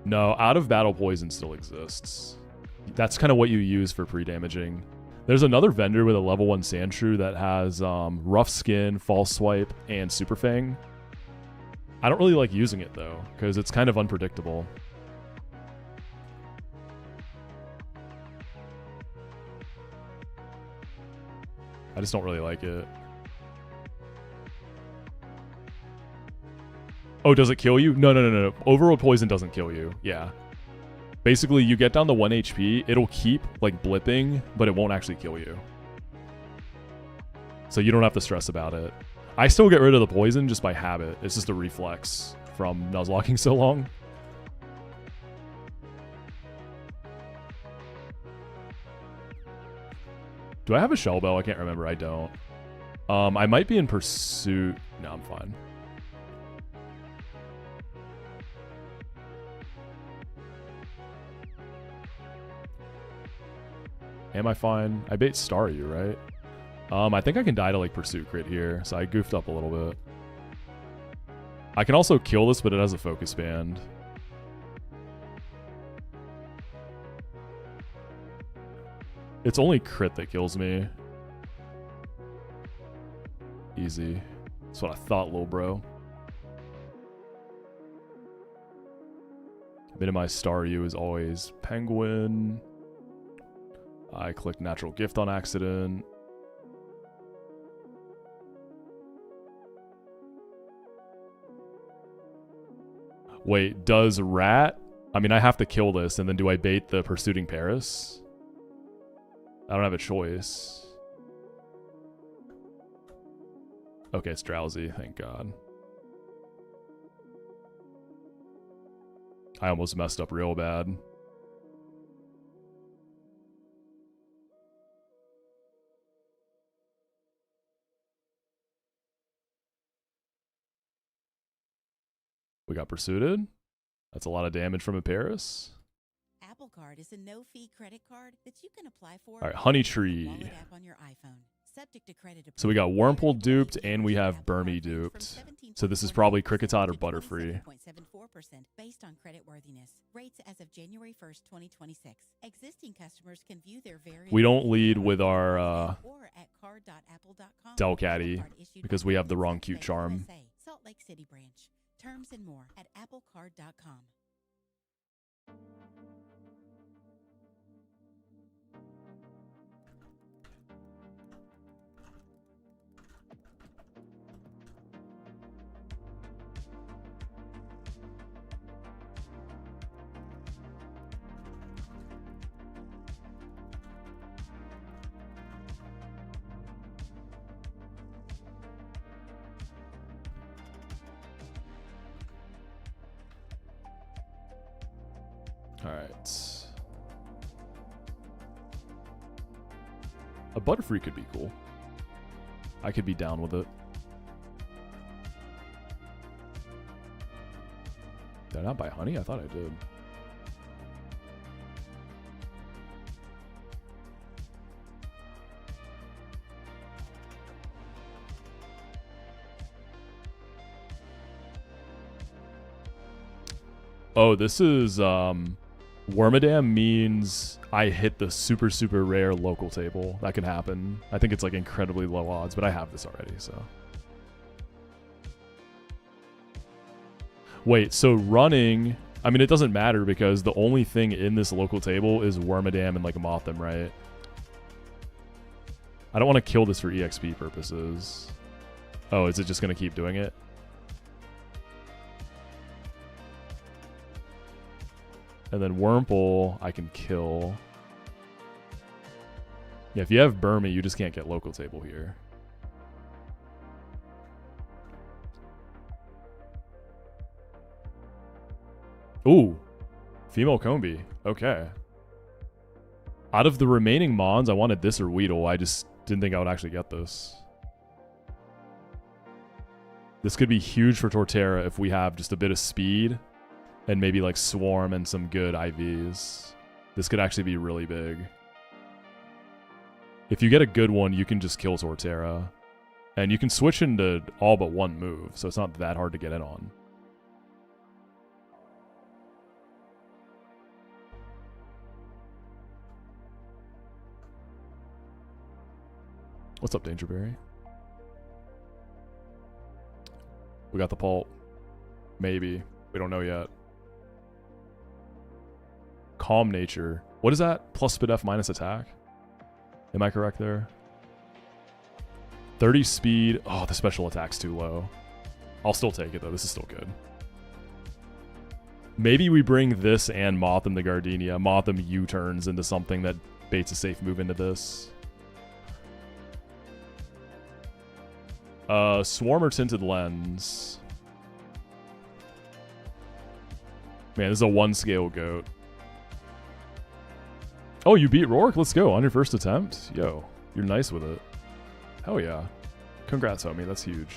No, out of battle poison still exists. That's kind of what you use for pre-damaging. There's another vendor with a level 1 Sandshrew that has Rough Skin, False Swipe, and Super Fang. I don't really like using it though, because it's kind of unpredictable. I just don't really like it. Oh, does it kill you? No. Overworld Poison doesn't kill you. Yeah. Basically, you get down to 1 HP, it'll keep, like, blipping, but it won't actually kill you. So you don't have to stress about it. I still get rid of the poison just by habit. It's just a reflex from Nuzlocking so long. Do I have a Shell Bell? I can't remember. I don't. I might be in Pursuit. No, I'm fine. Am I fine? I bait Staryu, right? I think I can die to like Pursuit Crit here, so I goofed up a little bit. I can also kill this, but it has a Focus Band. It's only crit that kills me. Easy. That's what I thought, little bro. Minimize Staryu is always Penguin. I clicked Natural Gift on accident. Wait, does Rat... I mean, I have to kill this, and then do I bait the Pursuiting Paris? I don't have a choice. Okay, it's Drowsy, thank God. I almost messed up real bad. We got Pursuited. That's a lot of damage from a Paris. Apple Card is a no-fee credit card that you can apply for. All right, Honey Tree. App on your iPhone. Subject to credit. So we got Wurmple duped and we have Burmy duped. So this is probably Kricketot or Butterfree. Based on credit worthiness. Rates as of January 1st, 2026. Existing customers can view their various. We don't lead with our Delcatty because we have the wrong cute charm. Salt Lake City branch. Terms and more at applecard.com. Alright. A Butterfree could be cool. I could be down with it. Did I not buy honey? I thought I did. Oh, this is, Wormadam means I hit the super, super rare local table. That can happen. I think it's like incredibly low odds, but I have this already, so. Wait, so running, I mean, it doesn't matter because the only thing in this local table is Wormadam and like Mothim, right? I don't want to kill this for EXP purposes. Oh, is it just going to keep doing it? And then Wurmple, I can kill. Yeah, if you have Burmy, you just can't get local table here. Ooh, female Combi. Okay. Out of the remaining Mons, I wanted this or Weedle. I just didn't think I would actually get this. This could be huge for Torterra if we have just a bit of speed. And maybe like Swarm and some good IVs. This could actually be really big. If you get a good one, you can just kill Torterra. And you can switch into all but one move, so it's not that hard to get in on. What's up, Dangerberry? We got the Pulp. Maybe. We don't know yet. Calm Nature. What is that? Plus speed F minus attack? Am I correct there? 30 speed. Oh, the special attack's too low. I'll still take it, though. This is still good. Maybe we bring this and Mothim the Gardenia. Mothim U-turns into something that baits a safe move into this. Swarm or Tinted Lens? Man, this is a one-scale goat. Oh, you beat Rourke? Let's go. On your first attempt? Yo, you're nice with it. Hell yeah. Congrats, homie. That's huge.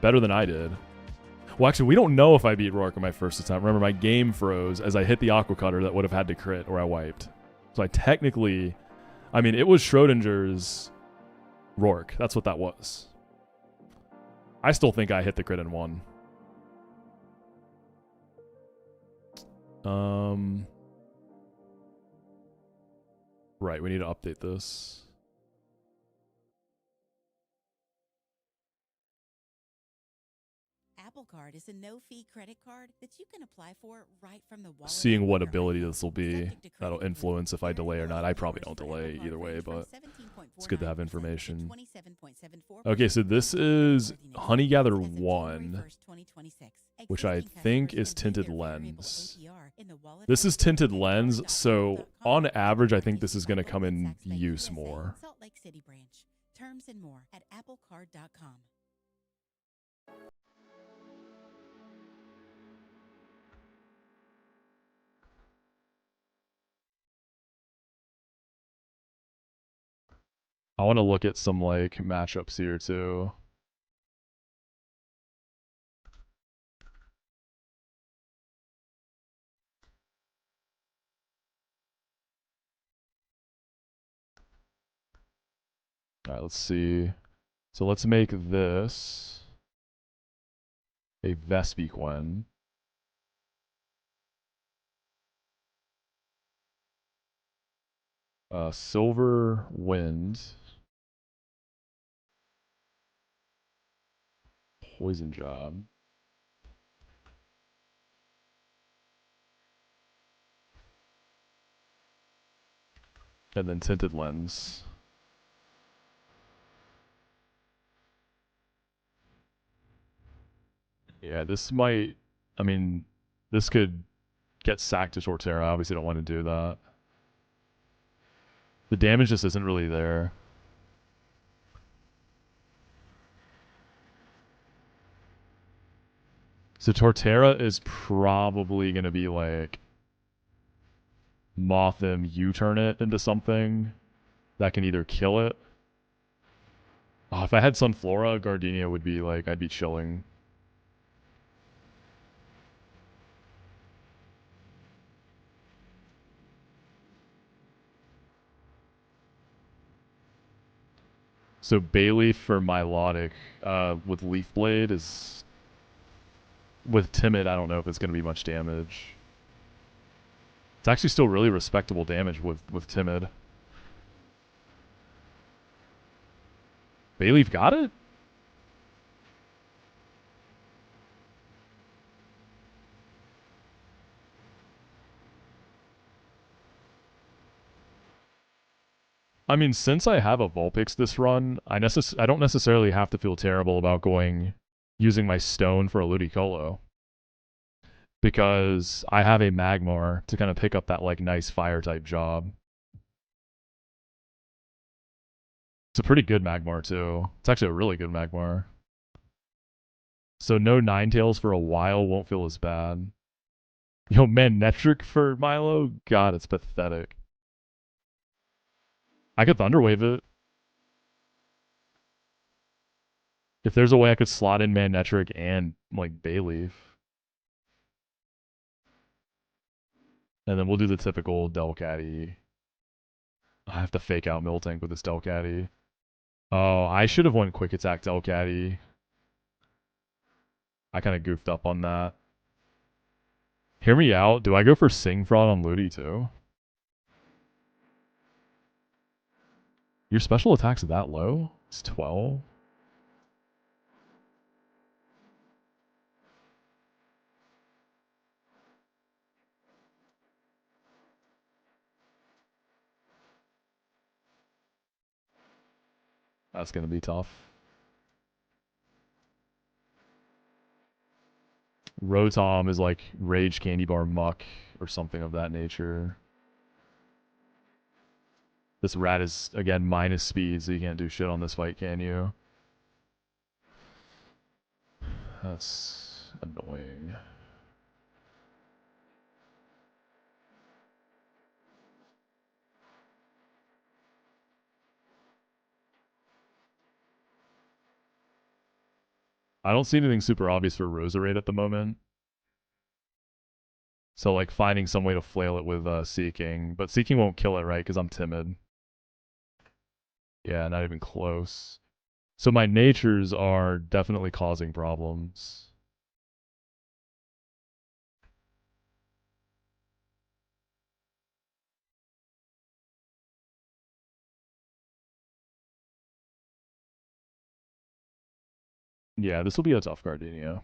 Better than I did. Well, actually, we don't know if I beat Rourke on my first attempt. Remember, my game froze as I hit the Aqua Cutter that would have had to crit or I wiped. So I technically... I mean, it was Schrodinger's Rourke. That's what that was. I still think I hit the crit and won. Right, we need to update this. Apple Card is a no-fee credit card that you can apply for right from the wallet. Seeing what ability this will be, that'll influence if I delay or not. I probably don't delay either way, but it's good to have information. Okay, so this is Honey Gather 1, which I think is Tinted Lens. This is Tinted Lens, so on average, I think this is going to come in use more. Salt Lake City branch. Terms and more at applecard.com. I want to look at some like matchups here too. All right, let's see. So let's make this a Vespiquen. Silver Wind. Poison Job. And then Tinted Lens. Yeah, this might... I mean, this could get sacked to Torterra. I obviously don't want to do that. The damage just isn't really there. So Torterra is probably going to be like Moth him, U-turn it into something that can either kill it. Oh, if I had Sunflora, Gardenia would be like, I'd be chilling. So Bayleaf for Milotic with Leaf Blade is... With Timid, I don't know if it's going to be much damage. It's actually still really respectable damage with Timid. Bayleaf got it? I mean, since I have a Vulpix this run, I don't necessarily have to feel terrible about using my stone for a Ludicolo. Because I have a Magmar to kind of pick up that like nice fire type job. It's a pretty good Magmar too. It's actually a really good Magmar. So no Ninetales for a while won't feel as bad. Yo, Manectric for Milo? God, it's pathetic. I could Thunderwave it. If there's a way I could slot in Manectric and like Bayleaf. And then we'll do the typical Delcatty. I have to fake out Miltank with this Delcatty. Oh, I should have went Quick Attack Delcatty. I kind of goofed up on that. Hear me out. Do I go for Sing Fraud on Ludi too? Your special attack's that low? It's 12? That's going to be tough. Rotom is like Rage Candy Bar Muck or something of that nature. This rat is, again, minus speed, so you can't do shit on this fight, can you? That's annoying. I don't see anything super obvious for Roserade at the moment. So, like, finding some way to flail it with Seeking. But Seeking won't kill it, right? Because I'm timid. Yeah, not even close. So my natures are definitely causing problems. Yeah, this will be a tough Gardenia.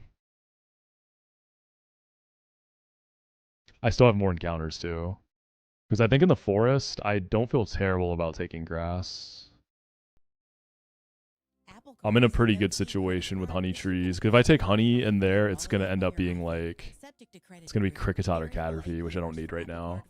I still have more encounters too. Because I think in the forest, I don't feel terrible about taking grass. I'm in a pretty good situation with honey trees. Because if I take honey in there, it's going to end up being like... It's going to be Kricketot or Caterpie, which I don't need right now.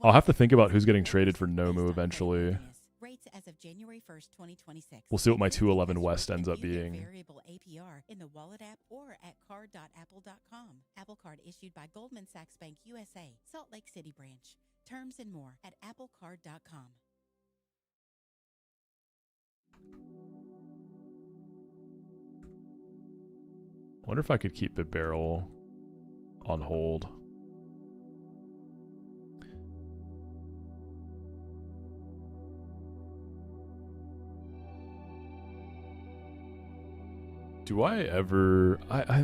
I'll have to think about who's getting traded for Nomu eventually. Rates as of January 1st, 2026. We'll see what my 211 West ends up being. Variable APR in the Wallet app or at card.apple.com. Apple Card issued by Goldman Sachs Bank USA, Salt Lake City branch. Terms and more at applecard.com. Wonder if I could keep the barrel on hold. Do I ever...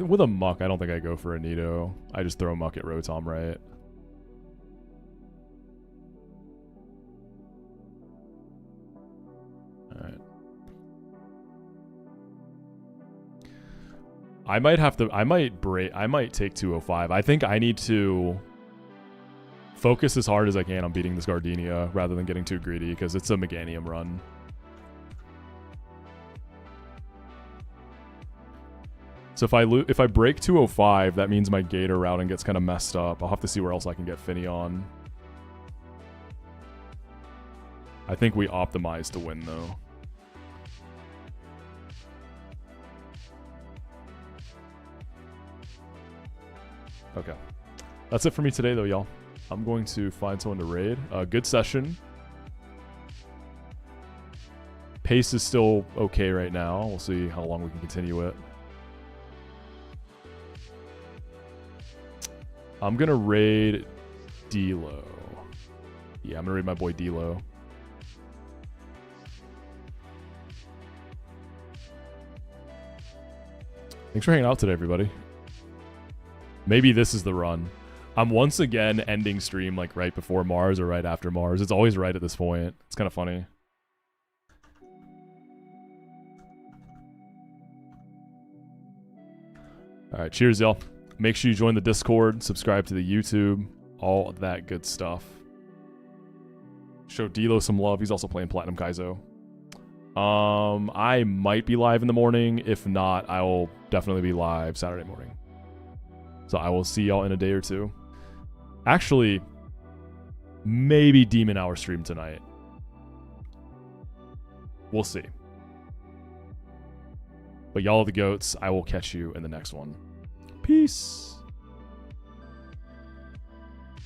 with a Muck, I don't think I go for a Nido. I just throw Muck at Rotom, right? Alright. I might have to... I might take 205. I think I need to focus as hard as I can on beating this Gardenia rather than getting too greedy, because it's a Meganium run. So if I break 205, that means my Gator routing gets kind of messed up. I'll have to see where else I can get Finneon. I think we optimize to win, though. Okay. That's it for me today, though, y'all. I'm going to find someone to raid. Good session. Pace is still okay right now. We'll see how long we can continue it. I'm going to raid D-Lo. Yeah, I'm going to raid my boy D-Lo. Thanks for hanging out today, everybody. Maybe this is the run. I'm once again ending stream like right before Mars or right after Mars. It's always right at this point. It's kind of funny. All right, cheers, y'all. Make sure you join the Discord, subscribe to the YouTube, all of that good stuff. Show D-Lo some love. He's also playing Platinum Kaizo. I might be live in the morning. If not, I will definitely be live Saturday morning. So I will see y'all in a day or two. Actually, maybe Demon Hour stream tonight. We'll see. But y'all are the goats. I will catch you in the next one. Peace.